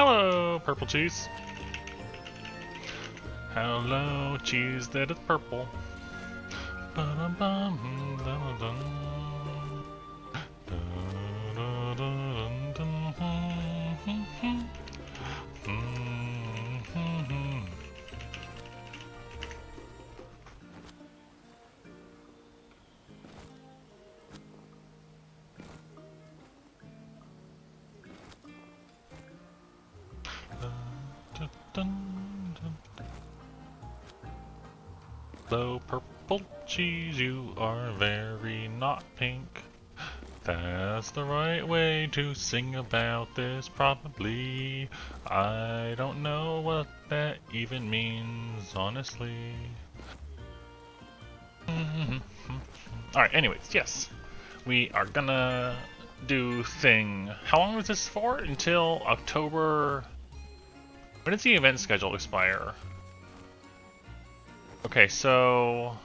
Hello, purple cheese. Hello, cheese that is purple. Ba-dum-bum, dum-dum. Hello, purple cheese, you are very not pink. That's the right way to sing about this, probably. I don't know what that even means, honestly. Alright, anyways, yes. We are gonna do thing. How long was this for? Until October. When does the event schedule expire? Okay, so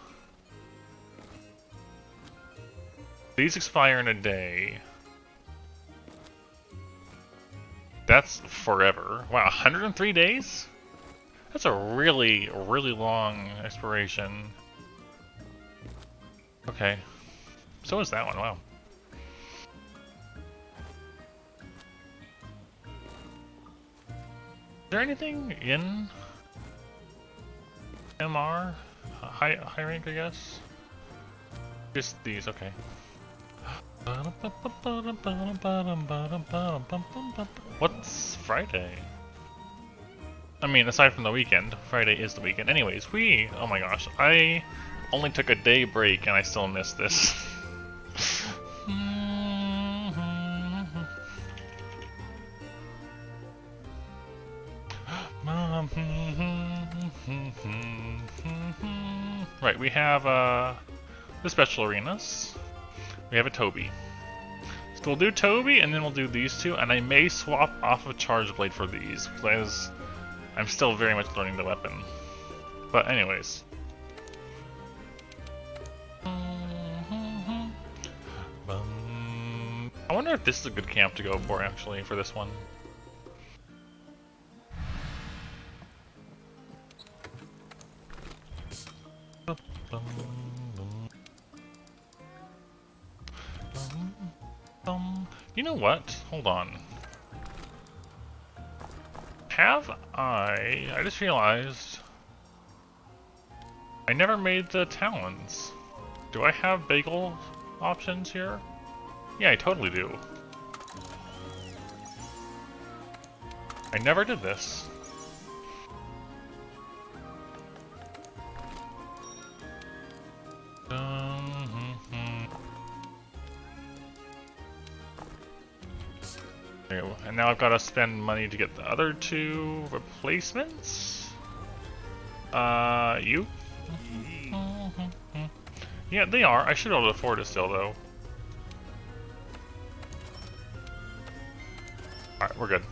these expire in a day. That's forever. Wow, 103 days? That's a really, really long expiration. Okay. So is that one, wow. Is there anything in MR? High rank, I guess? Just these, okay. What's Friday? I mean, aside from the weekend, Friday is the weekend. Anyways, oh my gosh, I only took a day break and I still missed this. Right, we have the special arenas. We have a Toby. So we'll do Toby and then we'll do these two, and I may swap off of Charge Blade for these, because I'm still very much learning the weapon. But anyways. I wonder if this is a good camp to go for, actually, for this one. You know what? Hold on. I just realized I never made the talons. Do I have bagel options here? Yeah, I totally do. I never did this. And now I've got to spend money to get the other two replacements? You? Yeah, they are. I should be able to afford it still, though. Alright, we're good.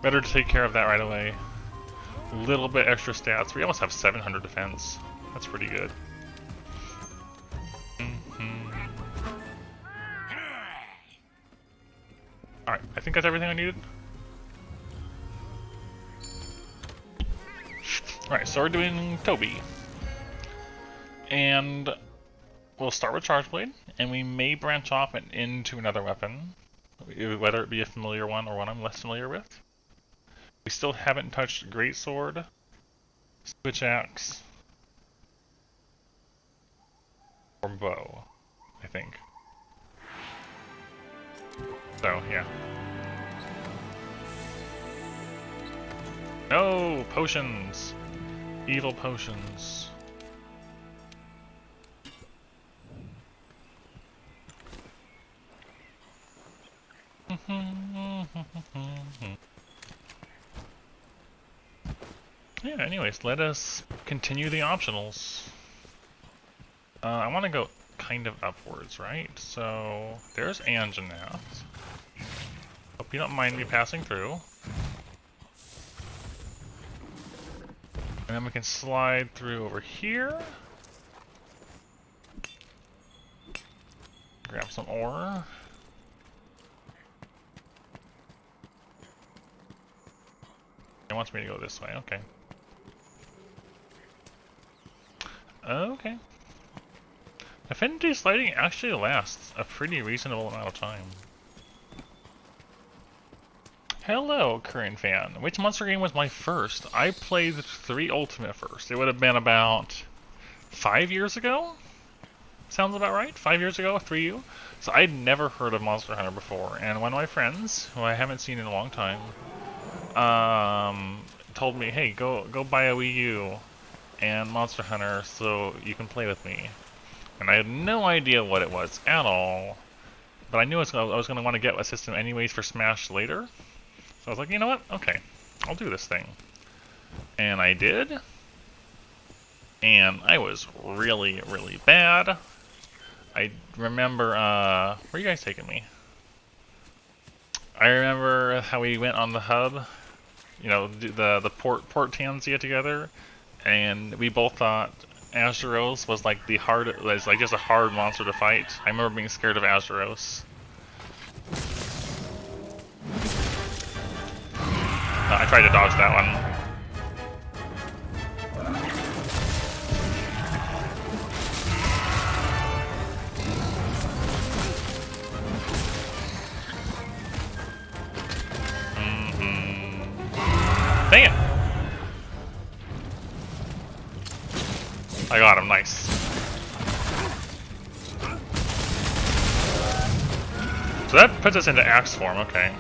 Better to take care of that right away. A little bit extra stats. We almost have 700 defense. That's pretty good. Alright, I think that's everything I needed. Alright, so we're doing Toby. And we'll start with Charge Blade, and we may branch off and into another weapon, whether it be a familiar one or one I'm less familiar with. We still haven't touched Greatsword, Switch Axe, or Bow, I think. So, yeah. No! Potions! Evil potions. Yeah, anyways, let us continue the optionals. I want to go kind of upwards, right? So, there's Anjanath. Hope you don't mind me passing through. And then we can slide through over here. Grab some ore. wants me to go this way. Okay. Okay. Affinity sliding actually lasts a pretty reasonable amount of time. Hello, current fan. Which monster game was my first? I played 3 Ultimate first. It would have been about 5 years ago? Sounds about right? 5 years ago, 3U? So I'd never heard of Monster Hunter before, and one of my friends, who I haven't seen in a long time, told me, hey, go buy a Wii U and Monster Hunter so you can play with me. And I had no idea what it was at all, but I knew I was going to want to get a system anyways for Smash later. So I was like, you know what? Okay, I'll do this thing. And I did. And I was really, really bad. I remember, where are you guys taking me? I remember how we went on the hub, you know, the port Tanzia together, and we both thought Azuros was like just a hard monster to fight. I remember being scared of Azuros. I tried to dodge that one. Dang it! I got him, nice. So that puts us into axe form, okay.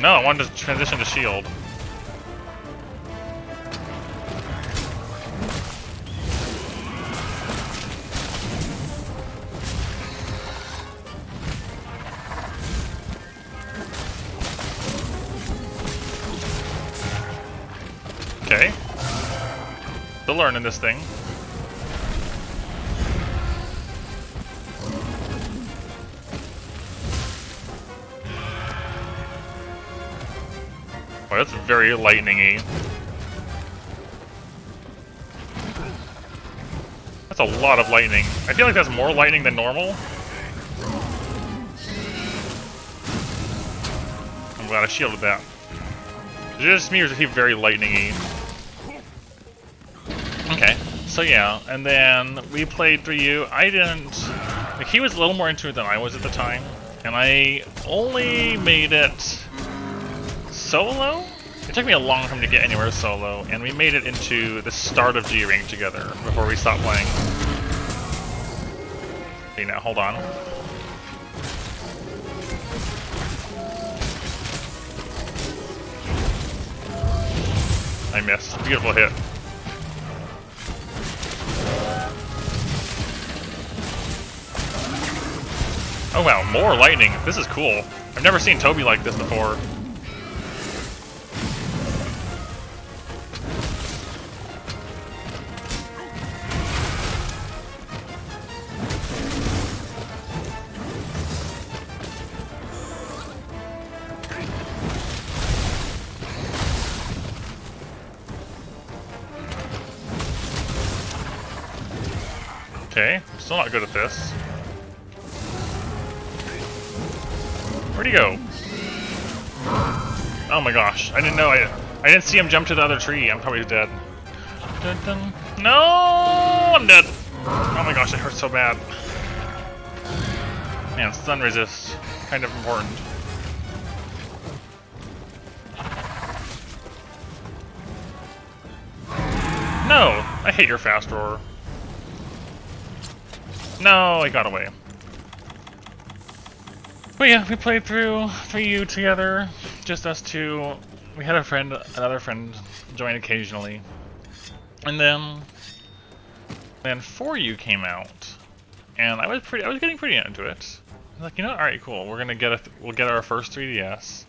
No, I wanted to transition to shield. Okay. Still learning this thing. Boy, that's very lightning-y. That's a lot of lightning. I feel like that's more lightning than normal. I'm glad I shielded that. Is it just me or is he very lightning-y? Okay, so yeah, and then we played 3U. I didn't... Like, he was a little more into it than I was at the time, and I only made it solo? It took me a long time to get anywhere solo, and we made it into the start of G-Ring together before we stopped playing. Okay, now, hold on. I missed. Beautiful hit. Oh wow, more lightning. This is cool. I've never seen Toby like this before. Okay, I'm still not good at this. Where'd he go? Oh my gosh, I didn't know. I didn't see him jump to the other tree. I'm probably dead. Dun, dun. No, I'm dead. Oh my gosh, it hurts so bad. Man, stun resist, kind of important. No, I hate your fast roar. No, I got away. But yeah, we played through 3U together, just us two. We had another friend join occasionally. And then 4U came out. And I was getting pretty into it. I was like, you know, alright, cool. We'll get our first 3DS.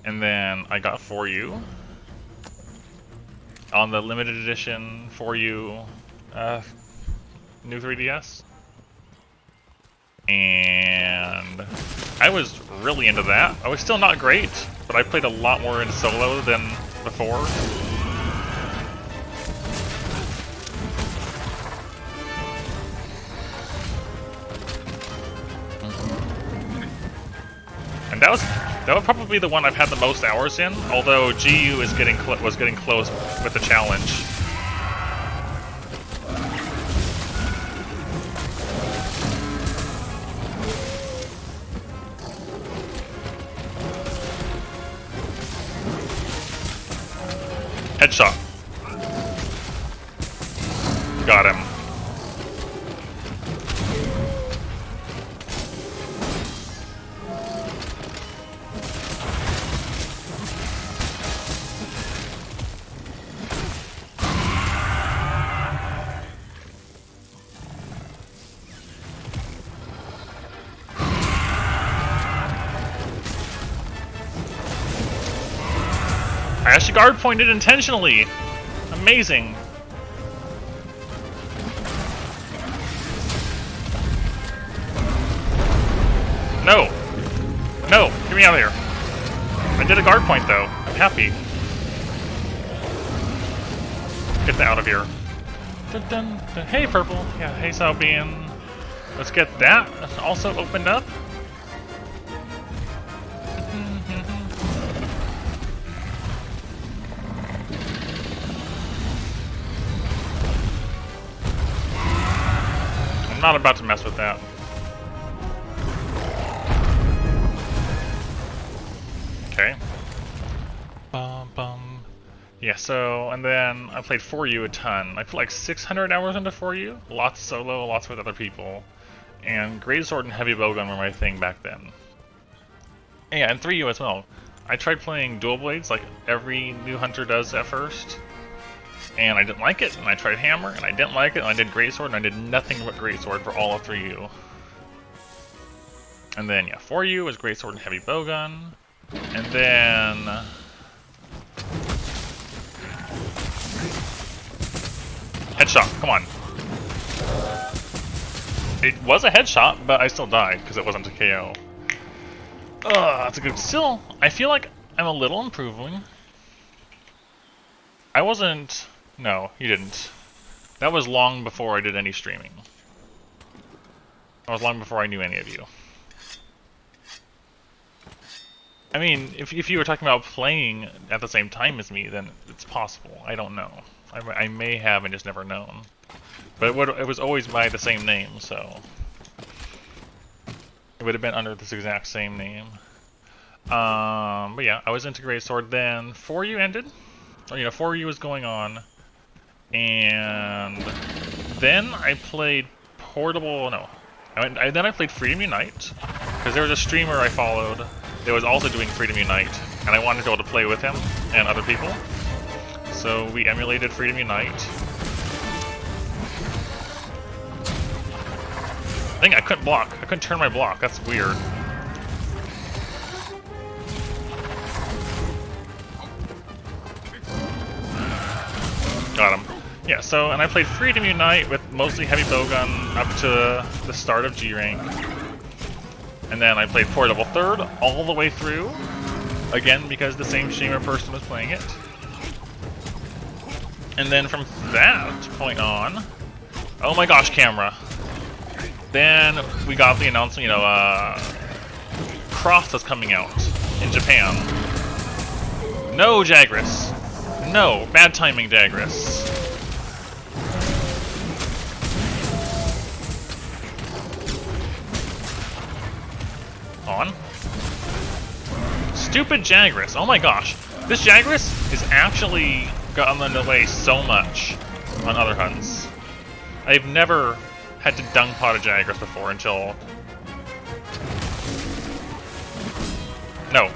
And then I got 4U on the limited edition 4U new 3DS. And I was really into that. I was still not great, but I played a lot more in solo than before. That would probably be the one I've had the most hours in. Although GU is was getting close with the challenge. Headshot. Got him. I actually guard pointed intentionally. Amazing. No! No! Get me out of here. I did a guard point though. I'm happy. Get that out of here. Dun, dun, dun. Hey, Purple. Yeah, hey, Salbian. Let's get that also opened up. I'm not about to mess with that. Okay. Yeah, so, and then I played For You a ton. I put like 600 hours into For You. Lots solo, lots with other people. And Greatsword and Heavy Bowgun were my thing back then. And yeah, and 3U as well. I tried playing Dual Blades like every new hunter does at first. And I didn't like it, and I tried Hammer, and I didn't like it, and I did Greatsword, and I did nothing but Greatsword for all of 3U. And then, yeah, 4U was Greatsword and Heavy Bowgun. And then... Headshot, come on. It was a headshot, but I still died, because it wasn't a KO. Ugh, that's a good... Still, I feel like I'm a little improving. I wasn't... No, you didn't. That was long before I did any streaming. That was long before I knew any of you. I mean, if you were talking about playing at the same time as me, then it's possible. I don't know. I may have and just never known. But it was always by the same name, so... It would have been under this exact same name. But yeah, I was into Greatsword then. 4U ended. Or, you know, 4U was going on. And then I played Portable, no. Then I played Freedom Unite, because there was a streamer I followed that was also doing Freedom Unite, and I wanted to be able to play with him and other people. So we emulated Freedom Unite. I think I couldn't block. I couldn't turn my block. That's weird. Got him. Yeah, so, and I played Freedom Unite with mostly Heavy Bowgun up to the start of G rank. And then I played Portable 3rd all the way through. Again, because the same streamer person was playing it. And then from that point on... Oh my gosh, camera. Then we got the announcement, you know, Cross was coming out in Japan. No, Jagras. No, bad timing, Jagras. On. Stupid Jagras. Oh my gosh. This Jagras is actually gotten in the way so much on other hunts. I've never had to dung pot a Jagras before until... No.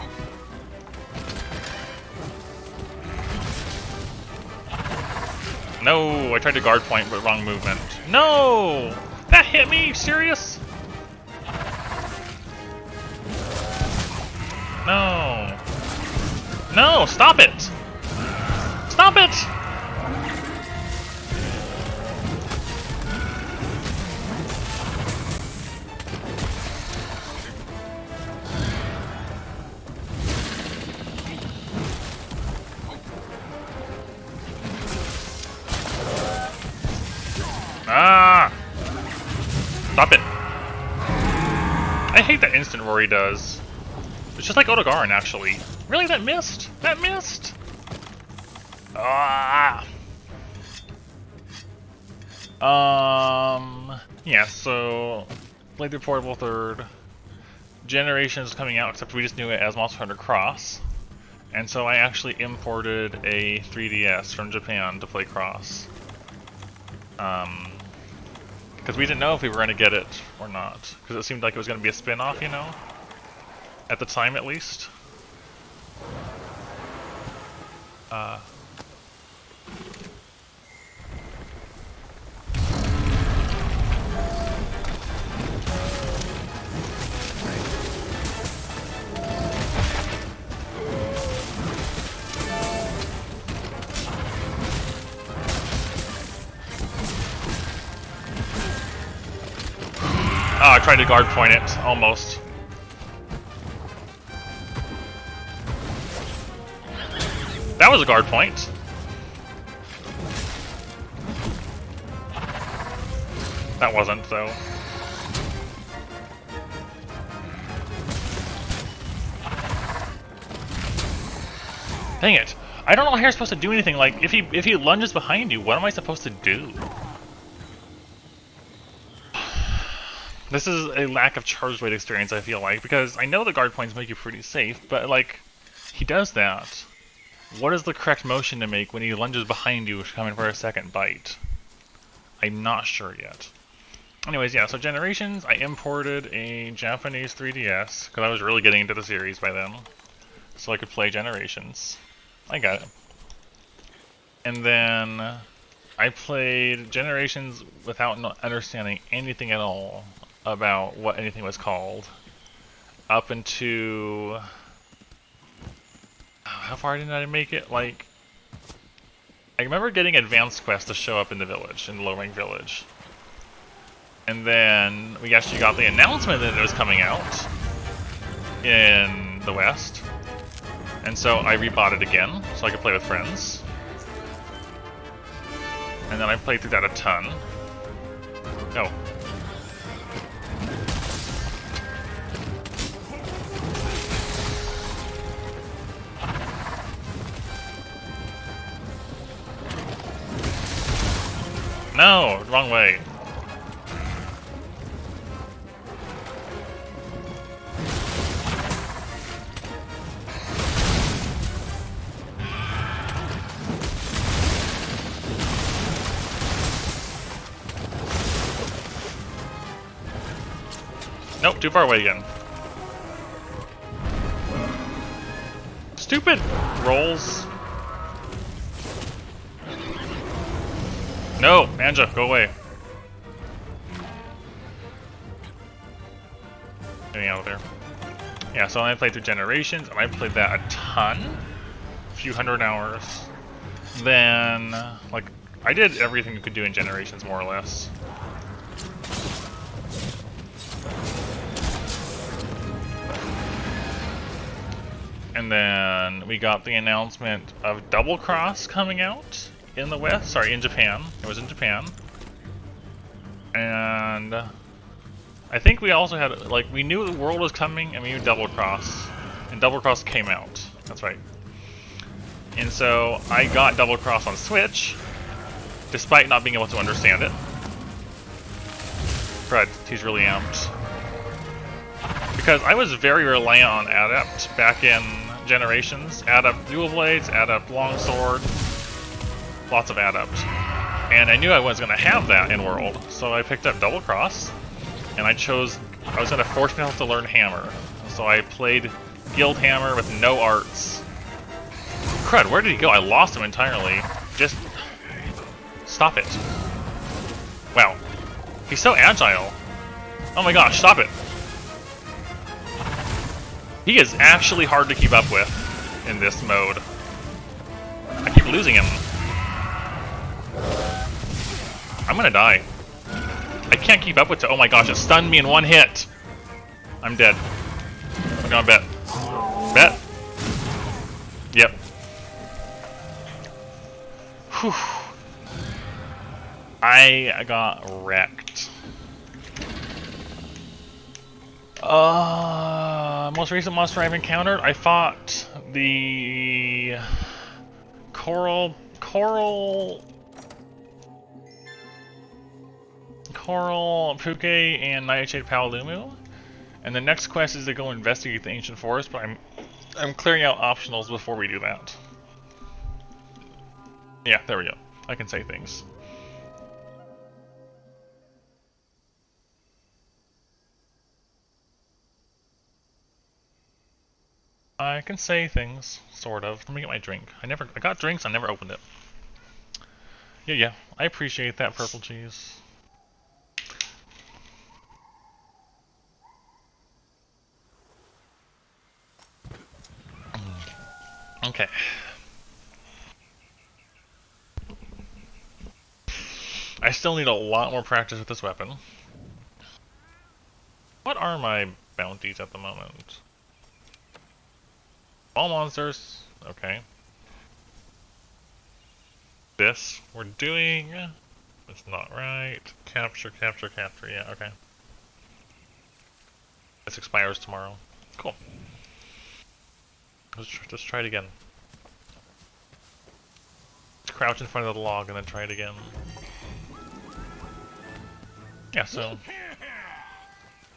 No, I tried to guard point, but wrong movement. No! That hit me? Serious? No. No, stop it! Stop it! Ah! Stop it. I hate that instant roar he does. It's just like Odogaron, actually. Really, that missed? That missed? Ah! Yeah, so... played the Portable Third. Generations coming out, except we just knew it as Monster Hunter Cross. And so I actually imported a 3DS from Japan to play Cross. Because we didn't know if we were going to get it or not. Because it seemed like it was going to be a spin-off, you know? At the time, at least. Oh, I tried to guard point it, almost. That was a guard point. That wasn't, though. Dang it. I don't know how you're supposed to do anything. Like, if he lunges behind you, what am I supposed to do? This is a lack of charge weight experience, I feel like, because I know the guard points make you pretty safe, but, like, he does that. What is the correct motion to make when he lunges behind you coming for a second bite? I'm not sure yet. Anyways, yeah, so Generations, I imported a Japanese 3DS, because I was really getting into the series by then, so I could play Generations. I got it. And then I played Generations without understanding anything at all about what anything was called, up into... how far did I make it? Like, I remember getting Advanced Quest to show up in the village, in the low-rank village. And then we actually got the announcement that it was coming out in the West. And so I rebought it again, so I could play with friends. And then I played through that a ton. Oh. No, wrong way. Nope, too far away again. Stupid rolls. No, Anja, go away. Getting out of there. Yeah, so I played through Generations, and I played that a ton. A few hundred hours. Then, like, I did everything you could do in Generations, more or less. And then we got the announcement of Double Cross coming out in the West. Sorry, in Japan. It was in Japan. And I think we also had, like, we knew the world was coming and we knew Double Cross. And Double Cross came out. That's right. And so I got Double Cross on Switch, despite not being able to understand it. Crud, he's really amped. Because I was very reliant on Adept back in Generations. Adept Dual Blades, Adept Longsword, lots of Adept. And I knew I was going to have that in World, so I picked up Double Cross, and I was going to force myself to learn Hammer. So I played Guild Hammer with no arts. Crud, where did he go? I lost him entirely. Just... stop it. Wow. He's so agile. Oh my gosh, stop it. He is actually hard to keep up with in this mode. I keep losing him. I'm gonna die. I can't keep up with it. Oh my gosh, it stunned me in one hit. I'm dead. I'm gonna bet. Bet? Yep. Whew. I got wrecked. most recent monster I've encountered, I fought the Coral Puke and Nightshade Paolumu. And the next quest is to go investigate the ancient forest, but I'm clearing out optionals before we do that. Yeah, there we go. I can say things. I can say things, sort of. Let me get my drink. I got drinks, I never opened it. Yeah, I appreciate that, Purple Cheese. Okay. I still need a lot more practice with this weapon. What are my bounties at the moment? All monsters. Okay. This we're doing. It's not right. Capture. Yeah, okay. This expires tomorrow. Cool. Let's try it again. Crouch in front of the log and then try it again. Yeah, so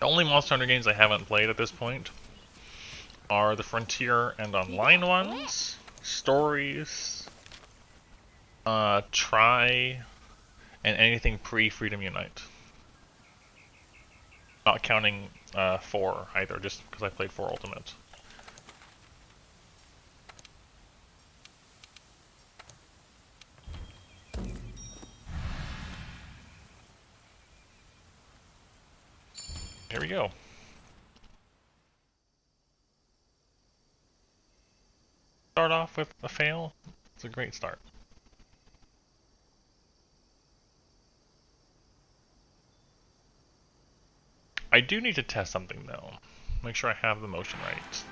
the only Monster Hunter games I haven't played at this point are the Frontier and Online ones, Stories, Try, and anything pre-Freedom Unite. Not counting 4 either, just because I played 4 Ultimate. Here we go. Start off with a fail. It's a great start. I do need to test something though. Make sure I have the motion right.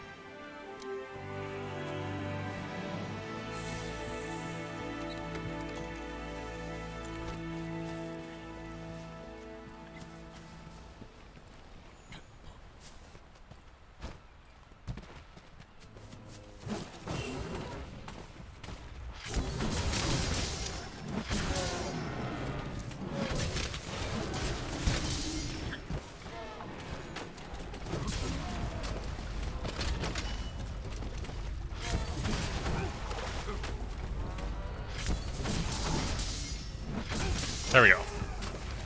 There we go.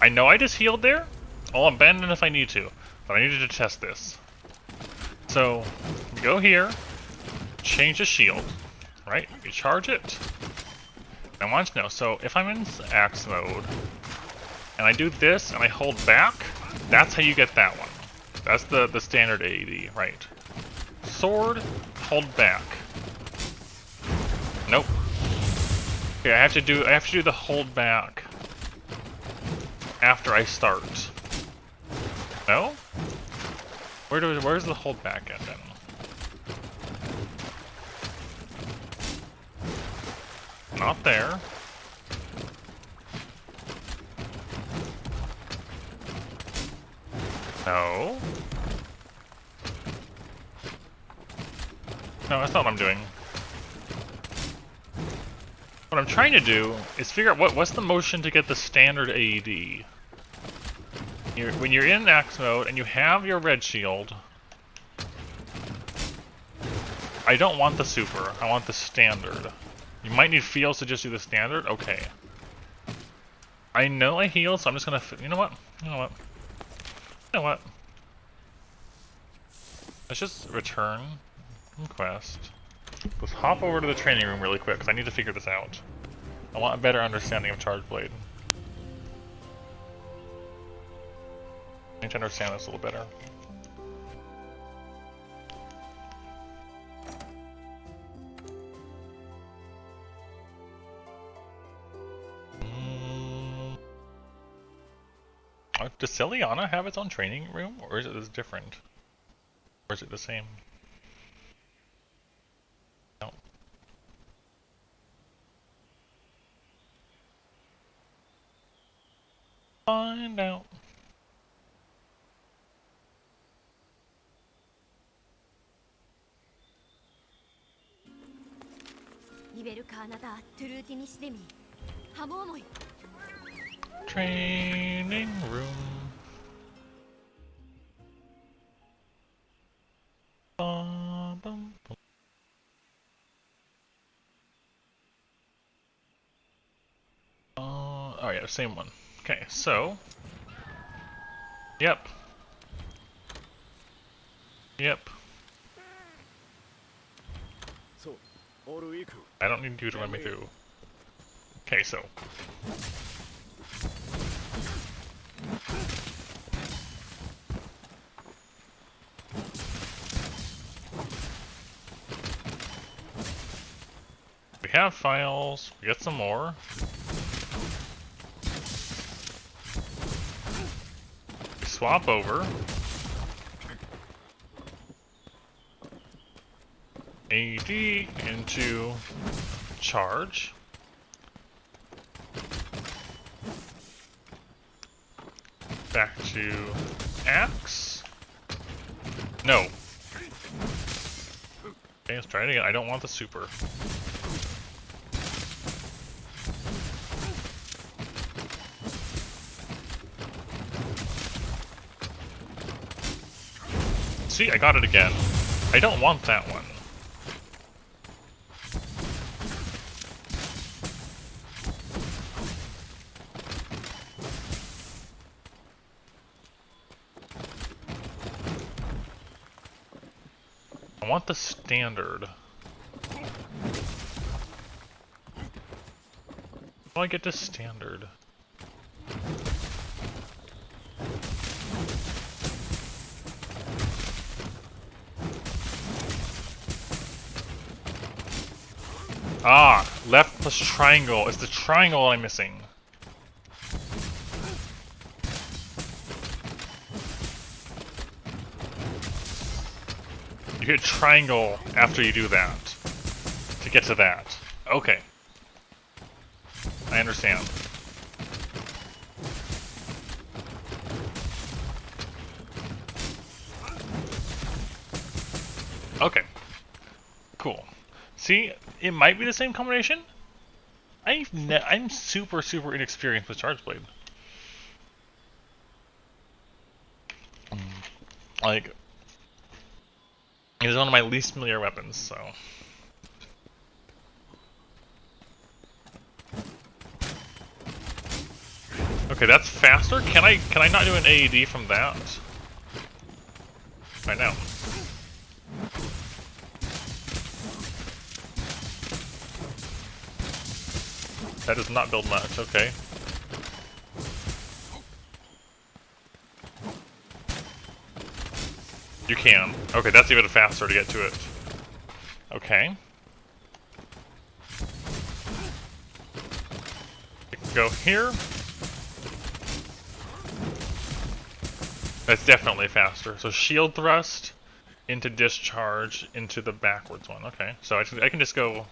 I know I just healed there. I'll abandon if I need to, but I needed to test this. So, you go here, change the shield, right? You charge it. I want to know, so if I'm in axe mode, and I do this, and I hold back, that's how you get that one. That's the standard AED, right? Sword, hold back. Nope. Okay, I have to do the hold back after I start. No? Where's the hold back at then? Not there. No. No, that's not what I'm doing. What I'm trying to do is figure out what's the motion to get the standard AED. When you're in axe mode and you have your red shield, I don't want the super, I want the standard. You might need feels to just do the standard? Okay. I know I healed, so I'm just gonna... You know what? Let's just return from quest. Let's hop over to the training room really quick, because I need to figure this out. I want a better understanding of Charge Blade. I need to understand this a little better. Does Celiana have its own training room, or is it different? Or is it the same? No. Find out. Training room. Bum, bum, bum. Oh yeah, same one. Okay, so. Yep. Yep. I don't need you to run me through. Okay, so. We have files, we get some more. We swap over. AD into charge. Back to axe. No. Okay, let's try it again. I don't want the super. See, I got it again. I don't want that one. I want the standard. How do I get to standard? Ah, left plus triangle. It's the triangle I'm missing. You hit triangle after you do that to get to that. Okay. I understand. Okay. Cool. See, it might be the same combination. I'm super inexperienced with Charge Blade. Like, it is one of my least familiar weapons, so. Okay, that's faster. Can I not do an AED from that? Right now. That does not build much, okay. You can. Okay, that's even faster to get to it. Okay. You can go here. That's definitely faster. So shield thrust into discharge into the backwards one. Okay, so I can just go.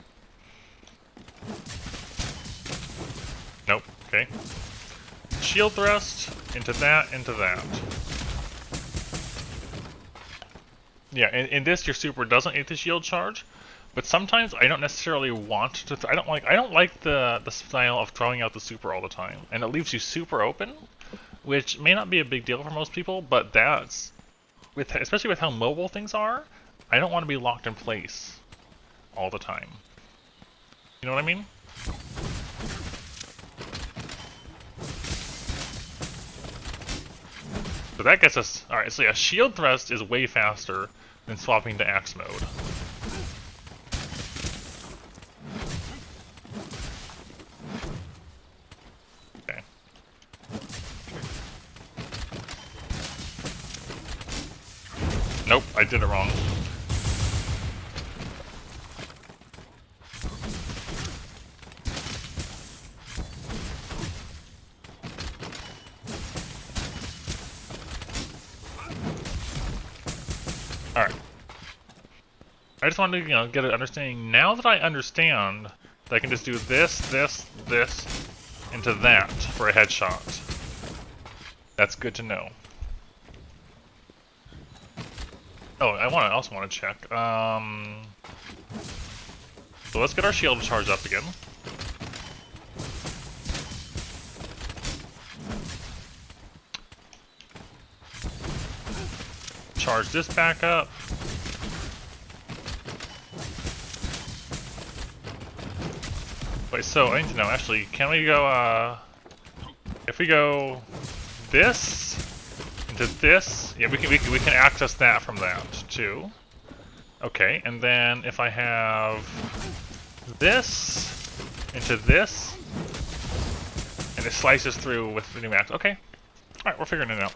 Nope. Okay. Shield thrust into that, into that. Yeah, in this your super doesn't hit the shield charge, but sometimes I don't necessarily want to. I don't like the style of throwing out the super all the time, and it leaves you super open, which may not be a big deal for most people, but that's especially with how mobile things are. I don't want to be locked in place all the time. You know what I mean? So that gets us. All right. So yeah, shield thrust is way faster than swapping to axe mode. Okay. Nope, I did it wrong. Alright. I just wanted to, get an understanding. Now that I understand that I can just do this, this, this, into that for a headshot. That's good to know. Oh, I also want to check. So let's get our shield charged up again. Charge this back up. Wait, so I need to know, actually, can we go, if we go this into this, yeah, we can access that from that too. Okay, and then if I have this into this, and it slices through with the new max. Okay, all right, we're figuring it out.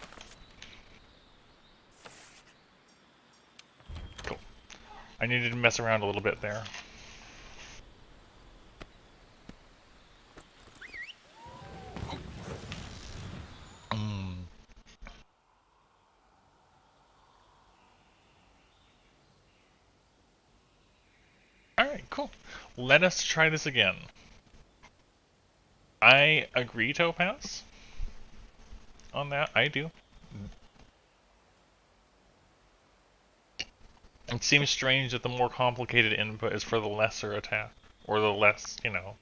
Cool. I needed to mess around a little bit there. Alright, cool. Let us try this again. I agree, Topaz. On that, I do. It seems strange that the more complicated input is for the lesser attack. Or the less, you know...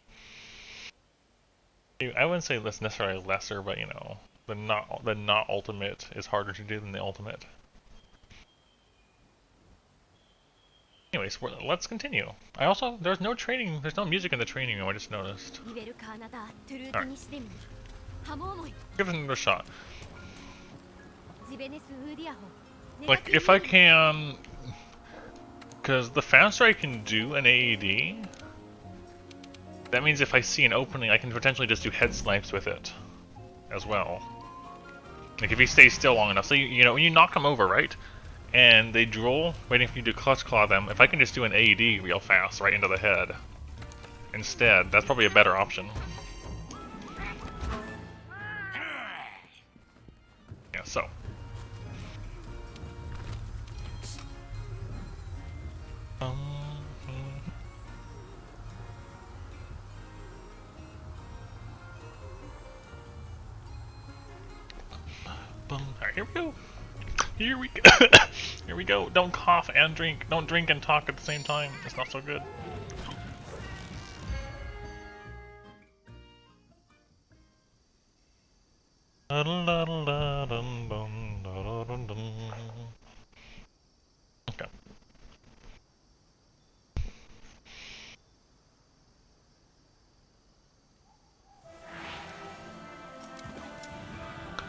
I wouldn't say less necessarily lesser, but you know... The not ultimate is harder to do than the ultimate. Anyways, let's continue. There's no music in the training room, I just noticed. Alright. Give it another shot. Like, if I can... Because the faster I can do an AED, that means if I see an opening, I can potentially just do head snipes with it as well. Like, if he stays still long enough. So, you know, when you knock him over, right? And they drool, waiting for you to clutch claw them. If I can just do an AED real fast, right into the head, instead, that's probably a better option. Yeah, so. Alright, here we go. Here we go. Here we go. Don't cough and drink. Don't drink and talk at the same time. It's not so good. Okay.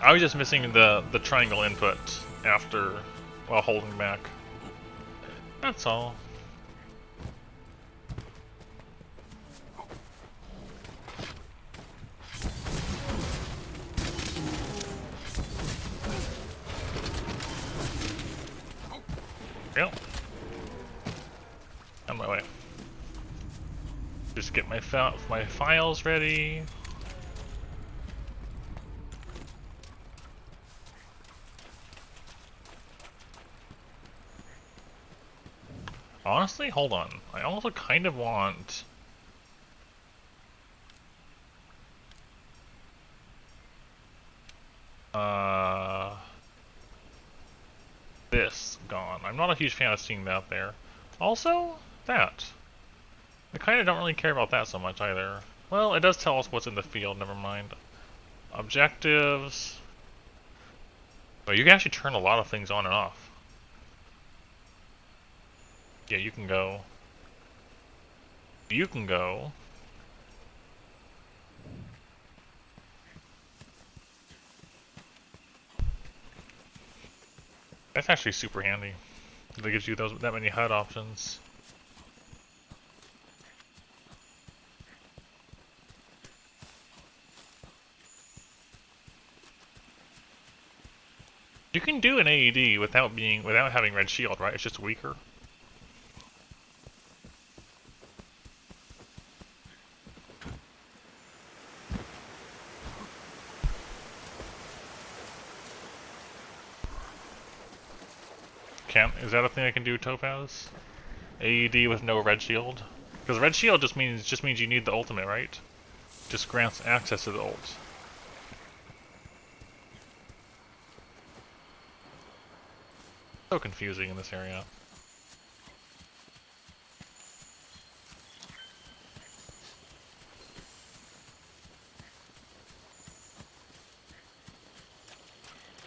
I was just missing the triangle input after while holding back. That's all. Yep. On my way. Just get my files ready. Honestly, hold on. I also kind of want... this gone. I'm not a huge fan of seeing that there. Also, that. I kind of don't really care about that so much either. Well, it does tell us what's in the field, never mind. Objectives... Oh, you can actually turn a lot of things on and off. Yeah, you can go. You can go. That's actually super handy. That gives you that many HUD options. You can do an AED without having red shield, right? It's just weaker. Is that a thing I can do, Topaz? AED with no red shield? Because red shield just means you need the ultimate, right? Just grants access to the ult. So confusing in this area.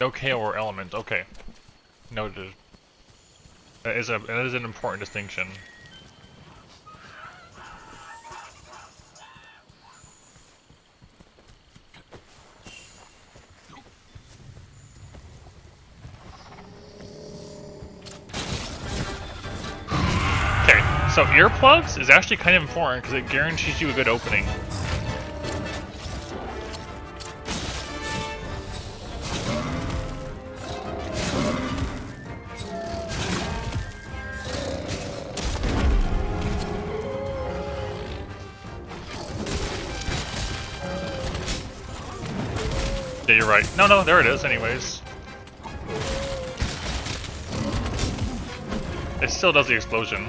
Okay, or element. Okay. Noted. That is an important distinction. Okay, so earplugs is actually kind of important because it guarantees you a good opening. Yeah, you're right. No, there it is anyways. It still does the explosion.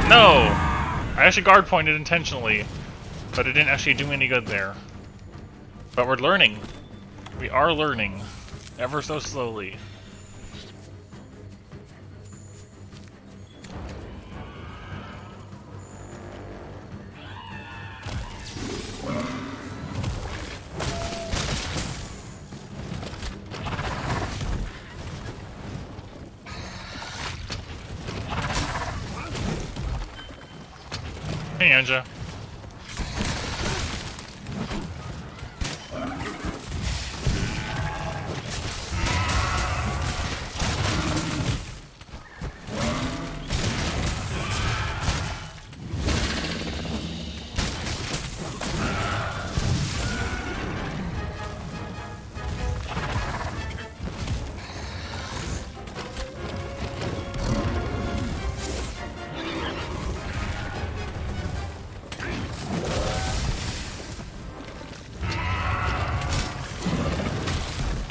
No! I actually guard pointed intentionally, but it didn't actually do any good there. But we're learning. We are learning. Ever so slowly. Hey, Anja.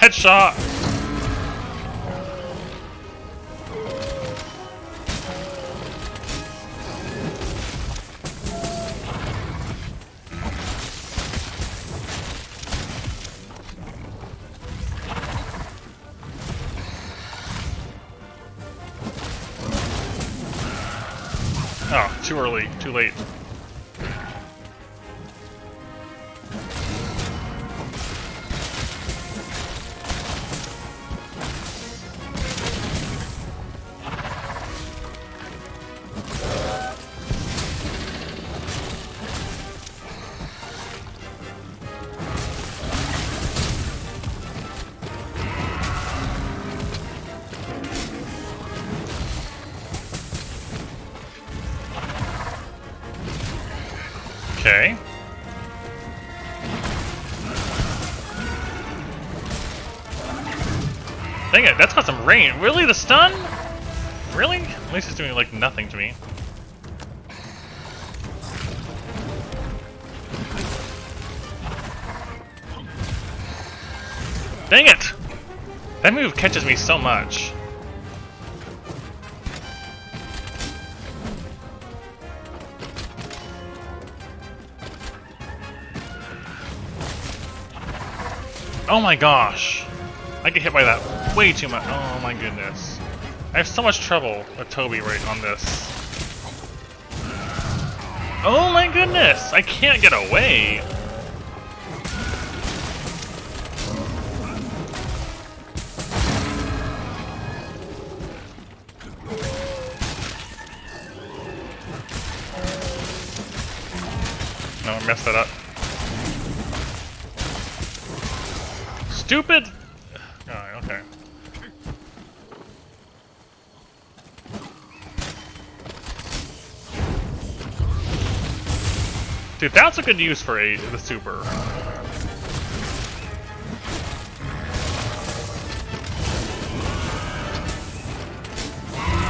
Headshot! Oh, too early, too late. Okay. Dang it, that's got some rain. Really, the stun? Really? At least it's doing like nothing to me. Dang it! That move catches me so much. Oh my gosh! I get hit by that way too much. Oh my goodness. I have so much trouble with Toby right on this. Oh my goodness! I can't get away! No, I messed that up. Stupid! Oh, okay. Dude, that's a good use for the super.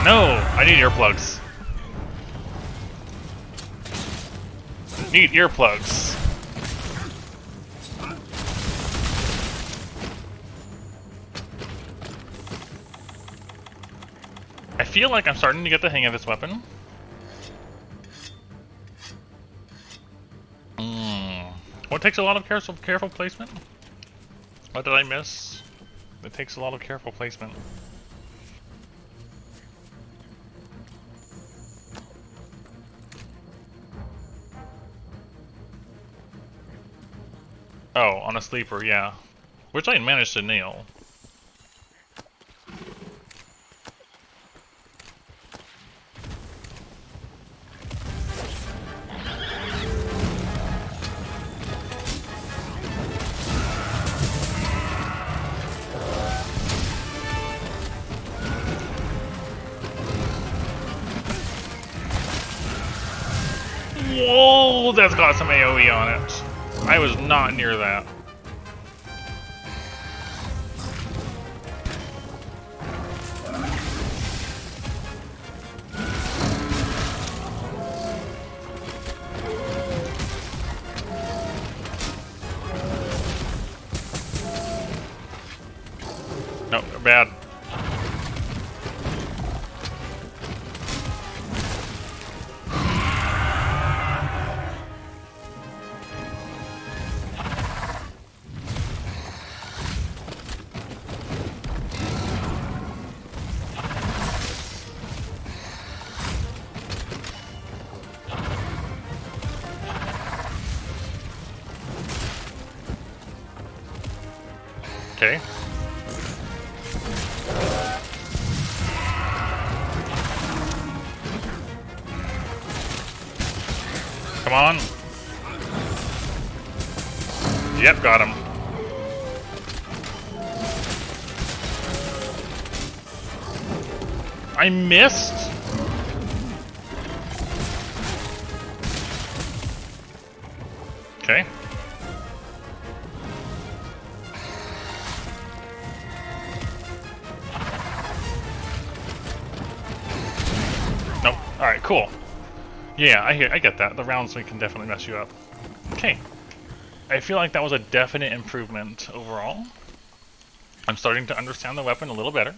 No! I need earplugs. Need earplugs. I feel like I'm starting to get the hang of this weapon. What takes a lot of careful placement? What did I miss? It takes a lot of careful placement. Oh, on a sleeper, yeah. Which I managed to nail. Whoa, that's got some AoE on it. I was not near that. No, bad. Okay. Come on. Yep, got him. I missed? Okay. Nope. Alright, cool. Yeah, I get that. The round swing can definitely mess you up. Okay. I feel like that was a definite improvement overall. I'm starting to understand the weapon a little better.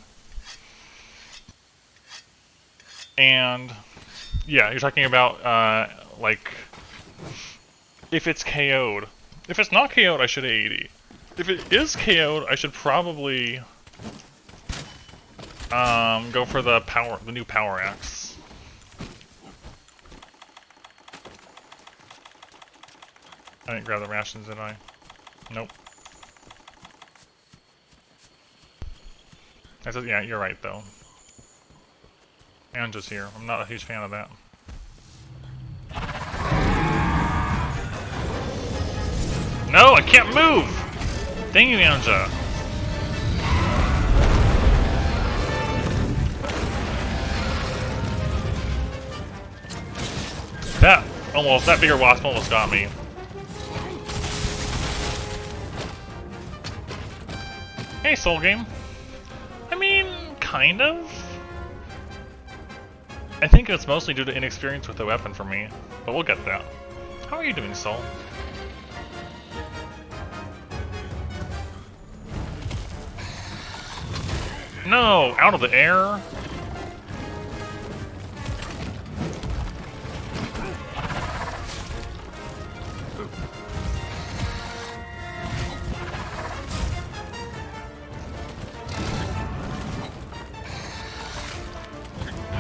And yeah, you're talking about like if it's KO'd. If it's not KO'd, I should AED. If it is KO'd, I should probably go for the new power axe. I didn't grab the rations, did I? Nope. Yeah, you're right though. Anja's here. I'm not a huge fan of that. No, I can't move! Dang you, Anja. That bigger wasp almost got me. Hey, Soul Game. I mean, kind of. I think it's mostly due to inexperience with the weapon for me, but we'll get that. How are you doing, Soul? No! Out of the air?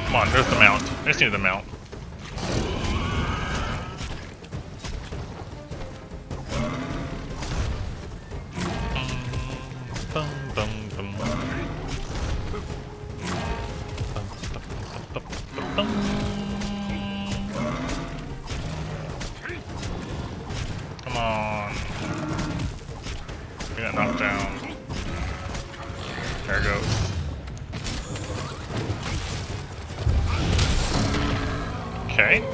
Come on, there's the mount. I just need the mount. Come on. We got knocked down. There it goes. Okay.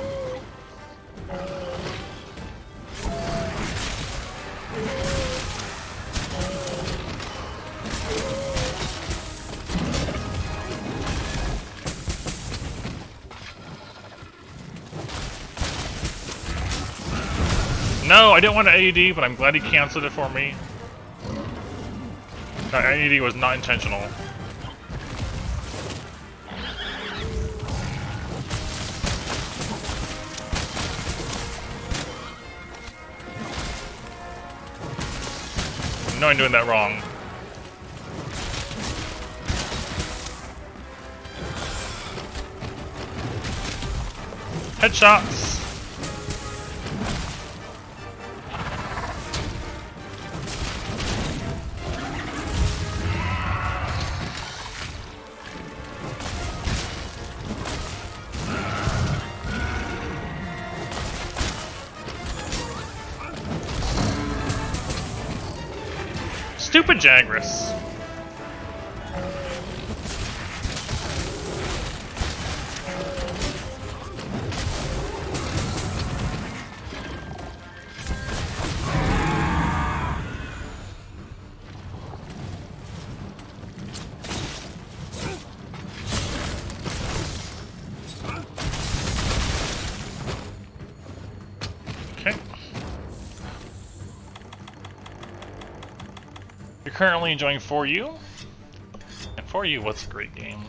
No, I didn't want to AED, but I'm glad he canceled it for me. That AED was not intentional. No, I'm doing that wrong. Headshots! Stupid Jagras. Okay. You're currently enjoying For You? And For You, what's a great game?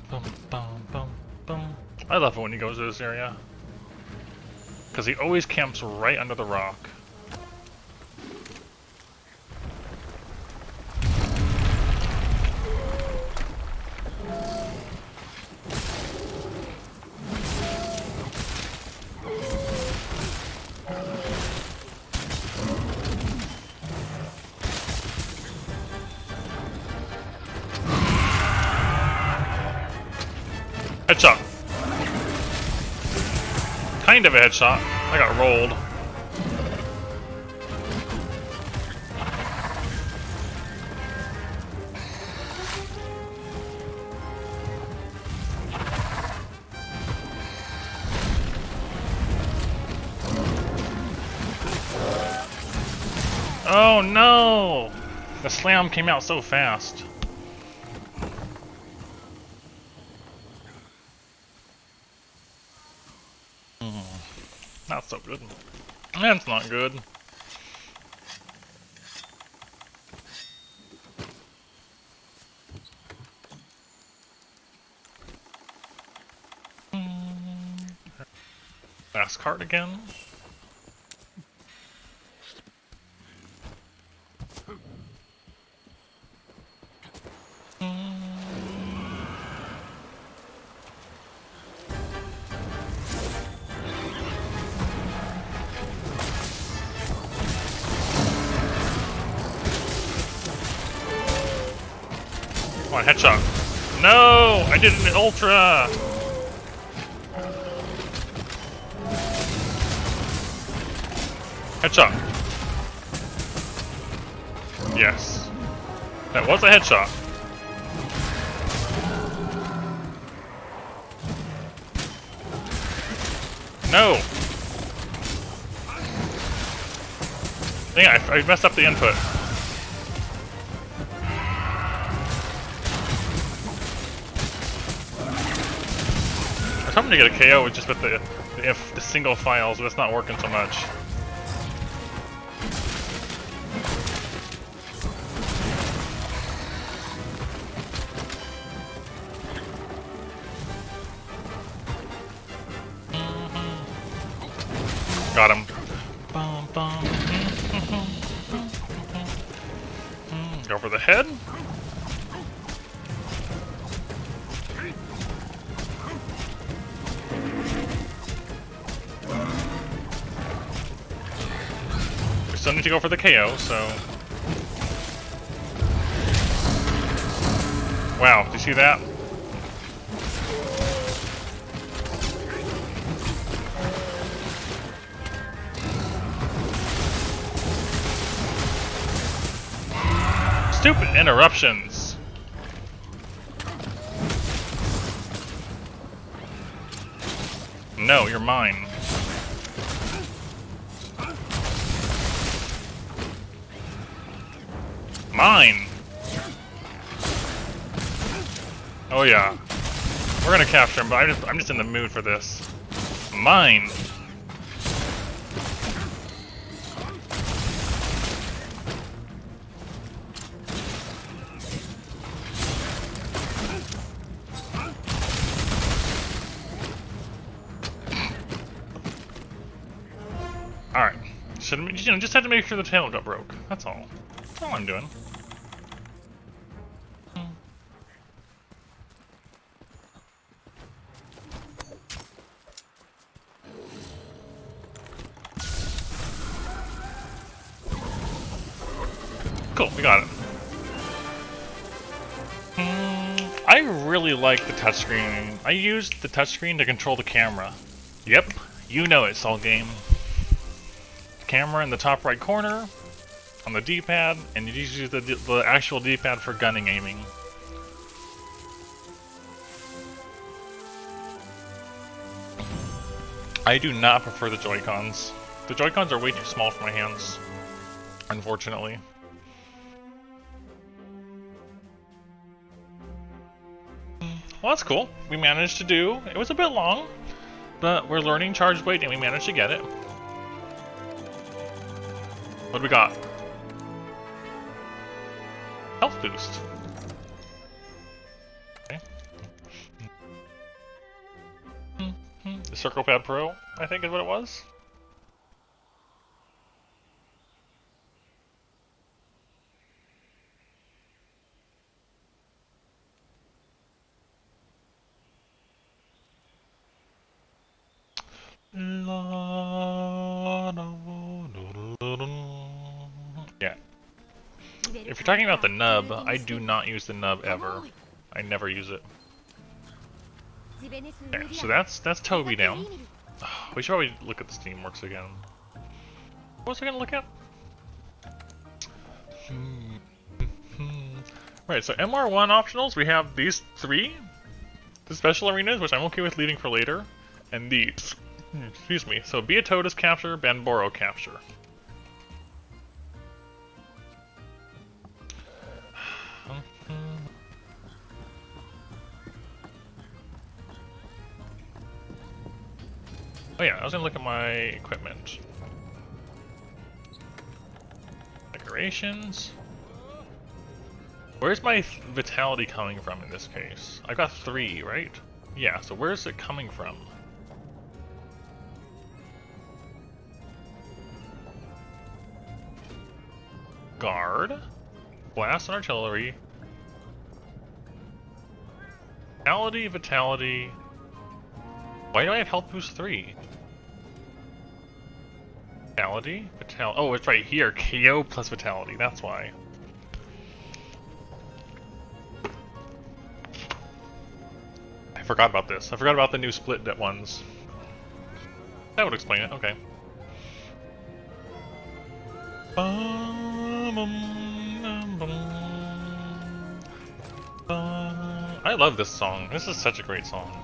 Bum, bum, bum, bum. I love it when he goes to this area. Because he always camps right under the rock. Headshot. Kind of a headshot. I got rolled. Oh no! The slam came out so fast. Not so good. That's not good. Last card again. Come on, headshot. No! I did an ultra! Headshot. Yes. That was a headshot. No! Dang, I messed up the input. I was hoping to get a KO with just with the single files, but it's not working so much. Got him. Go for the head. We still need to go for the KO, so... Wow, do you see that? Stupid interruptions! No, you're mine. Mine! Oh yeah. We're gonna capture him, but I'm just in the mood for this. Mine! Alright. Just had to make sure the tail got broke. That's all. That's all I'm doing. Cool, we got it. I really like the touchscreen. I used the touchscreen to control the camera. Yep, you know it, Soul Game. Camera in the top right corner, on the D-pad, and you just use the actual D-pad for gunning aiming. I do not prefer the Joy-Cons. The Joy-Cons are way too small for my hands, unfortunately. Well, that's cool. We managed to do. It was a bit long, but we're learning charge weight and we managed to get it. What do we got? Health boost. Okay. The Circle Pad Pro, I think is what it was. Yeah. If you're talking about the nub, I do not use the nub ever. I never use it. Okay, so that's Toby down. We should probably look at the Steamworks again. What was I gonna look at? Right, so MR1 optionals, we have these three. The special arenas, which I'm okay with leaving for later. And these. Excuse me. So Beatota's capture, Banboro capture. Oh yeah, I was gonna look at my equipment. Decorations. Where's my vitality coming from in this case? I got 3, right? Yeah, so where's it coming from? Guard. Blast and artillery. Vitality, vitality. Why do I have health boost 3? Vitality? Vitality. Oh, it's right here. KO plus vitality. That's why. I forgot about this. I forgot about the new split ones. That would explain it. Okay. I love this song. This is such a great song.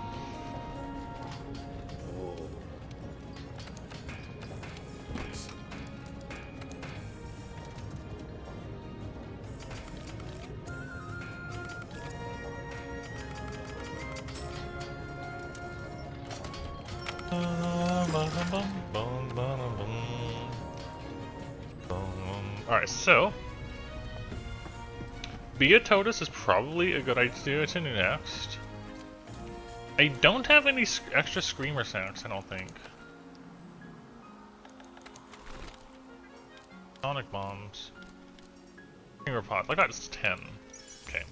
Alright, so Beatota's is probably a good idea to do next. I don't have any extra Screamer sacks, I don't think. Sonic Bombs. Screamer Pods. I got just 10. Okay.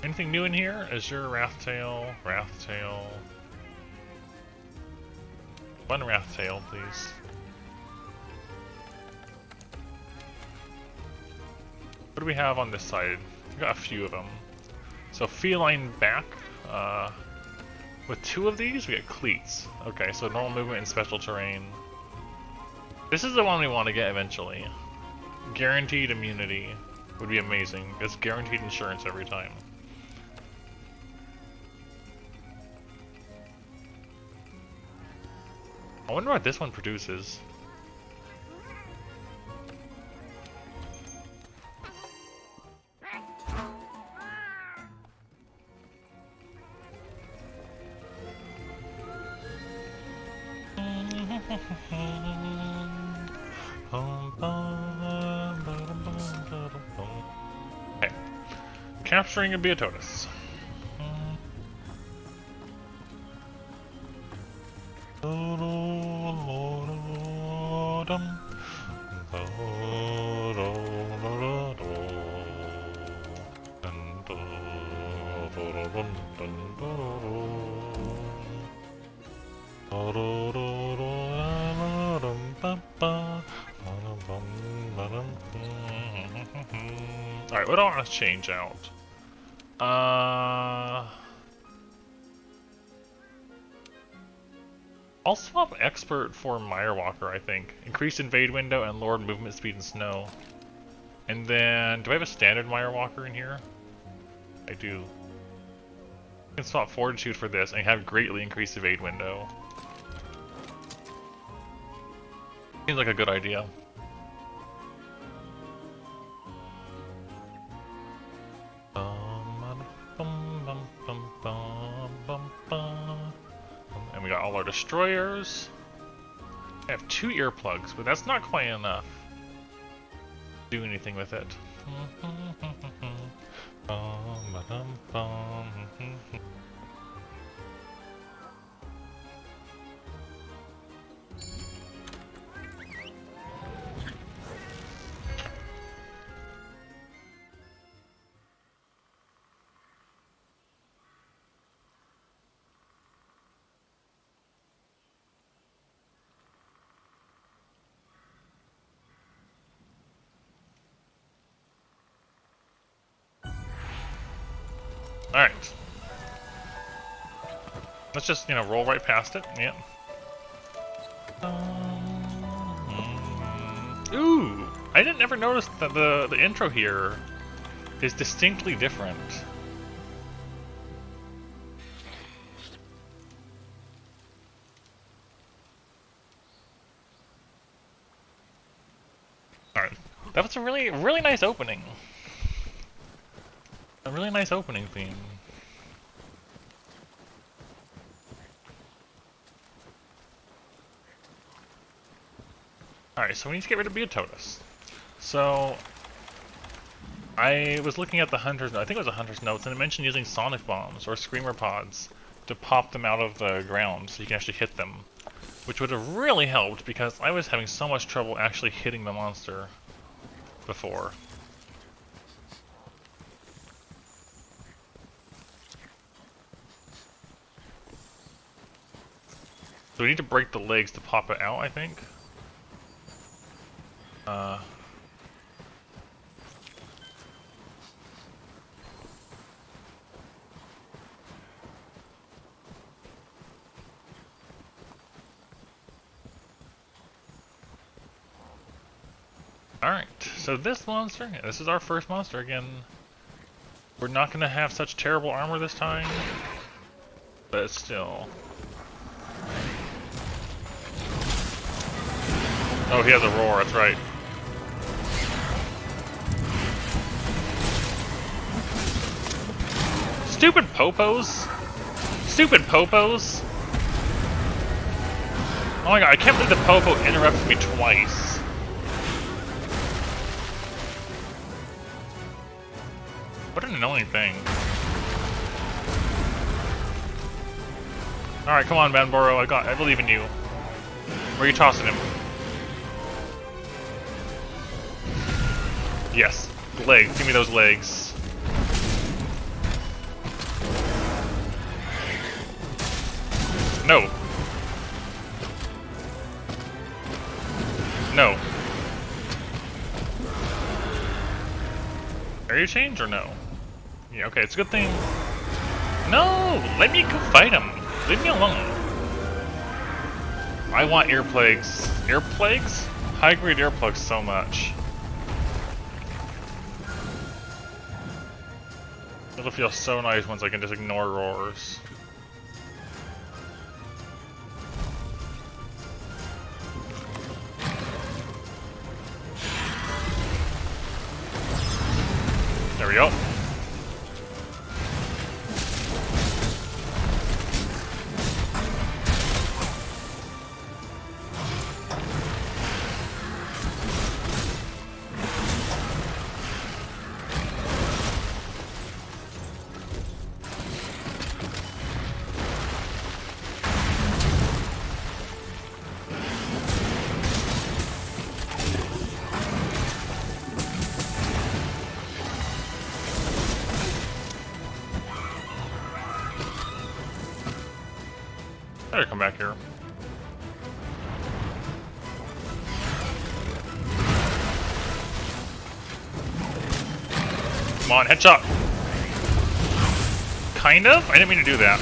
Anything new in here? Azure, Wrathtail, Wrathtail. One Wrathtail, please. What do we have on this side? We got a few of them. So feline back. With 2 of these, we get cleats. Okay, so normal movement and special terrain. This is the one we want to get eventually. Guaranteed immunity would be amazing. It's guaranteed insurance every time. I wonder what this one produces. Okay. Capturing a Beatota's. Alright, what do I want to change out? I'll swap Expert for Mirewalker, I think. Increased invade window and lowered movement speed in snow. And then, do I have a standard Mirewalker in here? I do. I can swap Fortitude for this and have greatly increased evade window. Seems like a good idea. And we got all our destroyers. I have 2 earplugs, but that's not quite enough to do anything with it. Alright. Let's just, roll right past it. Yeah. Ooh! I didn't ever notice that the intro here is distinctly different. Alright. That was a really nice opening. A really nice opening theme. Alright, so we need to get rid of Beatotus. So, I was looking at the Hunter's note, I think it was a Hunter's notes, and it mentioned using Sonic Bombs or Screamer Pods to pop them out of the ground so you can actually hit them. Which would have really helped because I was having so much trouble actually hitting the monster before. So we need to break the legs to pop it out, I think. Alright, so this monster, this is our first monster again. We're not going to have such terrible armor this time, but still. Oh, he has a roar, that's right. Stupid popos! Stupid popos! Oh my god, I can't believe the popo interrupted me twice. What an annoying thing. Alright, come on, Banboro, I believe in you. Where are you tossing him? Yes, legs, give me those legs. No. No. Are you changed or no? Yeah, okay, it's a good thing. No! Let me go fight him! Leave me alone. I want ear plagues. Ear plagues? High-grade ear plugs so much. It'll feel so nice once I can just ignore roars. There we go. Better come back here. Come on, headshot! Kind of? I didn't mean to do that.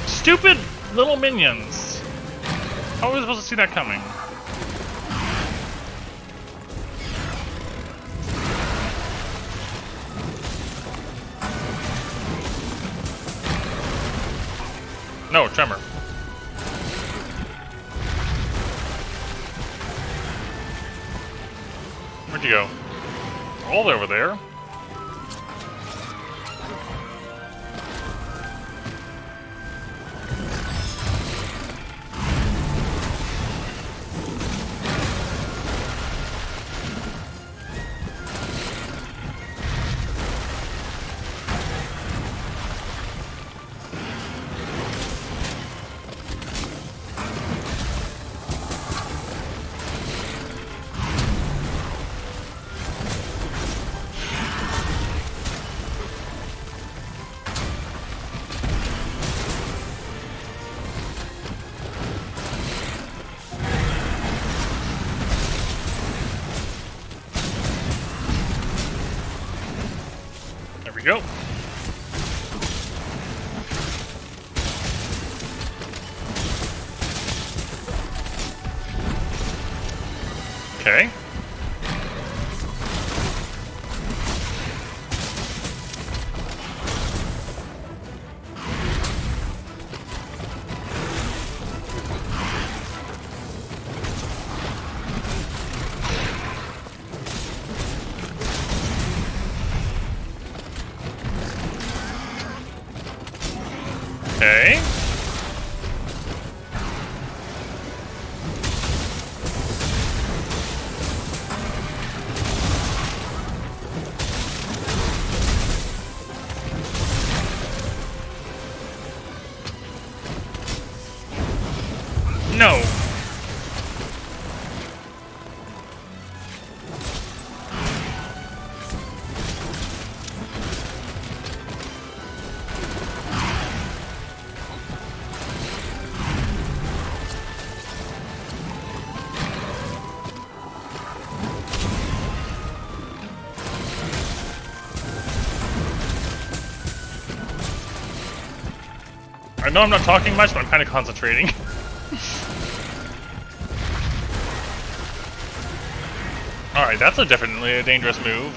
Stupid little minions! How was I supposed to see that coming? No, tremor. Where'd you go? All over there. There we go. Okay. Okay. No. I know I'm not talking much, but I'm kind of concentrating. Alright, that's definitely a dangerous move.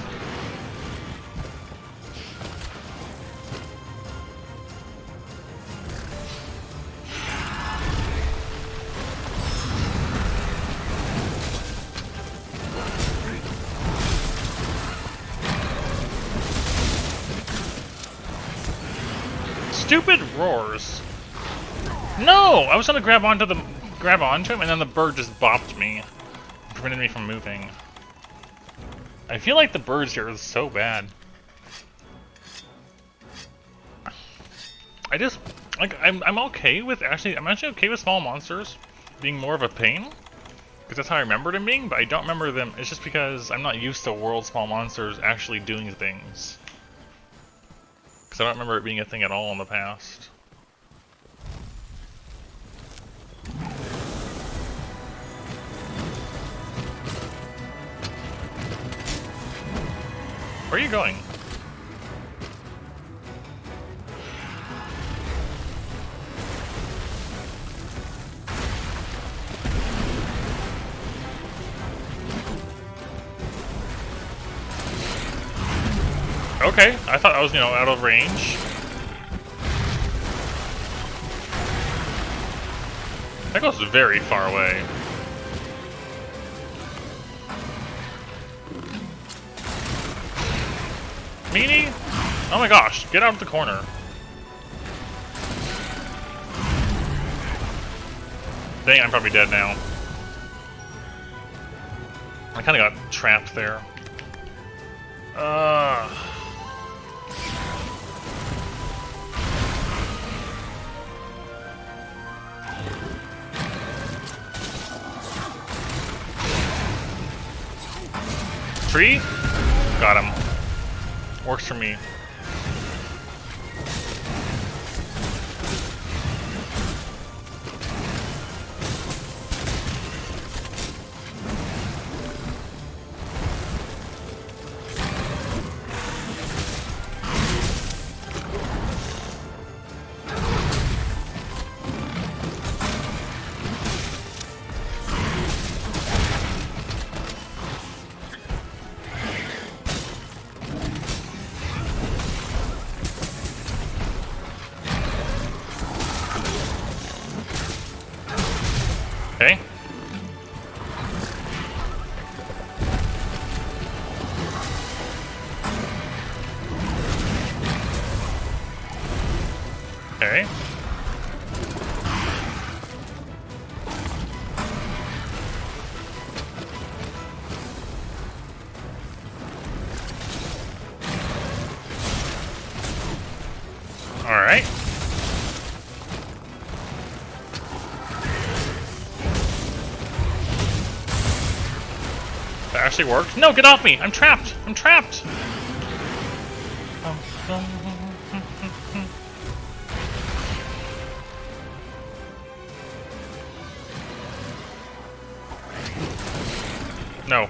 Stupid roars. No! I was trying to grab onto him, and then the bird just bopped me. Prevented me from moving. I feel like the birds here are so bad. I just like I'm okay with I'm actually okay with small monsters being more of a pain. Because that's how I remember them being, but I don't remember them. It's just because I'm not used to world small monsters actually doing things. Because I don't remember it being a thing at all in the past. Where are you going? Okay, I thought I was, out of range. That goes very far away. Meanie? Oh my gosh, get out of the corner. Dang, I'm probably dead now. I kinda got trapped there. Tree? Got him. Works for me. Okay. Okay. All right. That actually worked. No, get off me! I'm trapped! I'm trapped! No.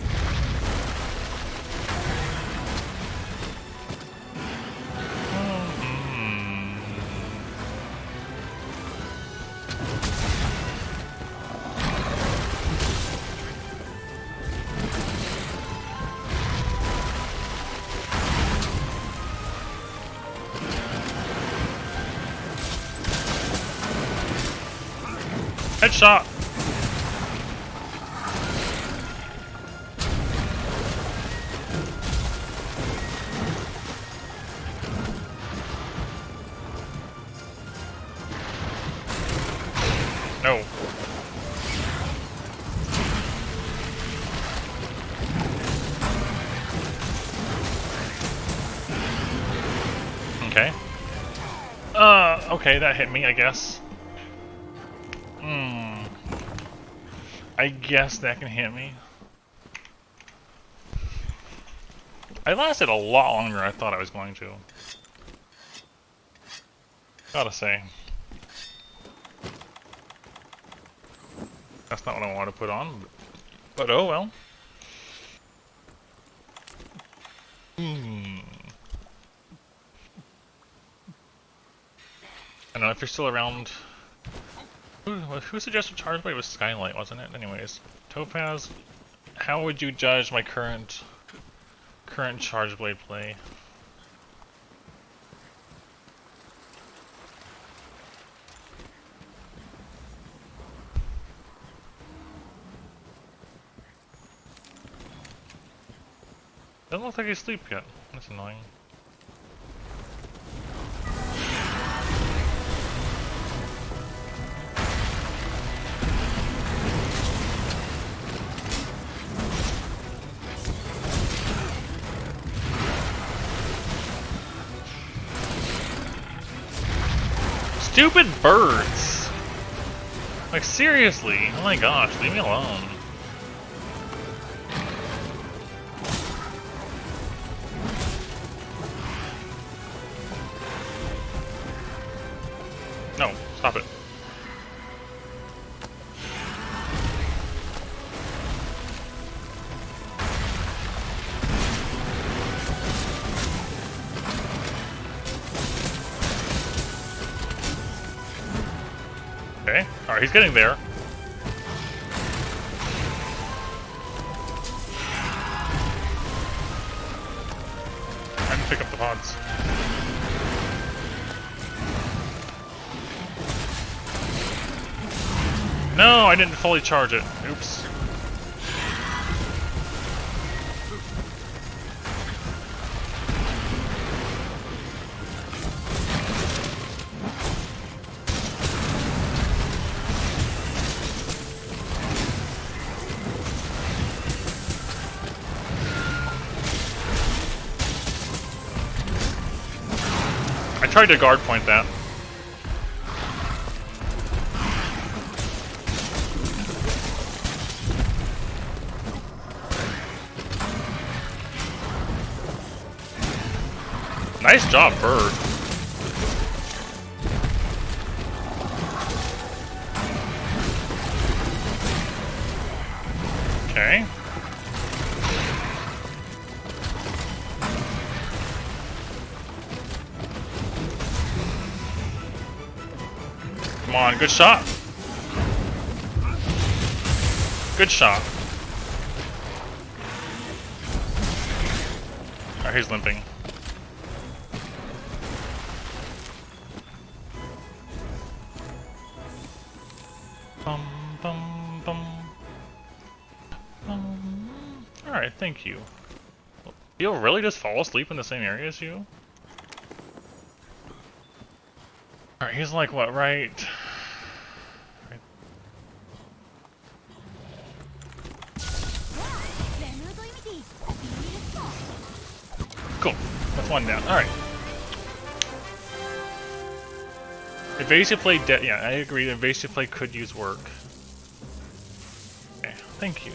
Headshot! No. Okay. Okay, that hit me, I guess. I guess that can hit me. I lasted a lot longer than I thought I was going to. Gotta say. That's not what I want to put on, but oh well. I don't know if you're still around. Who suggested Charge Blade? It was Skylight, wasn't it? Anyways, Topaz, how would you judge my current Charge Blade play? Doesn't look like he's asleep yet. That's annoying. Stupid birds! Like, seriously? Oh my gosh, leave me alone. No, stop it. Okay, alright, he's getting there. Time to pick up the pods. No, I didn't fully charge it. Oops. I tried to guard point that. Nice job, Bird. Okay. Come on, good shot. Good shot. Alright, he's limping. Alright, thank you. You'll really just fall asleep in the same area as you? Alright, he's like, what, right? Cool. That's one down. Alright. Evasive play yeah, I agree. Evasive play could use work. Okay, thank you.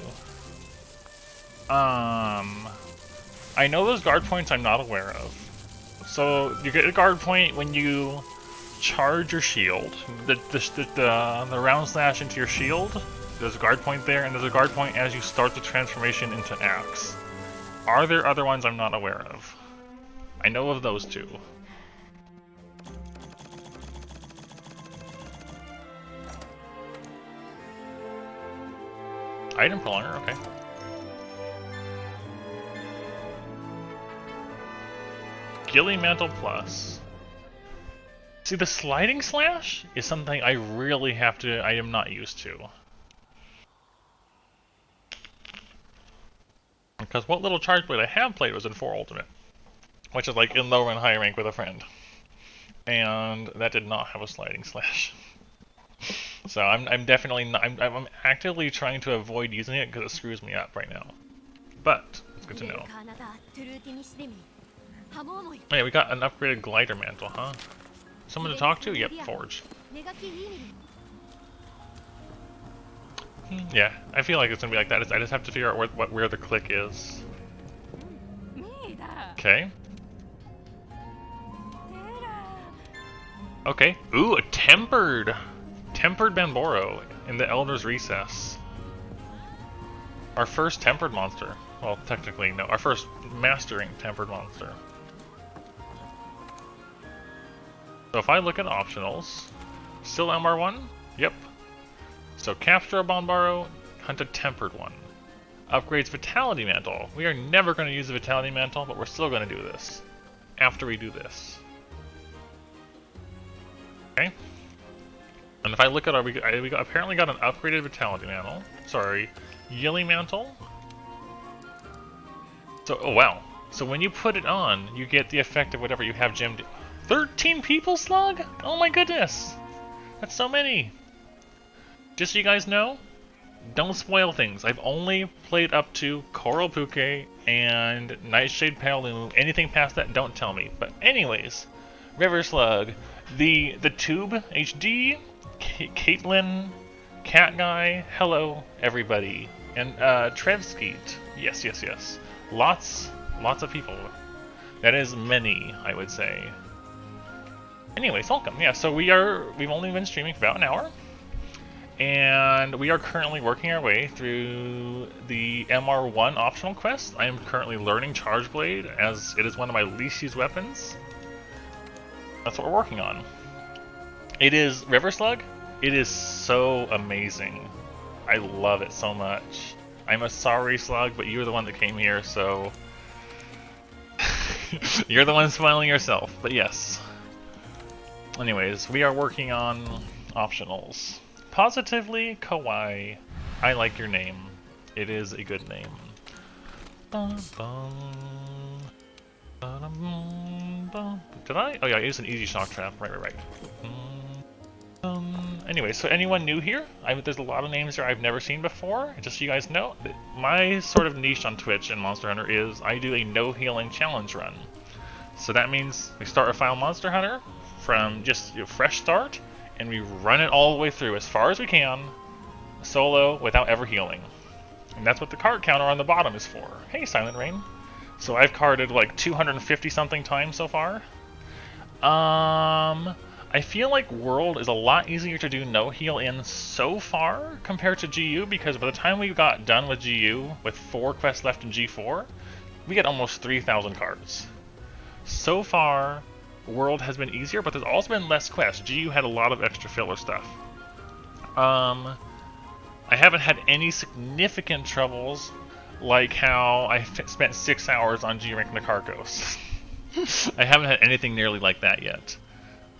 I know those guard points I'm not aware of. So, you get a guard point when you charge your shield. The round slash into your shield. There's a guard point there, and there's a guard point as you start the transformation into axe. Are there other ones I'm not aware of? I know of those two. Item prolonger, okay. Gilly Mantle Plus. See, the sliding slash is something I really I am not used to. Because what little charge blade I have played was in 4 Ultimate. Which is like in low and high rank with a friend. And that did not have a sliding slash. So I'm definitely not, I'm actively trying to avoid using it because it screws me up right now. But it's good to know. Oh yeah, we got an upgraded glider mantle, huh? Someone to talk to? Yep, Forge. Yeah, I feel like it's gonna be like that. I just have to figure out where the click is. Okay. Okay. Ooh, a tempered Bamboro in the Elder's Recess. Our first tempered monster. Well, technically no. Our first mastering tempered monster. So if I look at optionals, still MR1? Yep. So capture a Bamboro, hunt a tempered one. Upgrades Vitality Mantle. We are never going to use the Vitality Mantle, but we're still going to do this. After we do this. Okay. And if I look at our, apparently got an upgraded Vitality Mantle. Sorry, Yilly Mantle. So, oh wow. So when you put it on, you get the effect of whatever you have gemmed. 13 people slug? Oh my goodness! That's so many! Just so you guys know, don't spoil things. I've only played up to Coral Puke and Nightshade Palu. Anything past that, don't tell me. But anyways, River Slug, the Tube HD, Caitlin, Cat Guy, hello everybody, and Trevskeet. Yes, yes, yes. Lots of people. That is many, I would say. Anyways, welcome. Yeah, so we've only been streaming for about an hour. And we are currently working our way through the MR1 optional quest. I am currently learning Charge Blade, as it is one of my least used weapons. That's what we're working on. It is River Slug. It is so amazing. I love it so much. I'm a sorry slug, but you're the one that came here, so... you're the one spoiling yourself, but yes. Anyways, we are working on optionals. Positively Kawaii. I like your name. It is a good name. Did I? Oh yeah, I used an easy shock trap. Right. Anyway, so anyone new here? There's a lot of names there I've never seen before. Just so you guys know, my sort of niche on Twitch and Monster Hunter is I do a no healing challenge run. So that means we start a file Monster Hunter from just a fresh start, and we run it all the way through as far as we can, solo, without ever healing. And that's what the card counter on the bottom is for. Hey, Silent Rain. So I've carded like 250 something times so far. I feel like World is a lot easier to do no heal in so far compared to GU, because by the time we got done with GU with 4 quests left in G4, we get almost 3,000 cards. So far, World has been easier, but there's also been less quests. GU had a lot of extra filler stuff. I haven't had any significant troubles, like how I spent 6 hours on G-Rank Nakarkos. I haven't had anything nearly like that yet.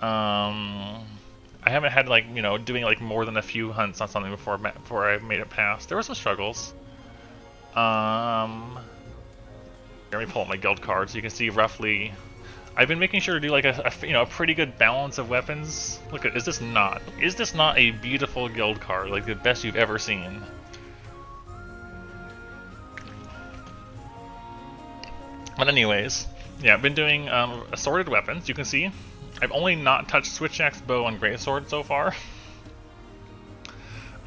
I haven't had, like, you know, doing like more than a few hunts on something before I made it past. There were some struggles. Let me pull up my guild card so you can see roughly. I've been making sure to do like a pretty good balance of weapons. Look at, is this not a beautiful guild card, like the best you've ever seen? But anyways, yeah, I've been doing assorted weapons. You can see I've only not touched Switch Axe, Bow, and Greatsword so far.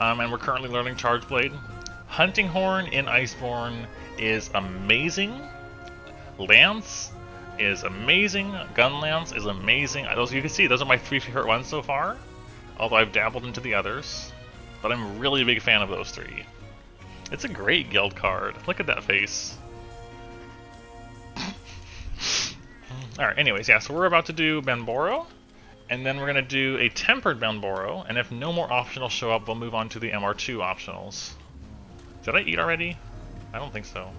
And we're currently learning Charge Blade. Hunting Horn in Iceborne is amazing. Lance is amazing. Gun Lance is amazing. Those, you can see, those are my 3 favorite ones so far. Although I've dabbled into the others, but I'm really a big fan of those 3. It's a great guild card. Look at that face. Alright, anyways, yeah, so we're about to do Banboro, and then we're going to do a Tempered Banboro, and if no more optionals show up, we'll move on to the MR2 optionals. Did I eat already? I don't think so.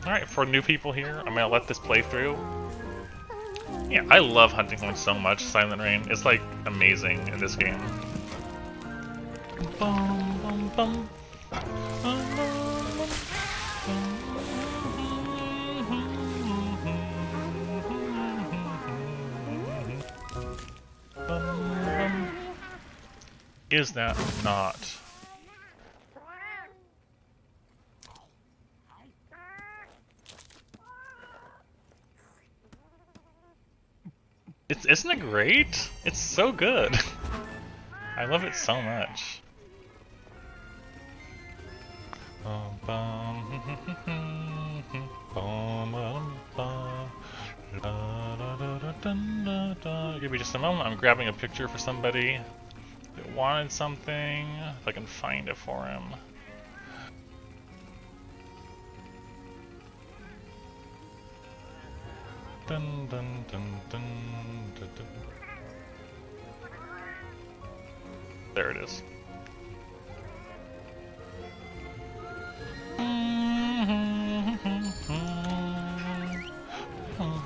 Alright, for new people here, I'm going to let this play through. Yeah, I love Hunting Horn so much, Silent Rain. It's like amazing in this game. Is that not? Isn't it great? It's so good. I love it so much. Give me just a moment. I'm grabbing a picture for somebody that wanted something. If I can find it for him. Dun, dun, dun, dun, dun, dun. There it is.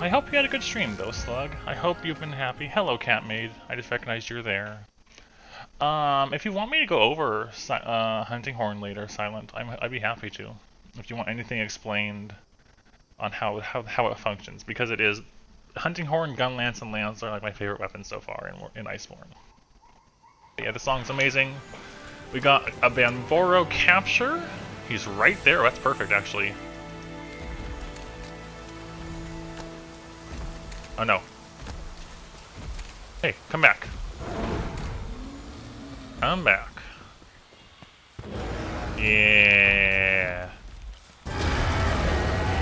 I hope you had a good stream though, Slug. I hope you've been happy. Hello, Catmaid. I just recognized you're there. If you want me to go over Hunting Horn later, Silent, I'd be happy to. If you want anything explained on how it functions, because it is Hunting Horn, Gun Lance, and Lance are like my favorite weapons so far in Iceborne. Yeah, the song's amazing. We got a Banboro capture. He's right there. Oh, that's perfect, actually. Oh no. Hey, come back. Come back. Yeah.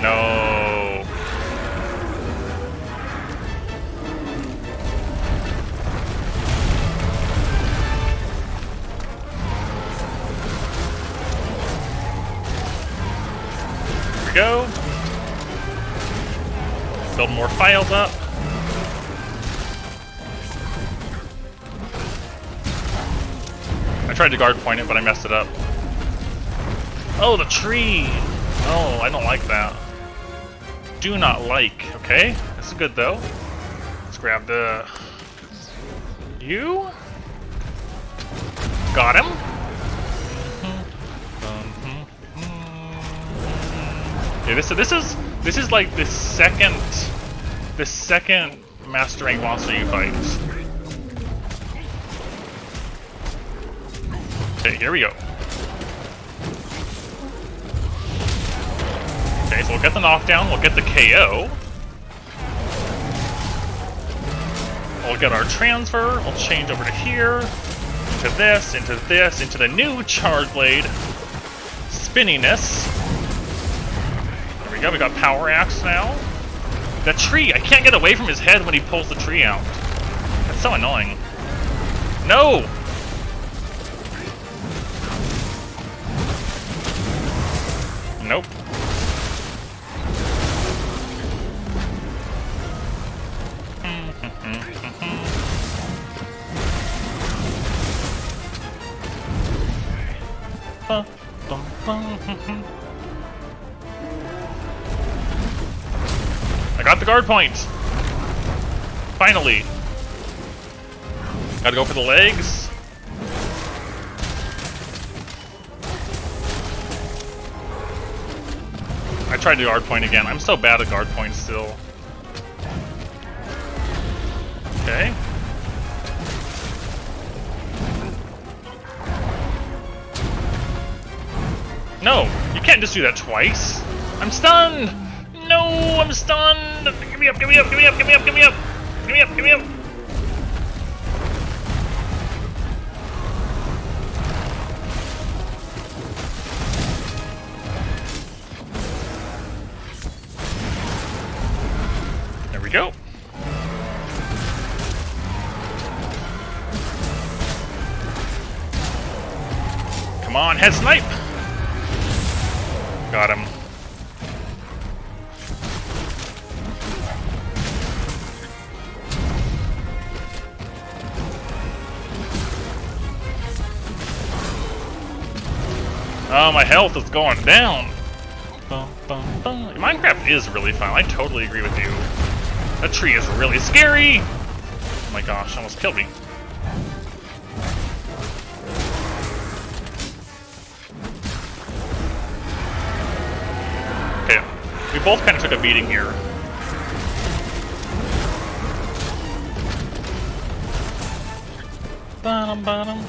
No. Here we go. Build more files up. I tried to guard point it, but I messed it up. Oh, the tree! Oh, I don't like that. Do not like. Okay, this is good though. Let's grab the... You? Got him. Yeah, this is like the second master rank monster you fight. Okay, here we go. Okay, so we'll get the knockdown, we'll get the KO. We'll get our transfer, we'll change over to here, into this, into the new Charge Blade. spinniness. There we go, we got Power Axe now. The tree! I can't get away from his head when he pulls the tree out. That's so annoying. No! Nope. I got the guard point! Finally! Gotta go for the legs. I tried to guard point again. I'm so bad at guard points still. Okay. No! You can't just do that twice! I'm stunned! No! I'm stunned! Give me up, give me up, give me up, give me up, give me up! Give me up, give me up! There we go. Come on, head snipe! Got him. Oh, my health is going down. Minecraft is really fun. I totally agree with you. That tree is really scary. Oh my gosh, almost killed me. Okay, we both kind of took a beating here. Bottom.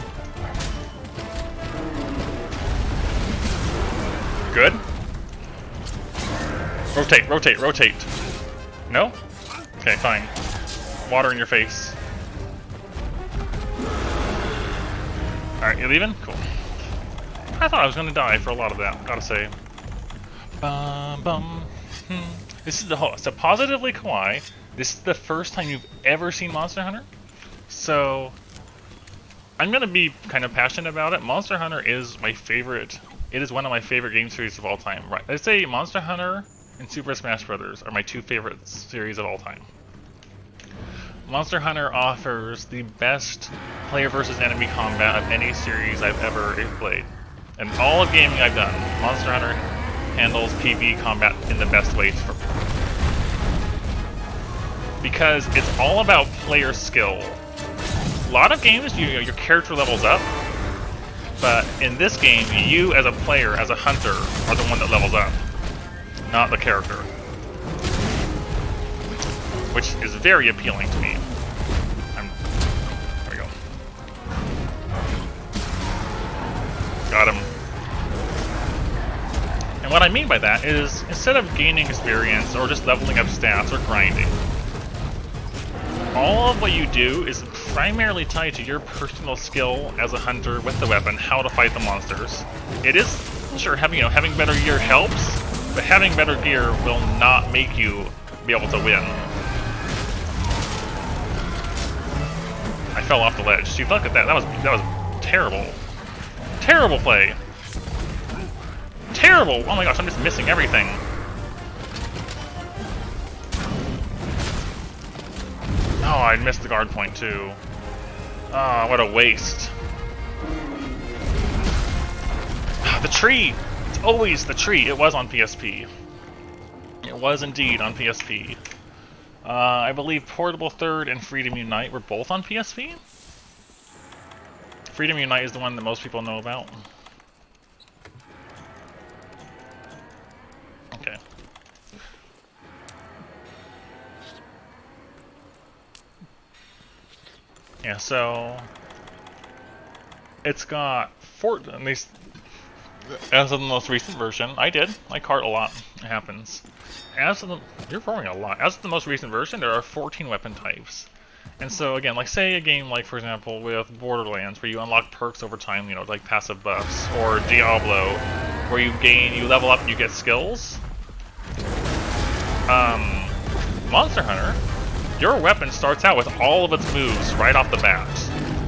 Good. Rotate. No? Okay, fine. Water in your face. Alright, you leaving? Cool. I thought I was gonna die for a lot of that, gotta say. This is so positively kawaii. This is the first time you've ever seen Monster Hunter. So I'm gonna be kind of passionate about it. Monster Hunter is my favorite. It is one of my favorite game series of all time. Right? I'd say Monster Hunter and Super Smash Bros. Are my two favorite series of all time. Monster Hunter offers the best player versus enemy combat of any series I've ever played. And all of gaming I've done, Monster Hunter handles PvE combat in the best ways for me. Because it's all about player skill. A lot of games, your character levels up, but in this game, you as a player, as a hunter, are the one that levels up, not the character. Which is very appealing to me. There we go. Got him. And what I mean by that is, instead of gaining experience or just leveling up stats or grinding, all of what you do is primarily tied to your personal skill as a hunter with the weapon, how to fight the monsters. It is, sure, having better gear helps, but having better gear will not make you be able to win. I fell off the ledge. See, look at that. That was terrible. Terrible play. Terrible! Oh my gosh, I'm just missing everything. Oh, I missed the guard point too. Ah, what a waste. The tree! It's always the tree. It was on PSP. It was indeed on PSP. I believe Portable Third and Freedom Unite were both on PSP? Freedom Unite is the one that most people know about. Okay. Yeah, so it's got at least as of the most recent version. I cart a lot. It happens. You're roaring a lot. As of the most recent version, there are 14 weapon types, And so again, like say a game like, for example, with Borderlands, where you unlock perks over time, you know, like passive buffs, or Diablo, where you level up and you get skills. Monster Hunter, your weapon starts out with all of its moves right off the bat.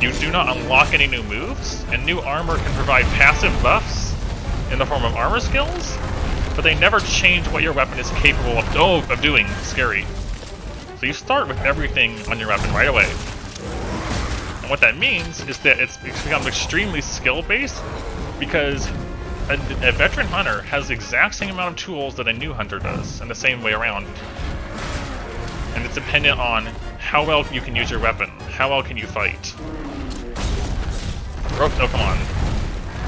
You do not unlock any new moves, and new armor can provide passive buffs in the form of armor skills, but they never change what your weapon is capable of doing. Scary. So you start with everything on your weapon right away. And what that means is that it's become extremely skill-based, because a veteran hunter has the exact same amount of tools that a new hunter does, and the same way around. And it's dependent on how well you can use your weapon, how well can you fight. Oh, come on.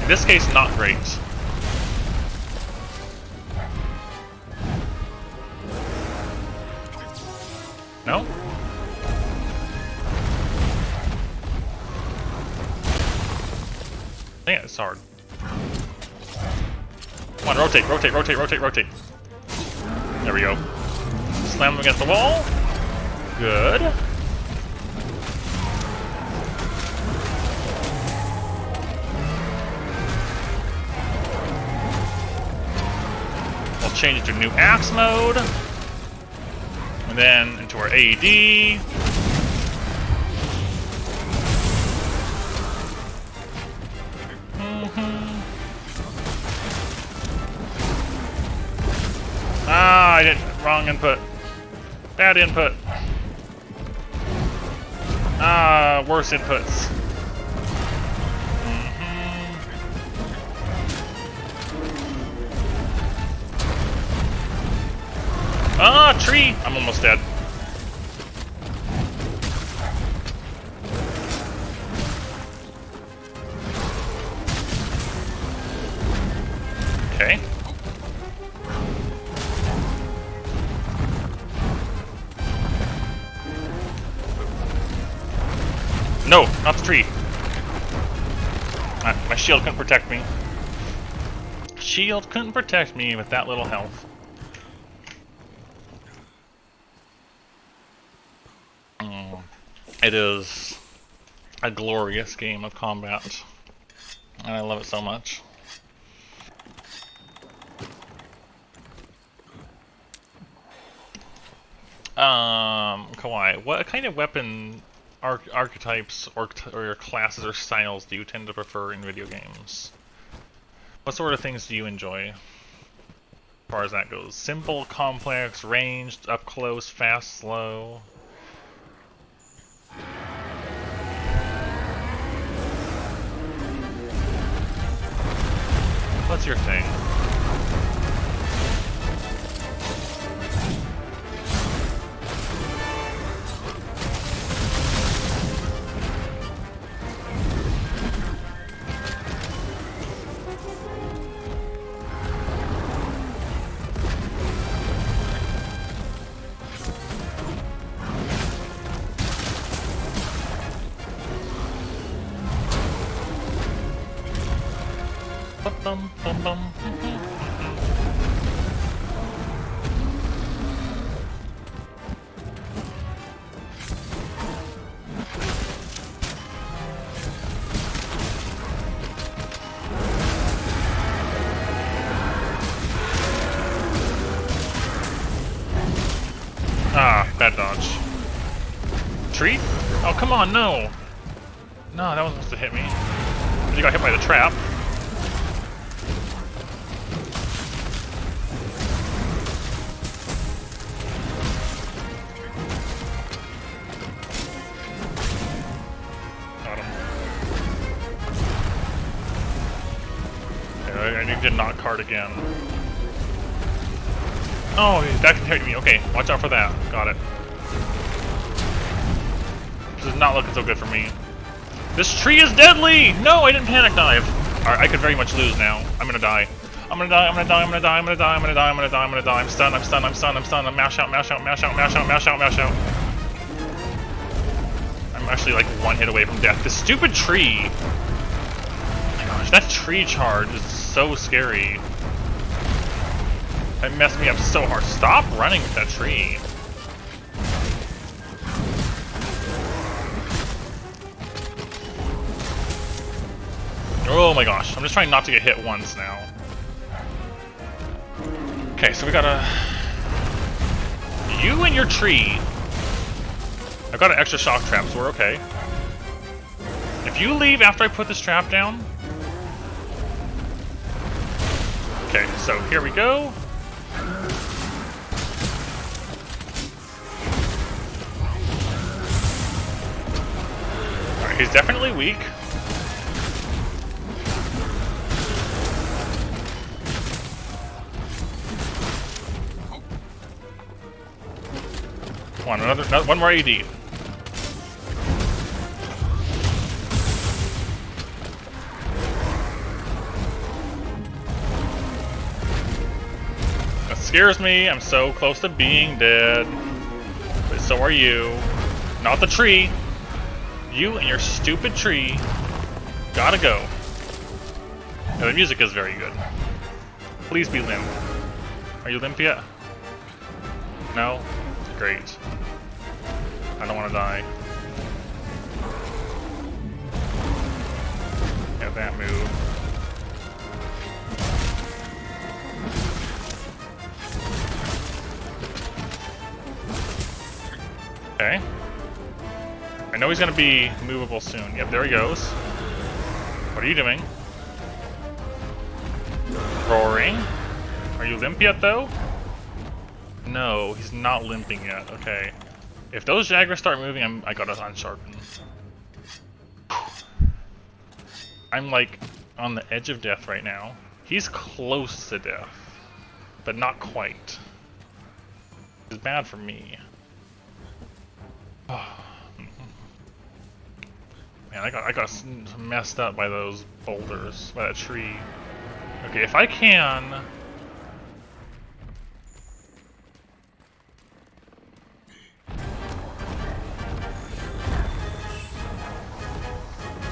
In this case, not great. No? Dang it, it's hard. Come on, rotate, rotate, rotate, rotate, rotate. There we go. Slam them against the wall. Good. We'll change it to new axe mode. And then into our AD. Ah, I did wrong input. Bad input. Ah, worse inputs. Ah, tree! I'm almost dead. Okay. No, not the tree. My shield couldn't protect me. Shield couldn't protect me with that little health. It is a glorious game of combat, and I love it so much. Kawhi, what kind of weapon archetypes or classes or styles do you tend to prefer in video games? What sort of things do you enjoy, as far as that goes? Simple, complex, ranged, up close, fast, slow? What's your thing? Bum, bum, bum. Ah, bad dodge. Tree? Oh, come on, no! No, that wasn't supposed to hit me. You got hit by the trap. I need to knock card again. Oh, that can hit me. Okay, watch out for that. Got it. This is not looking so good for me. This tree is deadly! No, I didn't panic dive. Alright, I could very much lose now. I'm gonna die. I'm gonna die, I'm gonna die, I'm gonna die, I'm gonna die, I'm gonna die, I'm gonna die, I'm gonna die. I'm stunned, I'm stunned, I'm stunned, I'm stunned. I'm mash out, mash out, mash out, mash out, mash out, mash out. I'm actually like one hit away from death. This stupid tree! Oh my gosh, that tree charge is so scary. That messed me up so hard. Stop running with that tree. Oh my gosh, I'm just trying not to get hit once now. Okay, so we gotta... You and your tree. I've got an extra shock trap, so we're okay. If you leave after I put this trap down... Okay, so here we go. Alright, he's definitely weak. Come on, one more AD. That scares me. I'm so close to being dead. But so are you. Not the tree. You and your stupid tree. Gotta go. And the music is very good. Please be limp. Are you limp yet? No? Great. I don't want to die. Yeah, that move. Okay. I know he's gonna be movable soon. Yep, there he goes. What are you doing? Roaring. Are you limp yet, though? No, he's not limping yet. Okay. If those Jaggers start moving, I gotta unsharpen. I'm like on the edge of death right now. He's close to death, but not quite. It's bad for me. Man, I got messed up by those boulders, by that tree. Okay, if I can...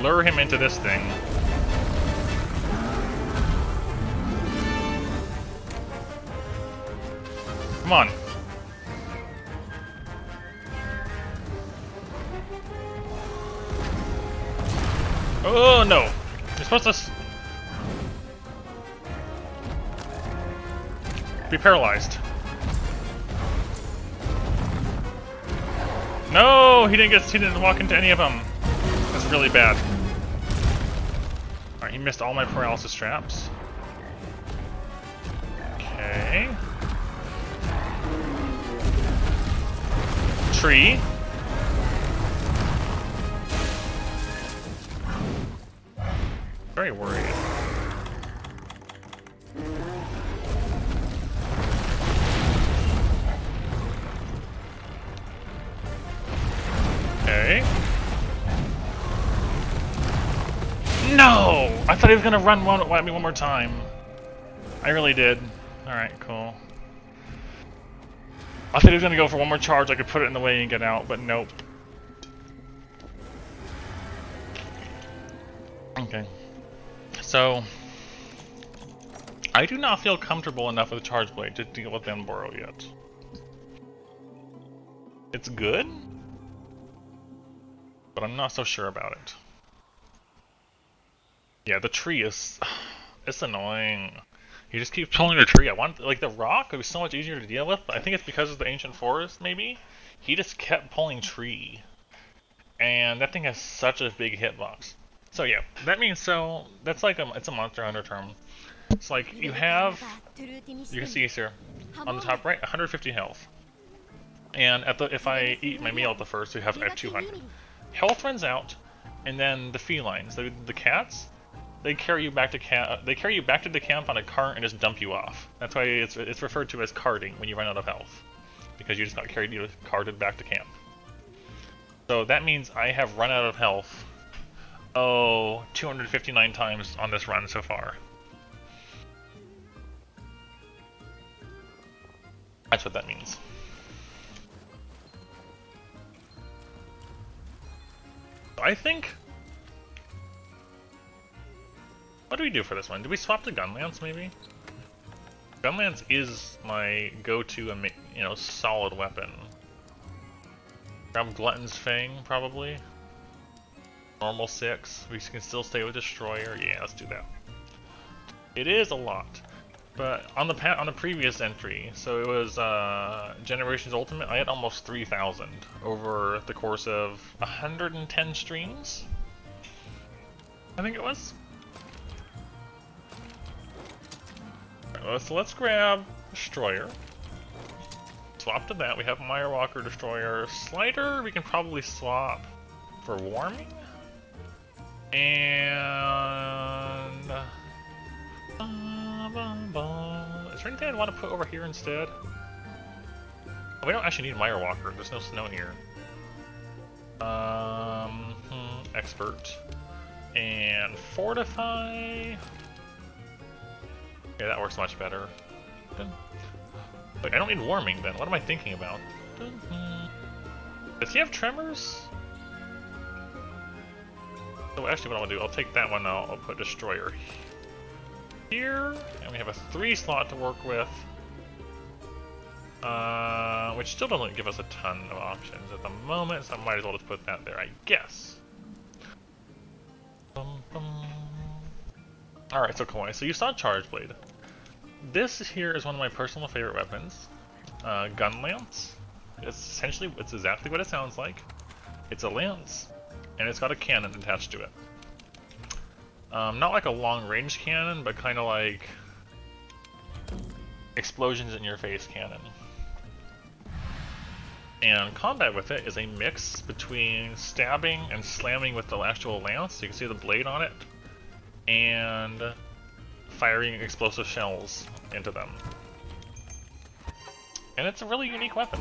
lure him into this thing. Come on. Oh no! You're supposed to be paralyzed. No, he didn't walk into any of them. That's really bad. Alright, he missed all my paralysis traps. Okay. Tree. Very worried. Okay. No! I thought he was gonna run at me one more time. I really did. Alright, cool. I thought he was gonna go for one more charge, I could put it in the way and get out, but nope. Okay. So, I do not feel comfortable enough with the Charge Blade to deal with Benboro yet. It's good, but I'm not so sure about it. Yeah, the tree is... it's annoying. He just keeps pulling the tree. I want, like, the rock, it was so much easier to deal with. I think it's because of the ancient forest, maybe? He just kept pulling tree. And that thing has such a big hitbox. So yeah, that means that's like it's a Monster Hunter term. It's like you have, you can see here, on the top right, 150 health. And if I eat my meal at the first, we have at 200. Health runs out, and then the felines, the cats, they carry you back to the camp on a cart and just dump you off. That's why it's referred to as carting when you run out of health, because you just got carted back to camp. So that means I have run out of health. 259 times on this run so far. That's what that means. I think... what do we do for this one? Do we swap to Gunlance, maybe? Gunlance is my go-to, solid weapon. Grab Glutton's Fang, probably. Normal 6. We can still stay with Destroyer. Yeah, let's do that. It is a lot. But on the previous entry, so it was Generations Ultimate, I had almost 3,000 over the course of 110 streams. I think it was. Right, so let's grab Destroyer. Swap to that. We have Meyer Walker, Destroyer, Slider. We can probably swap for Warming. And is there anything I'd want to put over here instead? We don't actually need Meyer Walker. There's no snow here. Expert and Fortify. Yeah, that works much better. Wait, I don't need Warming then. What am I thinking about? Does he have Tremors? So actually what I'll do, I'll take that one out, I'll put Destroyer here, and we have a 3 slot to work with, which still doesn't give us a ton of options at the moment, so I might as well just put that there, I guess. Alright, so Kawhi, so you saw Charge Blade. This here is one of my personal favorite weapons, Gun Lance. It's exactly what it sounds like. It's a lance, and it's got a cannon attached to it. Not like a long-range cannon, but kind of like explosions in your face cannon. And combat with it is a mix between stabbing and slamming with the actual lance, so you can see the blade on it, and firing explosive shells into them. And it's a really unique weapon.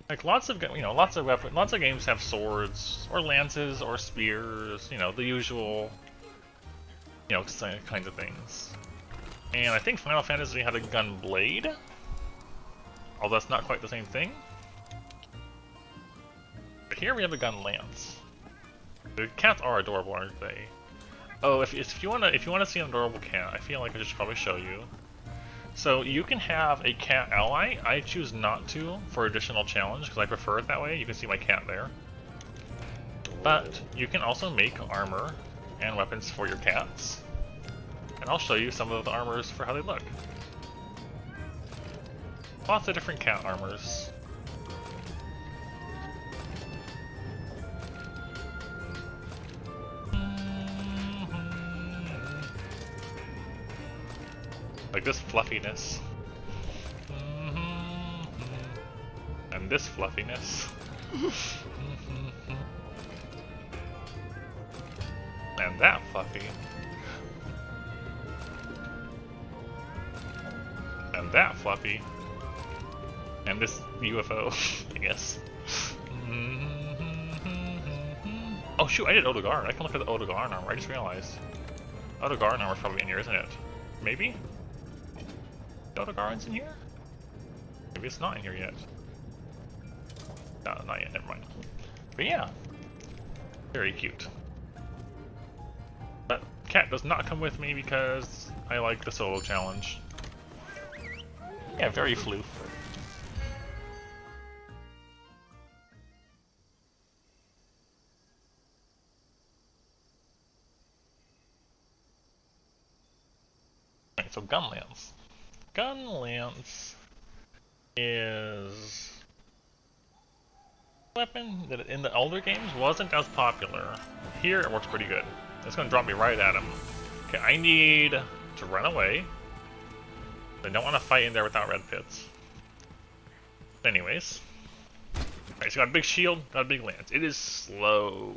Like lots of games have swords or lances or spears, the usual, kinds of things. And I think Final Fantasy had a gun blade, although that's not quite the same thing. But here we have a gun lance. The cats are adorable, aren't they? Oh, if you wanna see an adorable cat, I feel like I should probably show you. So you can have a cat ally. I choose not to for additional challenge because I prefer it that way. You can see my cat there. But you can also make armor and weapons for your cats. And I'll show you some of the armors for how they look. Lots of different cat armors. Like this fluffiness. And this fluffiness. And that fluffy. And that fluffy. And this UFO, I guess. Oh shoot, I did Odegaard. I can look at the Odegaard armor, I just realized. Odegaard armor's probably in here, isn't it? Maybe? Odegaard's in here? Maybe it's not in here yet. No, not yet, never mind. But yeah, very cute. But cat does not come with me because I like the solo challenge. Yeah, very floof. Alright, so gun lance. Gun lance is a weapon that in the older games wasn't as popular. Here it works pretty good. It's going to drop me right at him. Okay, I need to run away. I don't want to fight in there without red pits. Anyways. Alright, so got a big shield, got a big lance. It is slow.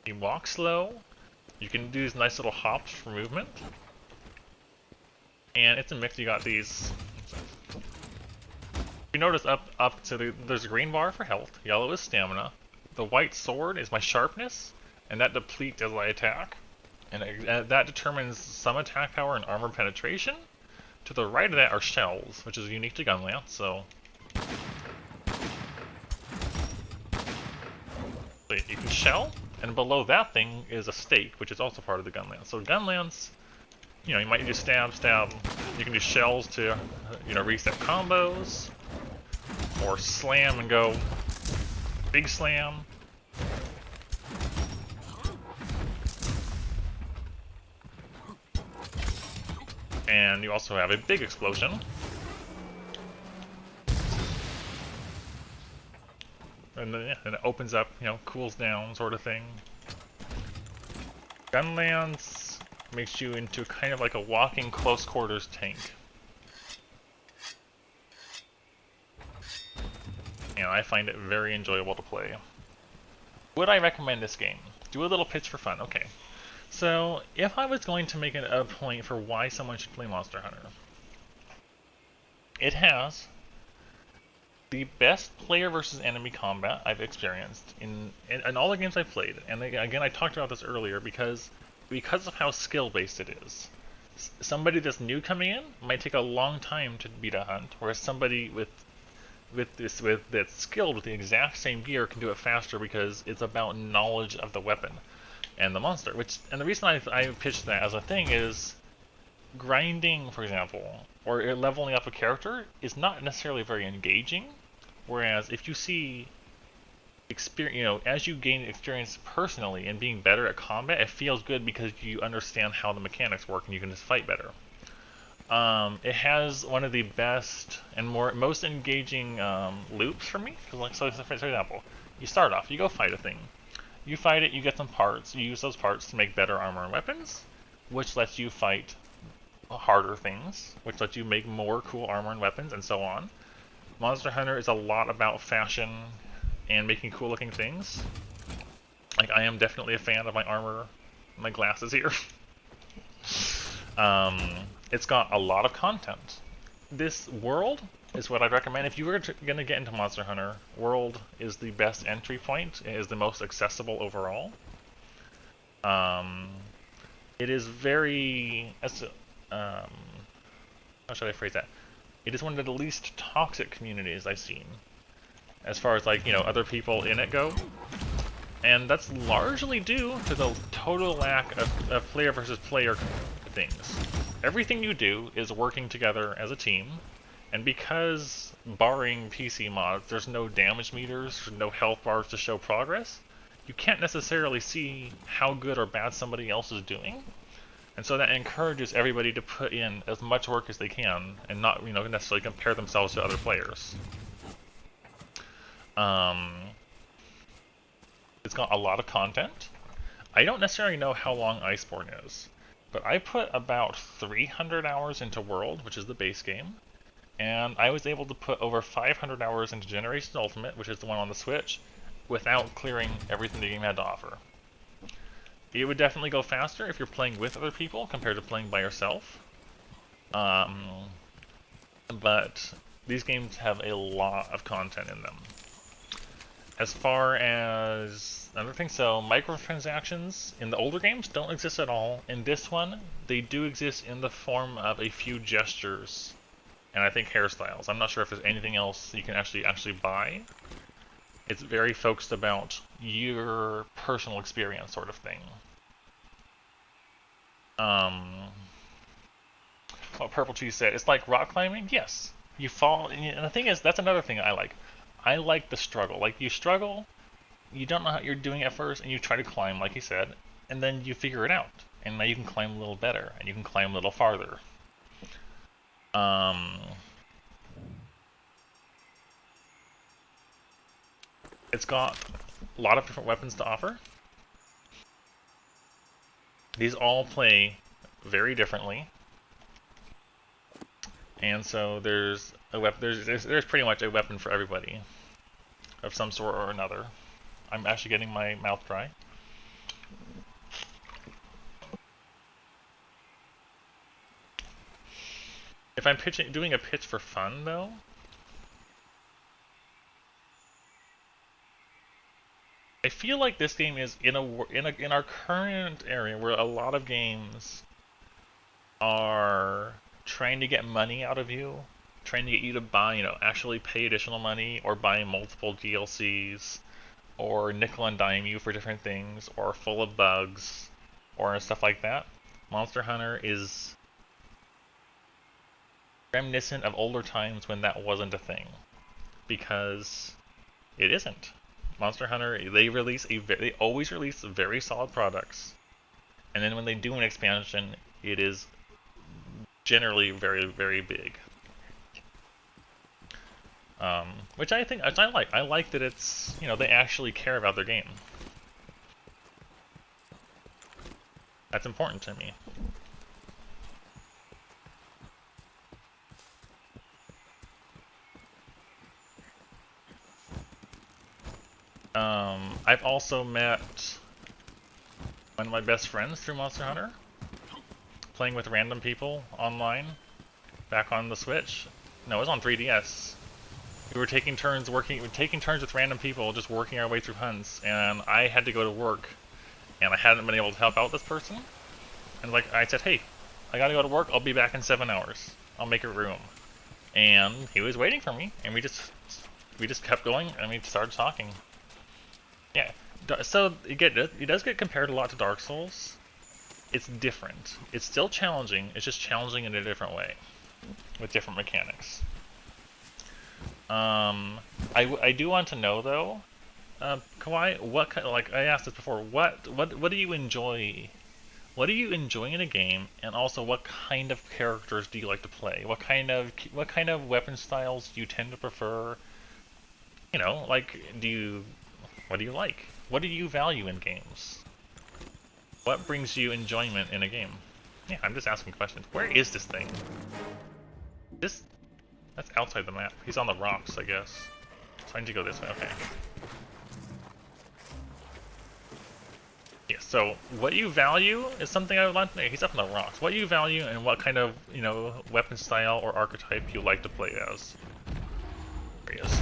You walk slow. You can do these nice little hops for movement. And it's a mix. You got these. You notice up to there's a green bar for health, yellow is stamina, the white sword is my sharpness, and that depletes as I attack. And that determines some attack power and armor penetration. To the right of that are shells, which is unique to gun lance. So you can shell, and below that thing is a stake, which is also part of the gun lance. So gun lance. You might do stab. You can do shells to, reset combos, or slam and go big slam. And you also have a big explosion. And then and it opens up, you know, cools down sort of thing. Gunlance makes you into kind of like a walking close quarters tank. And I find it very enjoyable to play. Would I recommend this game? Do a little pitch for fun. Okay. So, if I was going to make it a point for why someone should play Monster Hunter, it has the best player versus enemy combat I've experienced in all the games I've played. And again, I talked about this earlier because of how skill based it is. Somebody that's new coming in might take a long time to beat a hunt, whereas somebody that's skilled with the exact same gear can do it faster because it's about knowledge of the weapon and the monster. And the reason I pitched that as a thing is grinding, for example, or leveling up a character is not necessarily very engaging. Whereas if you see experience, you know, as you gain experience personally and being better at combat, it feels good because you understand how the mechanics work and you can just fight better. It has one of the best and most engaging loops for me. Cause like, so for example, you start off, you go fight a thing, you fight it, you get some parts, you use those parts to make better armor and weapons, which lets you fight harder things, which lets you make more cool armor and weapons, and so on. Monster Hunter is a lot about fashion and making cool looking things. Like, I am definitely a fan of my armor, my glasses here. It's got a lot of content. This world is what I'd recommend. If you were going to get into Monster Hunter, world is the best entry point. It is the most accessible overall. It is very... how should I phrase that? It is one of the least toxic communities I've seen, as far as, like, you know, other people in it go. And that's largely due to the total lack of player versus player things. Everything you do is working together as a team, and because, barring PC mods, there's no damage meters, no health bars to show progress, you can't necessarily see how good or bad somebody else is doing. And so that encourages everybody to put in as much work as they can and not, you know, necessarily compare themselves to other players. It's got a lot of content. I don't necessarily know how long Iceborne is, but I put about 300 hours into World, which is the base game, and I was able to put over 500 hours into Generations Ultimate, which is the one on the Switch, without clearing everything the game had to offer. It would definitely go faster if you're playing with other people compared to playing by yourself. But these games have a lot of content in them. As far as another thing, so microtransactions in the older games don't exist at all. In this one, they do exist in the form of a few gestures and I think hairstyles. I'm not sure if there's anything else you can actually buy. It's very focused about your personal experience sort of thing. What Purple Cheese said, it's like rock climbing? Yes. You fall, and the thing is, that's another thing I like. I like the struggle. Like, you struggle, you don't know how you're doing at first, and you try to climb, like he said, and then you figure it out. And now you can climb a little better, and you can climb a little farther. It's got a lot of different weapons to offer. These all play very differently. And so there's a weapon. There's pretty much a weapon for everybody, of some sort or another. I'm actually getting my mouth dry. If I'm doing a pitch for fun, though, I feel like this game is in our current area where a lot of games are trying to get money out of you, trying to get you to buy, you know, actually pay additional money, or buy multiple DLCs, or nickel and dime you for different things, or full of bugs, or stuff like that. Monster Hunter is reminiscent of older times when that wasn't a thing, because it isn't. Monster Hunter, they always release very solid products, and then when they do an expansion, it is generally very, very big. Which I like. I like that it's, you know, they actually care about their game. That's important to me. I've also met one of my best friends through Monster Hunter, playing with random people online, back on the Switch. No, it was on 3DS. We were taking turns with random people, just working our way through hunts, and I had to go to work, and I hadn't been able to help out this person. And like I said, hey, I gotta go to work. I'll be back in 7 hours. I'll make a room. And he was waiting for me, and we just kept going, and we started talking. Yeah, so it does get compared a lot to Dark Souls. It's different. It's still challenging. It's just challenging in a different way, with different mechanics. I do want to know though, Kawhi, what kind, like I asked this before, what do you enjoy? What do you enjoy in a game, and also what kind of characters do you like to play? What kind of weapon styles do you tend to prefer? You know, like what do you like? What do you value in games? What brings you enjoyment in a game? Yeah, I'm just asking questions. Where is this thing? That's outside the map. He's on the rocks, I guess. So I need to go this way, okay. Yeah, so what you value is something I would like to know. He's up on the rocks. What you value and what kind of, you know, weapon style or archetype you like to play as. There he is.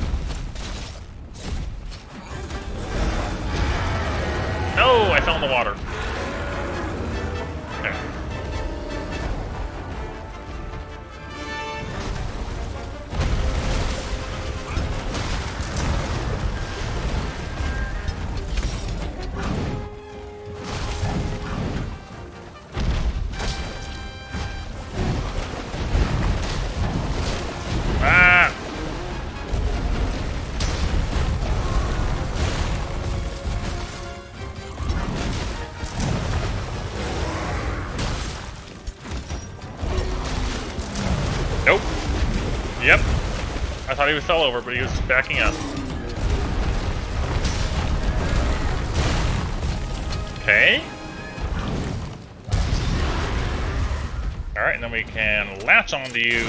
No, I fell in the water. Okay. Ah! Nope. Yep. I thought he fell over, but he was backing up. Okay. Alright, and then we can latch onto you.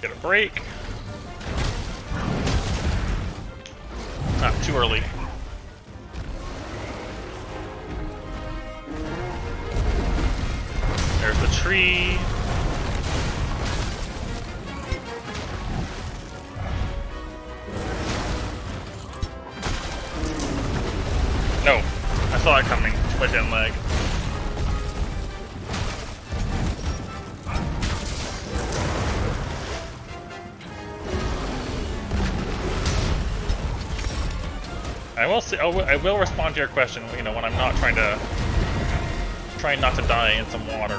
Get a break. Ah, too early. There's the tree. No, I saw it coming. My jet lag. I will respond to your question, you know, when I'm not trying not to die in some water.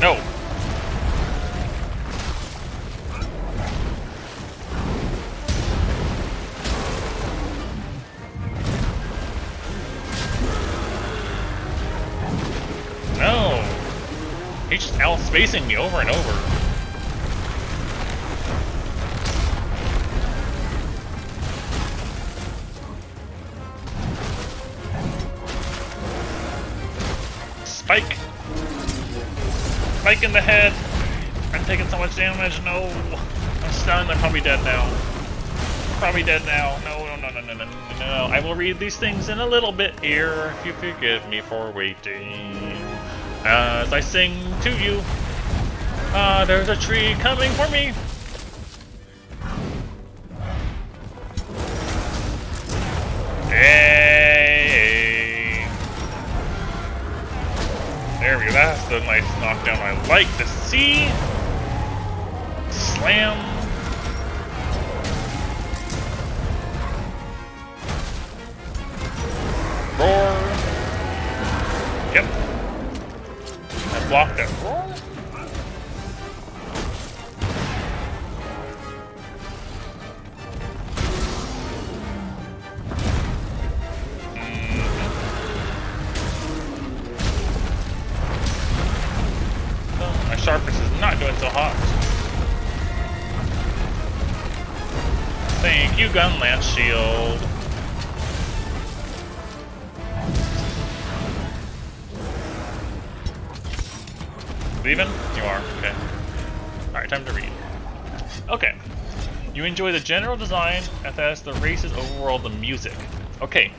No. No. He's just outspacing me over and over. Spike! Spike in the head! I'm taking so much damage, no! I'm stunned, I'm probably dead now. Probably dead now. No. I will read these things in a little bit here, if you forgive me for waiting. As I sing to you. There's a tree coming for me! Hey! There we go, that's the nice knockdown I like to see. Slam. Roar. Yep. I blocked that roar. 2-gun lance shield. Leaving? You are, okay. Alright, time to read. Okay. You enjoy the general design, as the races, overall the music. Okay.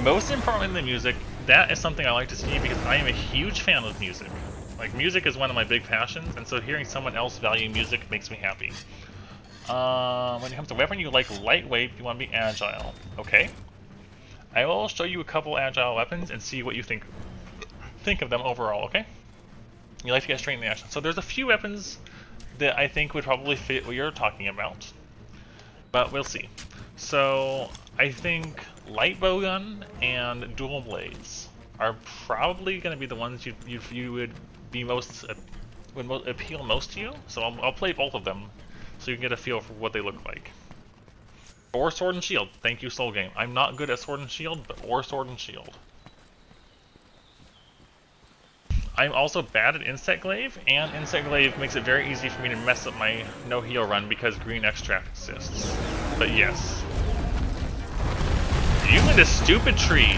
Most importantly, the music, that is something I like to see because I am a huge fan of music. Like, music is one of my big passions, and so hearing someone else value music makes me happy. When it comes to weapon, you like lightweight, you want to be agile. Okay. I will show you a couple agile weapons and see what you think of them overall, okay? You like to get straight in the action. So there's a few weapons that I think would probably fit what you're talking about, but we'll see. So I think light bowgun and dual blades are probably going to be the ones you would be most appeal most to you. So I'll play both of them so you can get a feel for what they look like. Or sword and shield. Thank you, Soul Game. I'm not good at sword and shield, but or sword and shield. I'm also bad at Insect Glaive, and Insect Glaive makes it very easy for me to mess up my no-heal run because green extract exists. But yes. You in this stupid tree!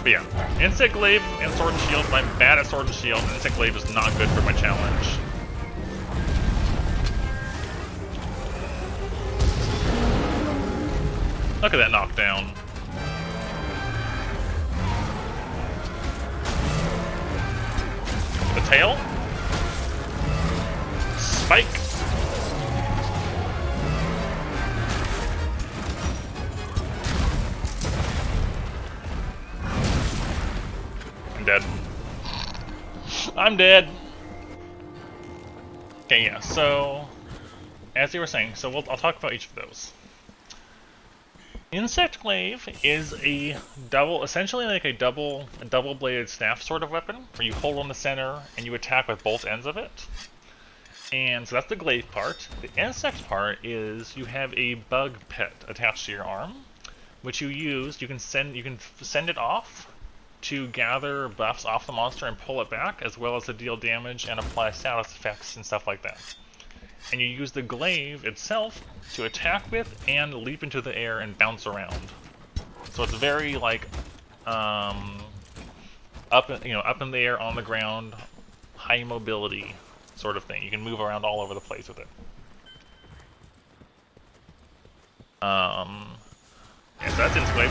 But yeah, Insect Glaive and Sword and Shield, I'm bad at Sword and Shield, and Insect Glaive is not good for my challenge. Look at that knockdown. The tail. Spike. I'm dead. I'm dead. Okay, yeah, so as you were saying, so I'll talk about each of those. Insect Glaive is a essentially like a double-bladed staff sort of weapon, where you hold on the center and you attack with both ends of it. And so that's the glaive part. The insect part is you have a bug pet attached to your arm, which you use. You can send it off to gather buffs off the monster and pull it back, as well as to deal damage and apply status effects and stuff like that. And you use the glaive itself to attack with and leap into the air and bounce around. So it's very like up in the air, on the ground, high mobility sort of thing. You can move around all over the place with it. Yeah, so that's Insect Glaive.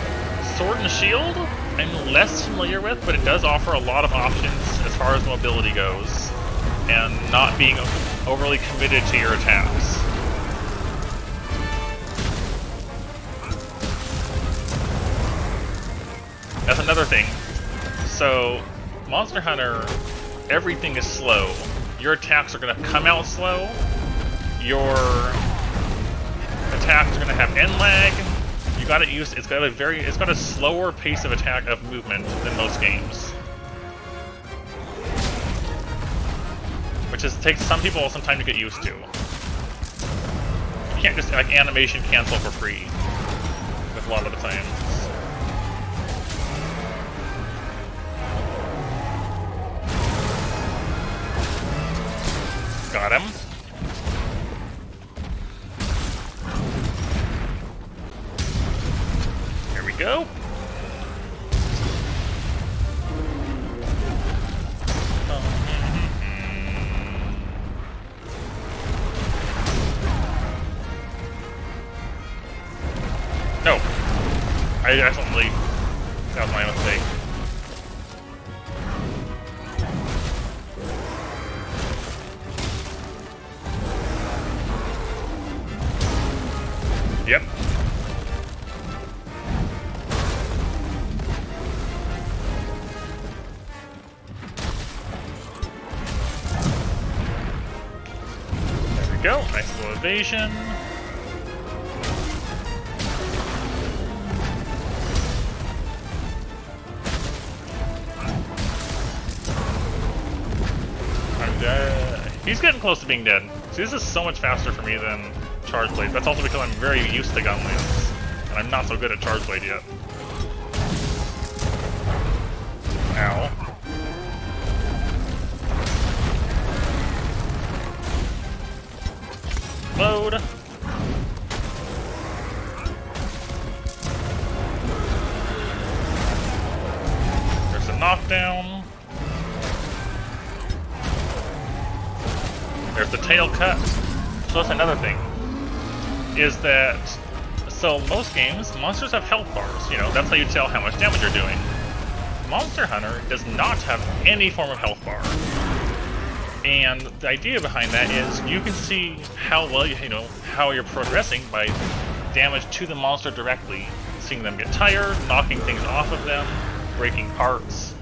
Sword and Shield, I'm less familiar with, but it does offer a lot of options as far as mobility goes, and not being overly committed to your attacks. That's another thing. So, Monster Hunter, everything is slow. Your attacks are going to come out slow. Your attacks are going to have end lag. You got to use. It's got a slower pace of movement than most games, which takes some people some time to get used to. You can't just like animation cancel for free with a lot of the times. Got him. Here we go. No. I accidentally... That was my mistake. Yep. There we go. Nice little evasion. He's getting close to being dead. See, this is so much faster for me than Charge Blade. That's also because I'm very used to Gunlance, and I'm not so good at Charge Blade yet. Ow. reload. There's a knockdown. There's the tail cut. So that's another thing. Is that, so most games, monsters have health bars. You know, that's how you tell how much damage you're doing. Monster Hunter does not have any form of health bar. And the idea behind that is you can see how well you know how you're progressing by damage to the monster directly, seeing them get tired, knocking things off of them, breaking parts.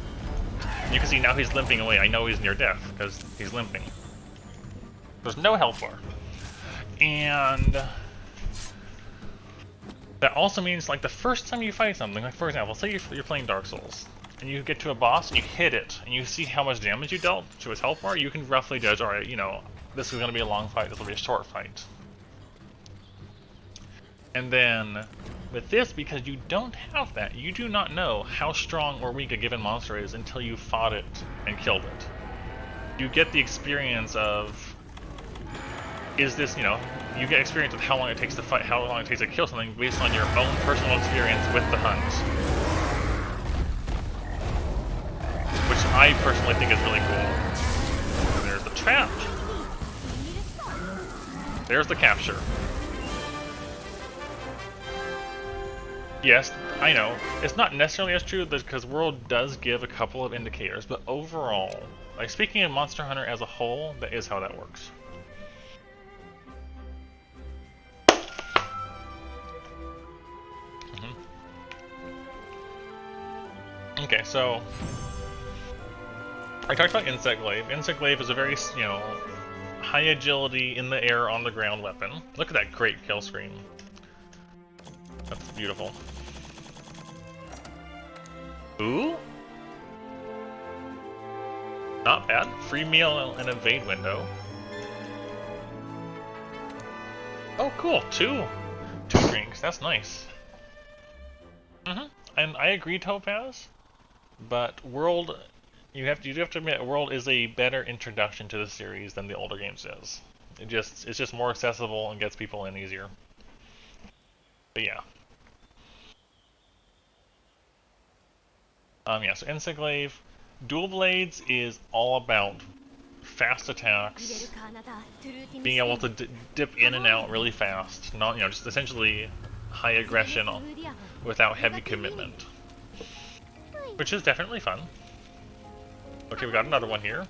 And you can see now he's limping away. I know he's near death because he's limping. There's no health bar. And that also means, like, the first time you fight something, like for example, say you're playing Dark Souls, and you get to a boss and you hit it, and you see how much damage you dealt to his health bar, you can roughly judge, alright, you know, this is going to be a long fight, this will be a short fight. And then, with this, because you don't have that, you do not know how strong or weak a given monster is until you fought it and killed it. You get the experience of, is this, you know, you get experience with how long it takes to fight, how long it takes to kill something based on your own personal experience with the hunt. Which I personally think is really cool. And there's the trap. There's the capture. Yes, I know. It's not necessarily as true because World does give a couple of indicators, but overall, like speaking of Monster Hunter as a whole, that is how that works. Okay, so I talked about Insect Glaive. Insect Glaive is a very, you know, high agility in the air, on the ground weapon. Look at that great kill screen. That's beautiful. Ooh? Not bad. Free meal and evade window. Oh, cool. Two drinks. That's nice. And I agree, Topaz. But World, you do have to admit, World is a better introduction to the series than the older games is. It's just more accessible and gets people in easier. But yeah. Yeah, so Insect Glaive. Dual Blades is all about fast attacks, being able to dip in and out really fast, not, you know, just essentially high aggression without heavy commitment. Which is definitely fun. Okay, we got another one here.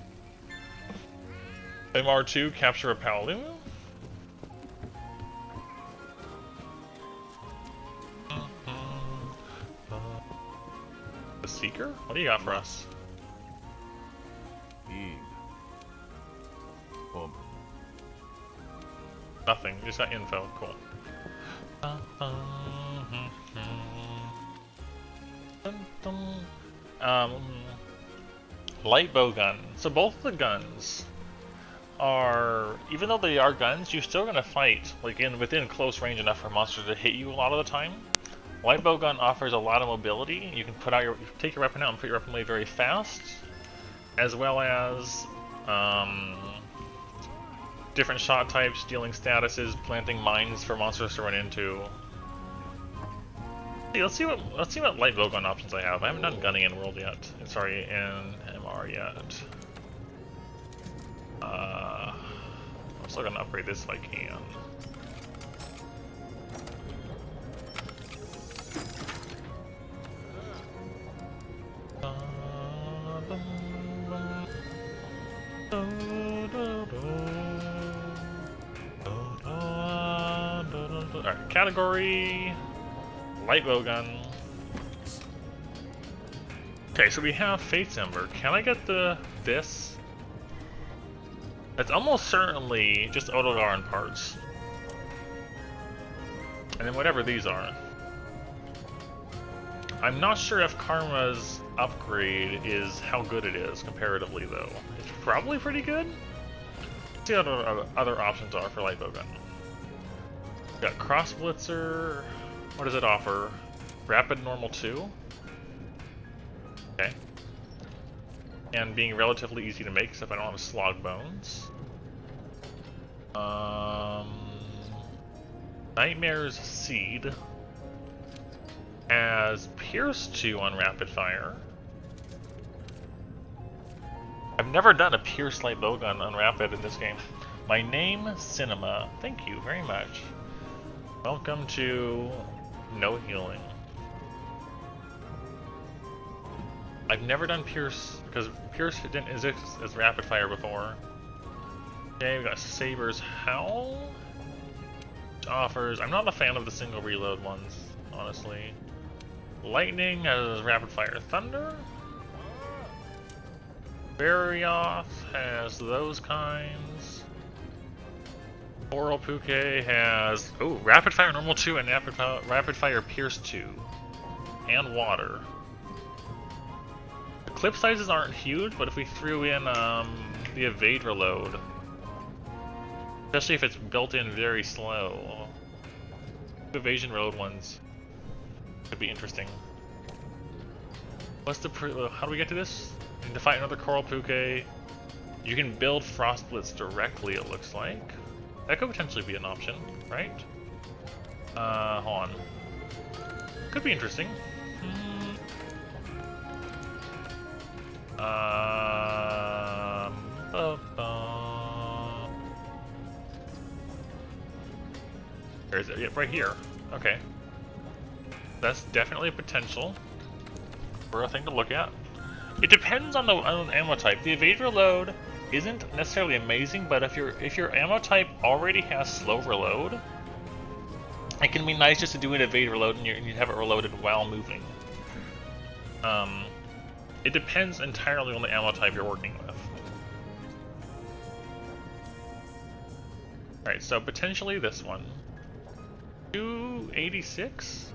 MR2, capture a Paladin. The Seeker? What do you got for us? Nothing, just got info. Cool. Light bow gun. So both of the guns are, even though they are guns, you're still gonna fight like within close range enough for monsters to hit you a lot of the time. Light bow gun offers a lot of mobility. You can take your weapon out and put your weapon away very fast, as well as different shot types, dealing statuses, planting mines for monsters to run into. Let's see what light bow gun options I have. I haven't done gunning in World yet. Sorry, in MR yet. I'm still gonna upgrade this if I can. Alright, category light bow gun. Okay, so we have Fate's Ember. Can I get this? It's almost certainly just Odogaron parts. And then whatever these are. I'm not sure if Karma's upgrade is how good it is comparatively though. It's probably pretty good. Let's see what other options are for light bow gun. We got Cross Blitzer. What does it offer? Rapid Normal 2? Okay. And being relatively easy to make, except I don't have Slog Bones. Nightmare's Seed has Pierce 2 on rapid fire. I've never done a Pierce light bowgun on rapid in this game. My name, Cinema. Thank you very much. Welcome to No Healing. I've never done Pierce, because Pierce didn't exist as rapid fire before. Okay, we got Saber's Howl. Which offers... I'm not a fan of the single reload ones, honestly. Lightning has rapid fire Thunder. Barioth has those kinds. Coral Puke has... Oh, rapid fire normal 2 and rapid fire Pierce 2. And water. The clip sizes aren't huge, but if we threw in the evade reload, especially if it's built in very slow, the evasion reload ones could be interesting. What's the how do we get to this? And to fight another Coral Puke, you can build Frost Blitz directly, it looks like. That could potentially be an option, right? Hold on. Could be interesting. Where is it? Yeah, right here. Okay. That's definitely a potential for a thing to look at. It depends on the ammo type. The evade reload isn't necessarily amazing, but if your ammo type already has slow reload, it can be nice just to do an evade reload and you have it reloaded while moving. It depends entirely on the ammo type you're working with. Alright, so potentially this one. 286?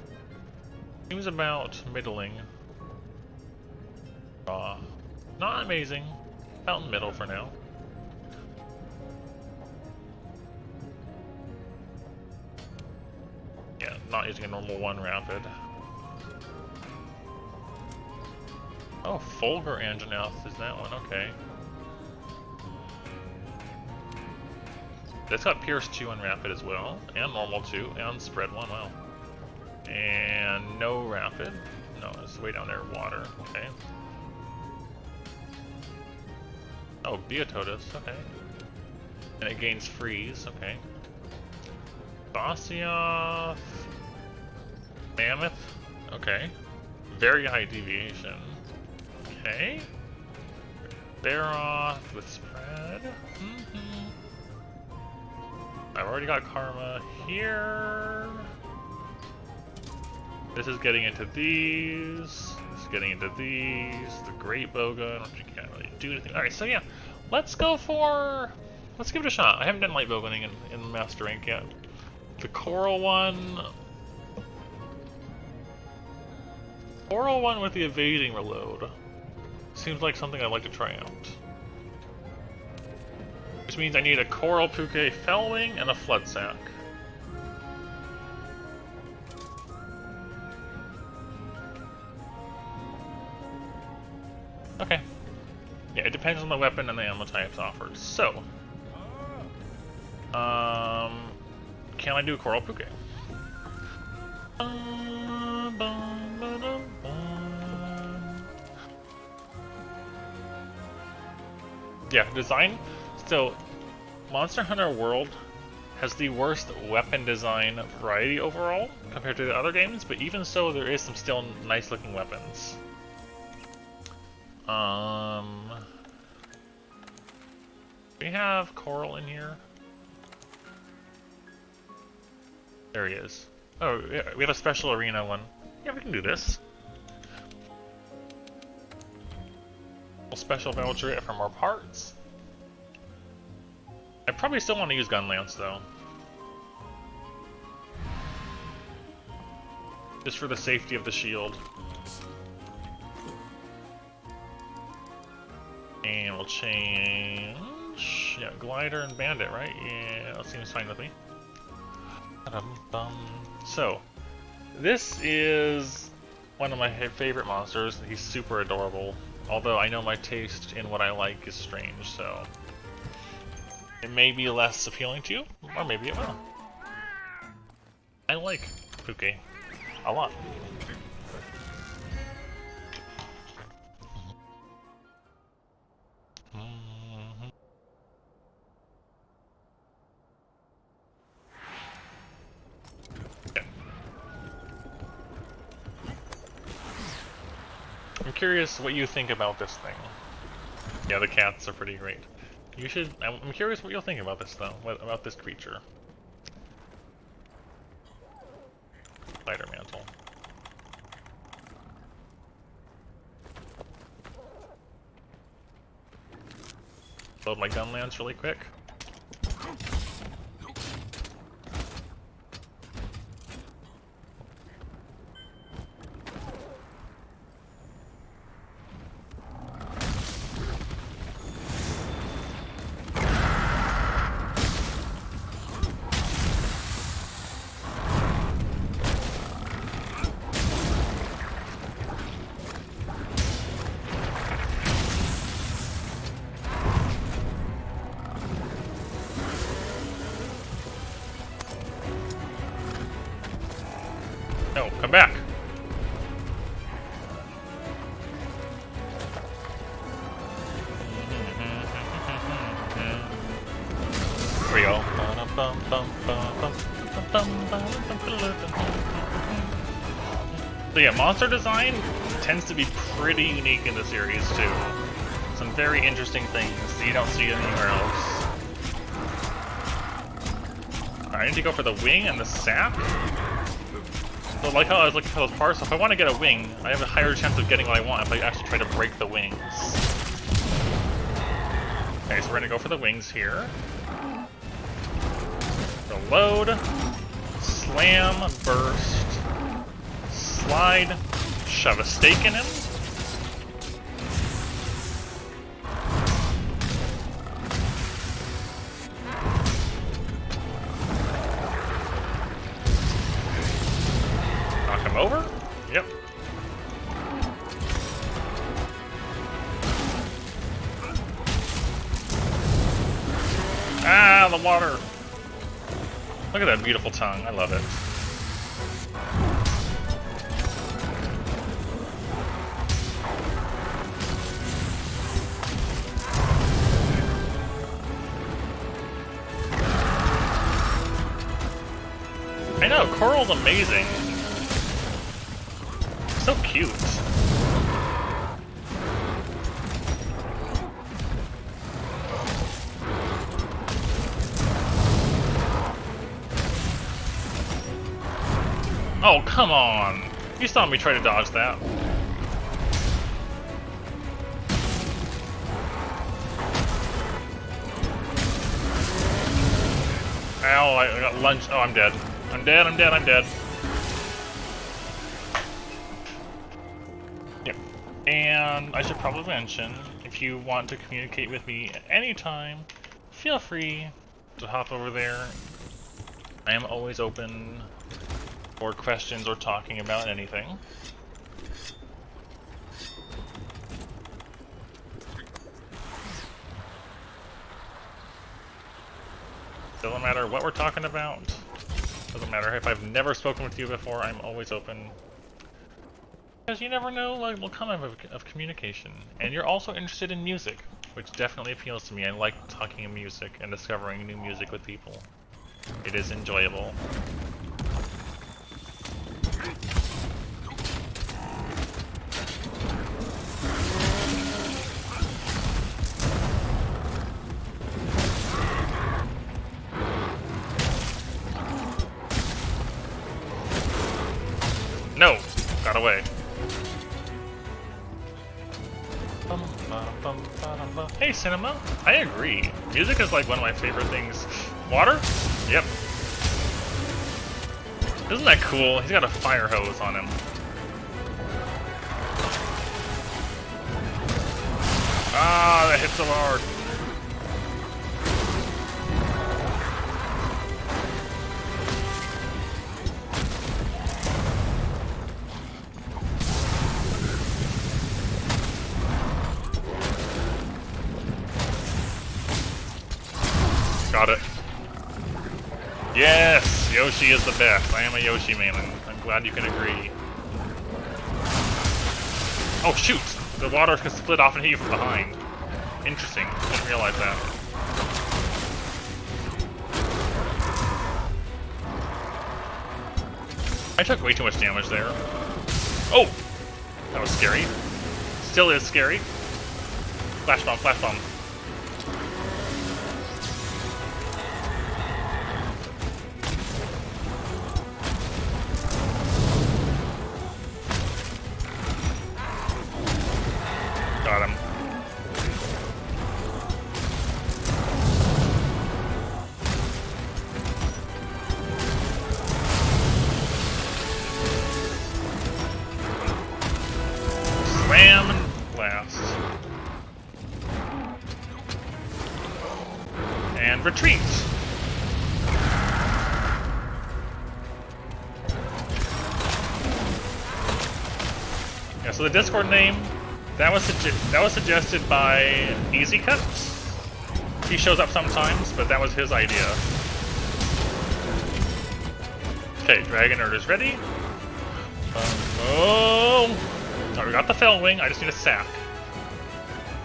Seems about middling. Not amazing. About in middle for now. Yeah, not using a normal 1 rapid. Oh, Fulgur Anjanath is that one, okay. That's got Pierce 2 and Rapid as well, and Normal 2, and Spread 1, wow. And no Rapid. No, it's way down there, Water, okay. Oh, Beatotus, okay. And it gains Freeze, okay. Bassioth. Mammoth, okay. Very high deviation. Okay. Baroth with Spread. I've already got Karma here. This is getting into these. This is getting into these. The Great Bowgun, which you can't really do anything. Alright, so yeah. Let's go for... Let's give it a shot. I haven't done light bowgunning in Master Rank yet. The Coral one... Coral one with the evading reload. Seems like something I'd like to try out. Which means I need a Coral Puke Fellwing and a Flood Sack. Okay. Yeah, it depends on the weapon and the ammo types offered. So, can I do a Coral Puke? Yeah, design. So, Monster Hunter World has the worst weapon design variety overall compared to the other games, but even so, there is some still nice looking weapons. We have Coral in here. There he is. Oh, yeah, we have a special arena one. Yeah, we can do this. We'll special voucher it for more parts. I probably still want to use Gun Lance though. Just for the safety of the shield. And we'll change... Yeah, Glider and Bandit, right? Yeah, that seems fine with me. So, this is one of my favorite monsters. He's super adorable. Although I know my taste in what I like is strange, so... It may be less appealing to you, or maybe it will. like Puke a lot. I'm curious what you think about this thing. Yeah, the cats are pretty great. You should. I'm curious what you'll think about this though. About this creature. Spider mantle. Load my gun lance really quick. No, come back! Here we go. So yeah, monster design tends to be pretty unique in the series too. Some very interesting things that you don't see anywhere else. I need to go for the wing and the sap. So like how I was looking for those parts, so if I want to get a wing, I have a higher chance of getting what I want if I actually try to break the wings. Okay, so we're gonna go for the wings here. So load, slam, burst, slide, shove a stake in him. Over? Yep. Ah, the water! Look at that beautiful tongue. I love it. I know, Coral's amazing. So cute. Oh, come on! You saw me try to dodge that. Ow, I got lunged. Oh, I'm dead. I'm dead, I'm dead, I'm dead. And I should probably mention, if you want to communicate with me at any time, feel free to hop over there. I am always open for questions or talking about anything. Doesn't matter what we're talking about. Doesn't matter if I've never spoken with you before, I'm always open. Because you never know like, what kind of communication. And you're also interested in music, which definitely appeals to me. I like talking music and discovering new music with people. It is enjoyable. No! Got away. Hey, Cinema. I agree. Music is like one of my favorite things. Water? Yep. Isn't that cool? He's got a fire hose on him. Ah, that hit so hard. Got it. Yes, Yoshi is the best. I am a Yoshi man, and I'm glad you can agree. Oh shoot! The water can split off and hit you from behind. Interesting. Didn't realize that. I took way too much damage there. Oh! That was scary. Still is scary. Flash bomb, flash bomb. Got him. Slam and blast. And retreat. Yeah, so the Discord name that was suggested by Easy Cuts. He shows up sometimes, but that was his idea. Okay, Dragon Nerd is ready. Oh, we got the Fell Wing. I just need a sack.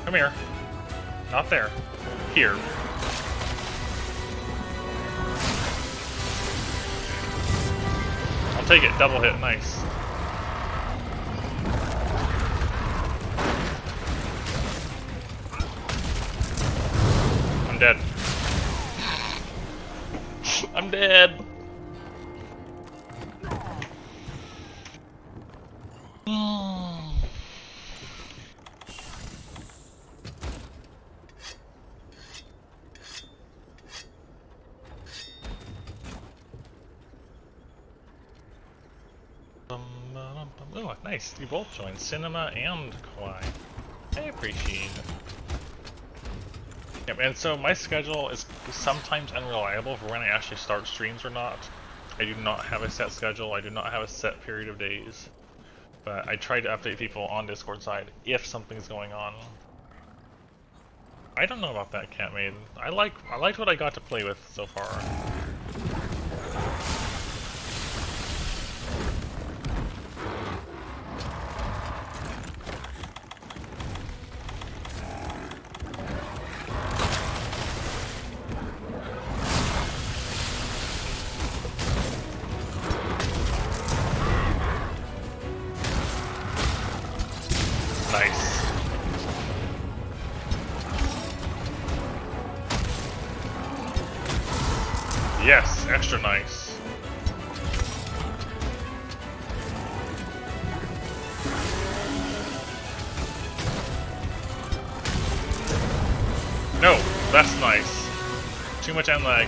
Come here. Not there. Here. I'll take it. Double hit. Nice. I'm dead. I'm dead. Oh, nice. You both joined Cinema and Kawaii. I appreciate it. Yep, and so my schedule is sometimes unreliable for when I actually start streams or not. I do not have a set schedule. I do not have a set period of days. But I try to update people on Discord side if something's going on. I don't know about that, Cat Maiden. I liked what I got to play with so far. Nice. Yes, extra nice. No, that's nice. Too much end lag.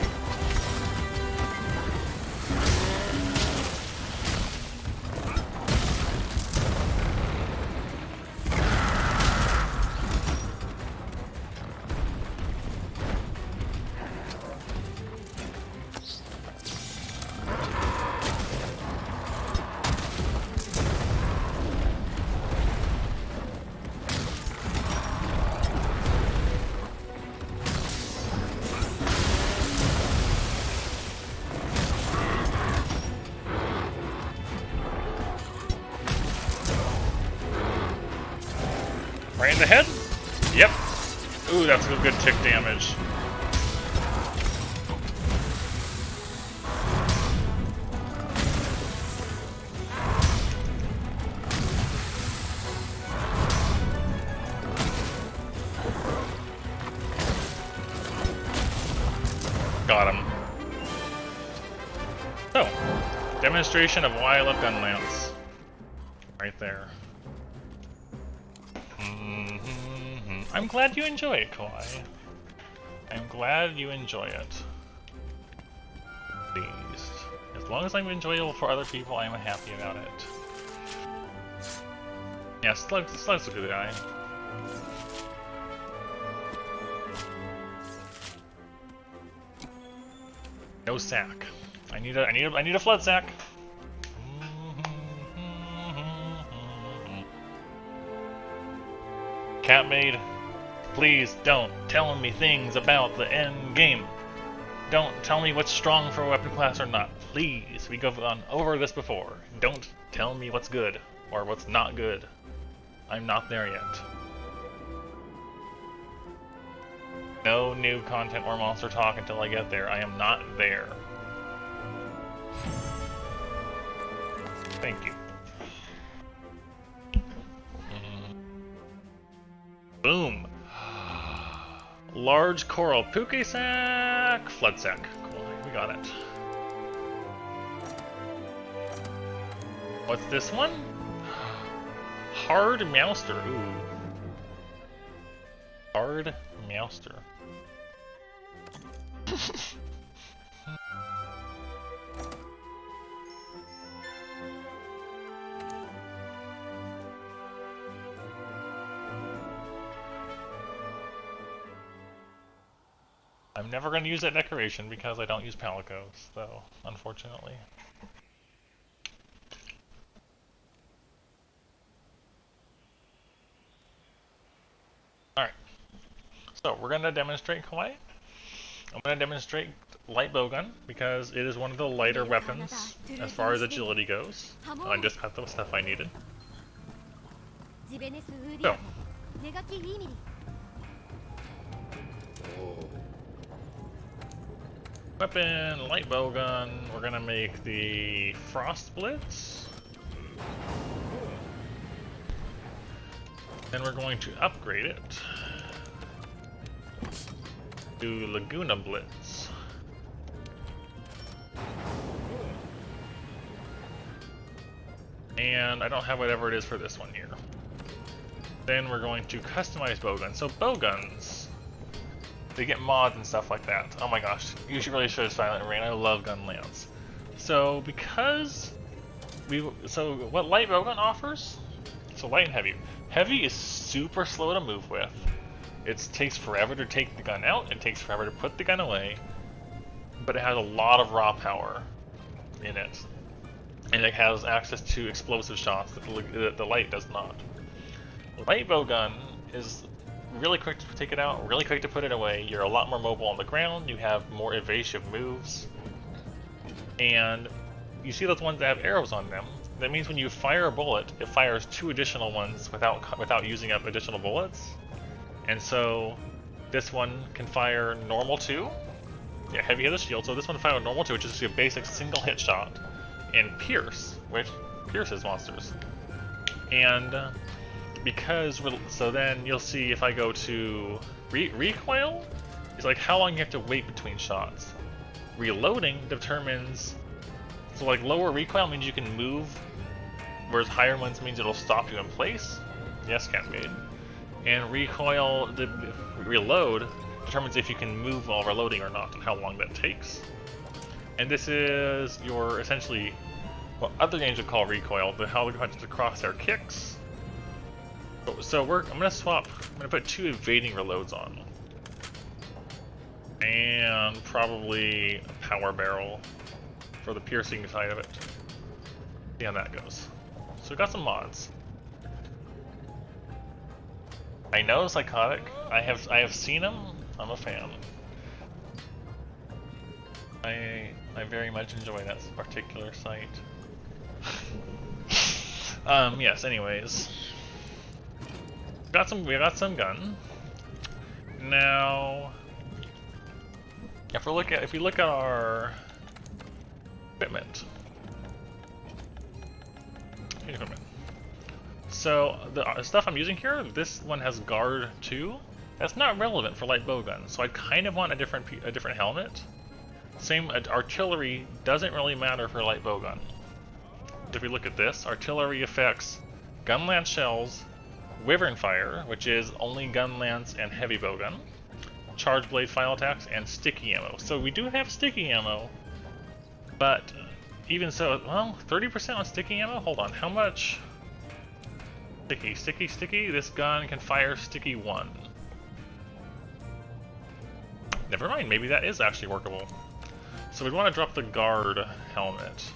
Right in the head? Yep. Ooh, that's a good tick damage. Got him. So, demonstration of why I love gun lance. Right there. I'm glad you enjoy it, Kawaii. I'm glad you enjoy it. Please. As long as I'm enjoyable for other people, I'm happy about it. Yeah, Slug's a good guy. No sack. I need a flood sack. Cat Maid, please don't tell me things about the end game. Don't tell me what's strong for a weapon class or not. Please, we've gone over this before. Don't tell me what's good or what's not good. I'm not there yet. No new content or monster talk until I get there. I am not there. Thank you. Boom. Large coral puke sack, flood sack. Cool, we got it. What's this one? Hard Meowster. Ooh. Hard Meowster. I'm never going to use that decoration because I don't use palicos, though, unfortunately. Alright, so we're going to demonstrate Kawaii. I'm going to demonstrate light bowgun because it is one of the lighter weapons as far as agility goes. I just got the stuff I needed. So, weapon, light bowgun, we're gonna make the Frost Blitz. Then we're going to upgrade it to Laguna Blitz. And I don't have whatever it is for this one here. Then we're going to customize bowguns. So bowguns, they get mods and stuff like that. Oh my gosh, you really should have Silent Rain. I love gun lance. So because so what light bowgun offers? So light and heavy. Heavy is super slow to move with. It takes forever to take the gun out. It takes forever to put the gun away. But it has a lot of raw power in it, and it has access to explosive shots that the light does not. Light bowgun is really quick to take it out, really quick to put it away. You're a lot more mobile on the ground. You have more evasive moves, and you see those ones that have arrows on them. That means when you fire a bullet, it fires 2 additional ones without using up additional bullets. And so this one can fire normal 2. Yeah, heavy hit a shield. So this one fires normal 2, which is just a basic single hit shot, and pierce, which pierces monsters. And so then you'll see if I go to recoil, it's like how long you have to wait between shots. Reloading determines, so like lower recoil means you can move, whereas higher ones means it'll stop you in place. Yes, Cascade. And reload determines if you can move while reloading or not, and how long that takes. And this is your essentially what other games would call recoil, how the crosshair kicks. So I'm gonna swap. I'm gonna put 2 evading reloads on, and probably a power barrel for the piercing side of it. See how that goes. So we got some mods. I know Psychotic. I have seen them. I'm a fan. I very much enjoy that particular site. Yes. Anyways. We got some gun. Now, if we look at our equipment. So the stuff I'm using here, this one has guard 2. That's not relevant for light bowgun. So I kind of want a different helmet. Same artillery doesn't really matter for light bowgun. If we look at this, artillery affects gun lance shells, Wyvern Fire, which is only gun lance and heavy bowgun, charge blade final attacks, and sticky ammo. So we do have sticky ammo, but even so, well, 30% on sticky ammo? Hold on, how much? Sticky. This gun can fire sticky 1. Never mind, maybe that is actually workable. So we'd want to drop the guard helmet.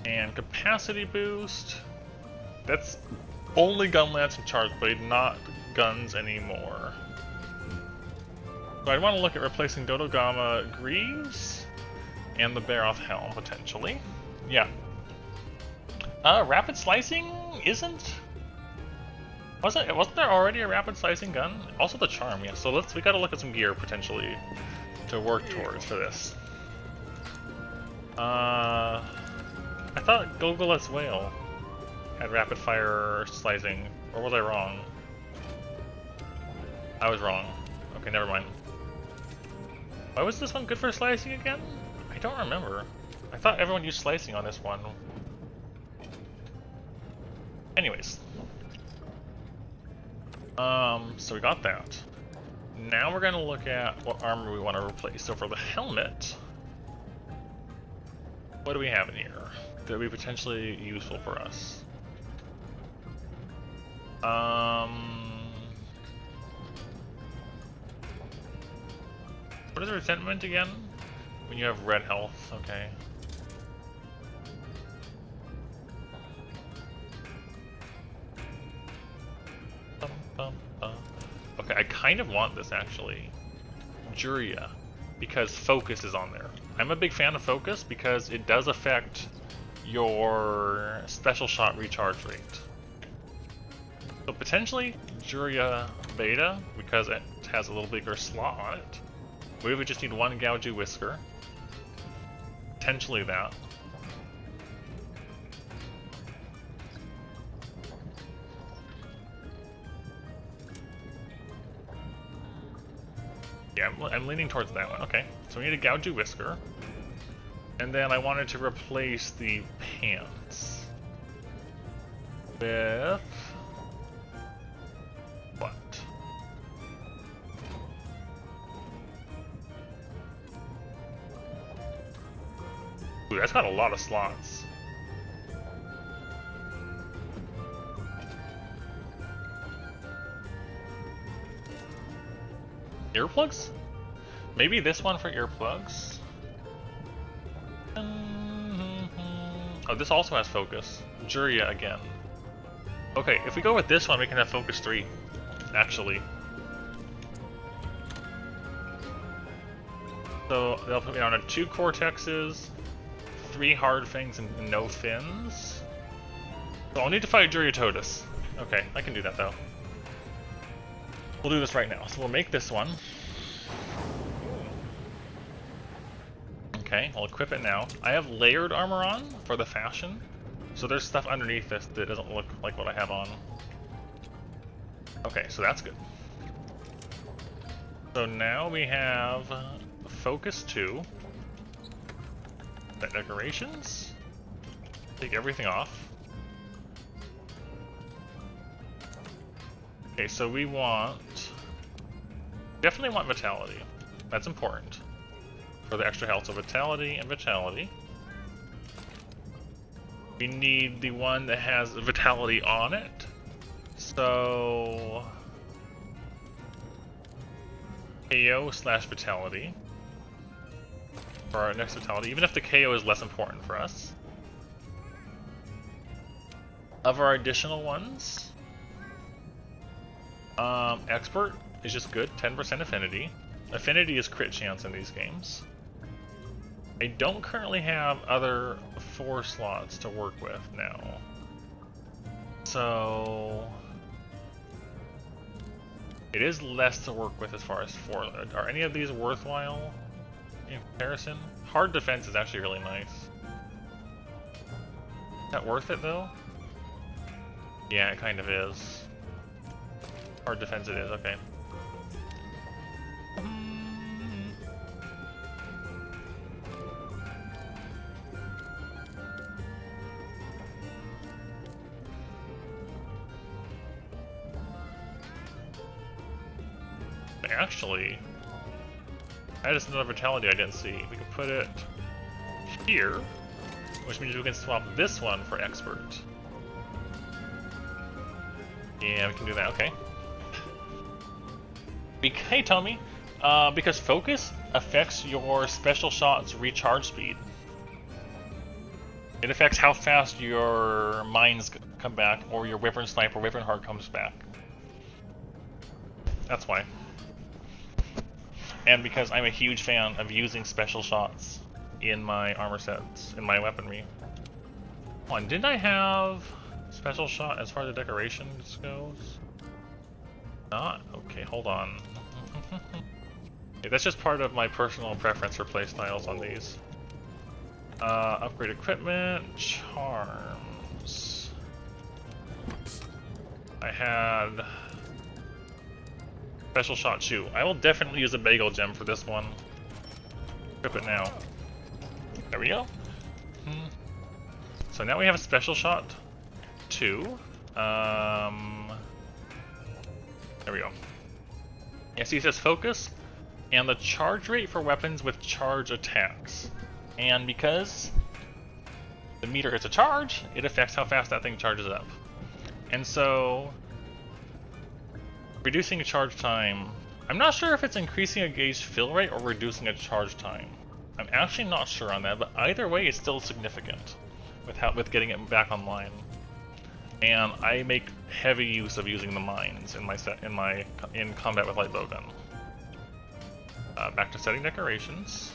And capacity boost. That's only gun lance and charge blade, not guns anymore. So I'd want to look at replacing Dodogama Greaves and the Baroth Helm, potentially. Yeah. Rapid Slicing isn't... Wasn't there already a Rapid Slicing gun? Also the Charm, yeah. So we gotta look at some gear, potentially, to work towards for this. I thought Gogoleth's Whale had Rapid Fire Slicing, or was I wrong? I was wrong. Okay, never mind. Why was this one good for slicing again? I don't remember. I thought everyone used slicing on this one. Anyways. So we got that. Now we're gonna look at what armor we want to replace. So for the helmet, what do we have in here that would be potentially useful for us? What is resentment again? When you have red health, okay. Okay, I kind of want this actually. Juria, because focus is on there. I'm a big fan of focus because it does affect your special shot recharge rate. So potentially Juria Beta, because it has a little bigger slot on it. We would just need one Gouju Whisker. Potentially that. Yeah, I'm leaning towards that one. Okay, so we need a Gouju Whisker. And then I wanted to replace the pants with... what? Ooh, that's got a lot of slots. Earplugs? Maybe this one for earplugs? Oh, this also has focus. Juria again. Okay, if we go with this one, we can have focus 3, actually. So they'll put me on 2 Cortexes, 3 hard fangs, and no fins. So I'll need to fight Juria Totus. Okay, I can do that though. We'll do this right now. So we'll make this one. Okay, I'll equip it now. I have layered armor on for the fashion. So there's stuff underneath this that doesn't look like what I have on. Okay, so that's good. So now we have Focus 2. Set decorations. Take everything off. Okay, so we definitely want Vitality. That's important. For the extra health, so Vitality and Vitality. We need the one that has Vitality on it. So... KO/Vitality. For our next Vitality, even if the KO is less important for us. Of our additional ones... Expert is just good, 10% affinity. Affinity is crit chance in these games. I don't currently have other 4 slots to work with now. So... it is less to work with as far as 4. Are any of these worthwhile in comparison? Hard defense is actually really nice. Is that worth it though? Yeah, it kind of is. Hard defense it is, okay. Actually, that is another Vitality I didn't see. We can put it here, which means we can swap this one for Expert. Yeah, we can do that, okay. Hey Tommy, because Focus affects your special shot's recharge speed. It affects how fast your mines come back, or your Wyvern Snipe or Wyvern Heart comes back. That's why. and because I'm a huge fan of using special shots in my armor sets, in my weaponry. Hold on, didn't I have special shot as far as the decorations goes? Not? Okay, hold on. Okay, that's just part of my personal preference for playstyles on these. Upgrade equipment, charms. I had special shot shoe. I will definitely use a bagel gem for this one. Equip it now. There we go. So now we have a special shot 2. There we go. Yeah, see it says focus and the charge rate for weapons with charge attacks. And because the meter is a charge, it affects how fast that thing charges up. And so, reducing charge time, I'm not sure if it's increasing a gauge fill rate or reducing a charge time. I'm actually not sure on that, but either way it's still significant with getting it back online. And I make heavy use of using the mines in combat with light bowgun. Back to setting decorations.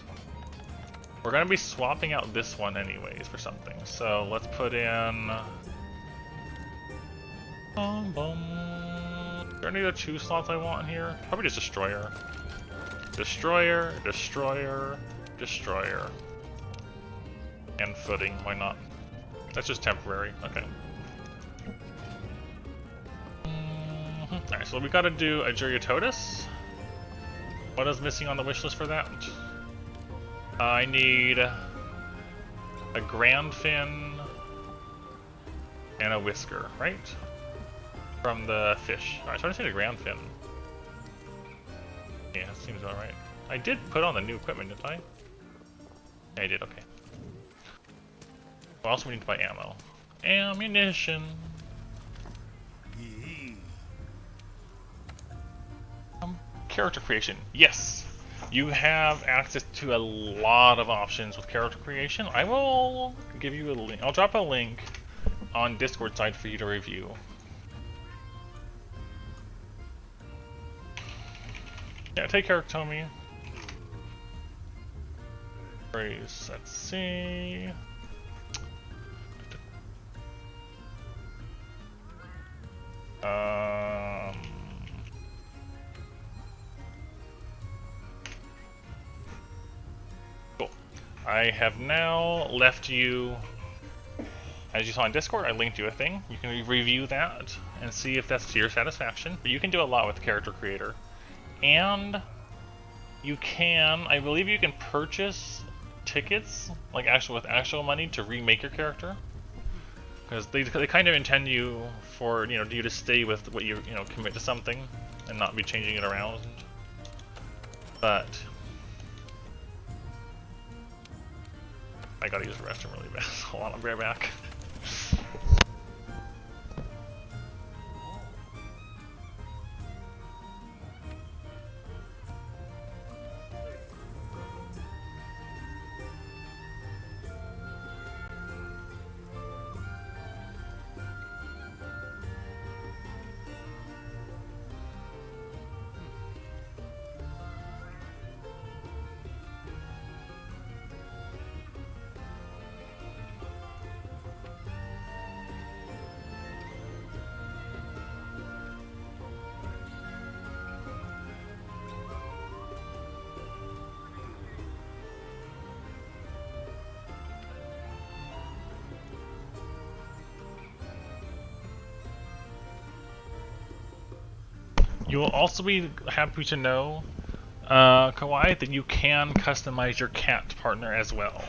We're gonna be swapping out this one anyways for something. So let's put in. Are there any other 2 slots I want here? Probably just destroyer. Destroyer, destroyer, destroyer. And footing, why not? That's just temporary, okay. Alright, so we gotta do a Juriototus. What is missing on the wish list for that? I need a Grand Fin and a Whisker, right? From the fish. Alright, so I just need a Grand Fin. Yeah, that seems about right. I did put on the new equipment, didn't I? Yeah, I did, okay. Well, also we need to buy ammo. Ammunition! Character creation. Yes! You have access to a lot of options with character creation. I will give you a link. I'll drop a link on Discord side for you to review. Yeah, take care of Tommy. Let's see. Cool. I have now left you, as you saw on Discord, I linked you a thing. You can review that and see if that's to your satisfaction. But you can do a lot with the character creator. And you can, I believe you can purchase tickets, like with actual money to remake your character. Because they kind of intend you for, you to stay with what you commit to something and not be changing it around. But I gotta use the restroom really bad. Hold on, I'll be right back. You will also be happy to know, Kawaii, that you can customize your cat partner as well.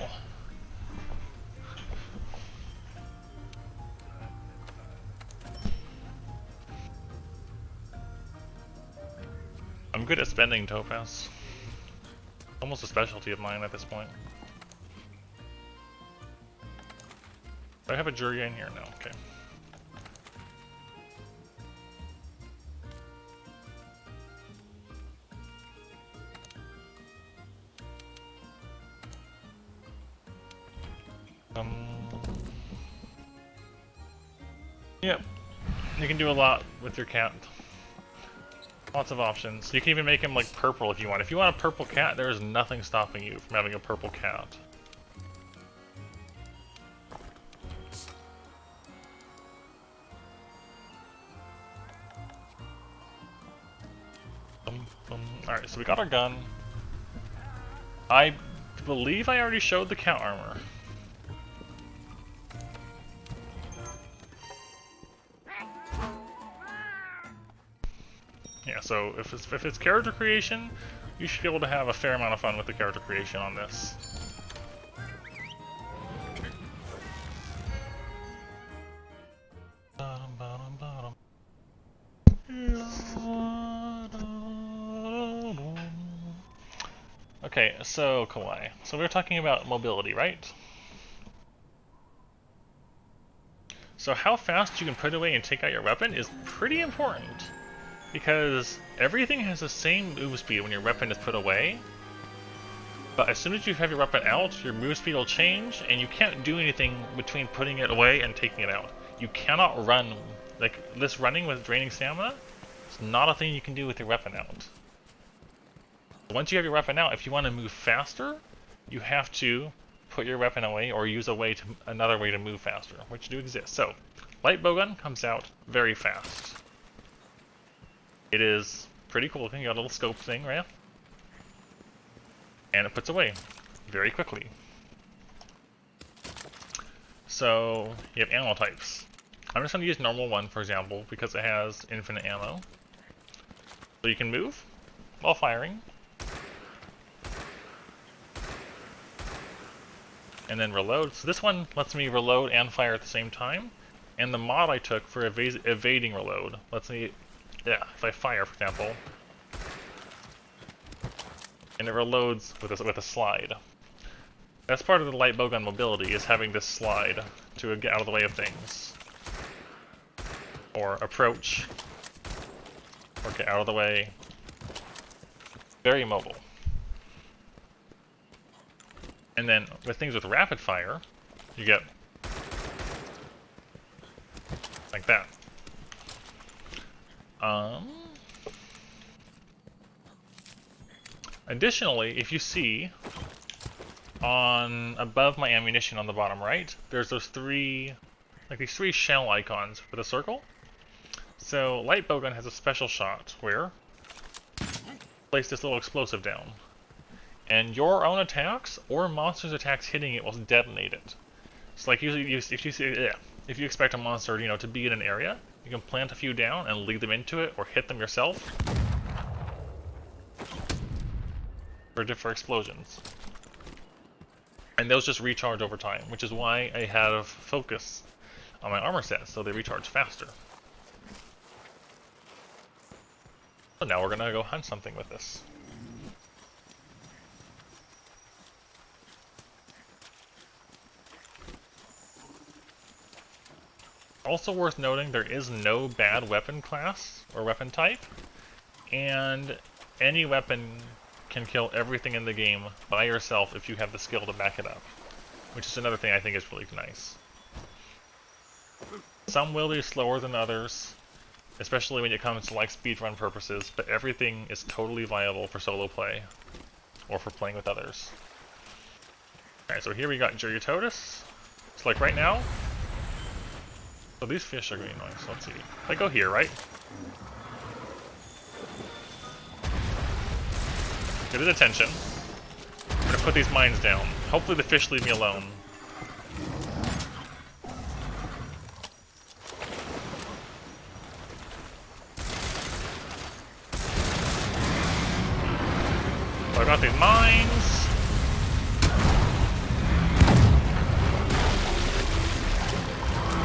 I'm good at spending topaz. Almost a specialty of mine at this point. Do I have a jury in here? No, okay. Yep, you can do a lot with your cat. Lots of options. You can even make him like purple if you want. If you want a purple cat, there is nothing stopping you from having a purple cat. Alright, so we got our gun. I believe I already showed the cat armor. Yeah, so if it's character creation, you should be able to have a fair amount of fun with the character creation on this. Okay, so Kawaii. So we were talking about mobility, right? So how fast you can put away and take out your weapon is pretty important. Because everything has the same move speed when your weapon is put away. But as soon as you have your weapon out, your move speed will change, and you can't do anything between putting it away and taking it out. You cannot run. Like, this running with draining stamina is not a thing you can do with your weapon out. Once you have your weapon out, if you want to move faster, you have to put your weapon away or use another way to move faster, which do exist. So, light bowgun comes out very fast. It is pretty cool looking. You got a little scope thing, right? And it puts away very quickly. So you have ammo types. I'm just going to use normal one, for example, because it has infinite ammo. So you can move while firing. And then reload. So this one lets me reload and fire at the same time. And the mod I took for evading reload lets me... Yeah, if I fire, for example, and it reloads with a slide. That's part of the light bowgun mobility, is having this slide to get out of the way of things. Or approach, or get out of the way. Very mobile. And then with things with rapid fire, you get like that. Additionally, if you see above my ammunition on the bottom right, there's these three shell icons with a circle. So light bowgun has a special shot where place this little explosive down, and your own attacks or monsters' attacks hitting it will detonate it. So like usually, if you expect a monster, to be in an area, you can plant a few down and lead them into it, or hit them yourself for explosions. And those just recharge over time, which is why I have focus on my armor set, so they recharge faster. So now we're gonna go hunt something with this. Also worth noting, there is no bad weapon class or weapon type, and any weapon can kill everything in the game by yourself if you have the skill to back it up, which is another thing I think is really nice. Some will be slower than others, especially when it comes to like speedrun purposes, but everything is totally viable for solo play or for playing with others. Alright, so here we got Gerytotus. So like right now, so these fish are going annoying, so let's see. If I go here, right? Get his attention. I'm gonna put these mines down. Hopefully the fish leave me alone. So I got these mines.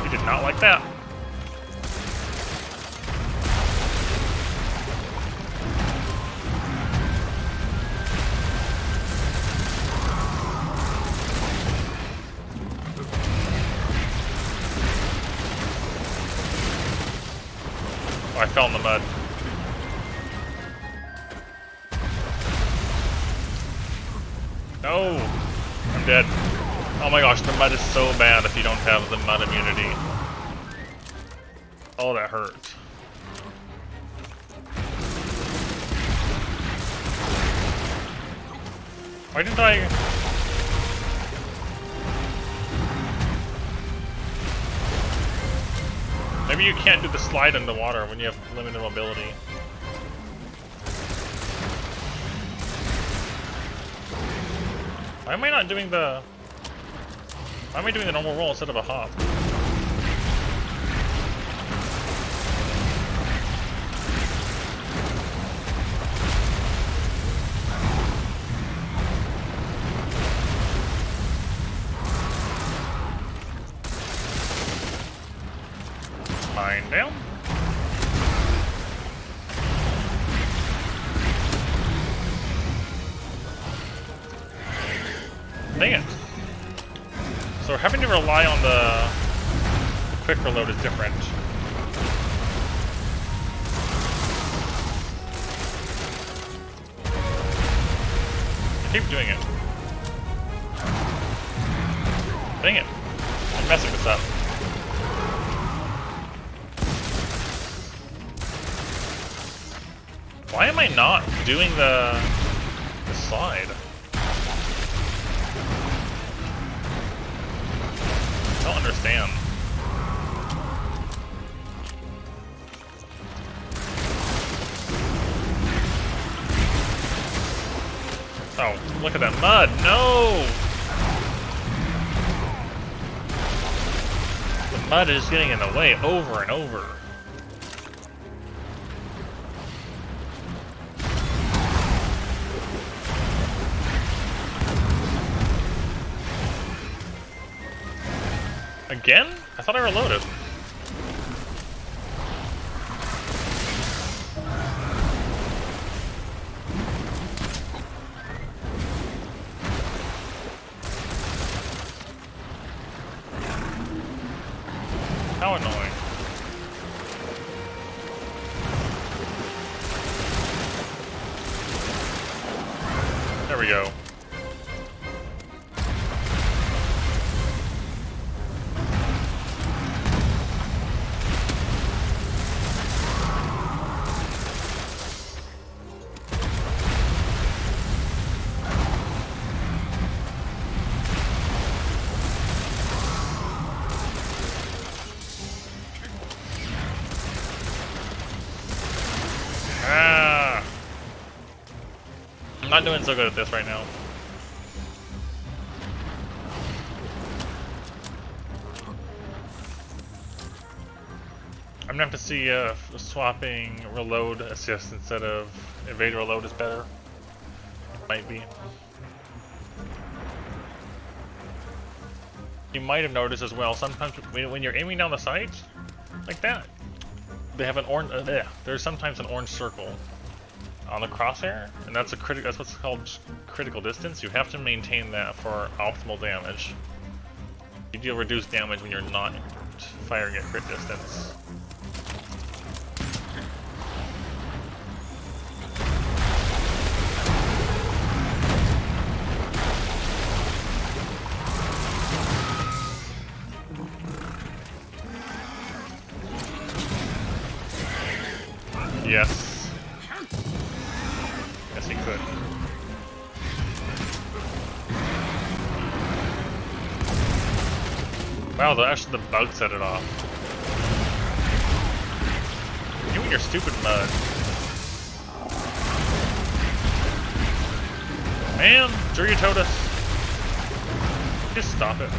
He did not like that. Oh, I fell in the mud. No! I'm dead. Oh my gosh, the mud is so bad if you don't have the mud immunity. Oh, that hurt. Why didn't I... Maybe you can't do the slide in the water when you have limited mobility. Why am I not doing the... Why am I doing the normal roll instead of a hop? Mine down. Dang it. So having to rely on the quick reload is different. I keep doing it. Dang it. I'm messing this up. Why am I not doing the slide? I don't understand. Oh, look at that mud. No! The mud is getting in the way over and over. Again? I thought I reloaded. How annoying. There we go. I'm not doing so good at this right now. I'm gonna have to see if swapping reload assist instead of evade reload is better. It might be. You might have noticed as well, sometimes when you're aiming down the sights, like that, they have an orange, there's sometimes an orange circle on the crosshair, and that's that's what's called critical distance. You have to maintain that for optimal damage. You deal reduced damage when you're not firing at crit distance. Yes. Yes, he could. Wow, actually the bug set it off. You and your stupid mud. Man, Jury told us. Just stop it.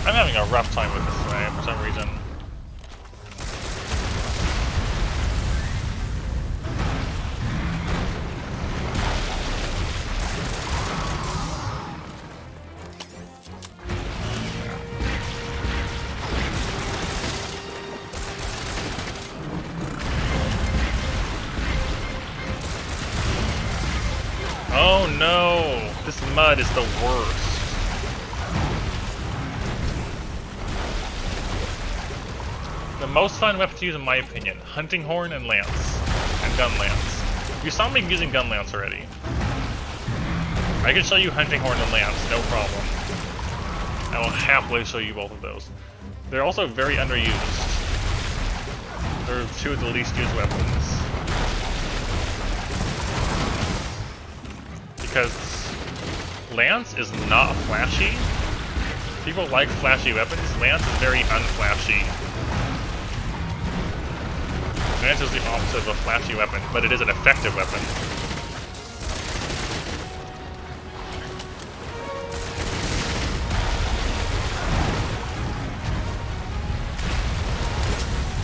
I'm having a rough time with this way for some reason. Oh no! This mud is the worst. The most fun weapon to use in my opinion, hunting horn and lance, and gun lance. You saw me using gun lance already. I can show you hunting horn and lance, no problem. I will happily show you both of those. They're also very underused. They're two of the least used weapons. Because Lance is not flashy. People like flashy weapons. Lance is very unflashy. Lance is the opposite of a flashy weapon, but it is an effective weapon.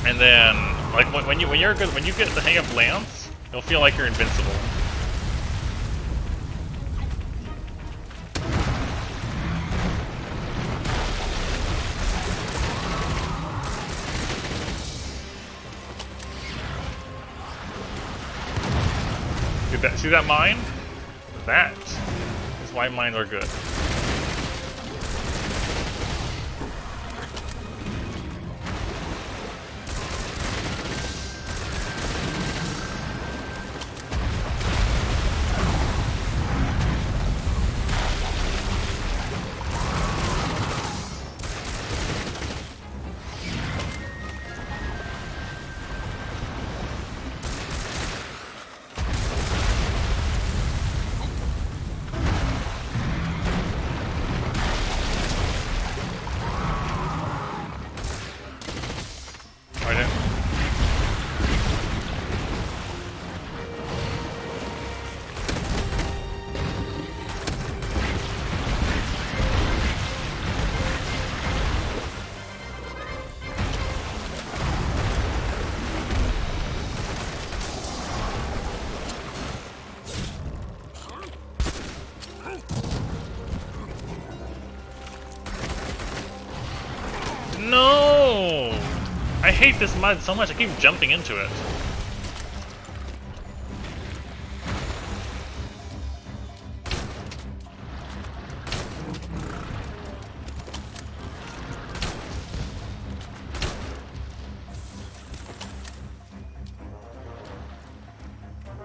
And then, like when you get the hang of Lance, you'll feel like you're invincible. See that mine? That is why mines are good. No! I hate this mud so much, I keep jumping into it.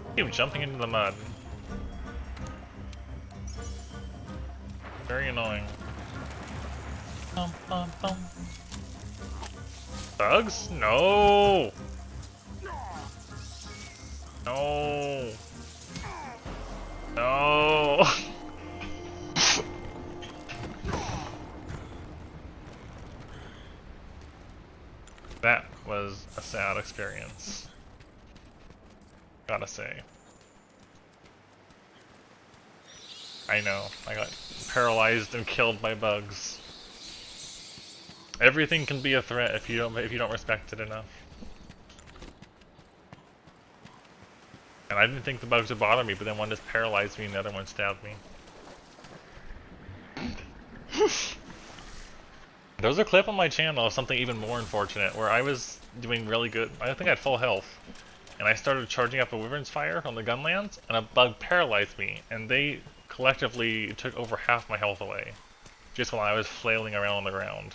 I keep jumping into the mud. Very annoying. Bum, bum, bum. Bugs? No! No! No! That was a sad experience. Gotta say. I know, I got paralyzed and killed by bugs. Everything can be a threat if you don't respect it enough. And I didn't think the bugs would bother me, but then one just paralyzed me and the other one stabbed me. There was a clip on my channel of something even more unfortunate, where I was doing really good. I think I had full health. And I started charging up a Wyvern's Fire on the Gunlands, and a bug paralyzed me, and they collectively took over half my health away. Just while I was flailing around on the ground.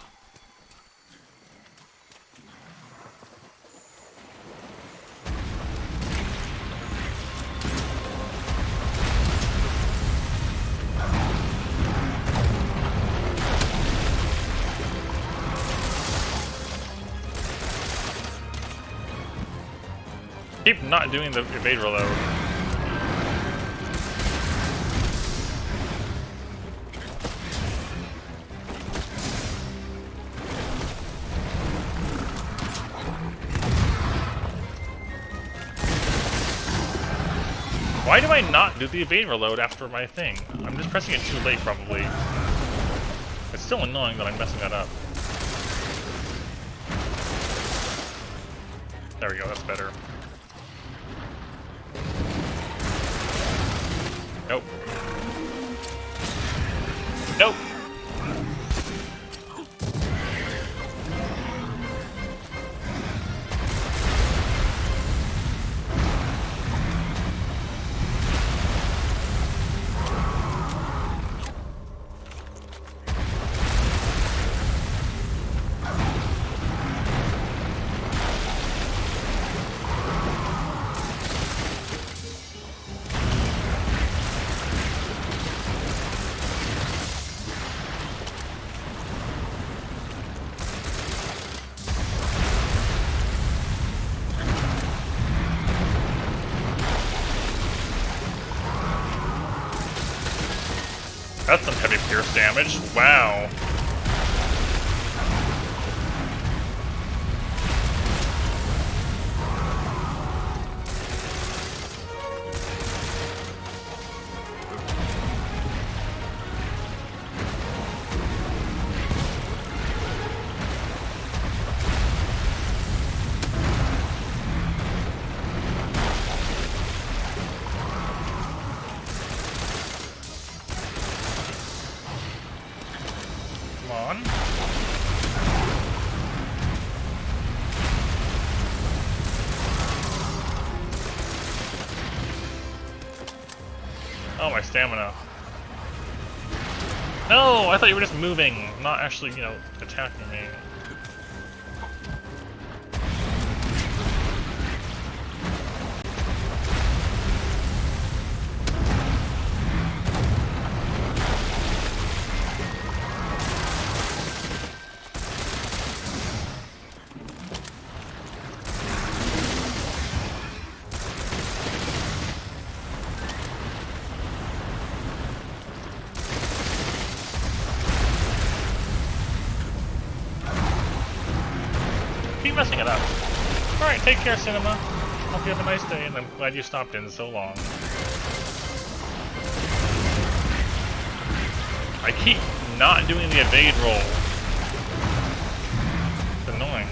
Keep not doing the evade reload. Why do I not do the evade reload after my thing? I'm just pressing it too late, probably. It's still annoying that I'm messing that up. There we go, that's better. Nope. Nope! That's some heavy pierce damage. Wow. Oh, my stamina. No, I thought you were just moving, not actually, you know, attacking me. Keep messing it up. Alright, take care, Cinema. Hope you have a nice day, and I'm glad you stopped in so long. I keep not doing the evade roll. It's annoying.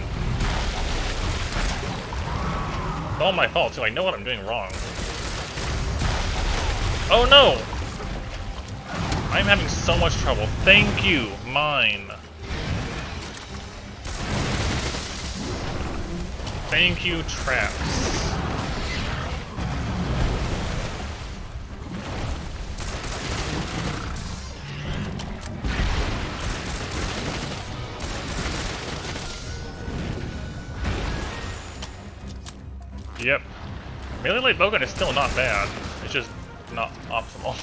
It's all my fault, too. I know what I'm doing wrong. Oh no! I'm having so much trouble. Thank you, mine. Thank you, traps. Yep. Melee light bowgun is still not bad. It's just not optimal.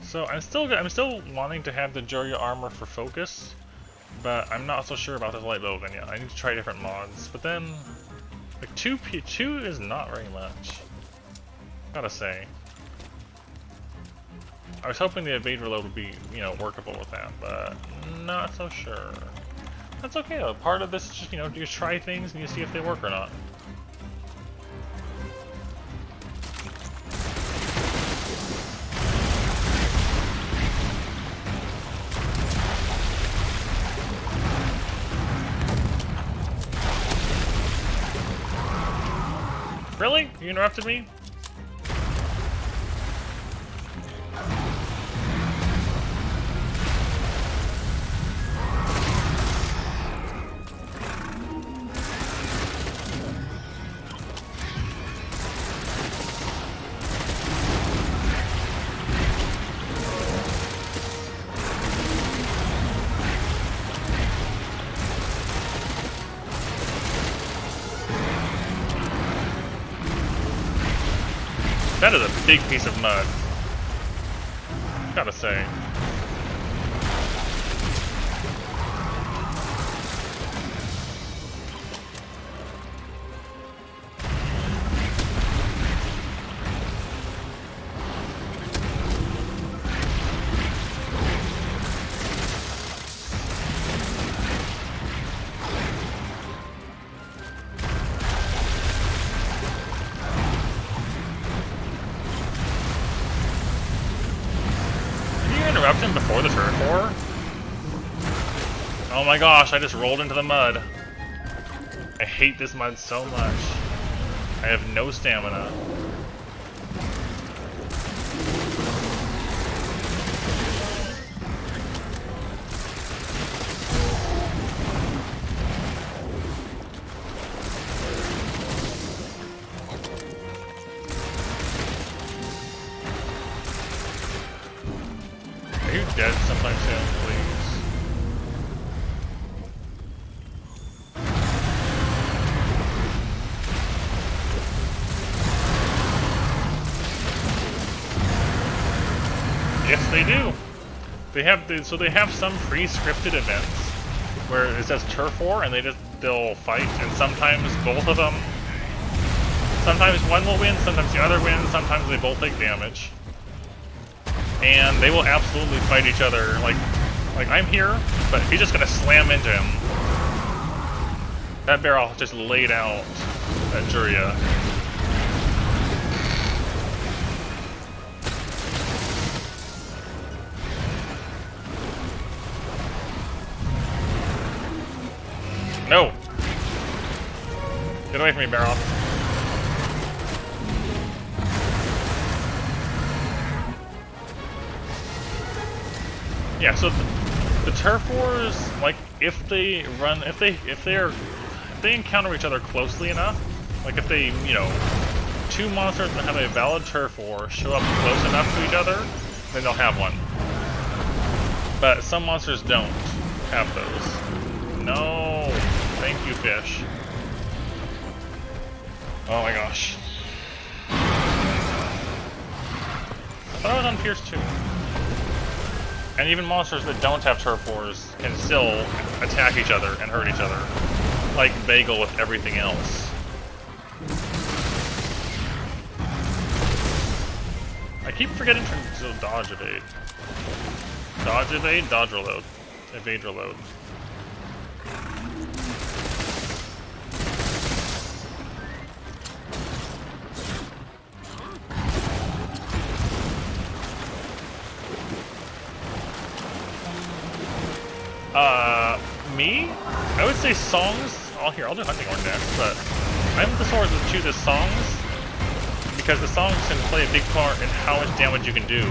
So I'm still wanting to have the Juria armor for focus, but I'm not so sure about this light bowgun yet. I need to try different mods. But then, like 2 is not very much. Gotta say. I was hoping the evade reload would be, you know, workable with that, but not so sure. That's okay though. Part of this is just, you know, you try things and you see if they work or not. Really? You interrupted me? That is a big piece of mud. Gotta say. Interrupt him before the turn 4? Oh my gosh, I just rolled into the mud. I hate this mud so much. I have no stamina. Are you dead sometime soon, please? Yes, they do. They have some pre-scripted events where it says turf war and they'll fight, and sometimes both of them. Sometimes one will win, sometimes the other wins, sometimes they both take damage. And they will absolutely fight each other. Like I'm here, but he's just gonna slam into him. That barrel just laid out that Juria. No! Get away from me, barrel. Yeah, so the turf wars, like if they encounter each other closely enough, like if they, you know, two monsters that have a valid turf war show up close enough to each other, then they'll have one. But some monsters don't have those. No, thank you, fish. Oh my gosh. I thought I was on Pierce 2. And even monsters that don't have turf wars can still attack each other and hurt each other. Like Bagel with everything else. I keep forgetting to dodge evade. Dodge evade, dodge reload. Evade reload. Me? I would say songs. Oh, here, I'll do Hunting Horn next, but I'm the sort that chooses songs because the songs can play a big part in how much damage you can do.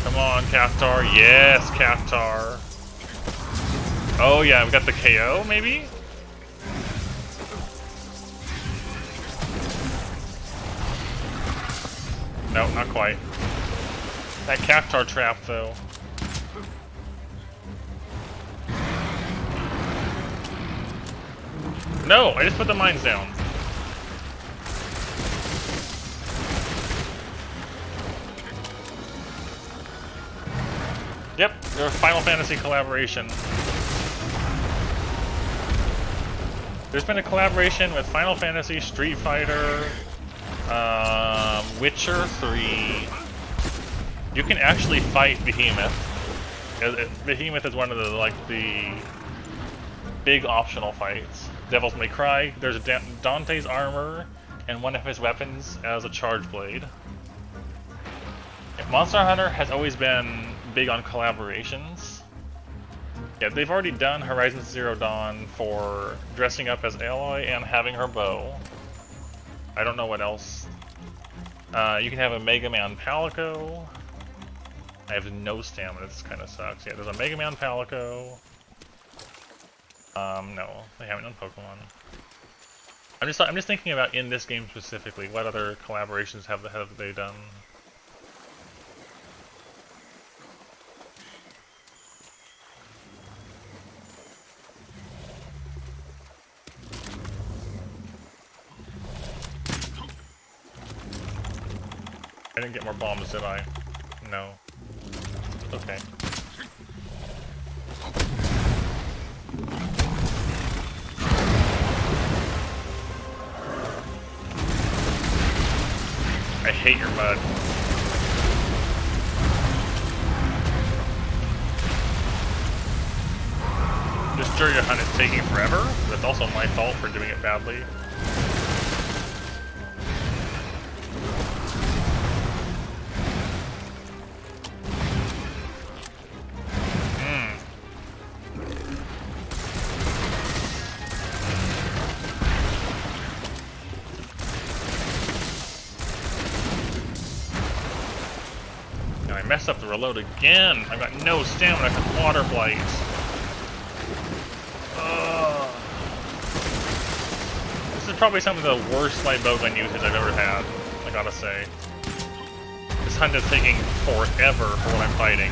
Come on, Caftar. Yes, Caftar. Oh, yeah, we got the KO, maybe? No, not quite. That Caftar trap, though. No, I just put the mines down. Yep, they're a Final Fantasy collaboration. There's been a collaboration with Final Fantasy, Street Fighter, Witcher 3. You can actually fight Behemoth. Behemoth is one of the big optional fights. Devils May Cry, there's Dante's armor, and one of his weapons as a charge blade. Monster Hunter has always been big on collaborations. Yeah, they've already done Horizon Zero Dawn for dressing up as Aloy and having her bow. I don't know what else. You can have a Mega Man Palico. I have no stamina, this kind of sucks. Yeah, there's a Mega Man Palico. No, they haven't done Pokemon. I'm just thinking about in this game specifically, what other collaborations have they done? I didn't get more bombs, did I? No. Okay. I hate your mud. This Juria hunt is taking forever. That's also my fault for doing it badly. I messed up the reload again. I've got no stamina for water blight. This is probably some of the worst light bowgun usage I've ever had, I gotta say. This hunt is taking forever for what I'm fighting.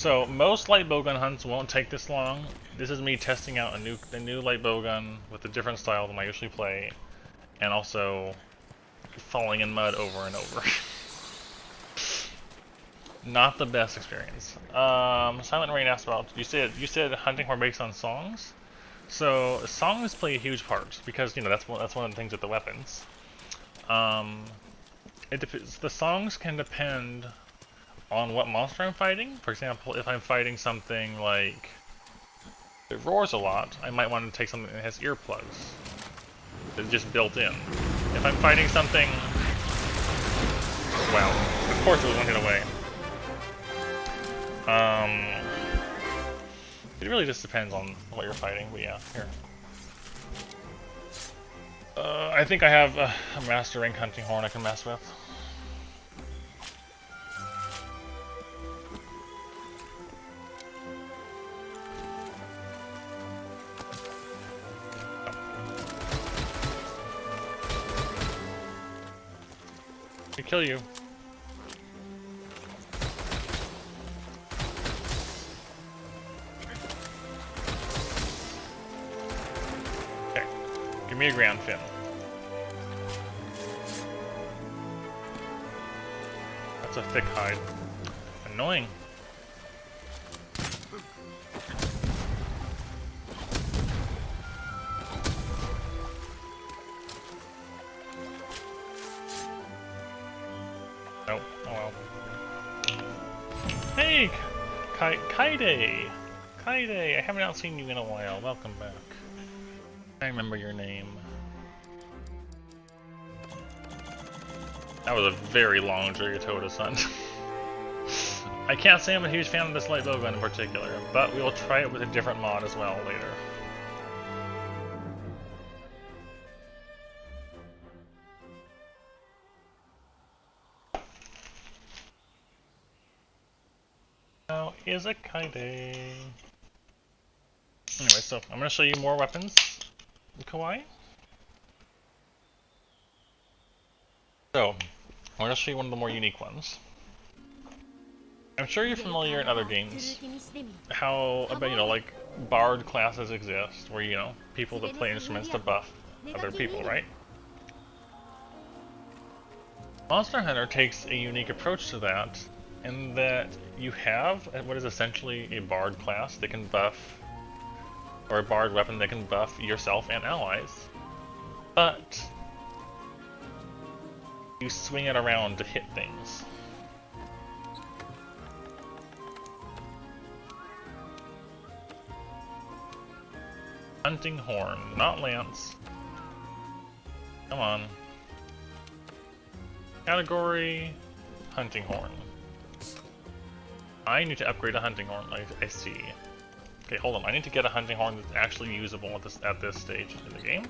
So most light bowgun hunts won't take this long. This is me testing out a new light bowgun with a different style than I usually play, and also falling in mud over and over. Not the best experience. Silent Rain asked about you said hunting horn based on songs. So songs play a huge part because that's one of the things with the weapons. It depends. The songs can depend on what monster I'm fighting. For example, if I'm fighting something like it roars a lot, I might want to take something that has earplugs. They're just built in. If I'm fighting something, wow, of course it was one hit away. It really just depends on what you're fighting, but yeah, here. I think I have a master rank hunting horn I can mess with. To kill you. Okay, give me a ground fin. That's a thick hide. Annoying. Nope. Oh well. Hey, Kaide! Kaide, I haven't not seen you in a while. Welcome back. I remember your name. That was a very long Driotoda hunt. I can't say I'm a huge fan of this light bowgun in particular, but we will try it with a different mod as well later. Now is a Kaide. Anyway, so I'm going to show you more weapons in Kawaii. So, I'm going to show you one of the more unique ones. I'm sure you're familiar in other games how, like, bard classes exist, where, people that play instruments to buff other people, right? Monster Hunter takes a unique approach to that, in that you have what is essentially a bard class that can buff, or a bard weapon that can buff yourself and allies, but you swing it around to hit things. Hunting horn, not lance. Come on. Category, hunting horn. I need to upgrade a hunting horn, I see. Okay, hold on, I need to get a hunting horn that's actually usable at this stage in the game.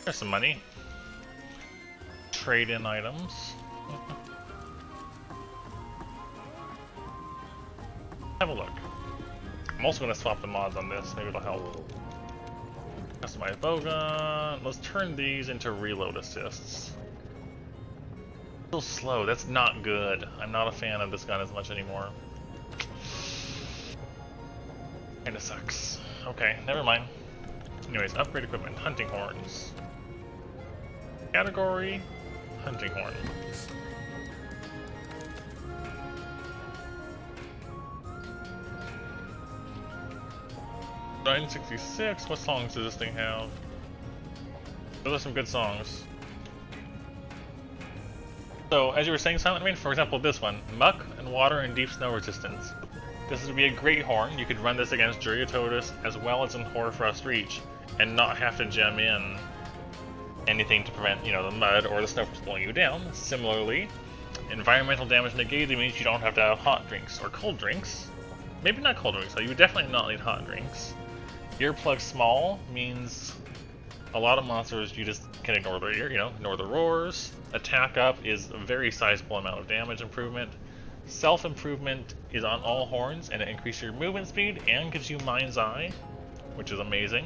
There's some money. Trade in items. Have a look. I'm also going to swap the mods on this, maybe it'll help. Customize bowgun. Let's turn these into reload assists. Still slow, that's not good. I'm not a fan of this gun as much anymore. Kinda sucks. Okay, never mind. Anyways, upgrade equipment. Hunting horns. Category, hunting horn. $966. What songs does this thing have? Those are some good songs. So, as you were saying, Silent Rain, for example, this one, Muck and Water and Deep Snow Resistance. This would be a great horn. You could run this against Driotodas as well as in Horrorfrost Reach, and not have to gem in anything to prevent, the mud or the snow from slowing you down. Similarly, environmental damage negated means you don't have to have hot drinks or cold drinks. Maybe not cold drinks, though. You would definitely not need hot drinks. Earplug small means a lot of monsters you just can ignore their ear, ignore the roars. Attack up is a very sizable amount of damage improvement. Self-improvement is on all horns, and it increases your movement speed and gives you Mind's Eye, which is amazing.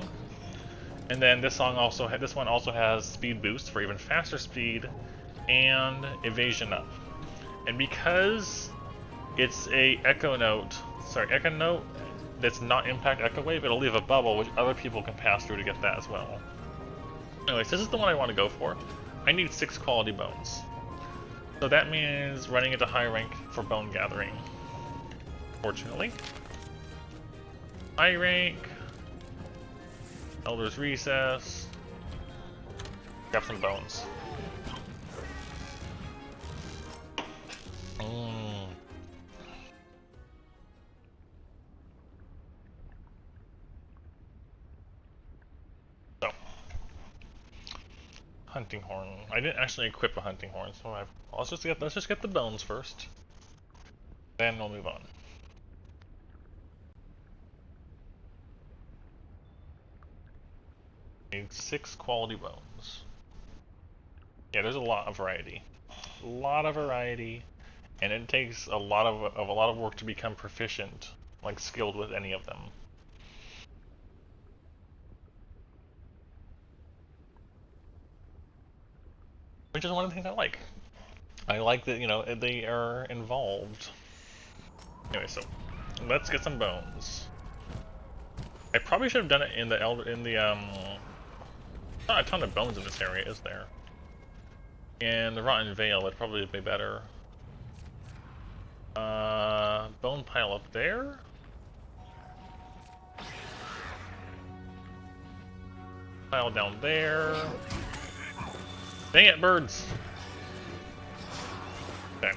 And then this one also has speed boost for even faster speed and evasion up. And because It's a echo note. Sorry, echo note that's not impact echo wave. It'll leave a bubble which other people can pass through to get that as well. Anyways, this is the one I want to go for. I need 6 quality bones. So that means running into high rank for bone gathering. Fortunately. High rank. Elder's Recess. Grab some bones. So. Hunting horn. I didn't actually equip a hunting horn, so let's just get the bones first. Then we'll move on. Need 6 quality bones. Yeah, there's a lot of variety. A lot of variety, and it takes a lot of work to become proficient, like skilled with any of them. Which is one of the things I like. I like that, you know, they are involved. Anyway, so let's get some bones. I probably should have done it in the not a ton of bones in this area, is there? And the Rotten Veil would probably be better. Bone pile up there? Pile down there. Dang it, birds! Okay.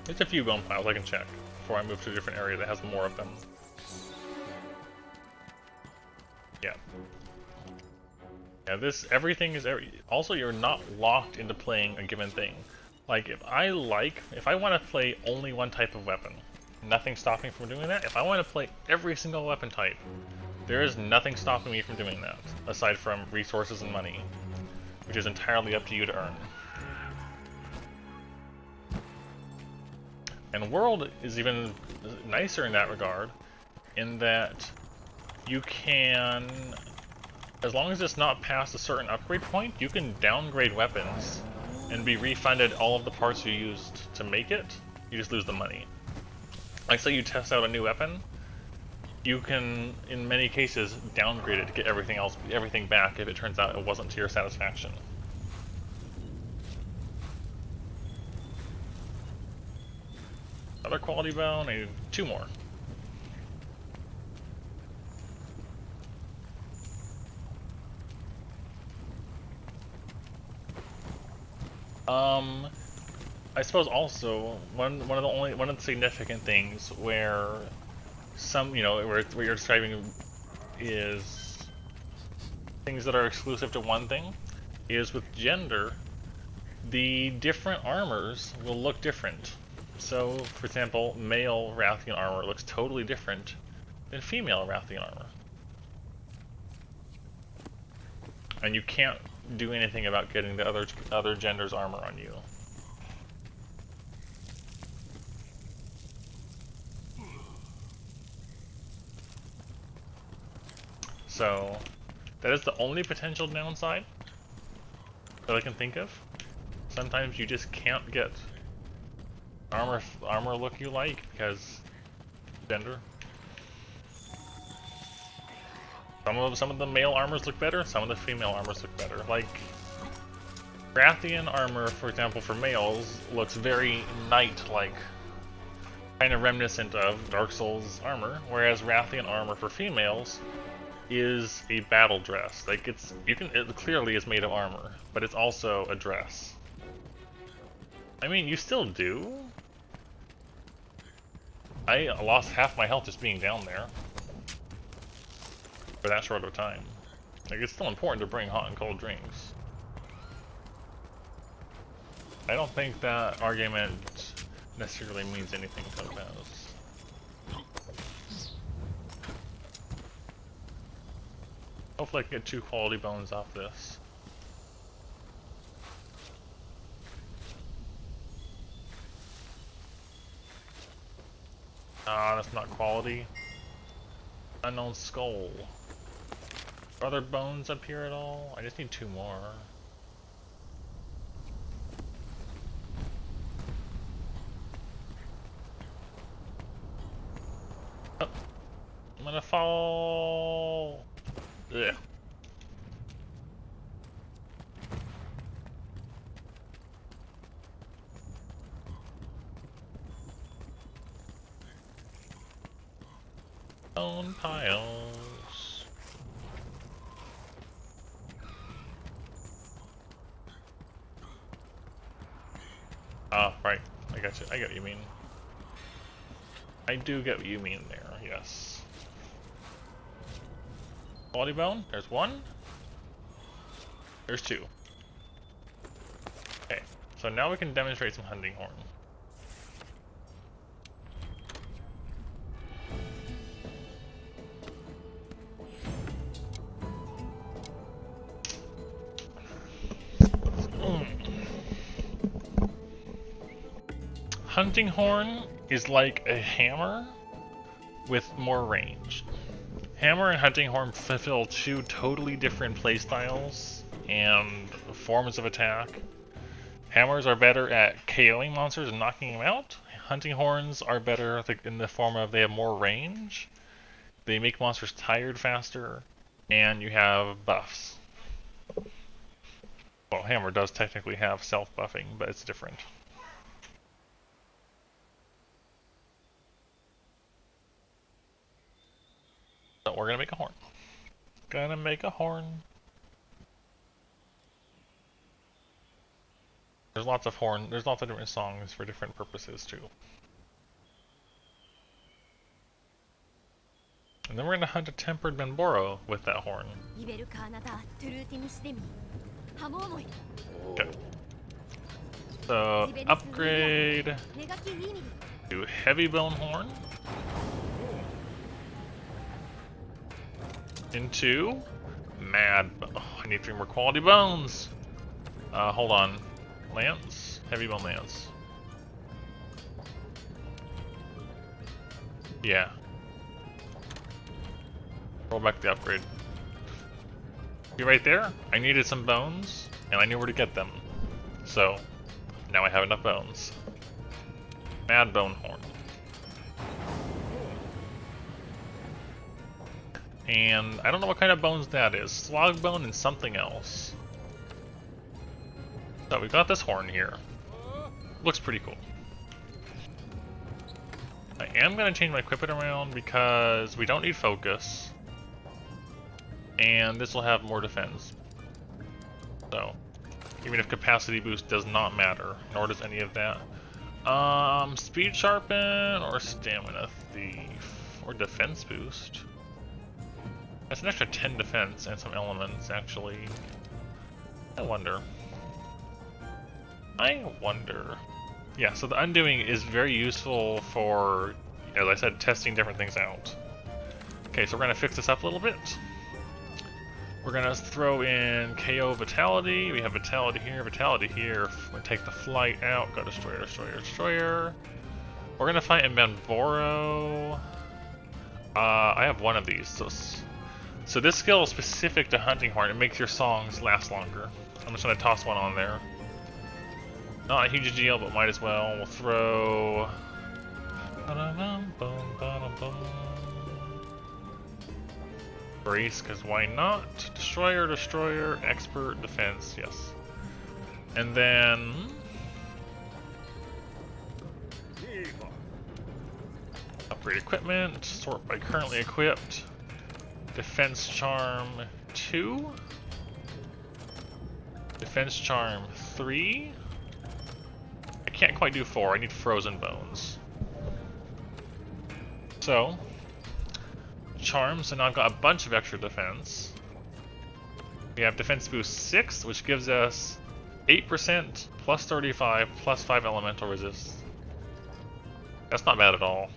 There's a few bone piles I can check before I move to a different area that has more of them. Yeah. Yeah, everything is also, you're not locked into playing a given thing. Like, if I want to play only one type of weapon, nothing stopping me from doing that. If I want to play every single weapon type, there is nothing stopping me from doing that, aside from resources and money, which is entirely up to you to earn. And World is even nicer in that regard, in that you can, as long as it's not past a certain upgrade point, you can downgrade weapons and be refunded all of the parts you used to make it. You just lose the money. Like, say you test out a new weapon, you can, in many cases, downgrade it to get everything back if it turns out it wasn't to your satisfaction. Another quality bone, I need 2 more. I suppose also one of the significant things where where you're describing is things that are exclusive to one thing is with gender, the different armors will look different. So, for example, male Rathian armor looks totally different than female Rathian armor. And you can't do anything about getting the other gender's armor on you. So, that is the only potential downside that I can think of. Sometimes you just can't get armor look you like because gender. Some of the male armors look better, some of the female armors look better. Like, Rathian armor, for example, for males, looks very knight-like, kind of reminiscent of Dark Souls armor, whereas Rathian armor for females is a battle dress. Like, it clearly is made of armor, but it's also a dress. I mean, you still do. I lost half my health just being down there for that short of time. Like, it's still important to bring hot and cold drinks. I don't think that argument necessarily means anything to Topaz. Hopefully I can get 2 quality bones off this. Ah, that's not quality. Unknown skull. Are there bones up here at all? I just need 2 more. Oh, I'm gonna fall. Ugh. Stone piles. Ah, right. I got you. I get what you mean. I do get what you mean there, yes. Quality bone? There's one. There's two. Okay, so now we can demonstrate some hunting horn. Hunting horn is like a hammer with more range. Hammer and hunting horn fulfill two totally different playstyles and forms of attack. Hammers are better at KOing monsters and knocking them out. Hunting horns are better in the form of they have more range. They make monsters tired faster, and you have buffs. Well, hammer does technically have self-buffing, but it's different. So we're gonna make a horn. Gonna make a horn. There's lots of different songs for different purposes too. And then we're gonna hunt a tempered Benboro with that horn. Okay. So upgrade to heavy bone horn into mad. Oh, I need 3 more quality bones. Hold on. Lance, heavy bone lance. Yeah. Roll back the upgrade. See right there? I needed some bones, and I knew where to get them. So, now I have enough bones. Mad bone horn. And I don't know what kind of bones that is. Slog bone and something else. So we got this horn here. Looks pretty cool. I am going to change my equipment around because we don't need focus. And this will have more defense. So, even if capacity boost does not matter, nor does any of that. Speed sharpen or stamina thief or defense boost. That's an extra 10 defense and some elements, actually. I wonder. Yeah, so the undoing is very useful for, as I said, testing different things out. Okay, so we're going to fix this up a little bit. We're going to throw in KO Vitality. We have Vitality here, Vitality here. We're going to take the flight out, go Destroyer, Destroyer, Destroyer. We're going to fight in Benboro. I have one of these. So this skill is specific to Hunting Horn. It makes your songs last longer. I'm just going to toss one on there. Not a huge deal, but might as well. We'll throw... Brace, because why not? Destroyer, Destroyer, Expert, Defense, yes. And then... Upgrade equipment, sort by currently equipped. Defense Charm 2. Defense Charm 3. I can't quite do 4, I need Frozen Bones. So, Charms, and now I've got a bunch of extra defense. We have Defense Boost 6, which gives us 8%, plus 35, plus 5 elemental resist. That's not bad at all.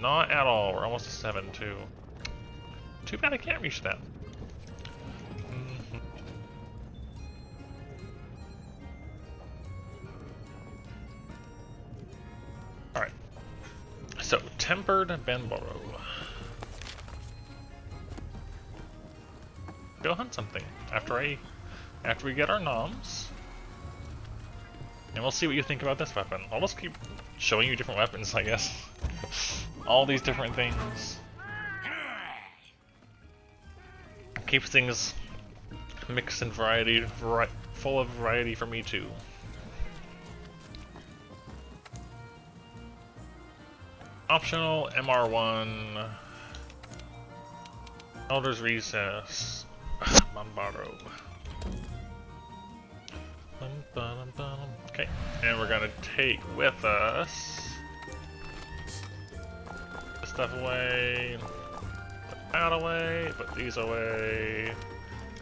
Not at all, we're almost to 7 too. Too bad I can't reach that. Alright. So, Tempered Benboro. Go hunt something after we get our noms. And we'll see what you think about this weapon. I'll just keep showing you different weapons, I guess. all these different things. Keeps things mixed and full of variety for me too. Optional MR1, Elder's Recess, Bombaro. Okay, and we're gonna take with us this stuff away, put that away, put these away,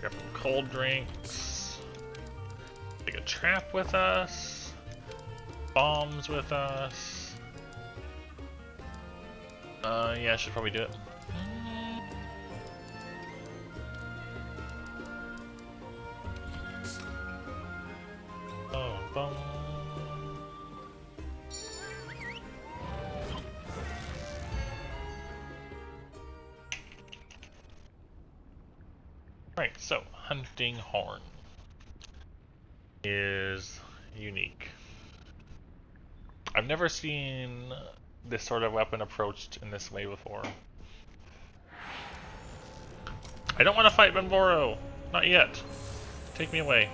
grab some cold drinks, take a trap with us, bombs with us. Yeah, I should probably do it. Oh, boom. Right, so hunting horn is unique. I've never seen this sort of weapon approached in this way before. I don't want to fight Benboro! Not yet. Take me away.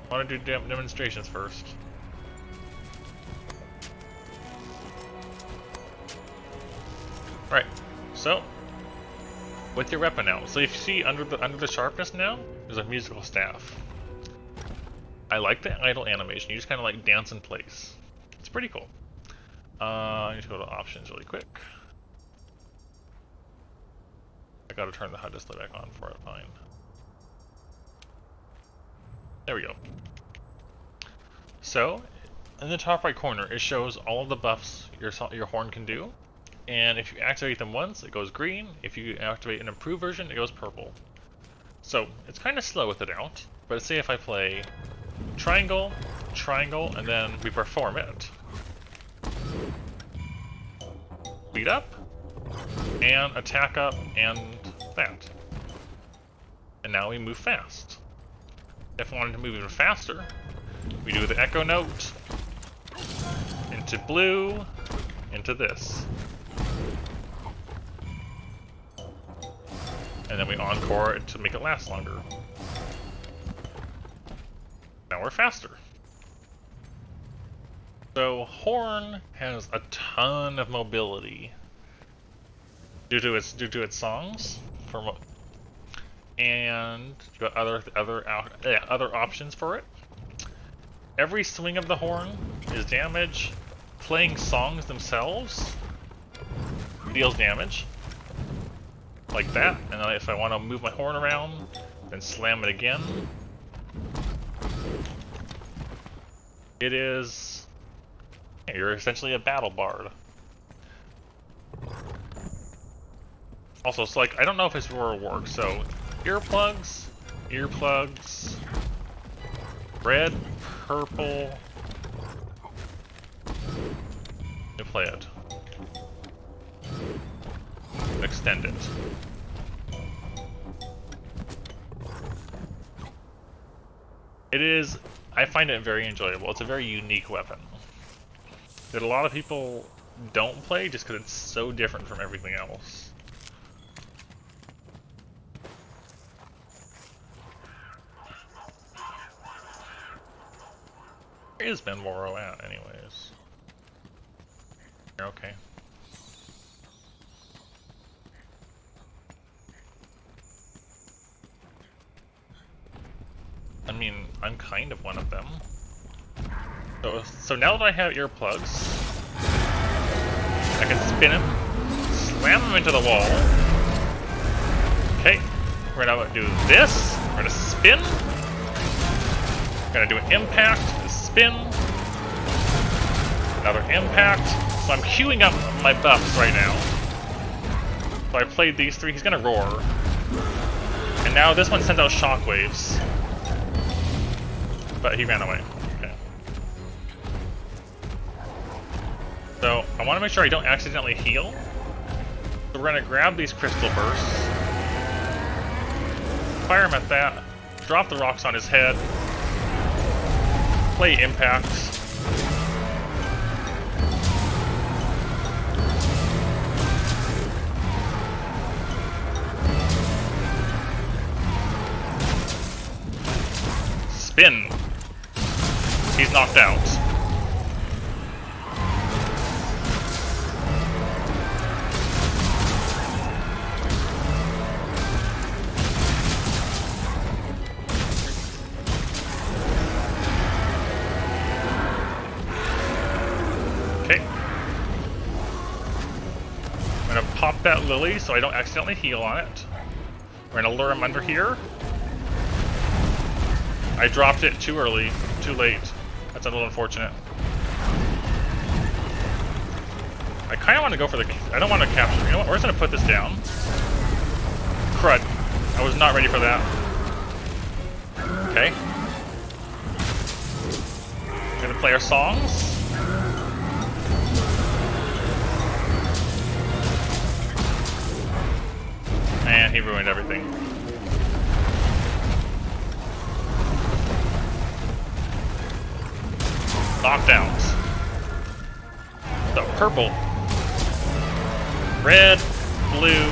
I want to do demonstrations first. Right, so with your weapon now. So if you see under the sharpness now, there's a musical staff. I like the idle animation. You just kind of like dance in place. It's pretty cool. I need to go to options really quick. I gotta turn the HUD display back on for it. Fine. There we go. So, in the top right corner, it shows all of the buffs your horn can do. And if you activate them once, it goes green. If you activate an improved version, it goes purple. So, it's kind of slow with it out. But say if I play triangle, triangle, and then we perform it. Speed up, and attack up, and that. And now we move fast. If we wanted to move even faster, we do the echo note, into blue, into this. And then we encore it to make it last longer. Now we're faster. So Horn has a ton of mobility due to its songs, and you got other options for it. Every swing of the horn is damage. Playing songs themselves deals damage, like that. And then if I want to move my horn around, then slam it again. It is. You're essentially a battle bard. Also, so like, I don't know if this will work, so earplugs, red, purple, you play it. Extend it. It is, I find it very enjoyable. It's a very unique weapon that a lot of people don't play just because it's so different from everything else. Where is Benboro at, anyways? You're okay. I mean, I'm kind of one of them. So now that I have earplugs, I can spin him, slam him into the wall. Okay, we're gonna do this. We're gonna spin. We're gonna do an impact, a spin, another impact. So I'm queuing up my buffs right now. So I played these three. He's gonna roar, and now this one sends out shockwaves. But he ran away. Okay. So I want to make sure I don't accidentally heal. So we're gonna grab these crystal bursts, fire him at that, drop the rocks on his head, play impacts, Spin! He's knocked out. Okay. I'm gonna pop that lily so I don't accidentally heal on it. We're gonna lure him under here. I dropped it too early, too late. That's a little unfortunate. I kind of want to go for the... I don't want to capture. You know what? We're just going to put this down. Crud. I was not ready for that. Okay. Gonna play our songs. And he ruined everything. Knockdowns. So purple, red, blue,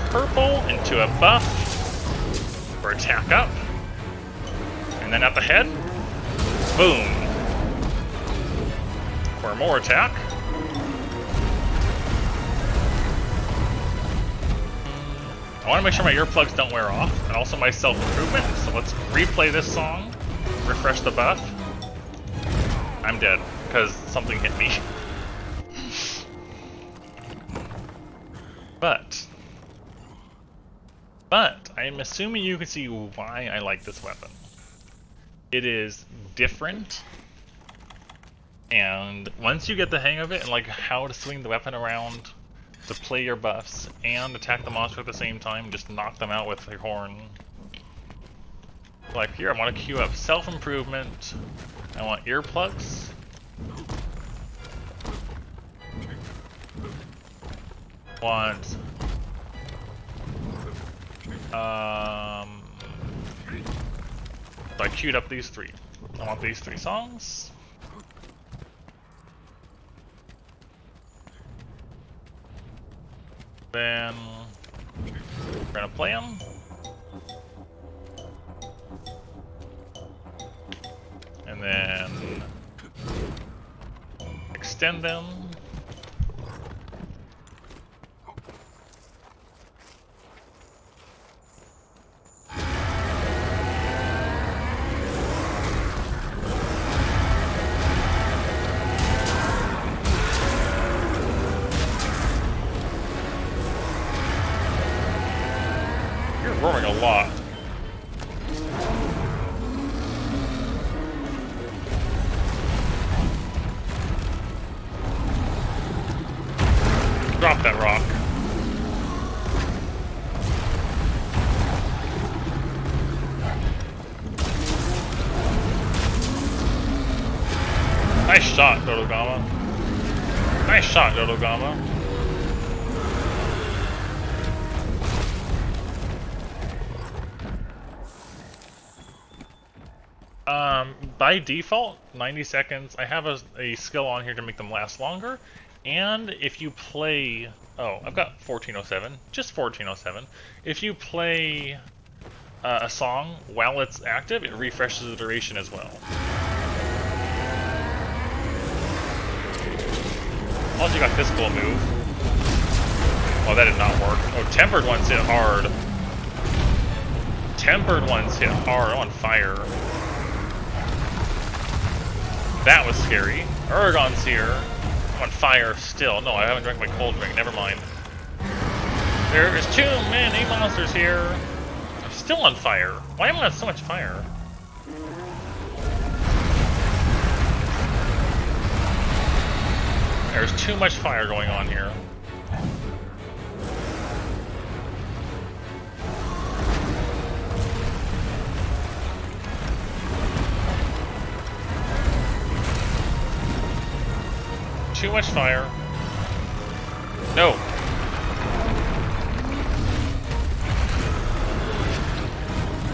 purple into a buff for attack up, and then at the head, boom, for more attack. I want to make sure my earplugs don't wear off, and also my self-improvement. So let's replay this song, refresh the buff. I'm dead, because something hit me. But I'm assuming you can see why I like this weapon. It is different, and once you get the hang of it and like how to swing the weapon around to play your buffs and attack the monster at the same time, just knock them out with your horn. Like here, I want to queue up self-improvement. I want earplugs. Want so I queued up these three. I want these three songs. Then we're gonna play them. And then extend them. You're roaring a lot. Drop that rock. Nice shot, Dodogama. Nice shot, Dodogama. By default, 90 seconds. I have a skill on here to make them last longer. And if you play... Oh, I've got 1407. Just 1407. If you play a song while it's active, it refreshes the duration as well. Also, you got this cool move. Oh, that did not work. Oh, tempered ones hit hard. Tempered ones hit hard. I'm on fire. That was scary. Uragon's here. I'm on fire still. No, I haven't drank my cold drink. Never mind. There's too many monsters here. I'm still on fire. Why am I on so much fire? There's too much fire going on here. Too much fire. No.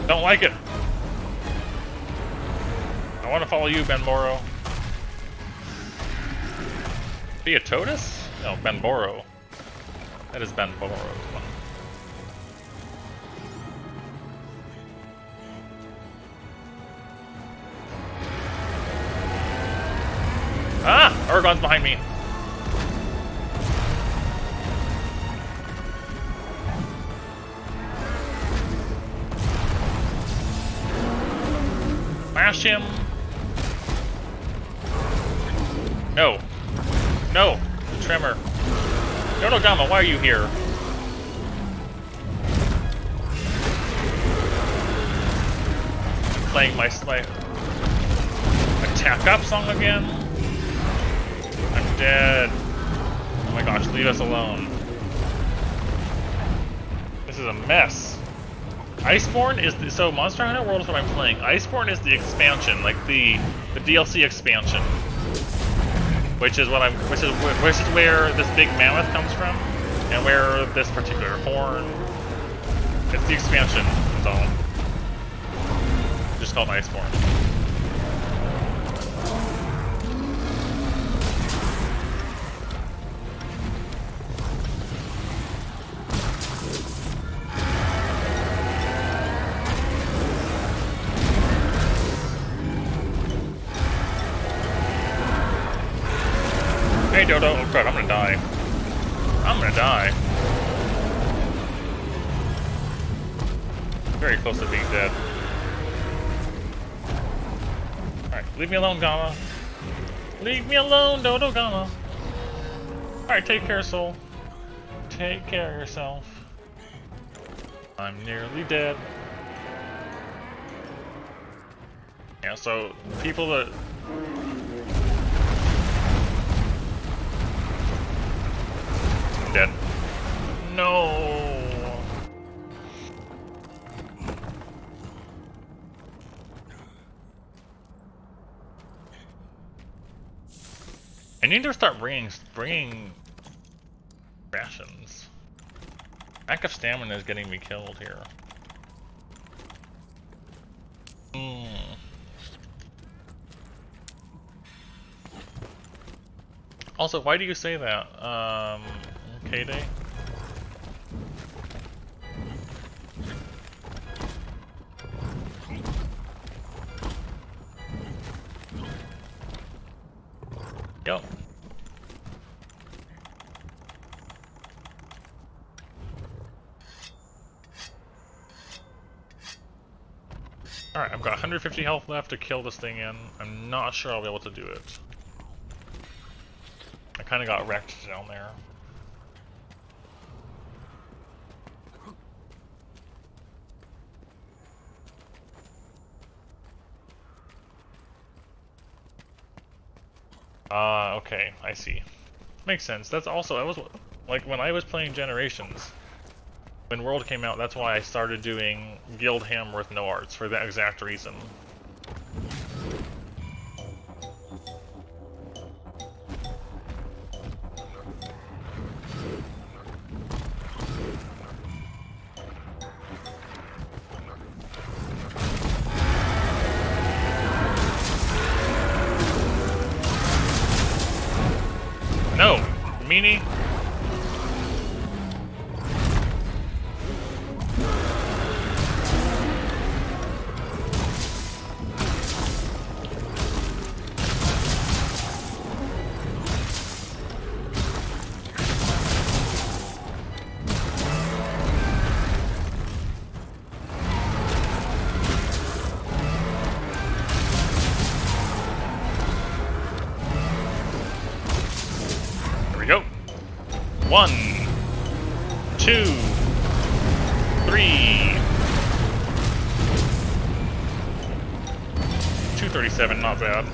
Don't like it. I want to follow you, Benboro. Be a Totus? No, Benboro. That is Benboro. Ah! Argon's behind me. Smash him. No. No. The Tremor. Dodogama, why are you here? Playing my attack up song again? I'm dead. Oh my gosh, leave us alone. This is a mess. Iceborne is the, so Monster Hunter World is what I'm playing. Iceborne is the expansion, like the DLC expansion, which is what which is where this big mammoth comes from, and where this particular horn. It's the expansion. That's all. Just called Iceborne. Hey Dodo, oh crap, I'm gonna die. I'm gonna die. Very close to being dead. Alright, leave me alone, Gamma. Leave me alone, Dodo Gamma. Alright, take care, soul. Take care of yourself. I'm nearly dead. Yeah, so people that dead. No. I need to start bringing rations. Lack of stamina is getting me killed here. Also, why do you say that? K-Day? Go. Alright, I've got 150 health left to kill this thing in. I'm not sure I'll be able to do it. I kinda got wrecked down there. Okay, I see. Makes sense. That's also, I was, like, when I was playing Generations, when World came out, that's why I started doing Guild Ham with no arts, for that exact reason. No! Meanie! Go. 1, 2, 3. 237, not bad.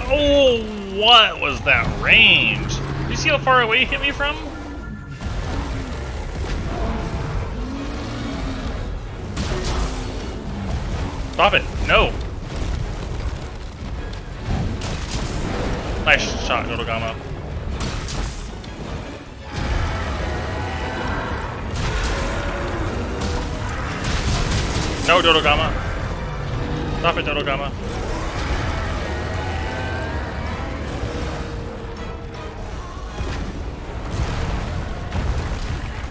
Oh, what was that range? Do you see how far away he hit me from? Stop it! No! Nice shot, Dodogama. No, Dodogama! Stop it, Dodogama.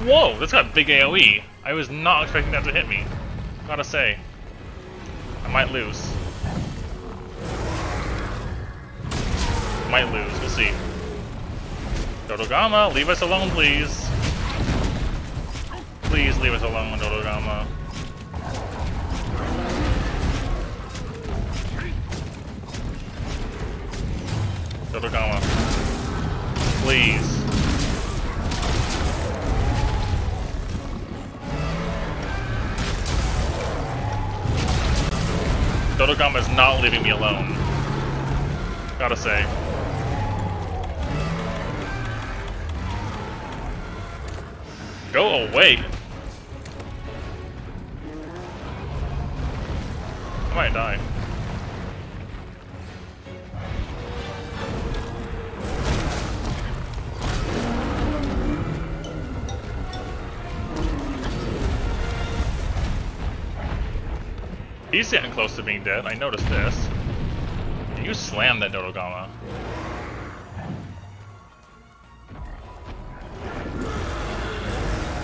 Whoa, that's got big AoE. I was not expecting that to hit me. Gotta say. I might lose. Might lose, we'll see. Dodogama, leave us alone, please. Please leave us alone, Dodogama. Dodogama. Please. Dodogama is not leaving me alone. Gotta say. Go away! I might die. He's getting close to being dead, I noticed this. You slammed that Dodogama.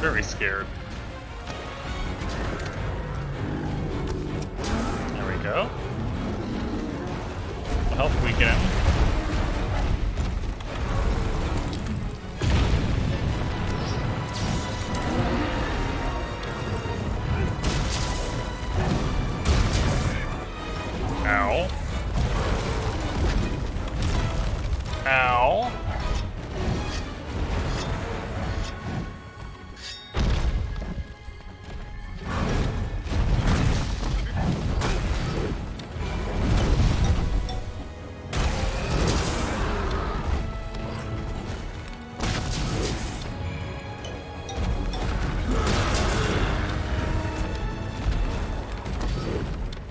Very scared. There we go. Health weaken. Ow. Ow.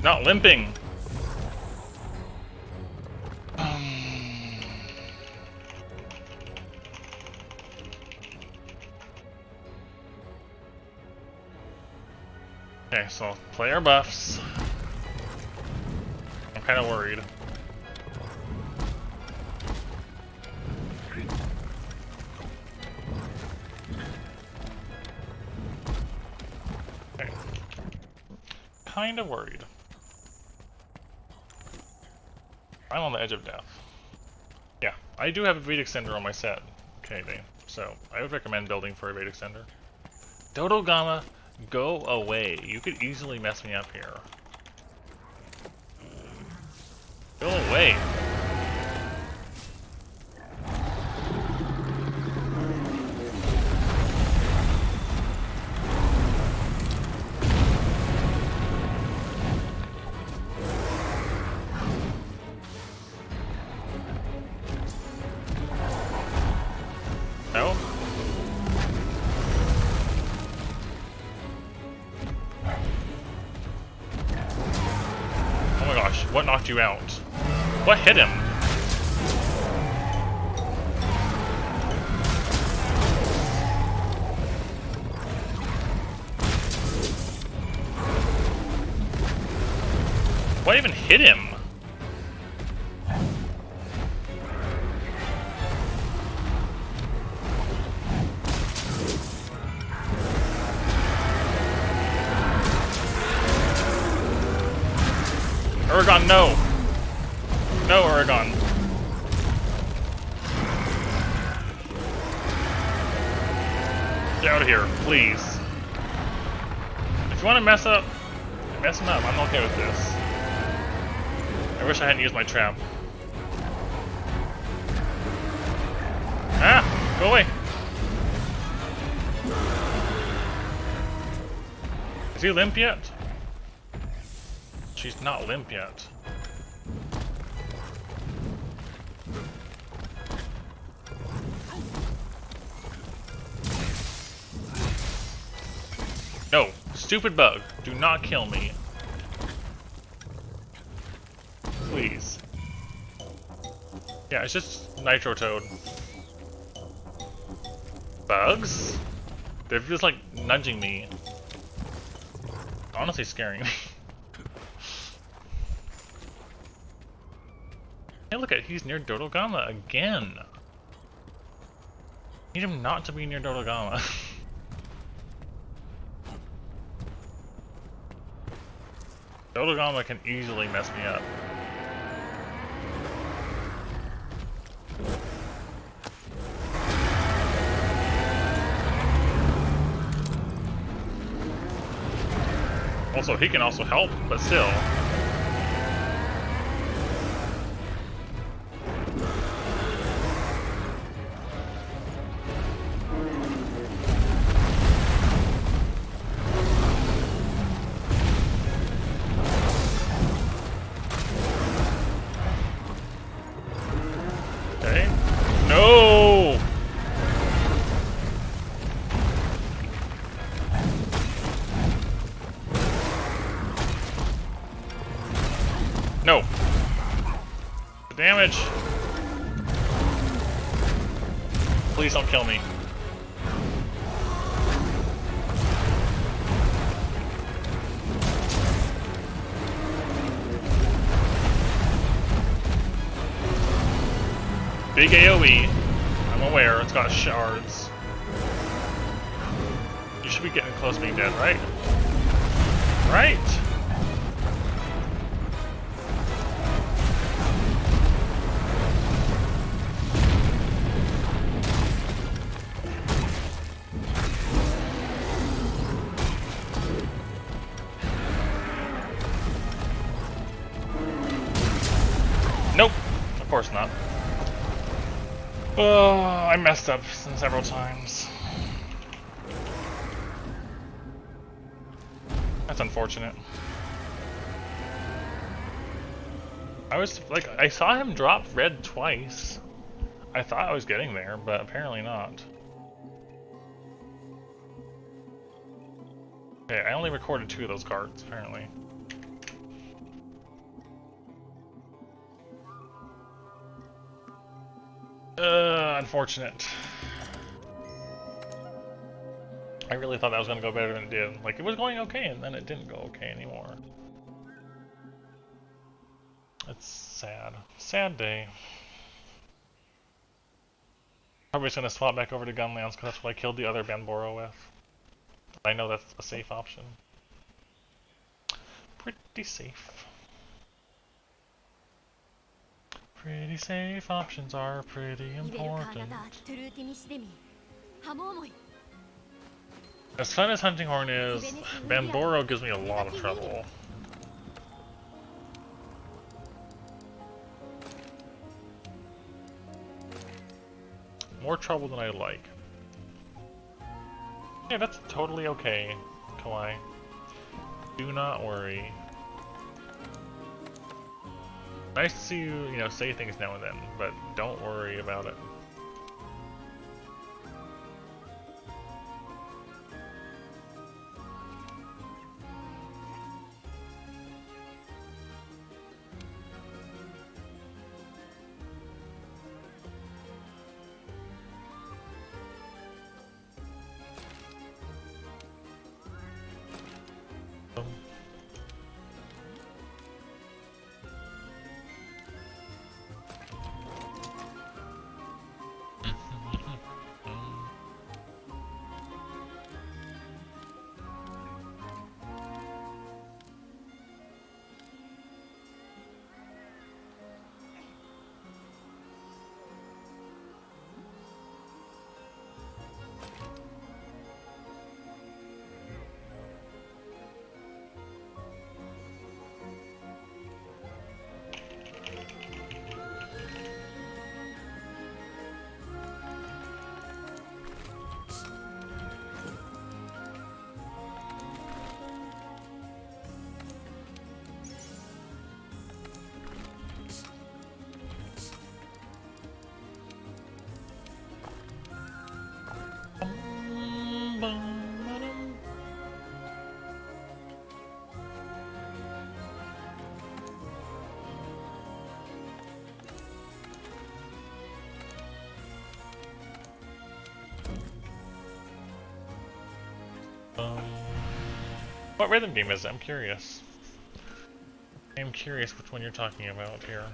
Not limping. Okay, so player buffs. I'm kind of worried. Okay. Kind of worried. I'm on the edge of death. Yeah, I do have a Vedic Extender on my set. Okay, so I would recommend building for a Vedic Extender. Dodogama, go away. You could easily mess me up here. Go away. No? Oh my gosh, what knocked you out? What hit him? What even hit him? Uragon, no! No, Uragon. Get out of here, please. If you want to mess him up. I'm okay with this. I wish I hadn't used my trap. Ah! Go away! Is he limp yet? She's not limp yet. No! Stupid bug! Do not kill me. Please. Yeah, it's just Nitro Toad. Bugs? They're just like nudging me. Honestly scaring me. Hey, look at, he's near Dodogama again. Need him not to be near Dodogama. Dodogama can easily mess me up. Also, he can also help, but still. Okay. No! No. The damage. Please don't kill me. Big AoE. I'm aware, it's got shards. You should be getting close to being dead, right? Right! Nope! Of course not. Oh, I messed up several times. That's unfortunate. I was like, I saw him drop red twice. I thought I was getting there, but apparently not. Okay, I only recorded 2 of those cards, apparently. Unfortunate. I really thought that was going to go better than it did. Like, it was going okay, and then it didn't go okay anymore. It's sad. Sad day. Probably just going to swap back over to Gunlands, because that's what I killed the other Banboro with. I know that's a safe option. Pretty safe. Pretty safe options are pretty important. As fun as Hunting Horn is, Banboro gives me a lot of trouble. More trouble than I like. Yeah, that's totally okay, Kawaii. Do not worry. Nice to see you, say things now and then, but don't worry about it. What rhythm game is it? I'm curious. I'm curious which one you're talking about here.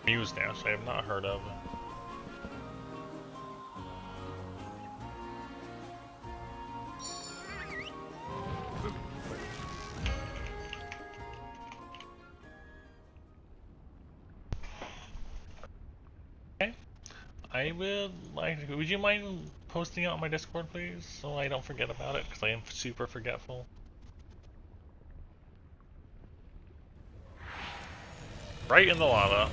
Muse Nest, I have not heard of. Okay. I would like. Would you mind posting it on my Discord, please, so I don't forget about it? Because I am super forgetful. Right in the lava.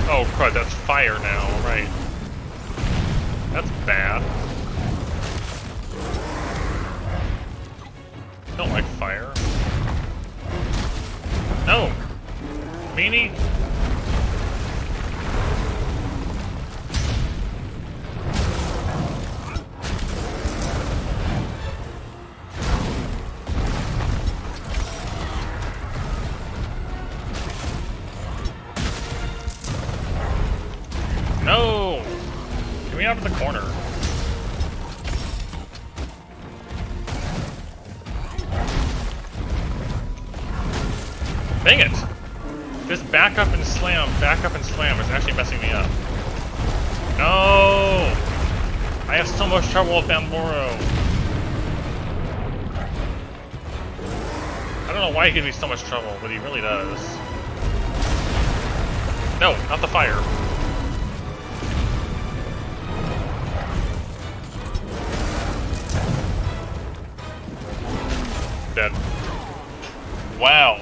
Oh crud, that's fire now, right. That's bad. Don't like fire. No! Meanie? No! Get me out of the corner. Dang it! This back up and slam is actually messing me up. No! I have so much trouble with Bamboro. I don't know why he gives me so much trouble, but he really does. No, not the fire. Dead. Wow.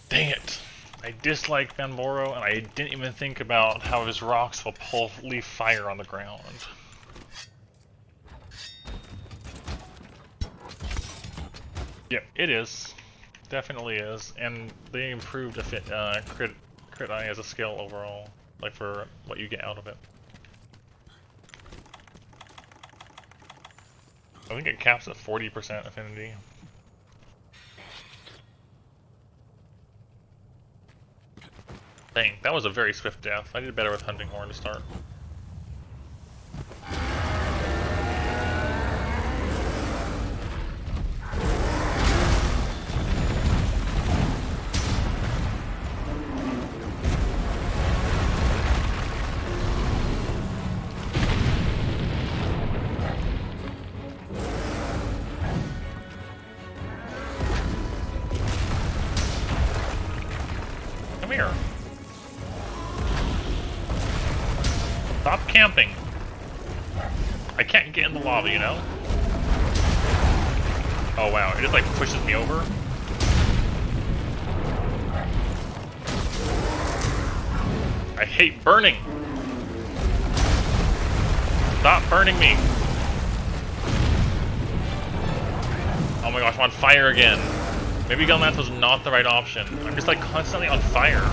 Dang it. I dislike Bamboro, and I didn't even think about how his rocks will leave fire on the ground. Yep, it is. Definitely is. And they improved crit eye as a skill overall, like for what you get out of it. I think it caps at 40% affinity. Dang, that was a very swift death. I did better with Hunting Horn to start. Come here. Stop camping. I can't get in the lava, you know? Oh wow, it just like pushes me over. I hate burning. Stop burning me. Oh my gosh, I'm on fire again. Maybe Gunlance was not the right option. I'm just like constantly on fire.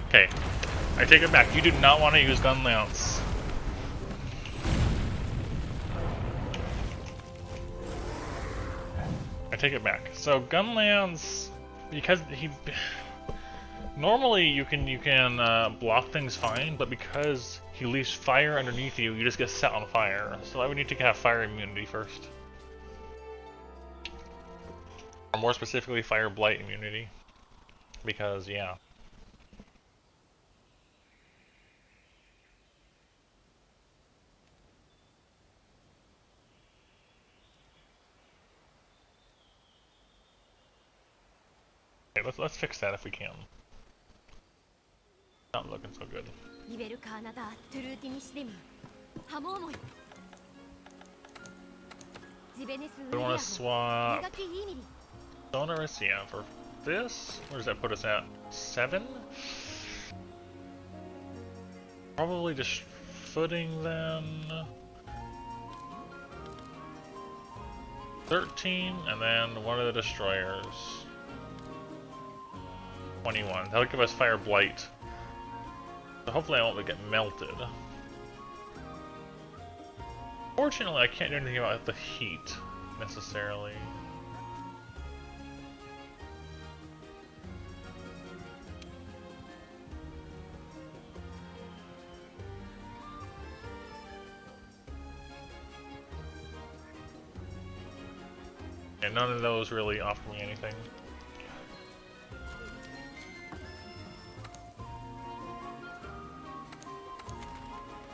Okay, I take it back. You do not want to use Gunlance. I take it back. So Gunlance, because he normally you can block things fine, but because he leaves fire underneath you, you just get set on fire. So I would need to have fire immunity first. Or more specifically, fire blight immunity. Because, yeah. Okay, let's fix that if we can. Not looking so good. We want to swap Sonorous, yeah, for this. Where does that put us at? 7? Probably just footing then. 13, and then one of the destroyers. 21. That'll give us Fire Blight. So hopefully I won't get melted. Fortunately, I can't do anything about the heat, necessarily. And none of those really offer me anything.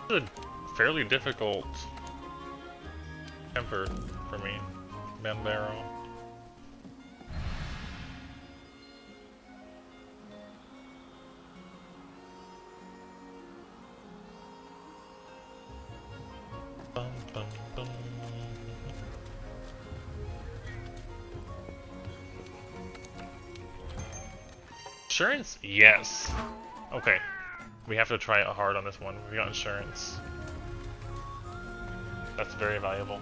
This is a fairly difficult temper for me, Benbarrow. Bum, bum, bum. Insurance? Yes. Okay. We have to try it hard on this one. We got insurance. That's very valuable.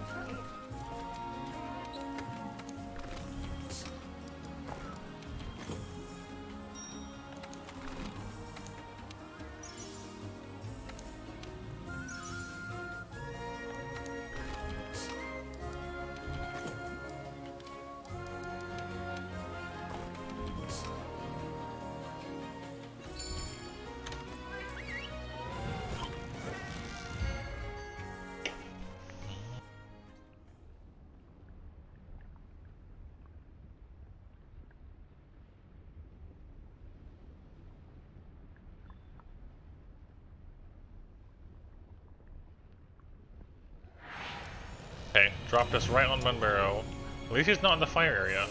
Okay, dropped us right on Benbarrow. At least he's not in the fire area.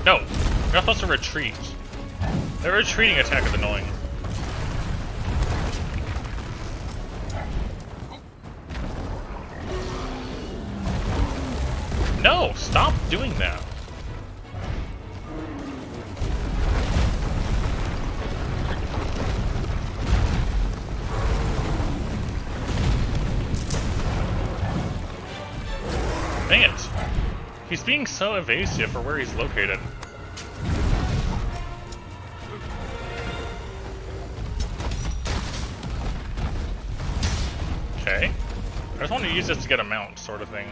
No! You're not supposed to retreat. The retreating attack is annoying. No! Stop doing that! Dang it! He's being so evasive for where he's located. Okay. I just want to use this to get a mount, sort of thing.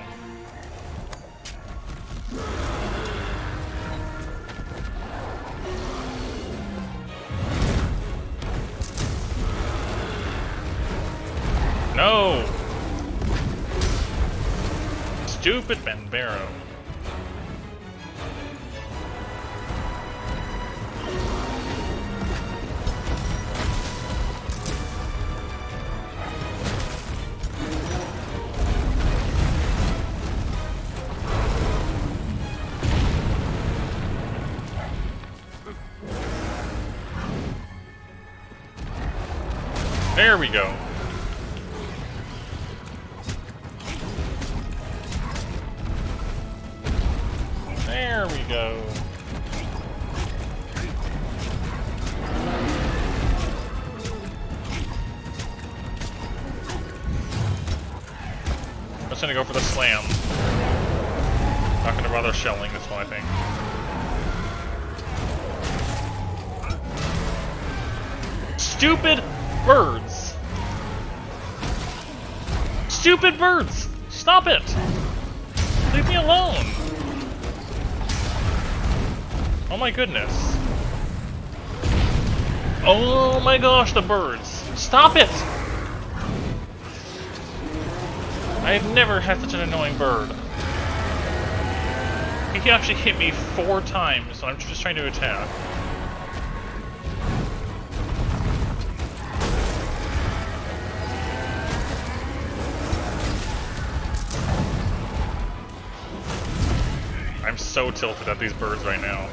No! Stupid Benbarrow. There we go. There we go. I'm just gonna go for the slam. Not gonna bother shelling this one, I think. Stupid birds! Stupid birds! Stop it! Leave me alone! Oh my goodness. Oh my gosh, the birds! Stop it! I've never had such an annoying bird. He actually hit me 4 times, so I'm just trying to attack. I'm so tilted at these birds right now.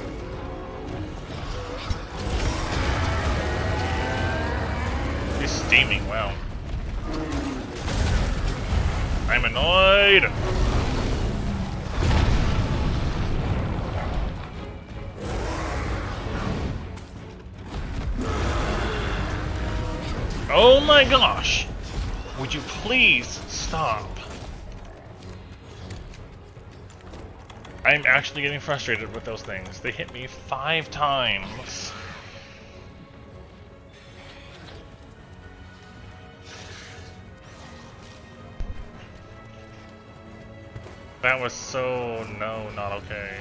He's steaming, wow. I'm annoyed! Oh my gosh! Would you please stop? I'm actually getting frustrated with those things. They hit me 5 times. That was so... no, not okay.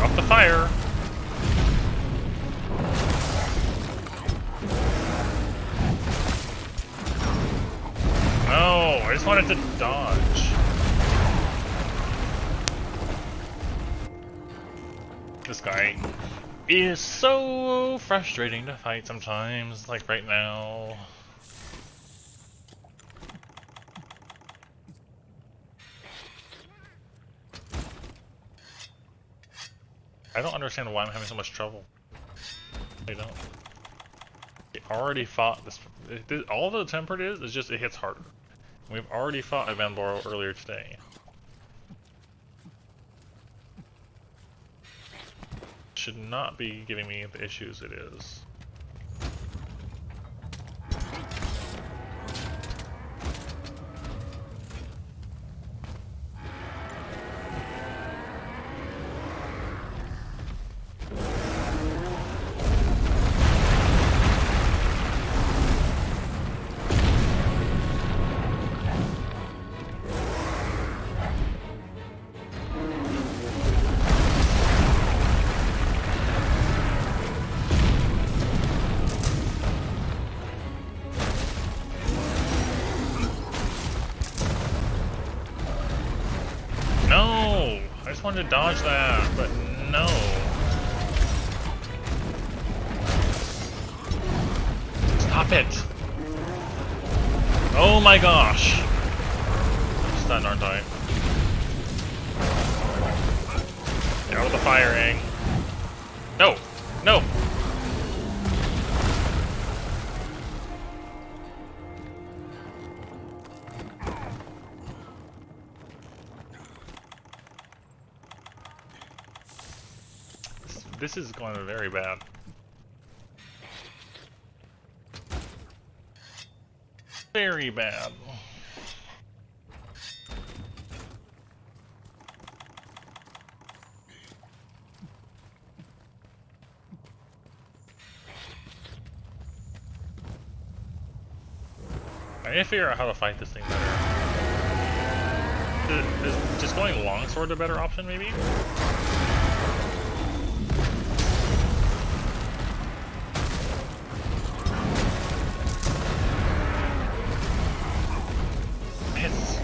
Off the fire! No, I just wanted to dodge. This guy is so frustrating to fight sometimes, like right now. I don't understand why I'm having so much trouble. I don't. We already fought this. All the tempered is just it hits harder. We've already fought a Vanboro earlier today. Should not be giving me the issues it is. No! I just wanted to dodge that, but no. Stop it! Oh my gosh! I'm stunned, aren't I? Get out of the fire, Aang. No! No! This is going very bad. Very bad. I need to figure out how to fight this thing better. Is just going longsword a better option, maybe? Yes.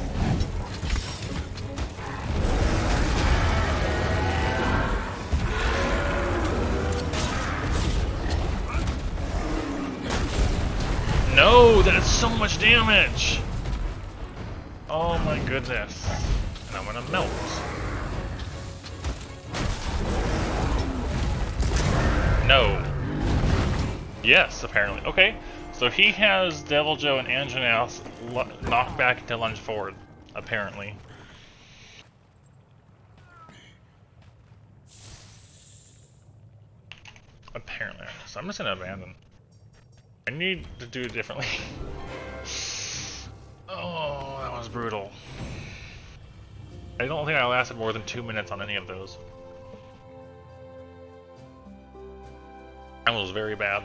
No, that is so much damage! Oh my goodness. And I'm gonna melt. No. Yes, apparently. Okay, so he has Devil Joe and Anjanath knocked back into lunge forward, apparently. Apparently. So I'm just gonna abandon. I need to do it differently. Oh, that was brutal. I don't think I lasted more than 2 minutes on any of those. That was very bad.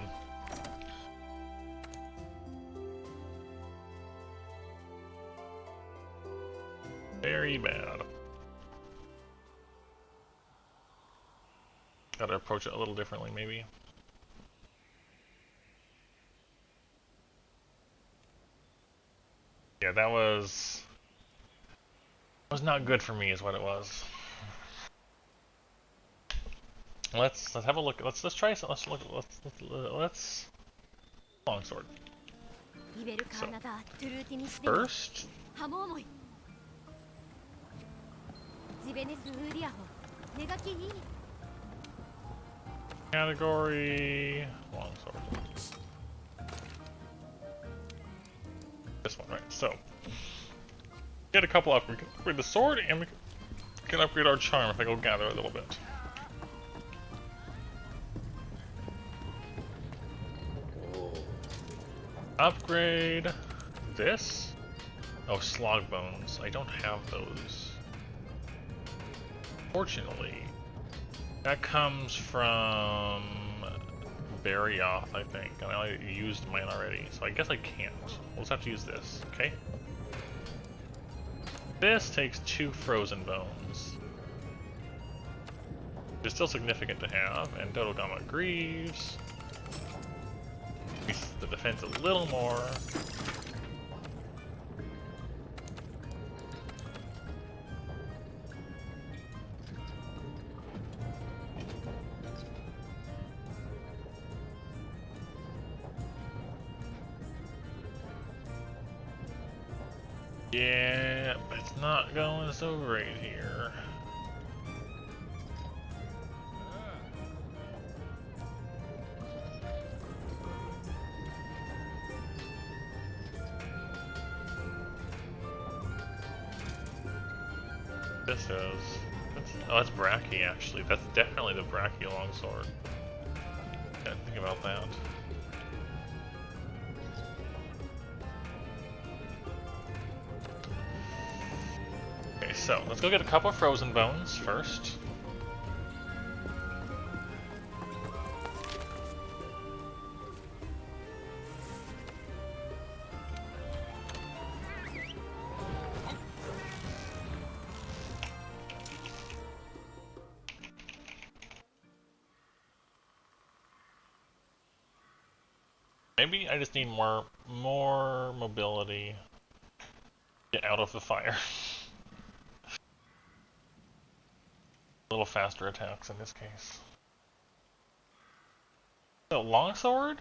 Very bad. Gotta approach it a little differently, maybe. Yeah, that was not good for me, is what it was. Let's have a look. Let's try some. Let's longsword. So, first, category longsword. This one, right? So, get a couple upgrades. We can upgrade the sword, and we can upgrade our charm if I go gather a little bit. Upgrade this. Oh, slog bones. I don't have those. Fortunately, that comes from Brachy, I think. And I used mine already, so I guess I can't. We'll just have to use this, okay? This takes 2 frozen bones. It's still significant to have, and Dodogama Greaves. Increases the defense a little more. Yeah, but it's not going so great here. This is... that's Brachy, actually. That's definitely the Brachy longsword. Didn't think about that. Okay, so let's go get a couple of frozen bones first. Maybe I just need more mobility. Get out of the fire. A little faster attacks in this case. So longsword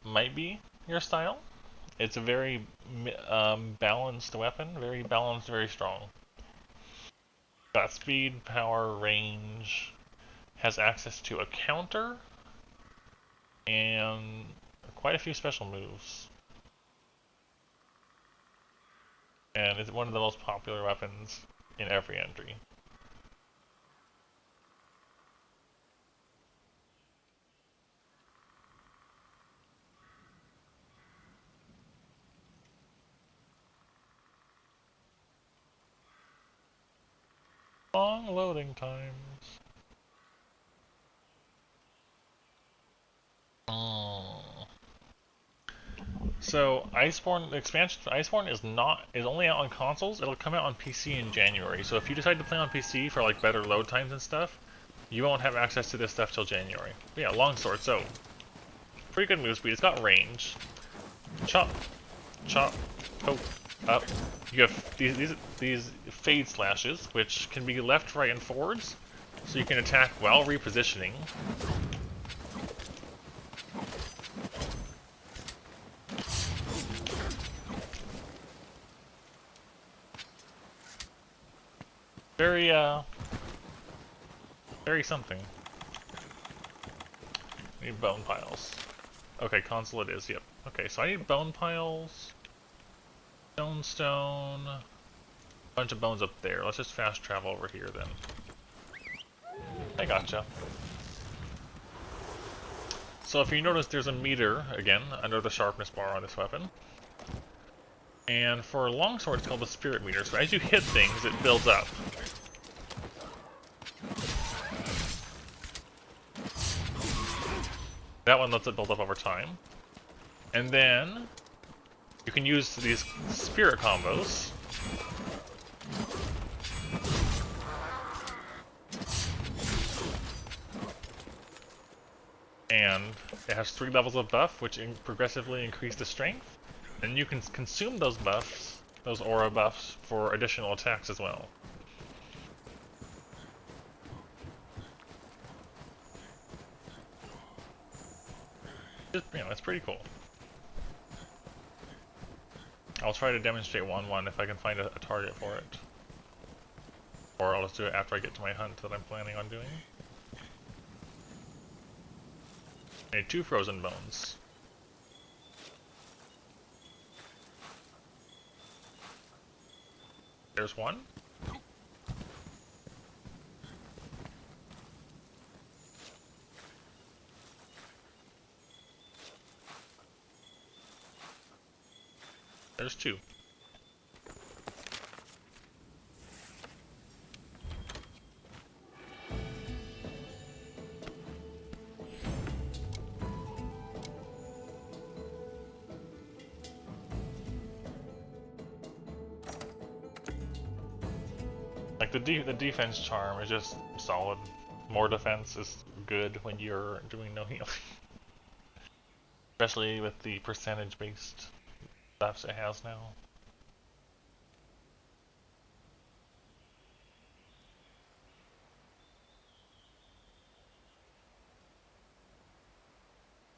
might be your style. It's a very balanced weapon, very balanced, very strong. Got speed, power, range, has access to a counter, and quite a few special moves. And it's one of the most popular weapons in every entry. Long loading times. So Iceborne, the expansion for Iceborne is only out on consoles. It'll come out on PC in January. So if you decide to play on PC for like better load times and stuff, you won't have access to this stuff till January. But yeah, longsword. So pretty good move speed. It's got range. Chop, chop, poke, up. You have these fade slashes, which can be left, right, and forwards. So you can attack while repositioning. Very something. I need bone piles. Okay, console it is, yep. Okay, so I need bone piles. Stone. Bunch of bones up there. Let's just fast travel over here then. I gotcha. So if you notice, there's a meter, again, under the sharpness bar on this weapon. And for a longsword, it's called the spirit meter. So as you hit things, it builds up. That one lets it build up over time. And then you can use these spirit combos and it has 3 levels of buff, which progressively increase the strength. And you can consume those buffs, those aura buffs, for additional attacks as well. It's pretty cool. I'll try to demonstrate 1-1 if I can find a target for it. Or I'll just do it after I get to my hunt that I'm planning on doing. I need 2 frozen bones. There's 1. There's 2. Like the defense charm is just solid. More defense is good when you're doing no healing. Especially with the percentage based buffs it has now.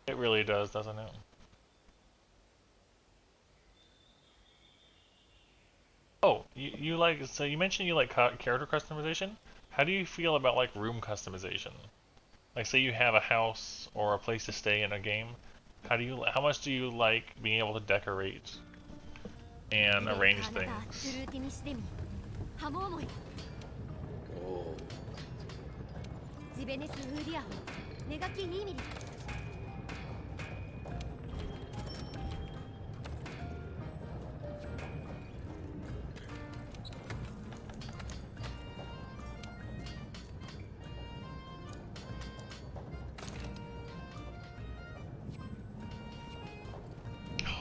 It really does, doesn't it? Oh, you like, so you mentioned you like character customization. How do you feel about like room customization? Like say you have a house or a place to stay in a game. How much do you like being able to decorate and arrange things?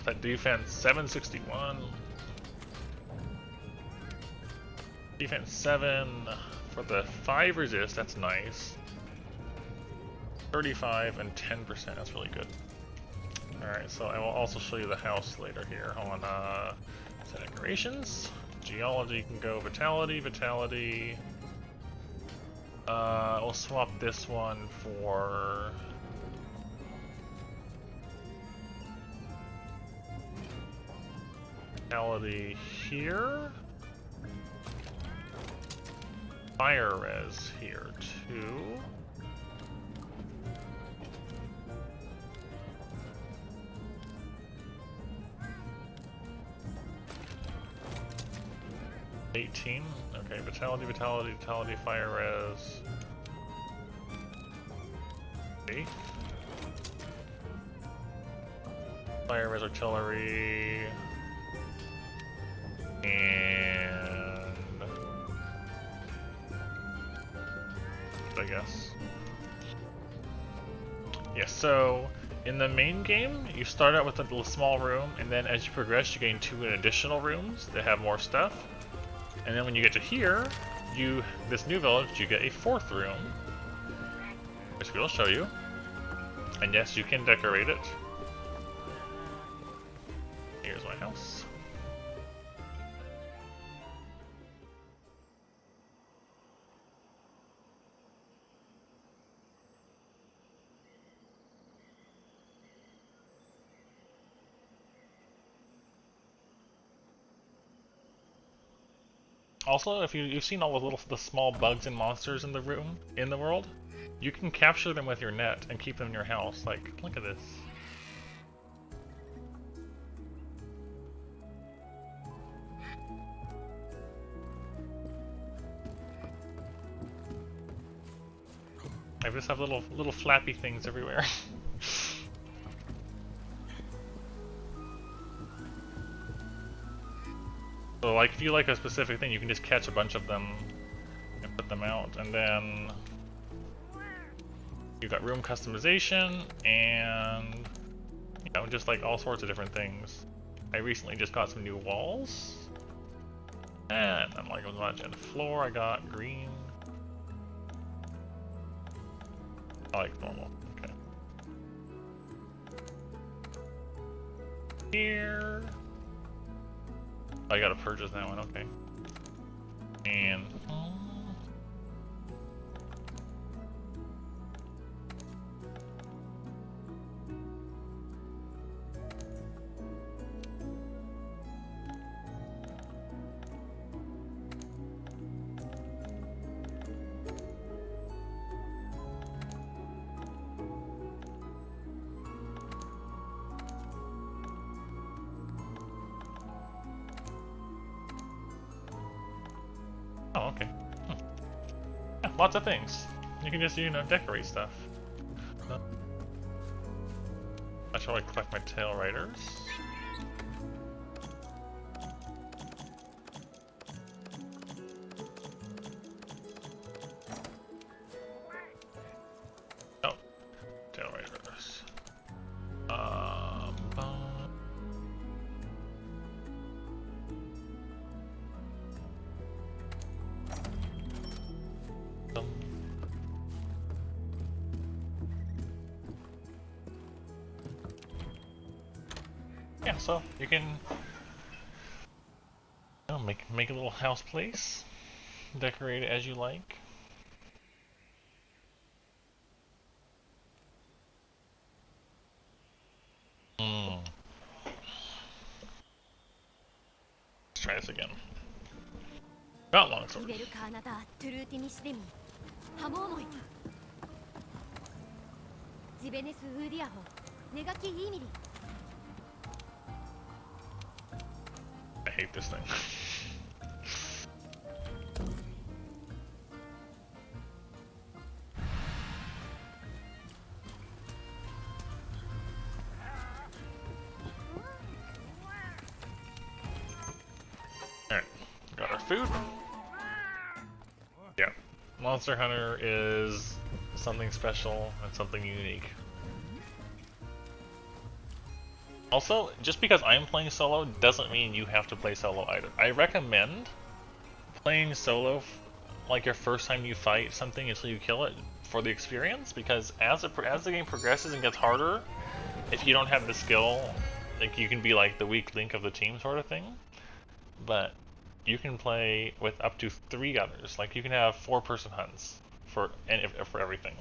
That defense, 761. Defense 7 for the 5 resist, that's nice. 35 and 10%, that's really good. Alright, so I will also show you the house later here on decorations. Geology can go Vitality, Vitality. We'll swap this one for Vitality here. Fire res here too. $18. Okay, Vitality, Vitality, Vitality, Fire res. Okay. Fire res, Artillery. And I guess. Yeah, so in the main game, you start out with a little small room, and then as you progress, you gain 2 additional rooms that have more stuff. And then when you get to here, this new village, you get a 4th room, which we'll show you. And yes, you can decorate it. Here's my house. Also, if you've seen all the small bugs and monsters in the world, you can capture them with your net and keep them in your house. Like, look at this. I just have little flappy things everywhere. So like if you like a specific thing, you can just catch a bunch of them and put them out. And then you got room customization and just like all sorts of different things. I recently just got some new walls. And I'm like, on the floor I got green. I like normal, okay. here. Oh, I gotta purchase that one, okay. And oh, okay. Yeah, lots of things. You can just, you know, decorate stuff. I should probably collect my tail riders. Oh, tail riders. Yeah, so you can, you know, make a little house place, decorate it as you like. Let's try this again. Not long sword. I hate this thing. Alright, got our food. Yeah, Monster Hunter is something special and something unique. Also, just because I'm playing solo doesn't mean you have to play solo either. I recommend playing solo like your first time you fight something until you kill it for the experience, because as the game progresses and gets harder, if you don't have the skill, like you can be like the weak link of the team sort of thing. But you can play with up to 3 others. Like you can have 4-person hunts for everything.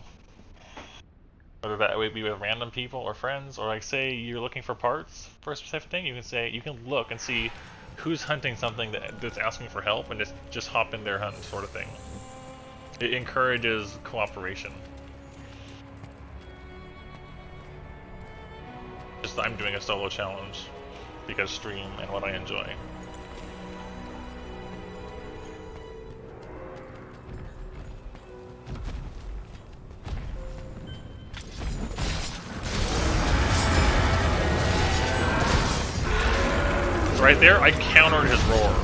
Whether that would be with random people or friends, or like say you're looking for parts for a specific thing, you can look and see who's hunting something that's asking for help and just hop in their hunt sort of thing. It encourages cooperation. Just I'm doing a solo challenge because stream and what I enjoy. Right there, I countered his roar.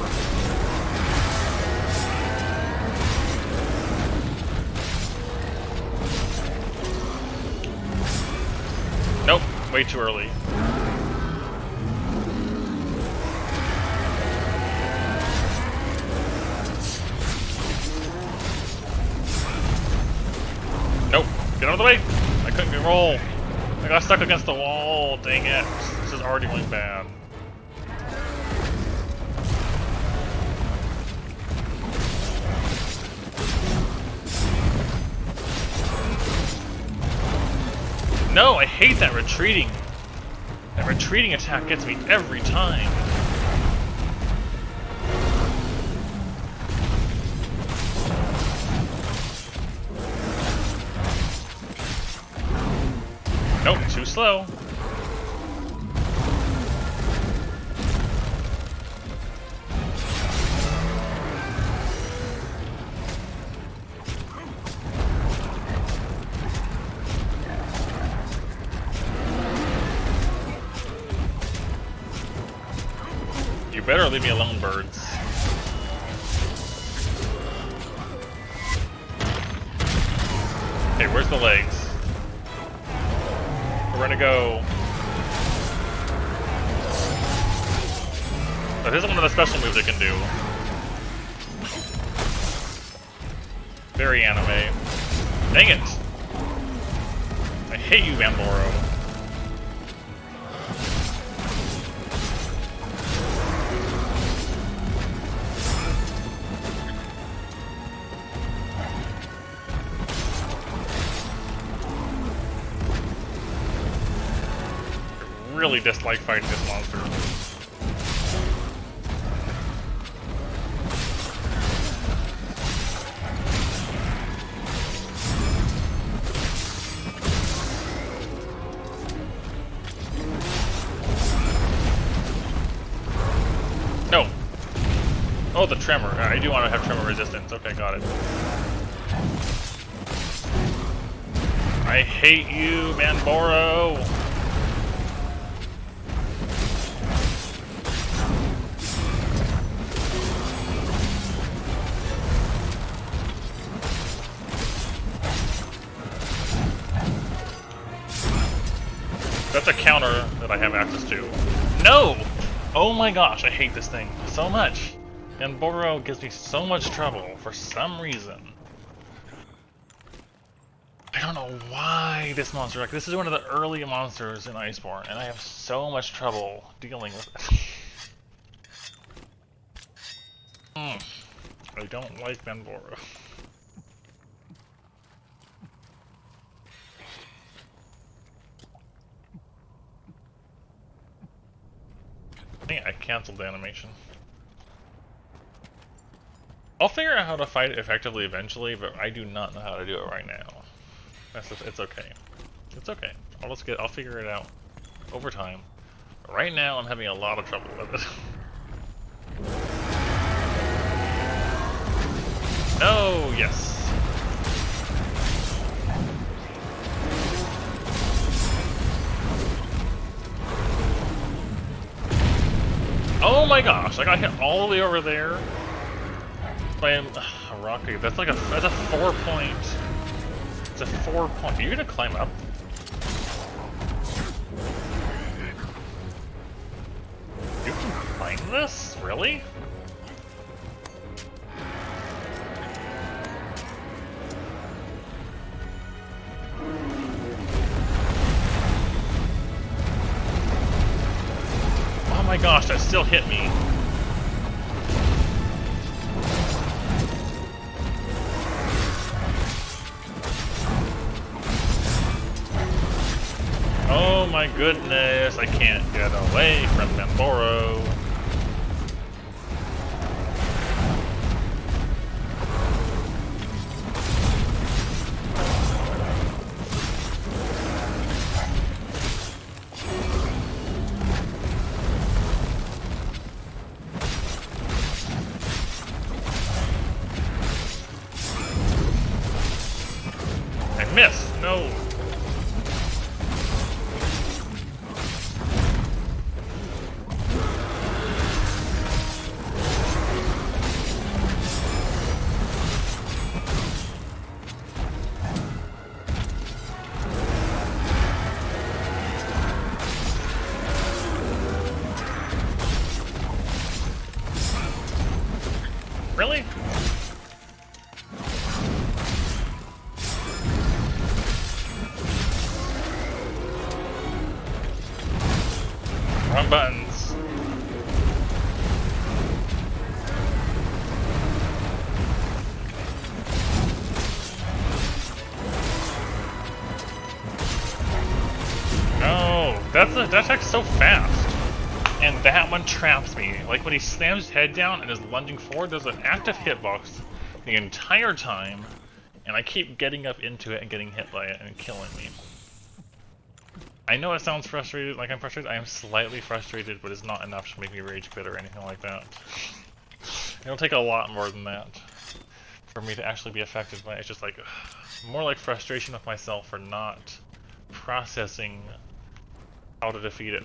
Nope, way too early. Nope, get out of the way! I couldn't roll. I got stuck against the wall, dang it. This is already going bad. No, I hate that retreating. That retreating attack gets me every time. Nope, too slow. You better leave me alone, birds. Okay, where's the legs? We're gonna go... Oh, this is one of the special moves it can do. Very anime. Dang it! I hate you, Van Loro. really dislike fighting this monster. No! Oh, the tremor. I do want to have tremor resistance. Okay, got it. I hate you, Manboro! That's a counter that I have access to. No! Oh my gosh, I hate this thing so much. Manboro gives me so much trouble for some reason. I don't know why this monster, like this is one of the early monsters in Iceborne, and I have so much trouble dealing with it. I don't like Manboro. I think I canceled the animation. I'll figure out how to fight it effectively eventually, but I do not know how to do it right now. It's okay. It's okay. I'll figure it out over time. But right now I'm having a lot of trouble with it. No, yes. Oh my gosh, I got hit all the way over there by a rocket. That's a 4 point. It's a 4 point. Are you gonna climb up? You can climb this? Really? Oh my gosh, that still hit me. Oh my goodness, I can't get away from Manboro. I missed, no. Really? Wrong buttons. No, that attack's so fast. And that one traps me. Like when he slams his head down and is lunging forward, there's an active hitbox the entire time, and I keep getting up into it and getting hit by it and killing me. I know it sounds frustrated, like I'm frustrated. I am slightly frustrated, but it's not enough to make me rage quit or anything like that. It'll take a lot more than that for me to actually be affected by it. It's just like more like frustration with myself for not processing how to defeat it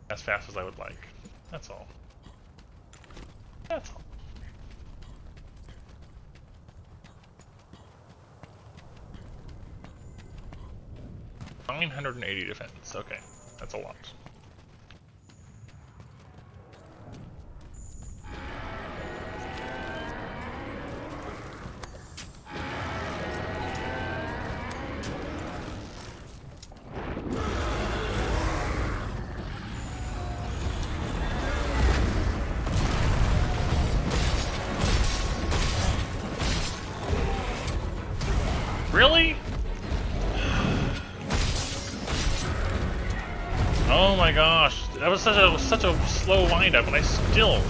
as fast as I would like. That's all. That's all. $980 defense. Okay, that's a lot. Really? such a slow windup, and I still.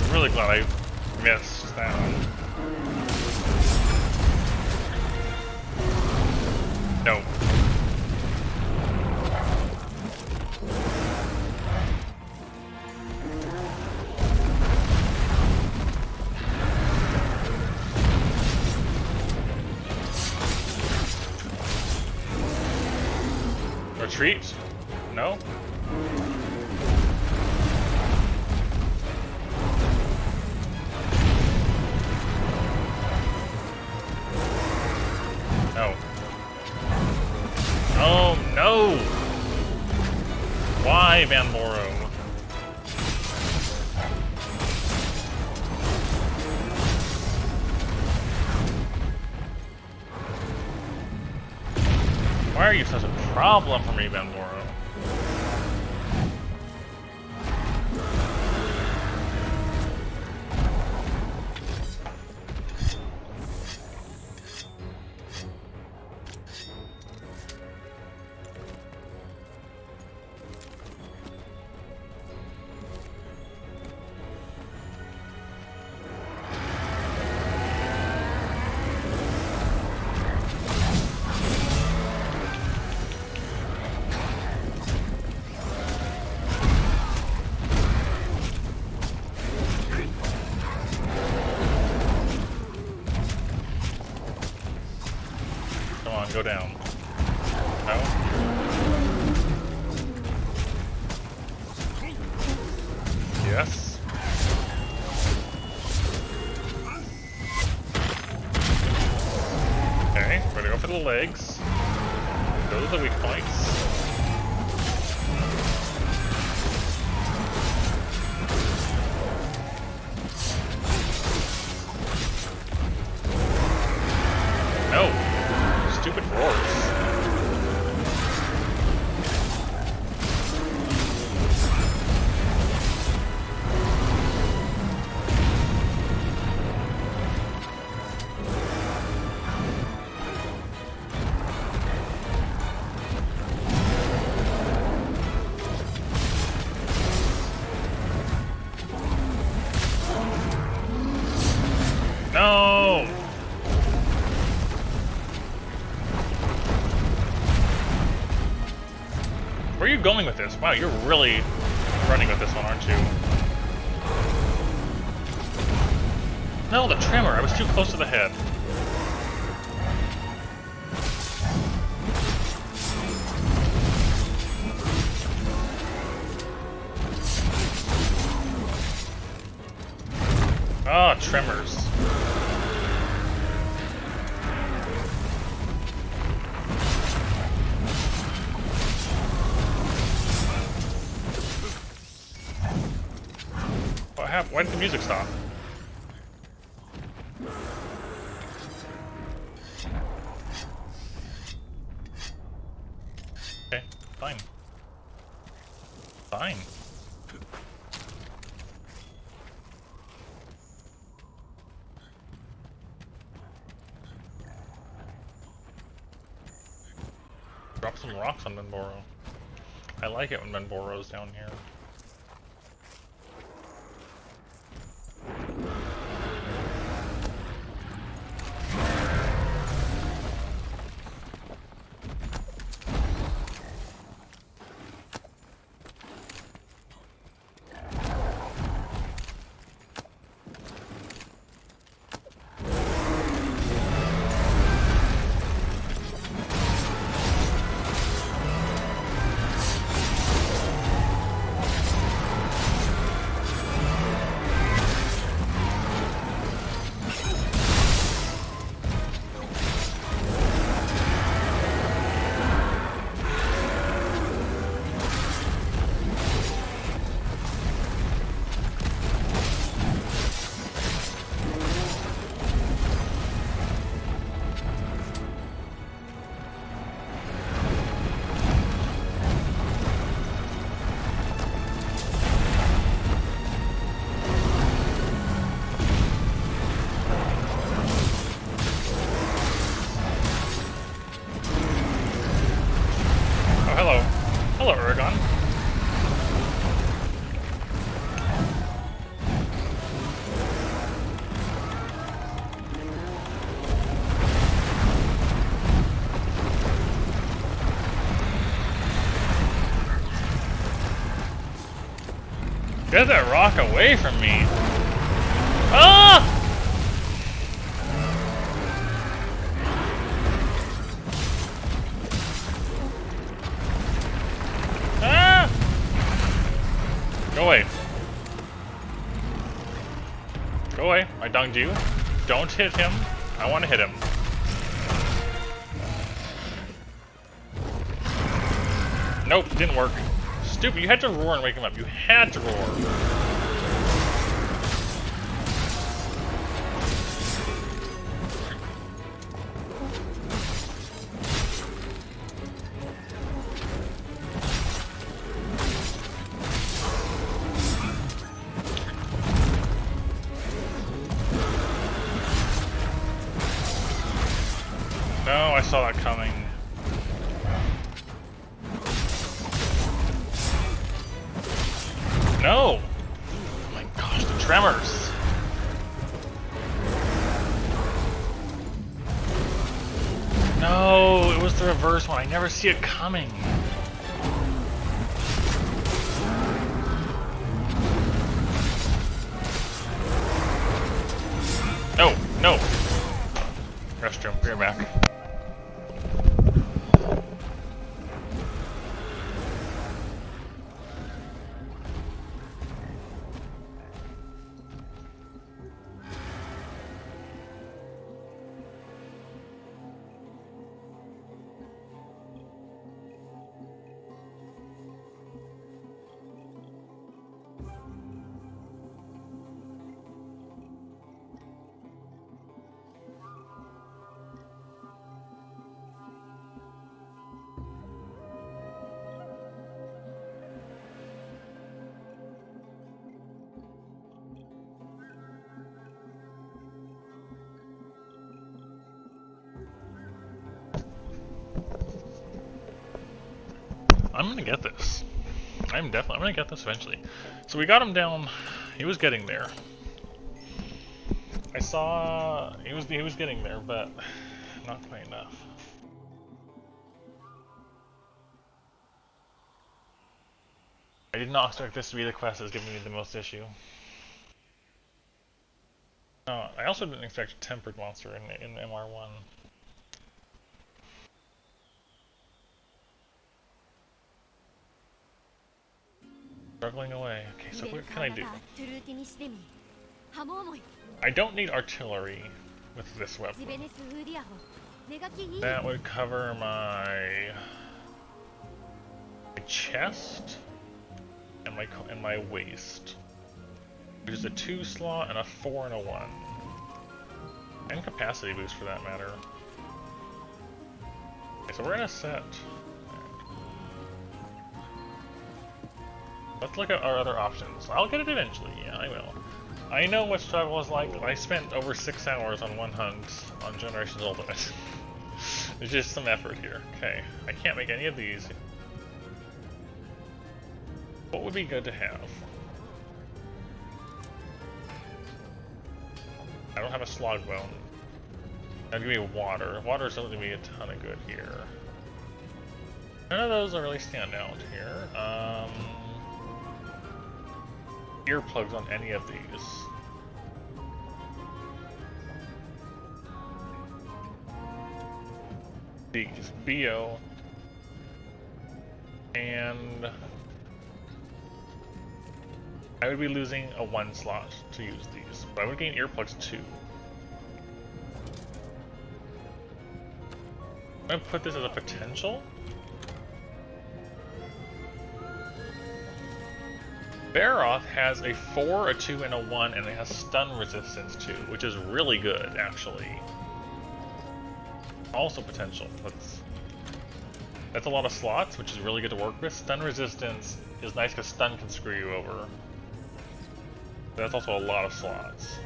I'm really glad I missed that one. No. Retreat? No? No. Oh no! Why, Van Moro? Why are you such a problem for me, Van Moro? Come on, go down. No? Yes? Okay, we're gonna go for the legs. Those are the weak points. No! Stupid roars. No! Where are you going with this? Wow, you're really running with this one, aren't you? No, the trimmer! I was too close to the head. Ah, tremors. What happened? Why did the music stop? Okay, fine. Fine. Drop some rocks on Benboro. I like it when Benboro's down here. Get that rock away from me! Ah! Ah! Go away. Go away. I dunged you. Don't hit him. I want to hit him. Nope, didn't work. Stupid, you had to roar and wake him up. You had to roar. No, I saw that coming. No! Oh my gosh, the tremors! No, it was the reverse one. I never see it coming. No, no! Restroom, be right back. I'm gonna get this. I'm gonna get this eventually. So we got him down. He was getting there. I saw he was getting there, but not quite enough. I did not expect this to be the quest that's giving me the most issue. I also didn't expect a tempered monster in MR1. Struggling away. Okay, so what can I do? I don't need artillery with this weapon. That would cover my chest and my waist, which is a 2 slot and a 4 and a 1, and capacity boost for that matter. Okay, so we're gonna set. Let's look at our other options. I'll get it eventually, yeah, I will. I know what struggle is like. I spent over 6 hours on one hunt on Generations Ultimate. There's just some effort here. Okay, I can't make any of these. What would be good to have? I don't have a slog bone. That'd give me water. Water is going to be a ton of good here. None of those really stand out here. Earplugs on any of these. These BO and I would be losing a 1 slot to use these, but I would gain earplugs too. I'm gonna put this as a potential. Baroth has a 4, a 2, and a 1, and it has stun resistance too, which is really good, actually. Also potential. That's a lot of slots, which is really good to work with. Stun resistance is nice because stun can screw you over. But that's also a lot of slots.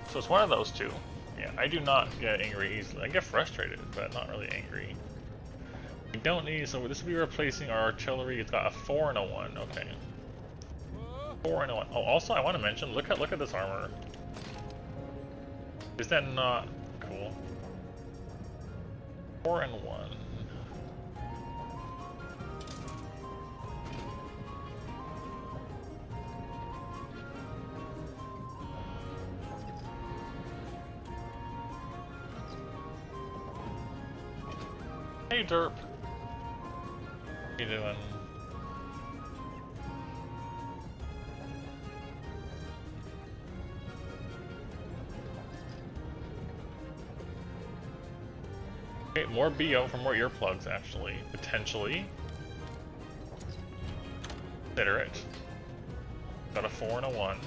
So it's one of those two. Yeah, I do not get angry easily. I get frustrated, but not really angry. We don't need, so this will be replacing our artillery. It's got a 4 and a 1. Okay. 4 and a 1. Oh, also I want to mention, look at this armor. Is that not cool? 4 and 1. Hey Derp. How you doing? Okay, more BO for more earplugs, actually. Potentially. Consider it. Got a 4 and a 1.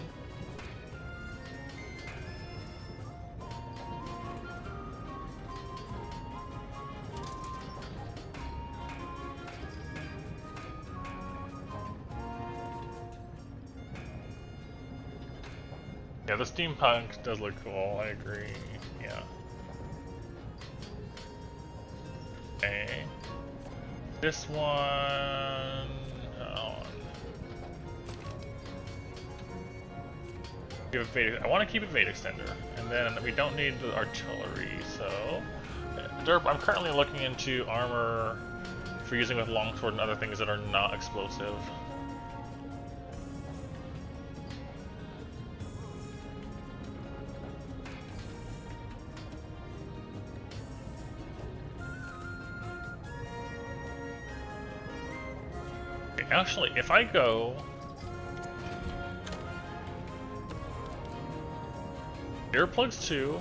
Yeah, the steampunk does look cool, I agree. Yeah. Okay. This one... Oh. Give it Vade, I want to keep it Vade Extender. And then we don't need the artillery, so... Derp, I'm currently looking into armor for using with longsword and other things that are not explosive. Actually, if I go... Earplugs 2,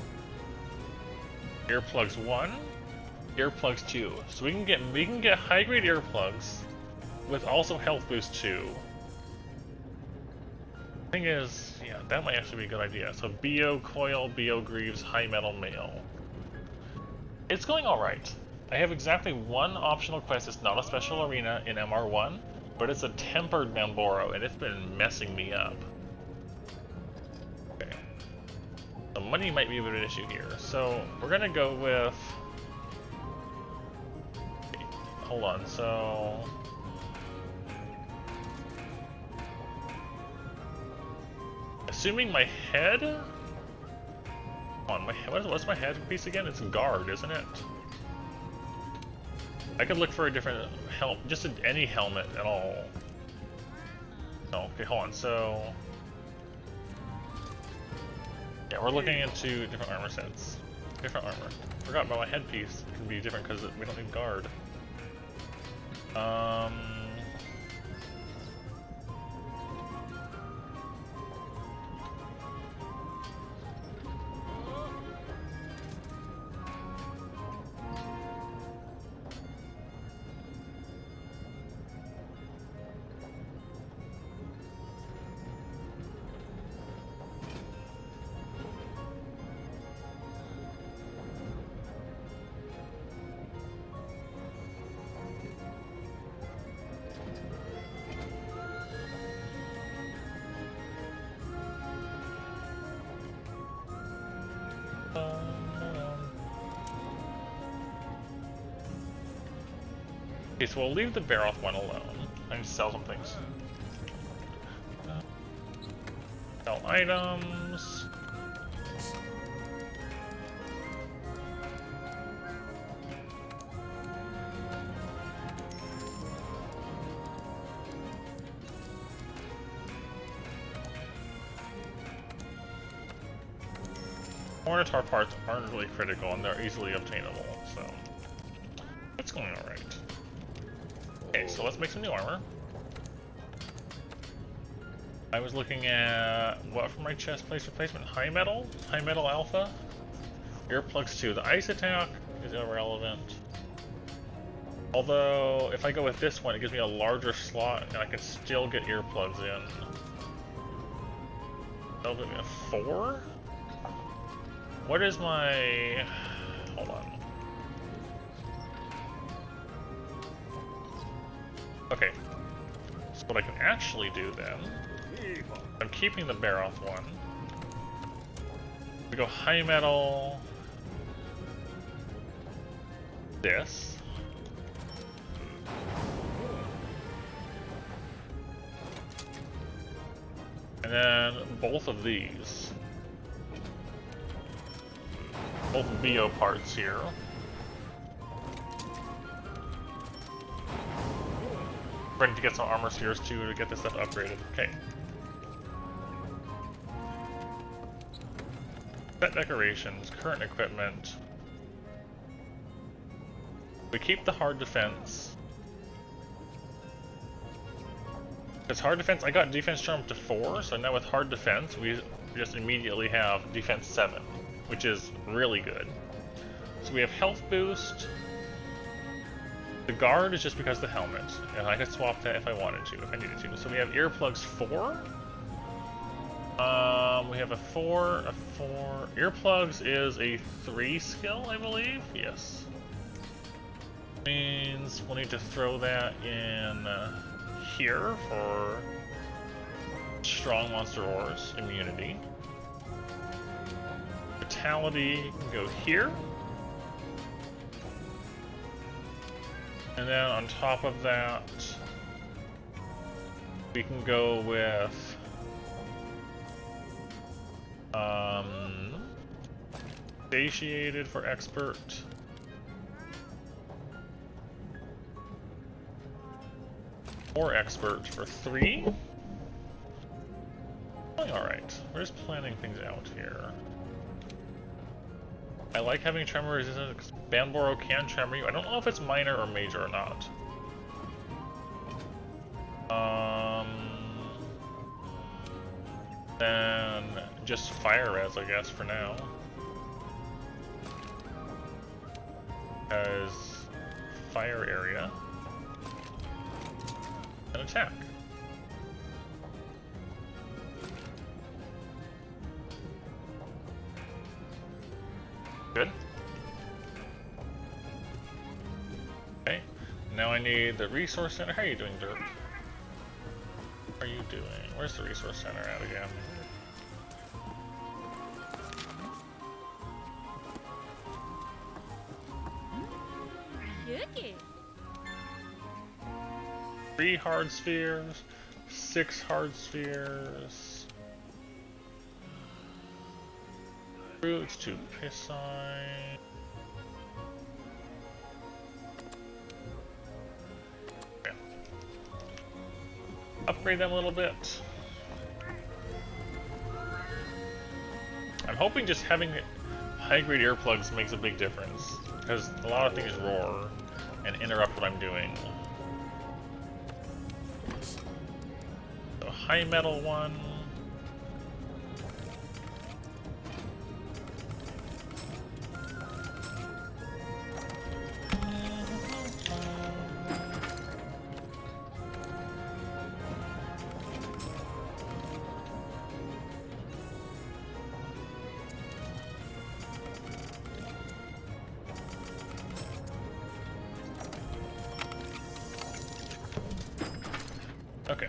earplugs 1, earplugs 2. So we can get high grade earplugs with also health boost 2. Thing is, yeah, that might actually be a good idea. So BO coil, BO greaves, high metal mail. It's going alright. I have exactly one optional quest. It's not a special arena in MR1, but it's a tempered Mamboro, and it's been messing me up. Okay. So money might be a bit of an issue here. So we're gonna go with... Okay, hold on, so... Assuming my head... Hold on, my head, what's my head piece again? It's guard, isn't it? I could look for a different helmet, just any helmet at all. No, okay, hold on, so... Yeah, we're looking into different armor sets. Different armor. Forgot about my headpiece. It can be different because we don't need guard. Okay, so we'll leave the Baroth one alone. I need to sell some things. Sell items. Ornithar parts aren't really critical and they're easily obtainable, so it's going alright. Okay, so let's make some new armor. I was looking at what for my chest plate replacement? High metal alpha. Earplugs 2. The ice attack is irrelevant. Although if I go with this one, it gives me a larger slot and I can still get earplugs in. That'll give me a 4? What is my... Hold on. Okay. So what I can actually do then... I'm keeping the Baroth one. We go high metal... This. And then both of these. Both BO parts here. Ready to get some armor spheres too to get this stuff upgraded. Okay. Set decorations, current equipment. We keep the hard defense. Because hard defense, I got defense charm to 4, so now with hard defense, we just immediately have defense 7, which is really good. So we have health boost. The guard is just because of the helmet, and I could swap that if I wanted to, if I needed to. So we have earplugs 4. We have a 4. Earplugs is a 3 skill, I believe? Yes. Means we'll need to throw that in here for strong monster ores immunity. Vitality can go here. And then on top of that, we can go with satiated for expert. Or expert for 3. Alright, we're just planning things out here. I like having tremor resistance. Banboro can tremor you. I don't know if it's minor or major or not. Then just fire res, I guess, for now. As fire area. And attack. Good. Okay. Now I need the resource center. How are you doing, Dirk? How are you doing? Where's the resource center at again? Yuki. 3 hard spheres, 6 hard spheres. Roots to Piscine. Okay. Upgrade them a little bit. I'm hoping just having high-grade earplugs makes a big difference, because a lot of things roar and interrupt what I'm doing. So high metal one. Okay.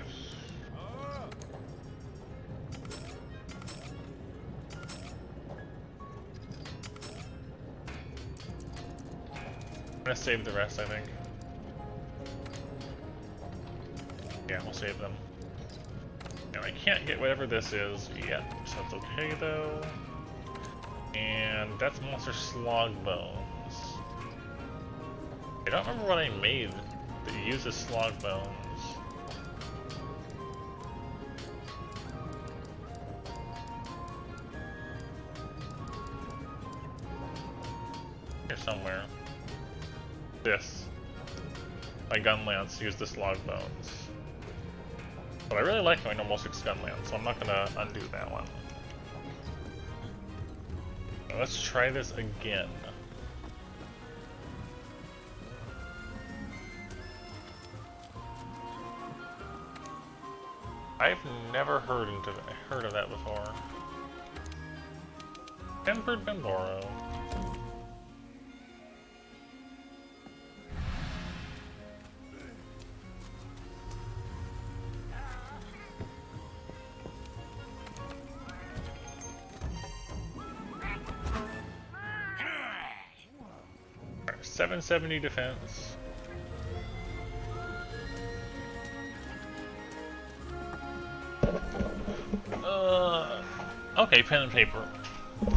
I'm gonna save the rest, I think. Yeah, we'll save them. Now I can't get whatever this is yet, so it's okay though. And that's Monster Slog Bones. I don't remember what I made that uses Slog Bones. Here somewhere. This. My gun lance used the Slog Bones. But I really like my normal 6 gun lance, so I'm not gonna undo that one. Now let's try this again. I've never heard of that before. Tempered Banboro. Alright, 770 defense. Okay, pen and paper.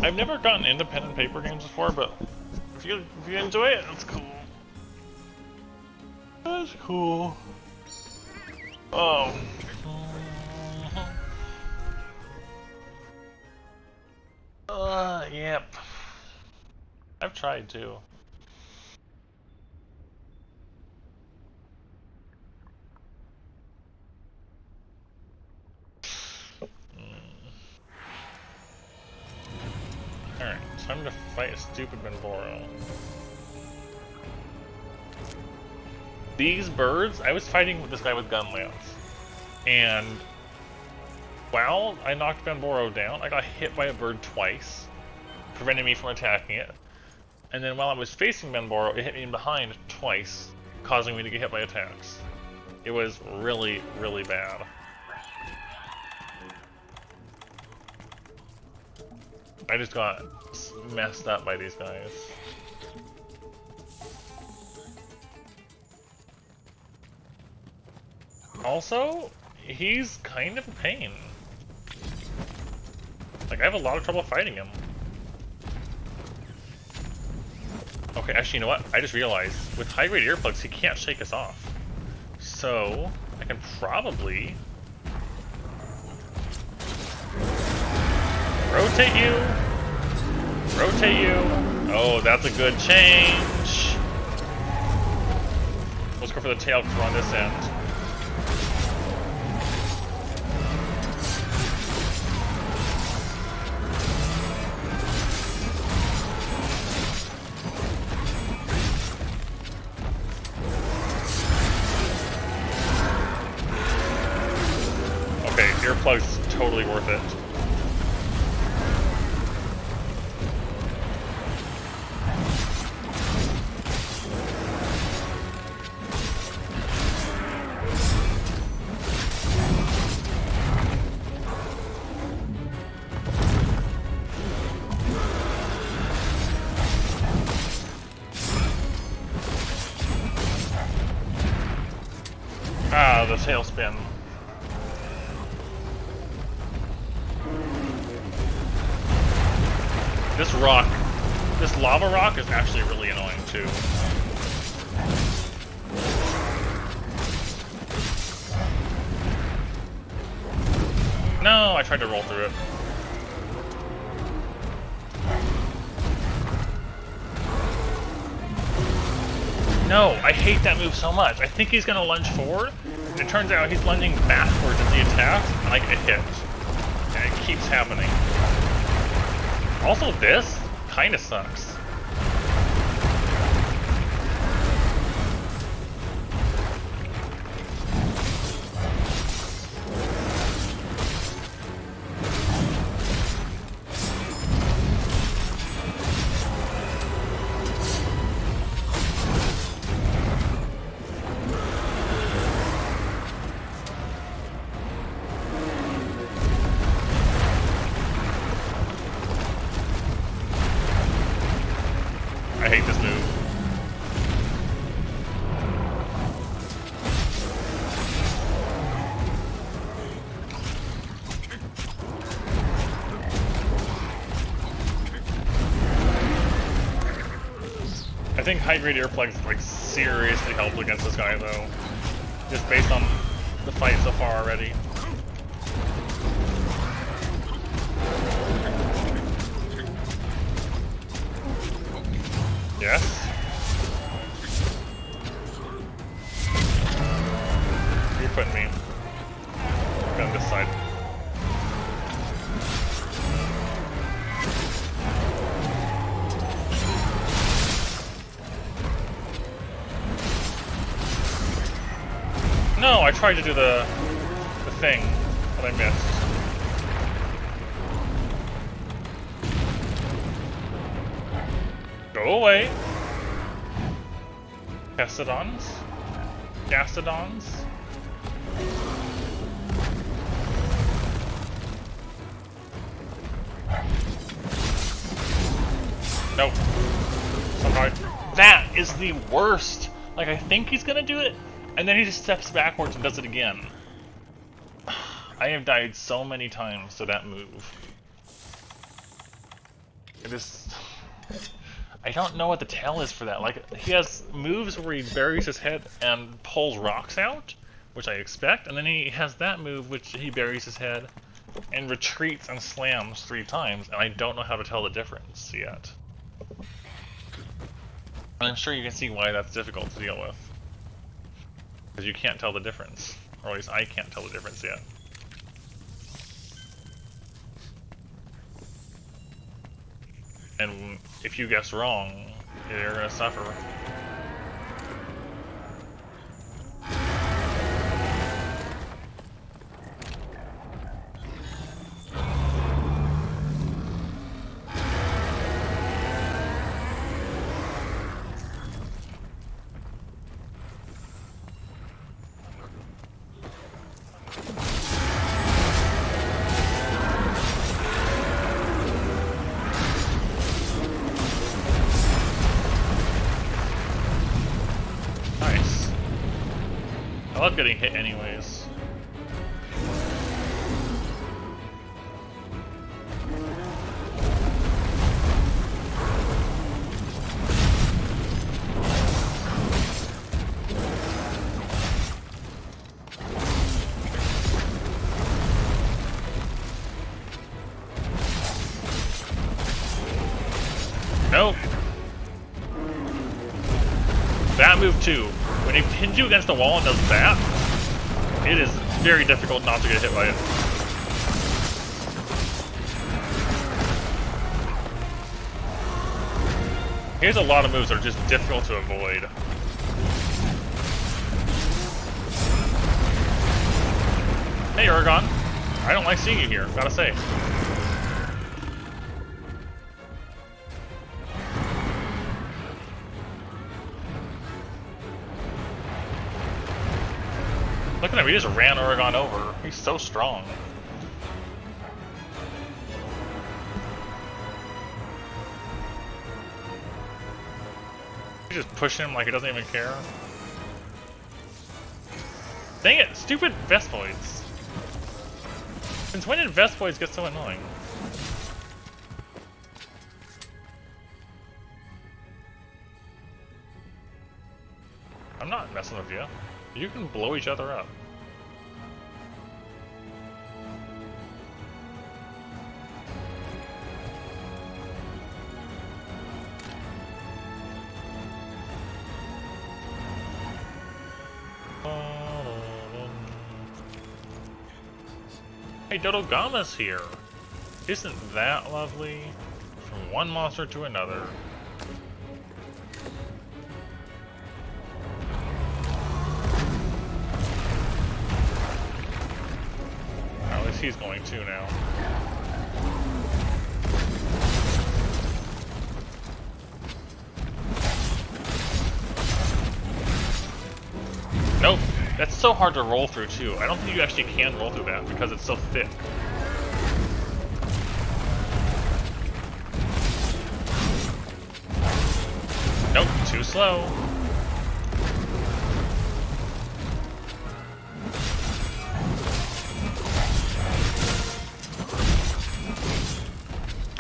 I've never gotten into pen and paper games before, but if you enjoy it, that's cool. That's cool. Oh. Yep. I've tried too. Alright, time to fight a stupid Benboro. These birds, I was fighting with this guy with gun lance, and while I knocked Benboro down, I got hit by a bird twice, preventing me from attacking it. And then while I was facing Benboro, it hit me in behind twice, causing me to get hit by attacks. It was really, really bad. I just got messed up by these guys. Also, he's kind of a pain. Like, I have a lot of trouble fighting him. Okay, actually, you know what? I just realized, with high-grade earplugs, he can't shake us off. So, I can probably rotate you! Rotate you! Oh, that's a good change! Let's go for the tail because we're on this end. Okay, earplugs totally worth it. Ah, the tailspin. This rock, this lava rock is actually really annoying too. No, I tried to roll through it. No, I hate that move so much. I think he's gonna lunge forward, and it turns out he's lunging backwards as he attacks, and I get hit. And it keeps happening. Also, this kinda sucks. I hate this move. I think high-grade earplugs like seriously helped against this guy though, just based on the fight so far already. Yes. You're putting me. Go on this side. No, I tried to do the thing, but I missed. Go away. Gastodons? Gastodons? Nope. Somehow. That is the worst! Like, I think he's gonna do it, and then he just steps backwards and does it again. I have died so many times to that move. It is... I don't know what the tell is for that. Like, he has moves where he buries his head and pulls rocks out, which I expect, and then he has that move which he buries his head and retreats and slams 3 times, and I don't know how to tell the difference yet. And I'm sure you can see why that's difficult to deal with. Because you can't tell the difference. Or at least I can't tell the difference yet. And if you guess wrong, you're gonna suffer. I love getting hit anyways. Nope. That move too. When he pins you against the wall and does that, it is very difficult not to get hit by it. Here's a lot of moves that are just difficult to avoid. Hey, Oregon. I don't like seeing you here, gotta say. Look at him, he just ran Oregon over. He's so strong. He's just pushing him like he doesn't even care. Dang it, stupid Vespoids. Since when did Vespoids get so annoying? I'm not messing with you. You can blow each other up. Hey, Dodogama's here! Isn't that lovely? From one monster to another. At least he's going to now. Nope. That's so hard to roll through too. I don't think you actually can roll through that because it's so thick. Nope, too slow.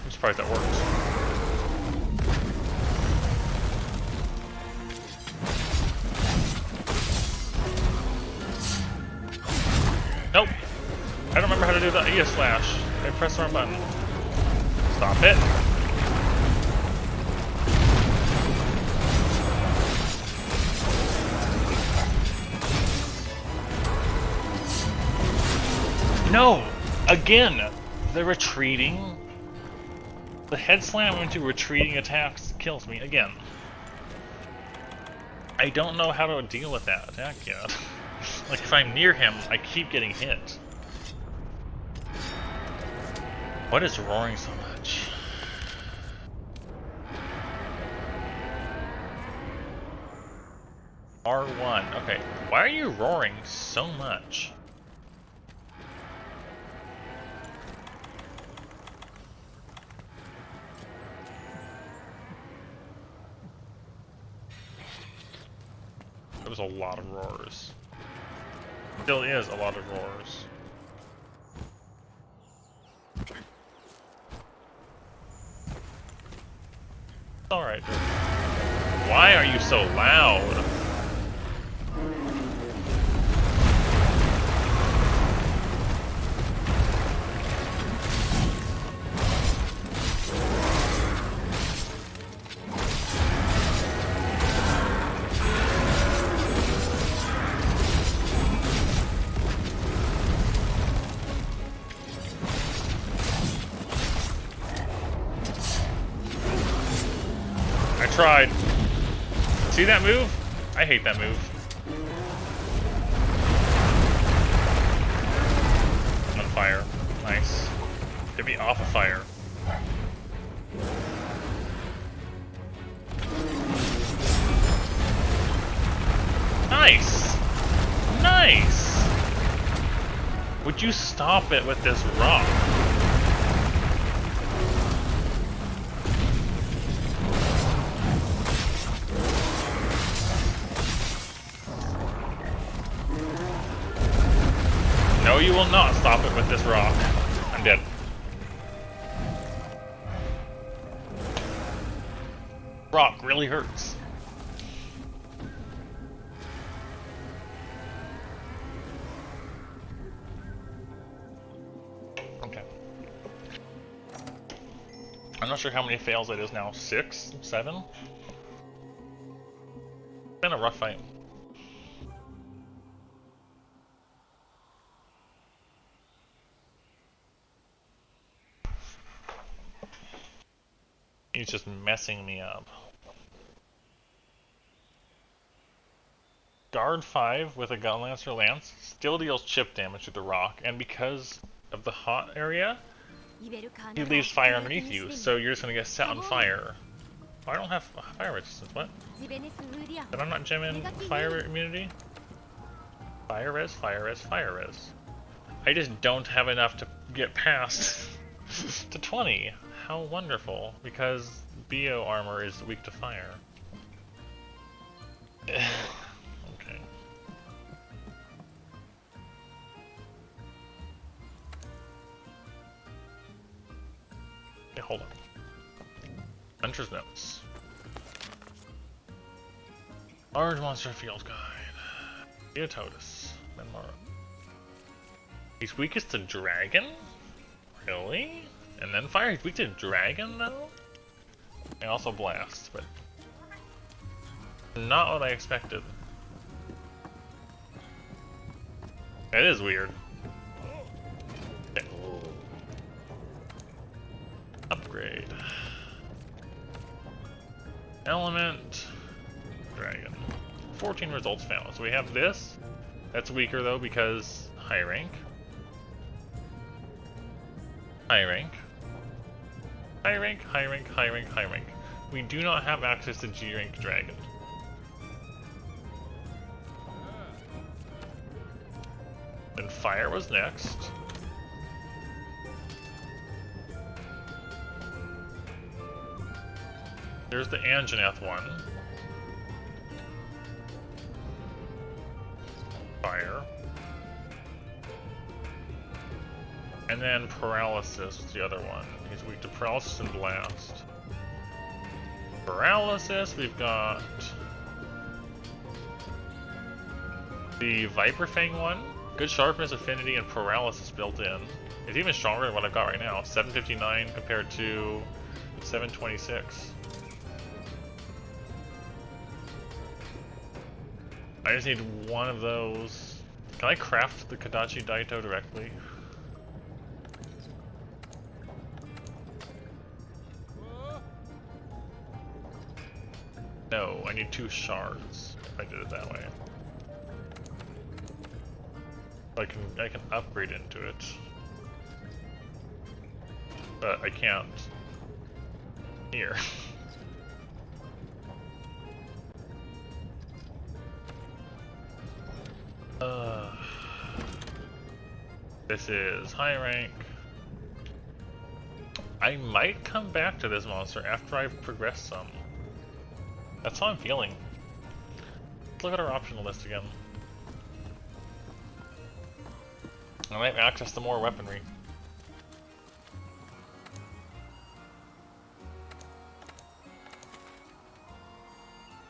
I'm surprised that works. Nope. I don't remember how to do the ES slash. I pressed the wrong button. Stop it. No! Again! The retreating. The head slam into retreating attacks kills me again. I don't know how to deal with that attack yet. Like, if I'm near him, I keep getting hit. What is roaring so much? R1. Okay, why are you roaring so much? There was a lot of roars. Still is a lot of roars. Alright. Why are you so loud? I tried. See that move? I hate that move. On fire. Nice. Get me off of fire. Nice! Nice! Would you stop it with this rock? No, you will not stop it with this rock. I'm dead. Rock really hurts. Okay. I'm not sure how many fails it is now. 6? 7? It's been a rough fight. He's just messing me up. Guard 5 with a Gunlancer Lance still deals chip damage to the rock, and because of the hot area, he leaves fire underneath you, so you're just gonna get set on fire. Oh, I don't have fire resistance, what? Did I not gem in fire immunity? Fire res, fire res, fire res. I just don't have enough to get past to 20. How wonderful, because Bio armor is weak to fire. Okay. Okay, hold on. Hunter's Notes. Large Monster Field Guide. Beatotus. Menmara. He's weakest to Dragon? Really? And then fire? He's weak to Dragon, though? And also Blast, but... not what I expected. That is weird. Okay. Upgrade. Element. Dragon. 14 results found. So we have this. That's weaker, though, because high rank. High rank. High rank, high rank, high rank, high rank. We do not have access to G rank dragon. Then fire was next. There's the Anjanath one. Fire. And then Paralysis was the other one. He's weak to Paralysis and Blast. Paralysis, we've got the Viper Fang one. Good Sharpness, Affinity, and Paralysis built in. It's even stronger than what I've got right now. 759 compared to 726. I just need one of those. Can I craft the Kadachi Daito directly? No, I need 2 shards if I did it that way. I can upgrade into it. But I can't here. This is high rank. I might come back to this monster after I've progressed some. That's how I'm feeling. Let's look at our optional list again. I might have access to more weaponry.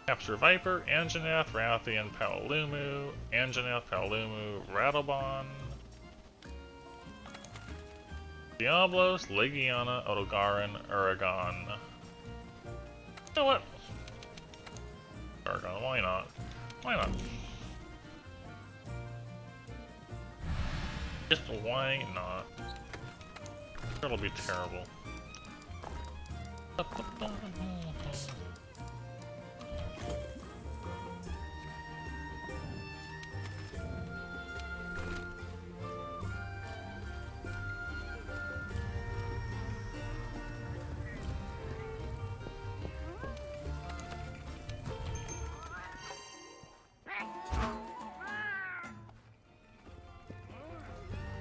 Capture Viper, Anjanath, Rathian, Paolumu, Anjanath, Paolumu, Rattlebon, Diablos, Legiana, Odogaron, Uragon. You know what? Uragon, why not? Why not? Just why not? It'll be terrible.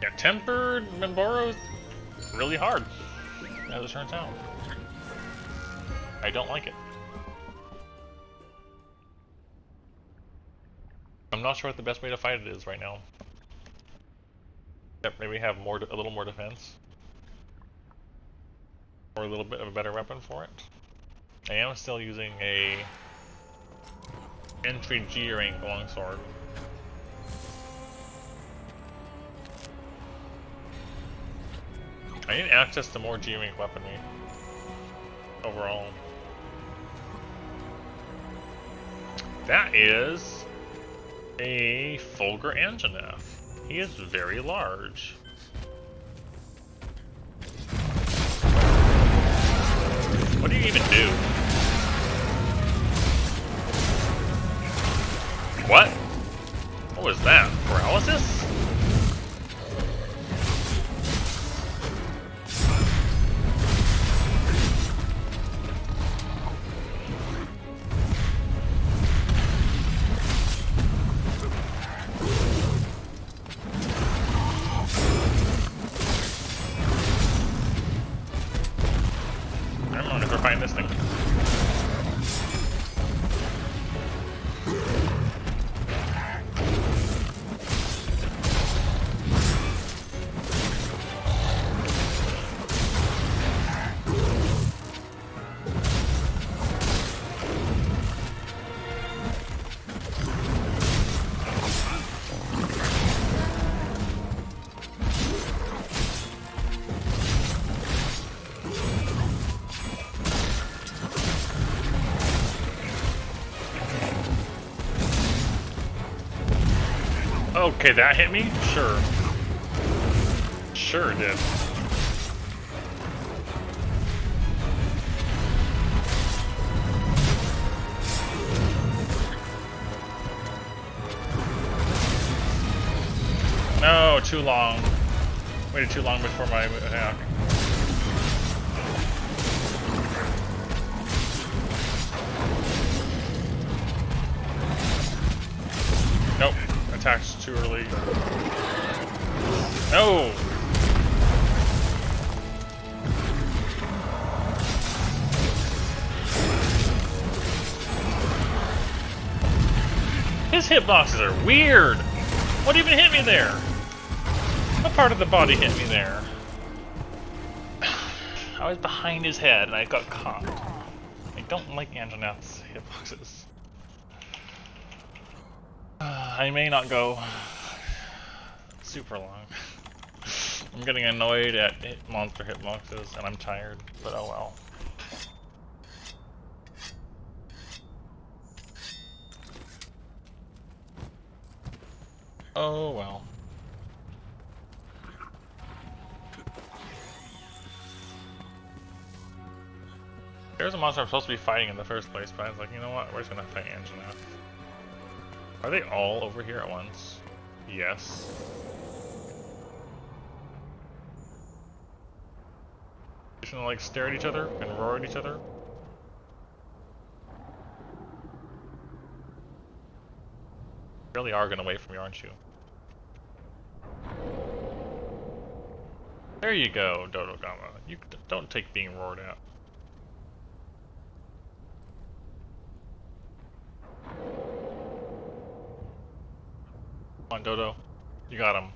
Yeah, Tempered Memboro's really hard, as it turns out. I don't like it. I'm not sure what the best way to fight it is right now. Except maybe have a little more defense. Or a little bit of a better weapon for it. I am still using a entry G rank longsword. I need access to more G rank weaponry overall. That is a Fulgur Anjanath. He is very large. What do you even do? What? What was that? Paralysis? Find this thing. Okay, that hit me? Sure. Sure it did. No, too long. Waited too long before my attack. Nope. Attacked too early. No! His hitboxes are weird! What even hit me there? What part of the body hit me there? I was behind his head and I got caught. I don't like Anjanath's hitboxes. I may not go super long. I'm getting annoyed at monster hitboxes and I'm tired, but oh well. Oh well. There's a monster I'm supposed to be fighting in the first place, but I was like, you know what, we're just gonna fight Anjanath. Are they all over here at once? Yes. Just gonna like stare at each other and roar at each other? You really are gonna wait for me, aren't you? There you go, Dodogama. You don't take being roared at. Come on, Dodo. You got him.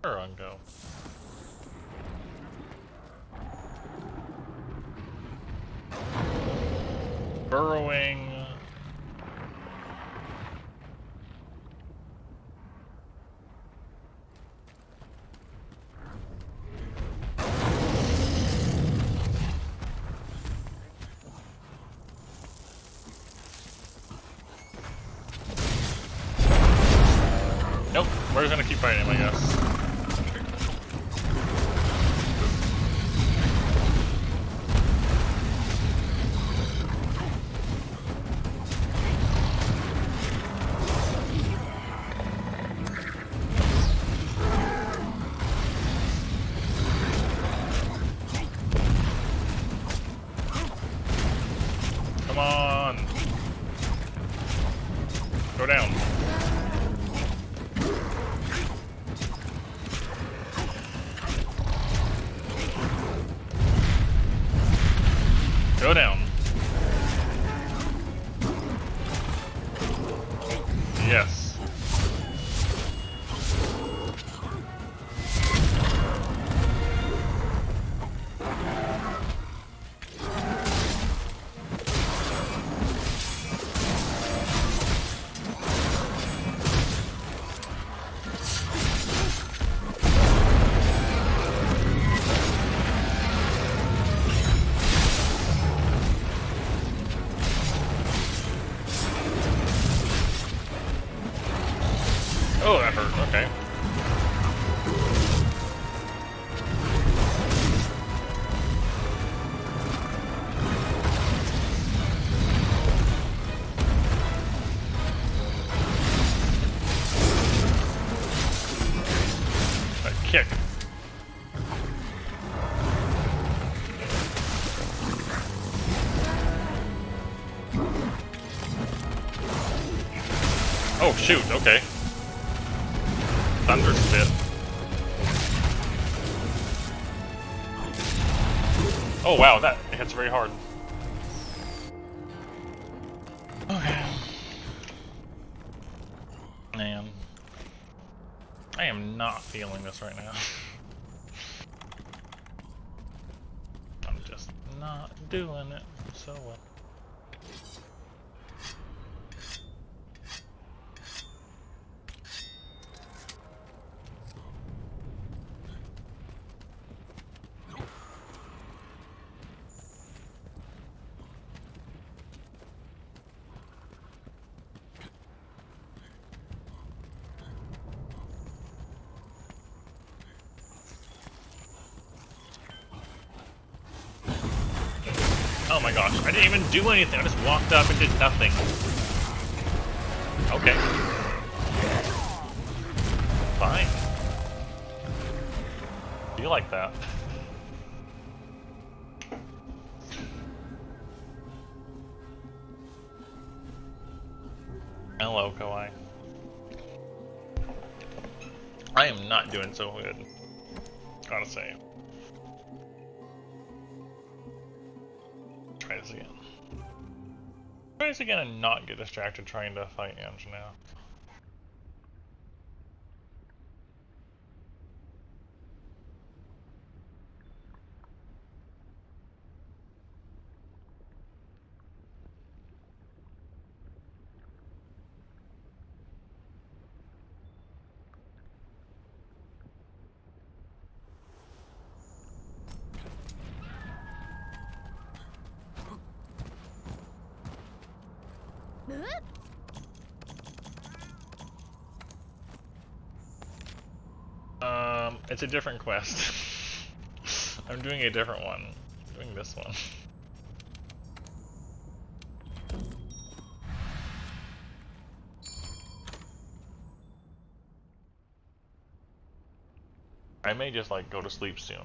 water on go? Burrowing. Nope, we're just gonna keep fighting him, I guess. Come on! Go down. Go down. Yes. Oh, that hurt. Okay. A kick. Oh, shoot. Okay. Thunder spit. Oh wow, that hits very hard. Okay. Man. I am not feeling this right now. I'm just not doing it so well. Oh my gosh, I didn't even do anything, I just walked up and did nothing. Okay. Fine. Do you like that? Hello, Kawaii. I am not doing so good. Gotta say. Try this again. Try this again and not get distracted trying to fight Ange now. It's a different quest. I'm doing a different one. I'm doing this one. I may just like go to sleep soon.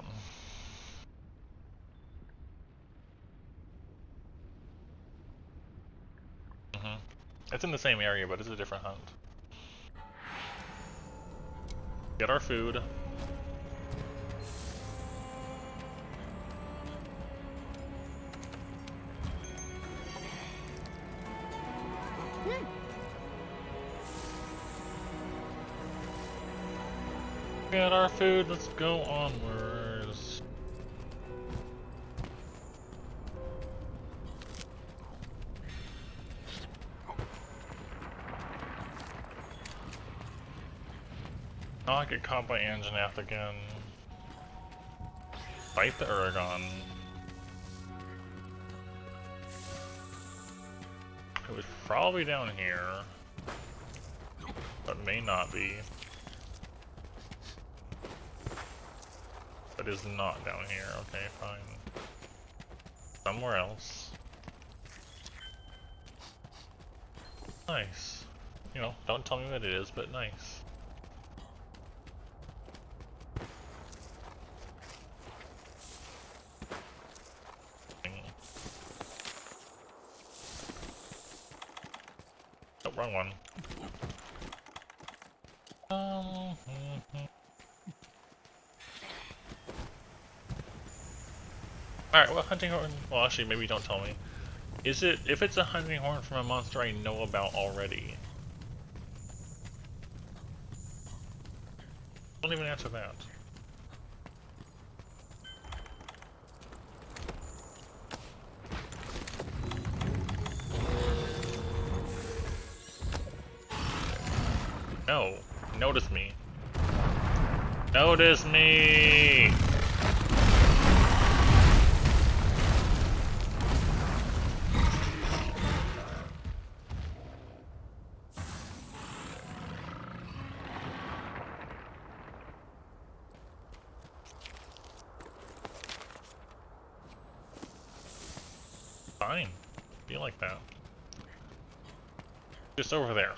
It's in the same area, but it's a different hunt. Get our food. Get our food, let's go onwards. Oh, I get caught by Anjanath again. Fight the Uragon. It was probably down here, but may not be. But is not down here. Okay, fine. Somewhere else. Nice. You know, don't tell me what it is, but nice. Oh, wrong one. Alright, well, hunting horn. Well, actually, maybe don't tell me. Is it. If it's a hunting horn from a monster I know about already? Don't even answer that. No. Notice me. Notice me! Fine. Be like that. Just over there.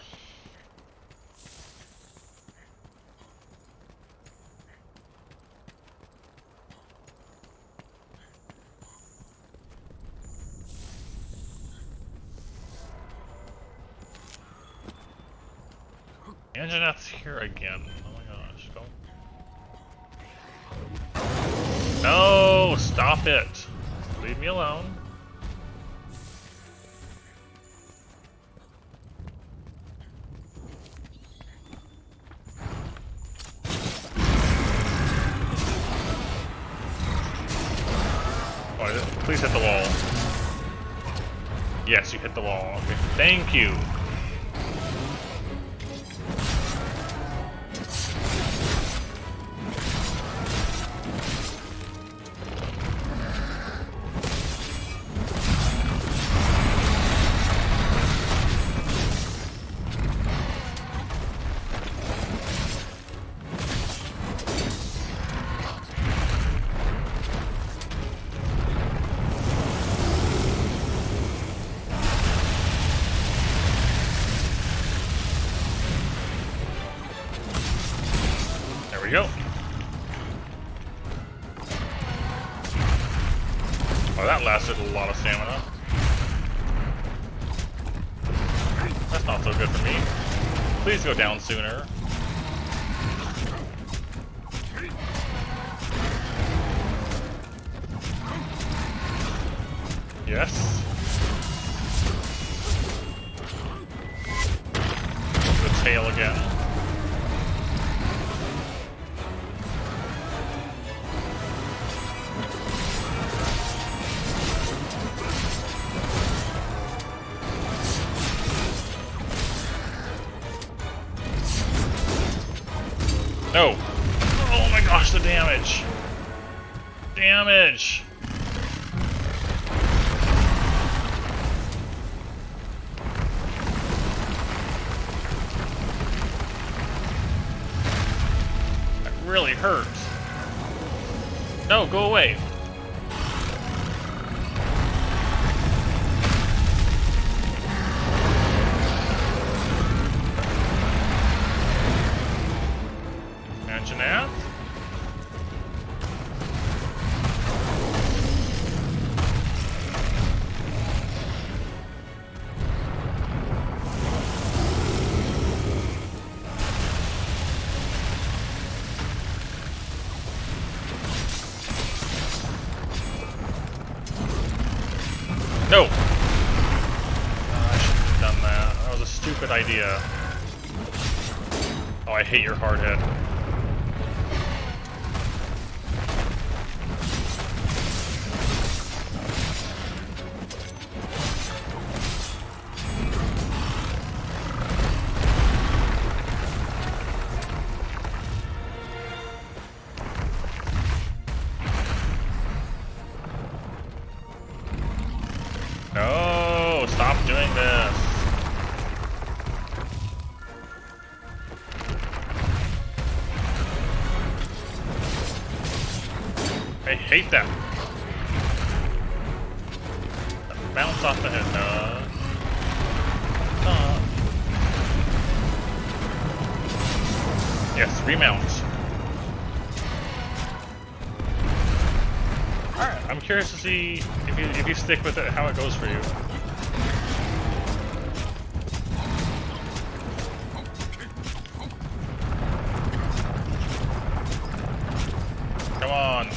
Anjanath's here again. Oh my gosh, don't. No! Stop it! Leave me alone. Oh, please hit the wall. Yes, you hit the wall. Okay, thank you. There we go. Oh, that lasted a lot of stamina. That's not so good for me. Please go down sooner. Yes. The tail again. No! Oh my gosh, the damage! Damage! That really hurts. No, go away! Anjanath? No! I shouldn't have done that. That was a stupid idea. Oh, I hate your hard head. doing this. I hate that. Bounce off the head. Yes, remount. Alright, I'm curious to see if you stick with it, how it goes for you. Come on.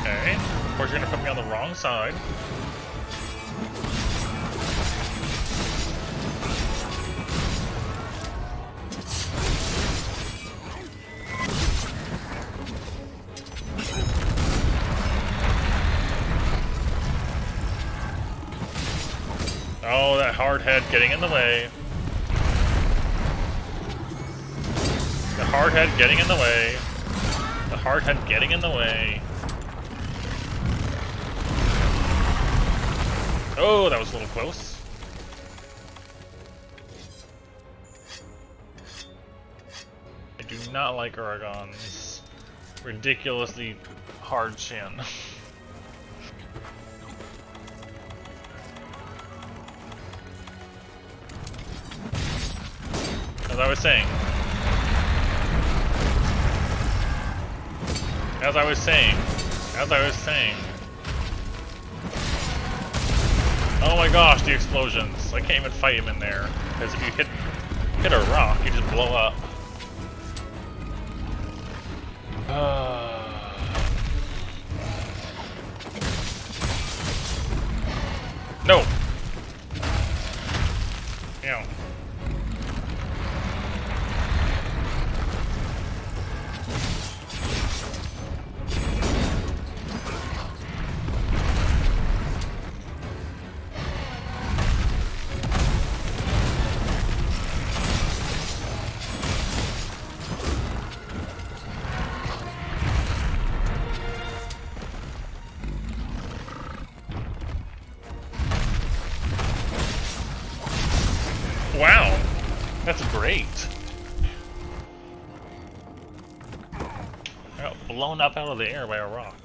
Okay, of course you're gonna put me on the wrong side. Oh, that hard head getting in the way. The hard head getting in the way. The hard head getting in the way. Oh, that was a little close. I do not like Uragon's ridiculously hard chin. As I was saying. Oh my gosh, the explosions. I can't even fight him in there. Because if you hit a rock, you just blow up. No! Ew. Wow, that's great. I got blown up out of the air by a rock.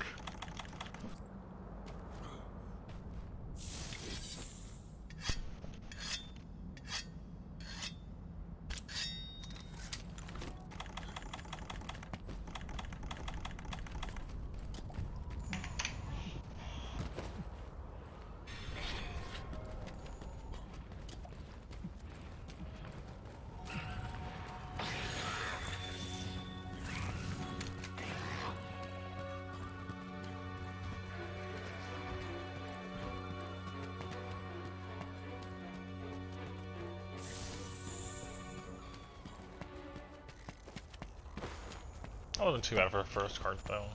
I wasn't too bad for a first card though,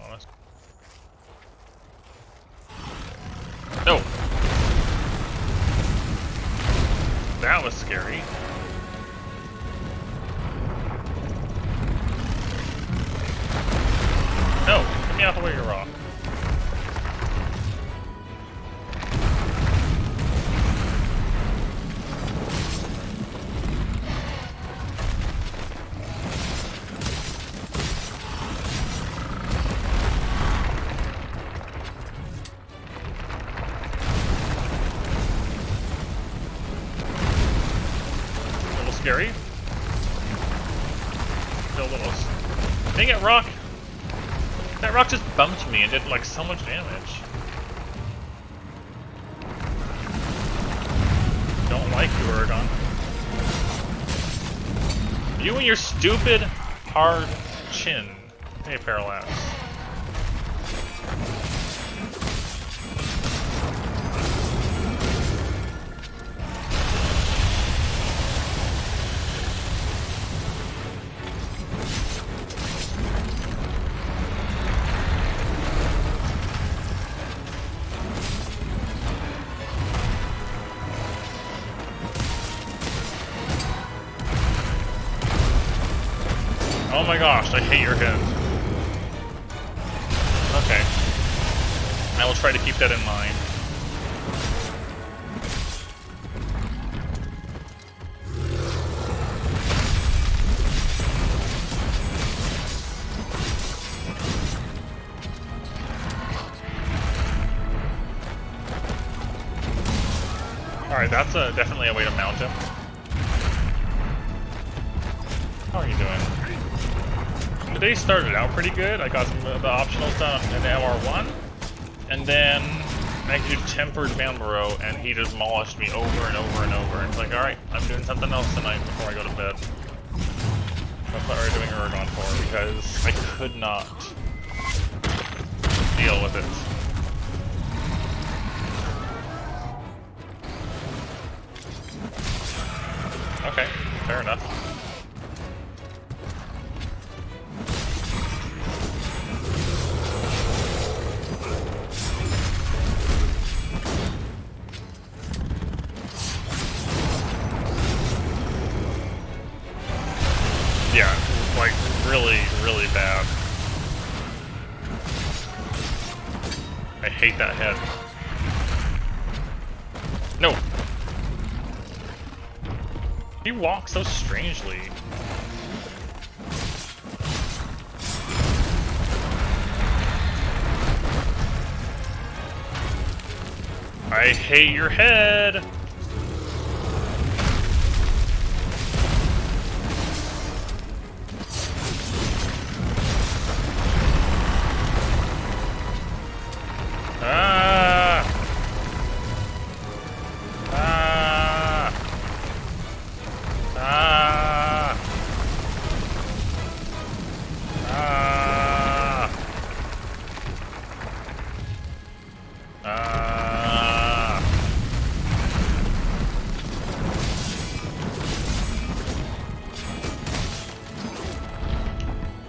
honest. No! That was scary. No! Get me out the way, you're rock. Scary. Still a little. Dang it, rock! That rock just bumped me and did like so much damage. Don't like you, Uragon. You and your stupid hard chin. Hey, Parallax. Oh my gosh, I hate your head. Okay. I will try to keep that in mind. Alright, that's definitely a way to mount him. How are you doing? Today started out pretty good. I got some of the optionals done in MR1, and then I could do Tempered Vanborough, and he just demolished me over and over and over. And it's like, alright, I'm doing something else tonight before I go to bed. That's what we're doing Aragon for, because I could not deal with it. Okay, fair enough. Yeah, like really, really bad. I hate that head. No! He walks so strangely. I hate your head!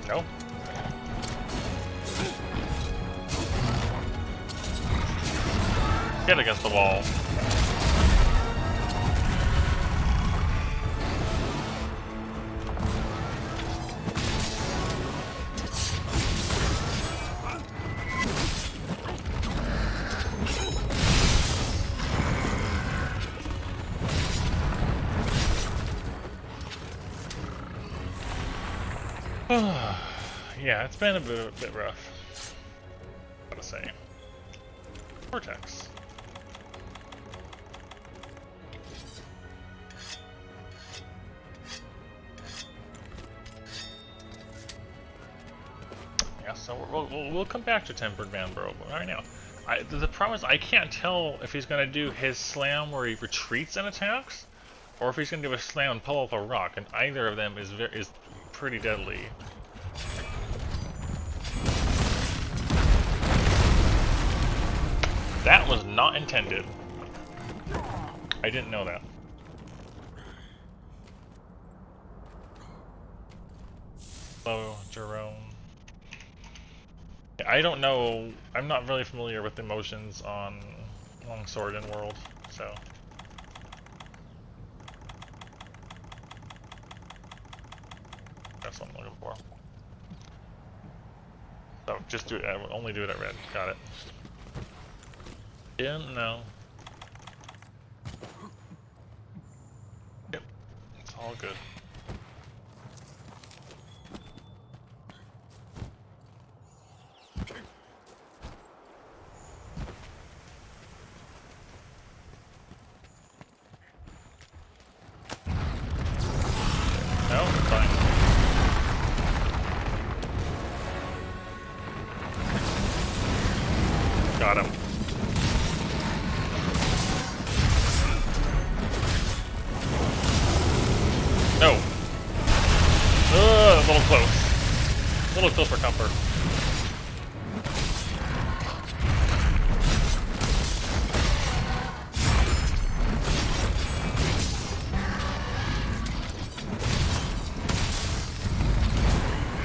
No. Get against the wall. Yeah, it's been a bit rough. Gotta say. Vortex. Yeah, so we'll come back to Tempered Vanborough right now. The problem is I can't tell if he's gonna do his slam where he retreats and attacks, or if he's gonna do a slam and pull off a rock, and either of them is pretty deadly. That was not intended. I didn't know that. Hello, Jerome. I don't know. I'm not really familiar with the motions on Longsword and World, so. That's what I'm looking for. So just do it. Only do it at red. Got it. Didn't know. Yep. It's all good. No, it's fine. Got him. No. A little close. A little close for comfort.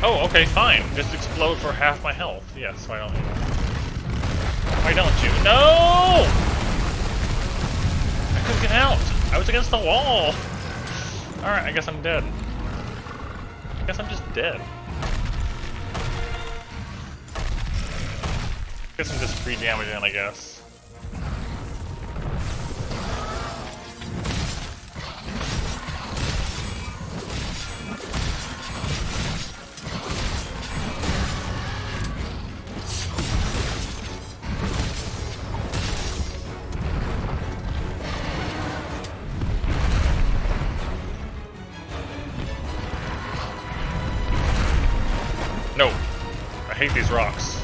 Oh, okay, fine. Just explode for half my health. Yes, why don't you? Why don't you? No! I couldn't get out. I was against the wall. Alright, I guess I'm dead. Guess I'm just dead. Guess I'm just free damaging, I guess. No! I hate these rocks.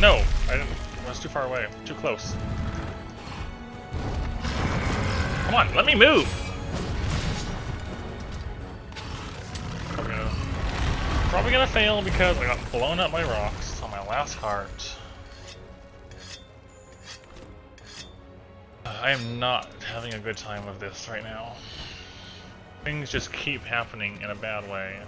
No! I didn't. I was too far away. Too close. Come on, let me move! Probably gonna fail because I got blown up by rocks on my last heart. I am not having a good time with this right now. Things just keep happening in a bad way.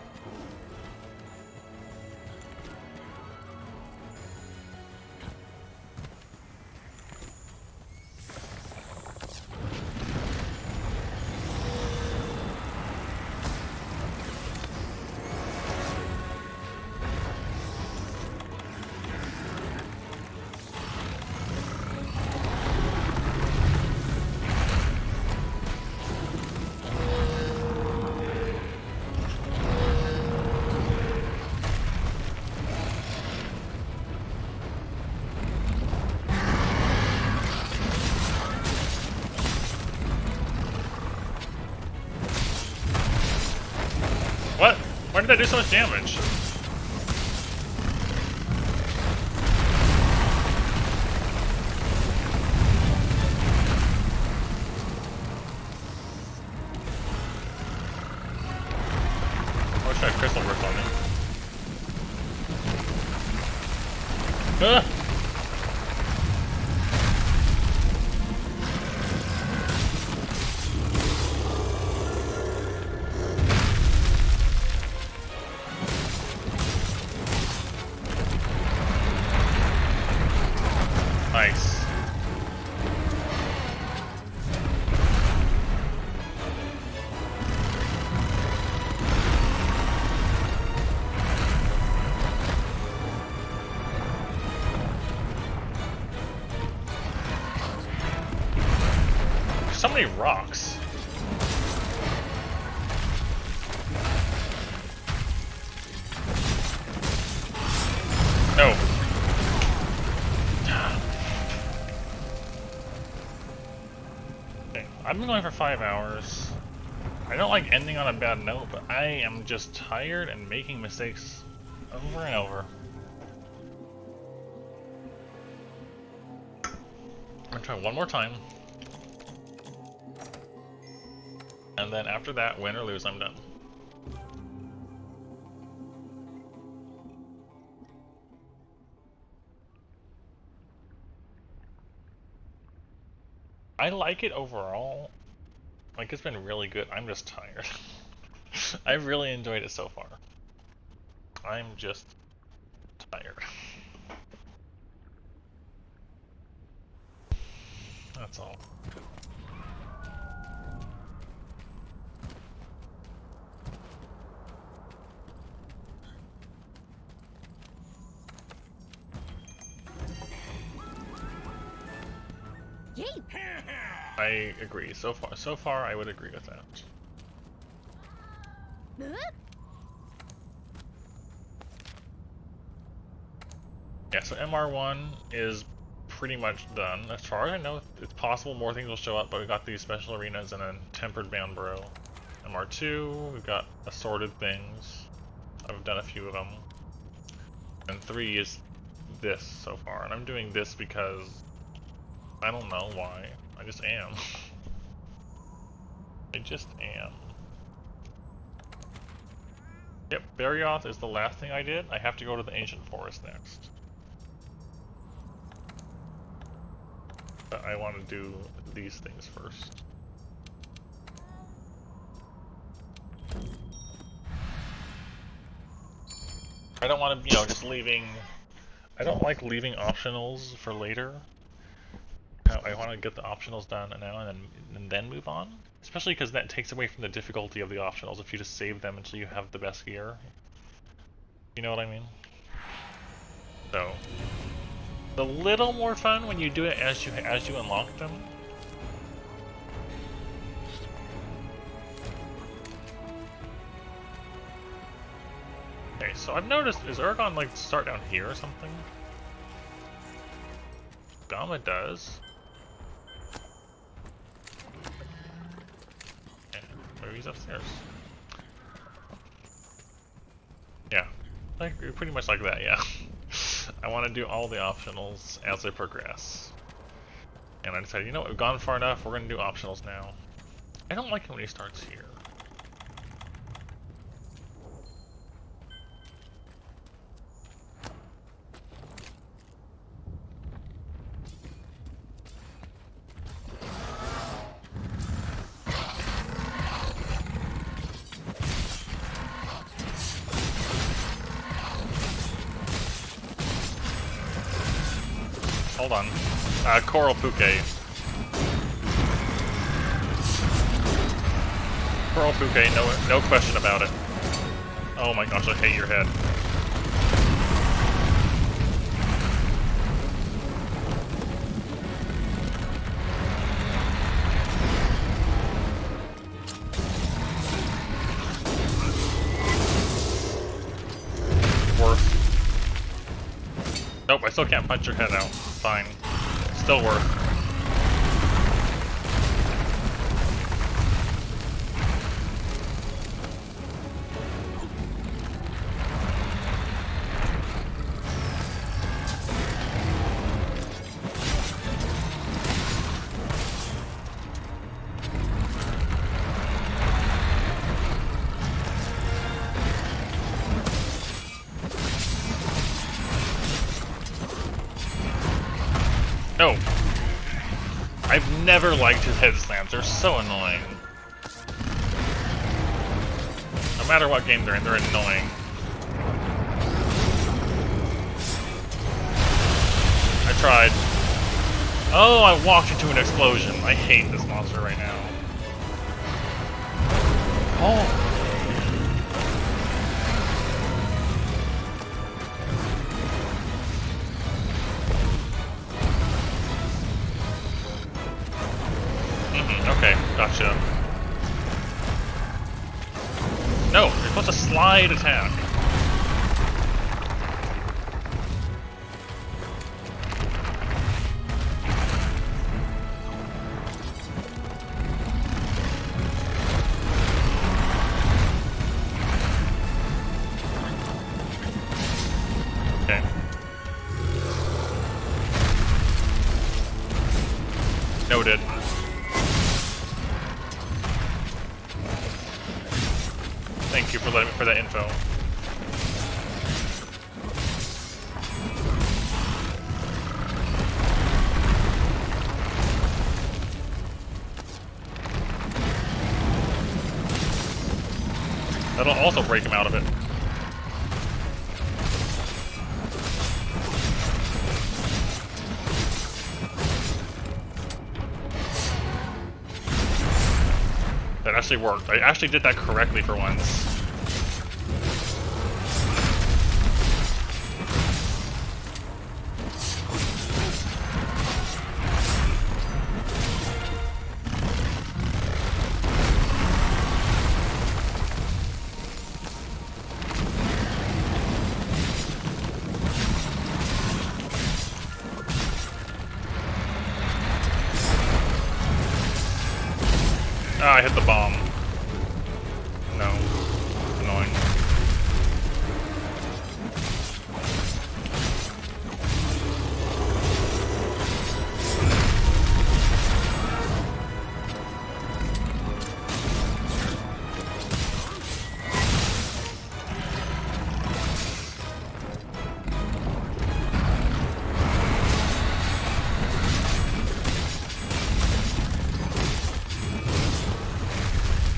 What? Why did I do so much damage? I wish I had crystal burst on me. Ah! Nice. So many rocks. No. Okay, I've been going for 5 hours. I don't like ending on a bad note, but I am just tired and making mistakes over and over. I'm gonna try one more time. And then after that, win or lose, I'm done. I like it overall. Like, it's been really good. I'm just tired. I've really enjoyed it so far. I'm just tired. That's all. I agree. So far, I would agree with that. Yeah, so MR1 is pretty much done. As far as I know, it's possible more things will show up, but we got these special arenas and then Tempered Bound Bro. MR2, we've got assorted things. I've done a few of them. And 3 is this so far, and I'm doing this because I don't know why. I just am. I just am. Yep, Barioth is the last thing I did. I have to go to the Ancient Forest next. But I want to do these things first. I don't want to, you know, just leaving. I don't like leaving optionals for later. I want to get the optionals done now and then move on. Especially because that takes away from the difficulty of the optionals if you just save them until you have the best gear. You know what I mean? So, it's a little more fun when you do it as you unlock them. Okay, so I've noticed, is Urgon like start down here or something? Gamma does. Okay, maybe he's upstairs. Yeah, like pretty much like that, yeah. I want to do all the optionals as I progress. And I decided, you know what, we've gone far enough, we're going to do optionals now. I don't like it when he starts here. Hold on. Coral Puke. Coral Puke, no question about it. Oh my gosh, I hate your head. Worth. Nope, I still can't punch your head out. Fine. Still worth. No! I've never liked his head slams, they're so annoying. No matter what game they're in, they're annoying. I tried. Oh, I walked into an explosion. I hate this monster right now. Oh! Okay, gotcha. No, you're supposed to slide attack. Okay. Noted. Thank you for letting me for that info. That'll also break him out of it. That actually worked. I actually did that correctly for once. Ah, I hit the bomb. No. Annoying.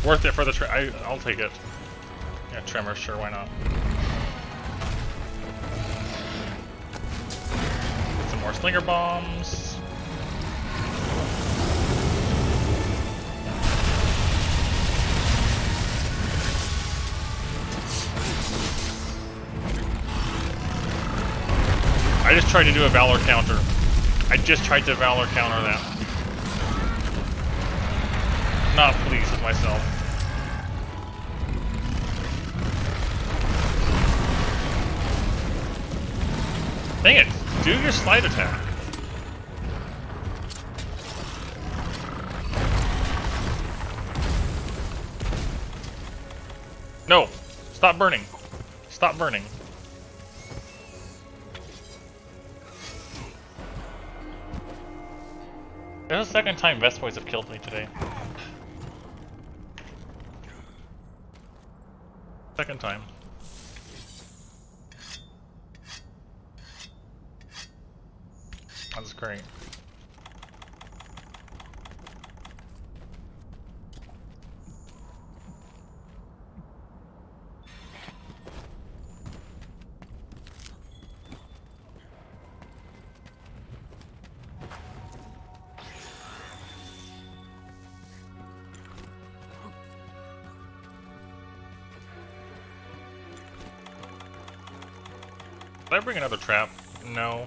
Worth it for the I'll take it. Yeah, tremor, sure, why not? slinger bombs. I just tried to do a Valor counter. I just tried to Valor counter that. Not pleased with myself. Dang it! Do your slide attack. No! Stop burning. Stop burning. This is the second time Vest Boys have killed me today. Second time. That's great. Did I bring another trap? No.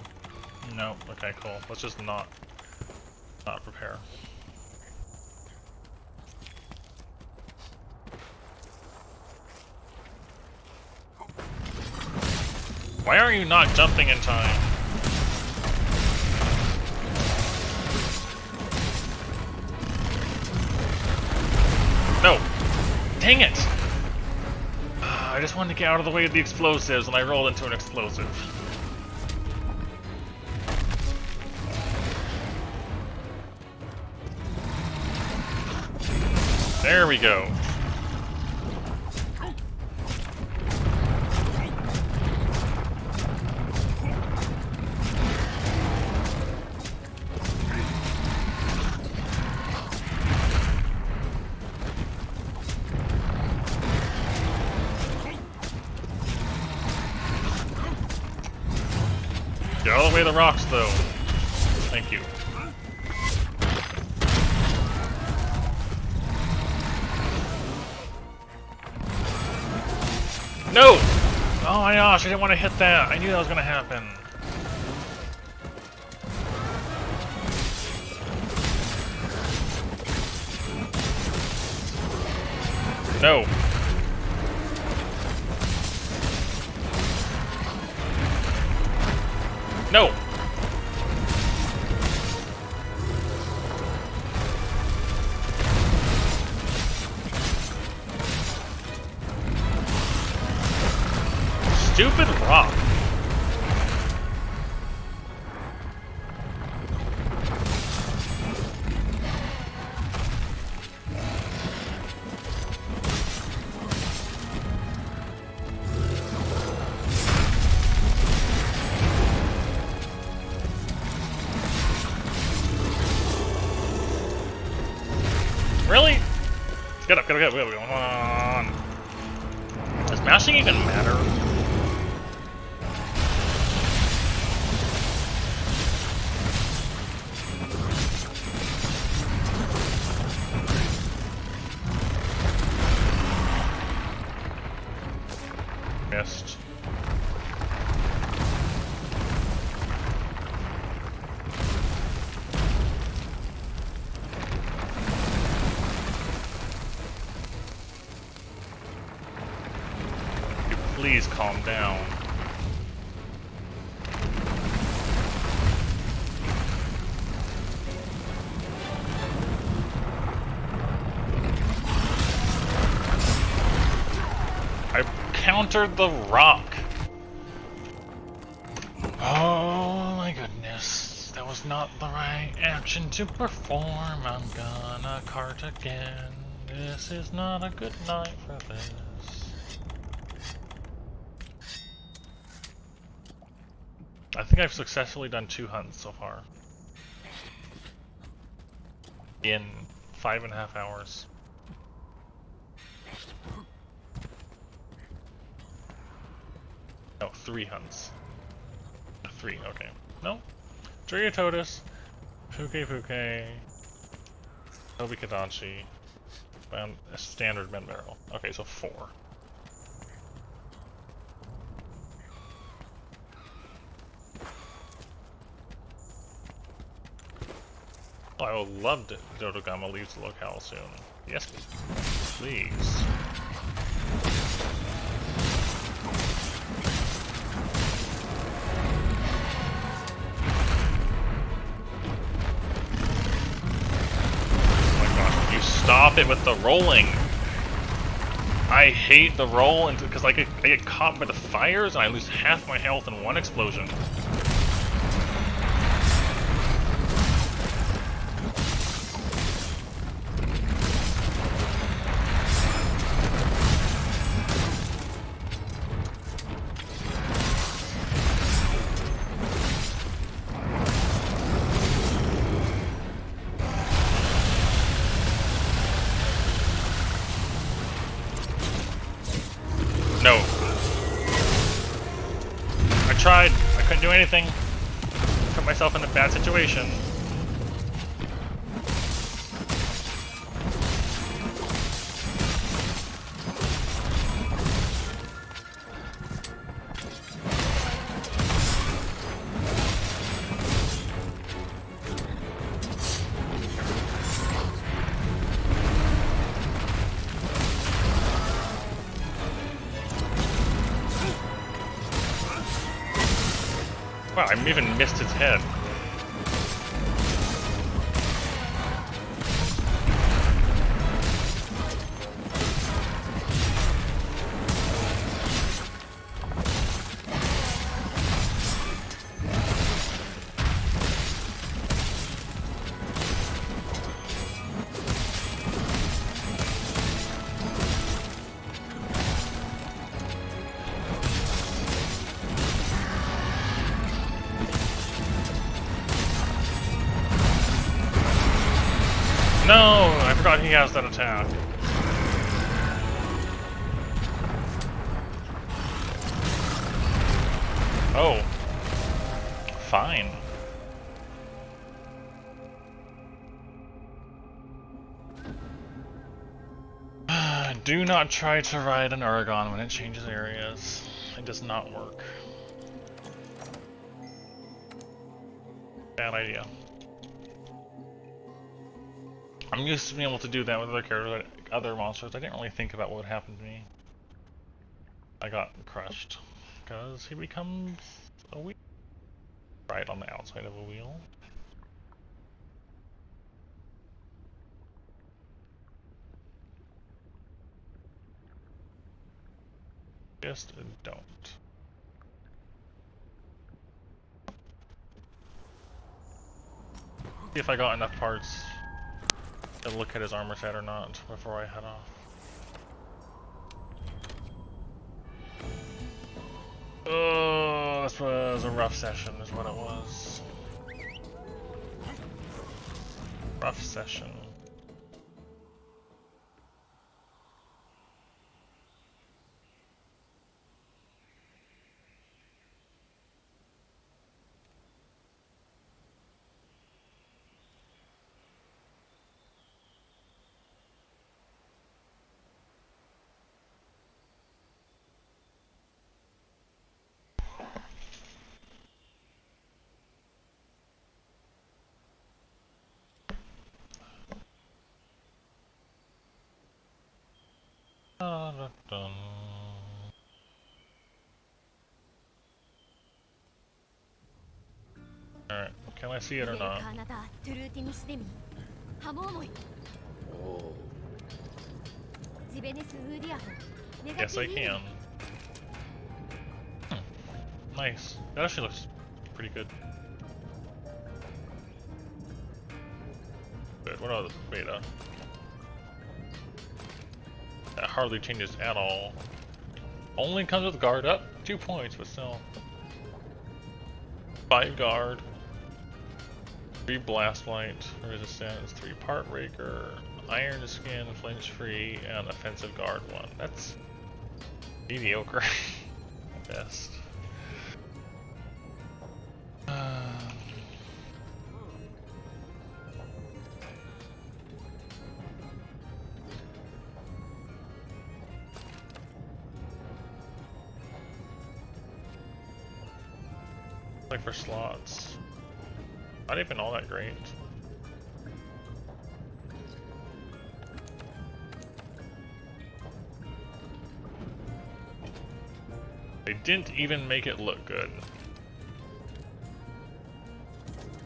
No. Okay, cool. Let's just not prepare. Why are you not jumping in time? No! Dang it! I just wanted to get out of the way of the explosives and I rolled into an explosive. There we go. Get all the way to the rocks, though. Thank you. No! Oh my gosh, I didn't want to hit that. I knew that was going to happen. No. No! Stupid rock. Really? Get up, get up, get up, come on. Does mashing even matter? Missed. Please calm down. I countered the rock. Oh my goodness. That was not the right action to perform. I'm gonna cart again. This is not a good night for this. I think I've successfully done 2 hunts so far. In 5.5 hours. No, 3 hunts. 3, okay. No? Driatotus, Fuke, Obikadachi, and a standard men barrel. Okay, so 4. Oh, I would love that Dodogama leaves the locale soon. Yes, please. Stop it with the rolling! I hate the roll because I get caught by the fires and I lose half my health in one explosion. No. I tried. I couldn't do anything. Put myself in a bad situation. Wow, I even missed its head. No! I forgot he has that attack. Oh. Fine. Do not try to ride an Aragon when it changes areas. It does not work. Bad idea. I'm used to being able to do that with other characters, other monsters. I didn't really think about what would happen to me. I got crushed. Because he becomes a wheel. Right on the outside of a wheel. Just don't. See if I got enough parts to look at his armor set or not before I head off. Oh, this was a rough session is what it was. Rough session. Alright, can I see it or not? Yes, I can. Nice. That actually looks pretty good. Good. What about the beta? That hardly changes at all. Only comes with guard up. 2 points, but still. 5 guard. 3 blast light resistance. 3 part breaker. Iron skin, flinch free, and offensive guard 1. That's mediocre at best. Like for slots. Not even all that great. They didn't even make it look good.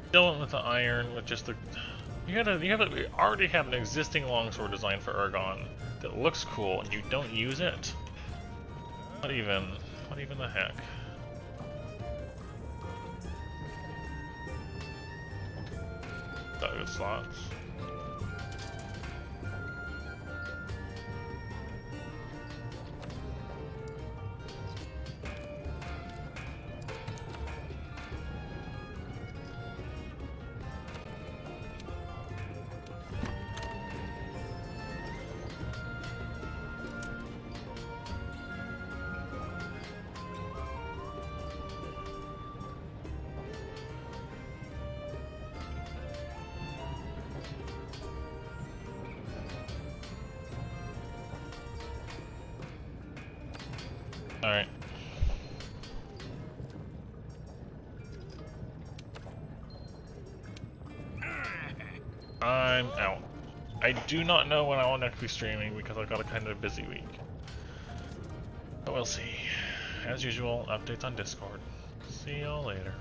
Still went with the iron with just the. We already have an existing longsword design for Ergon that looks cool, and you don't use it. What even the heck? Got good slots. Alright. I'm out. I do not know when I will next be streaming because I've got a kind of busy week. But we'll see. As usual, updates on Discord. See y'all later.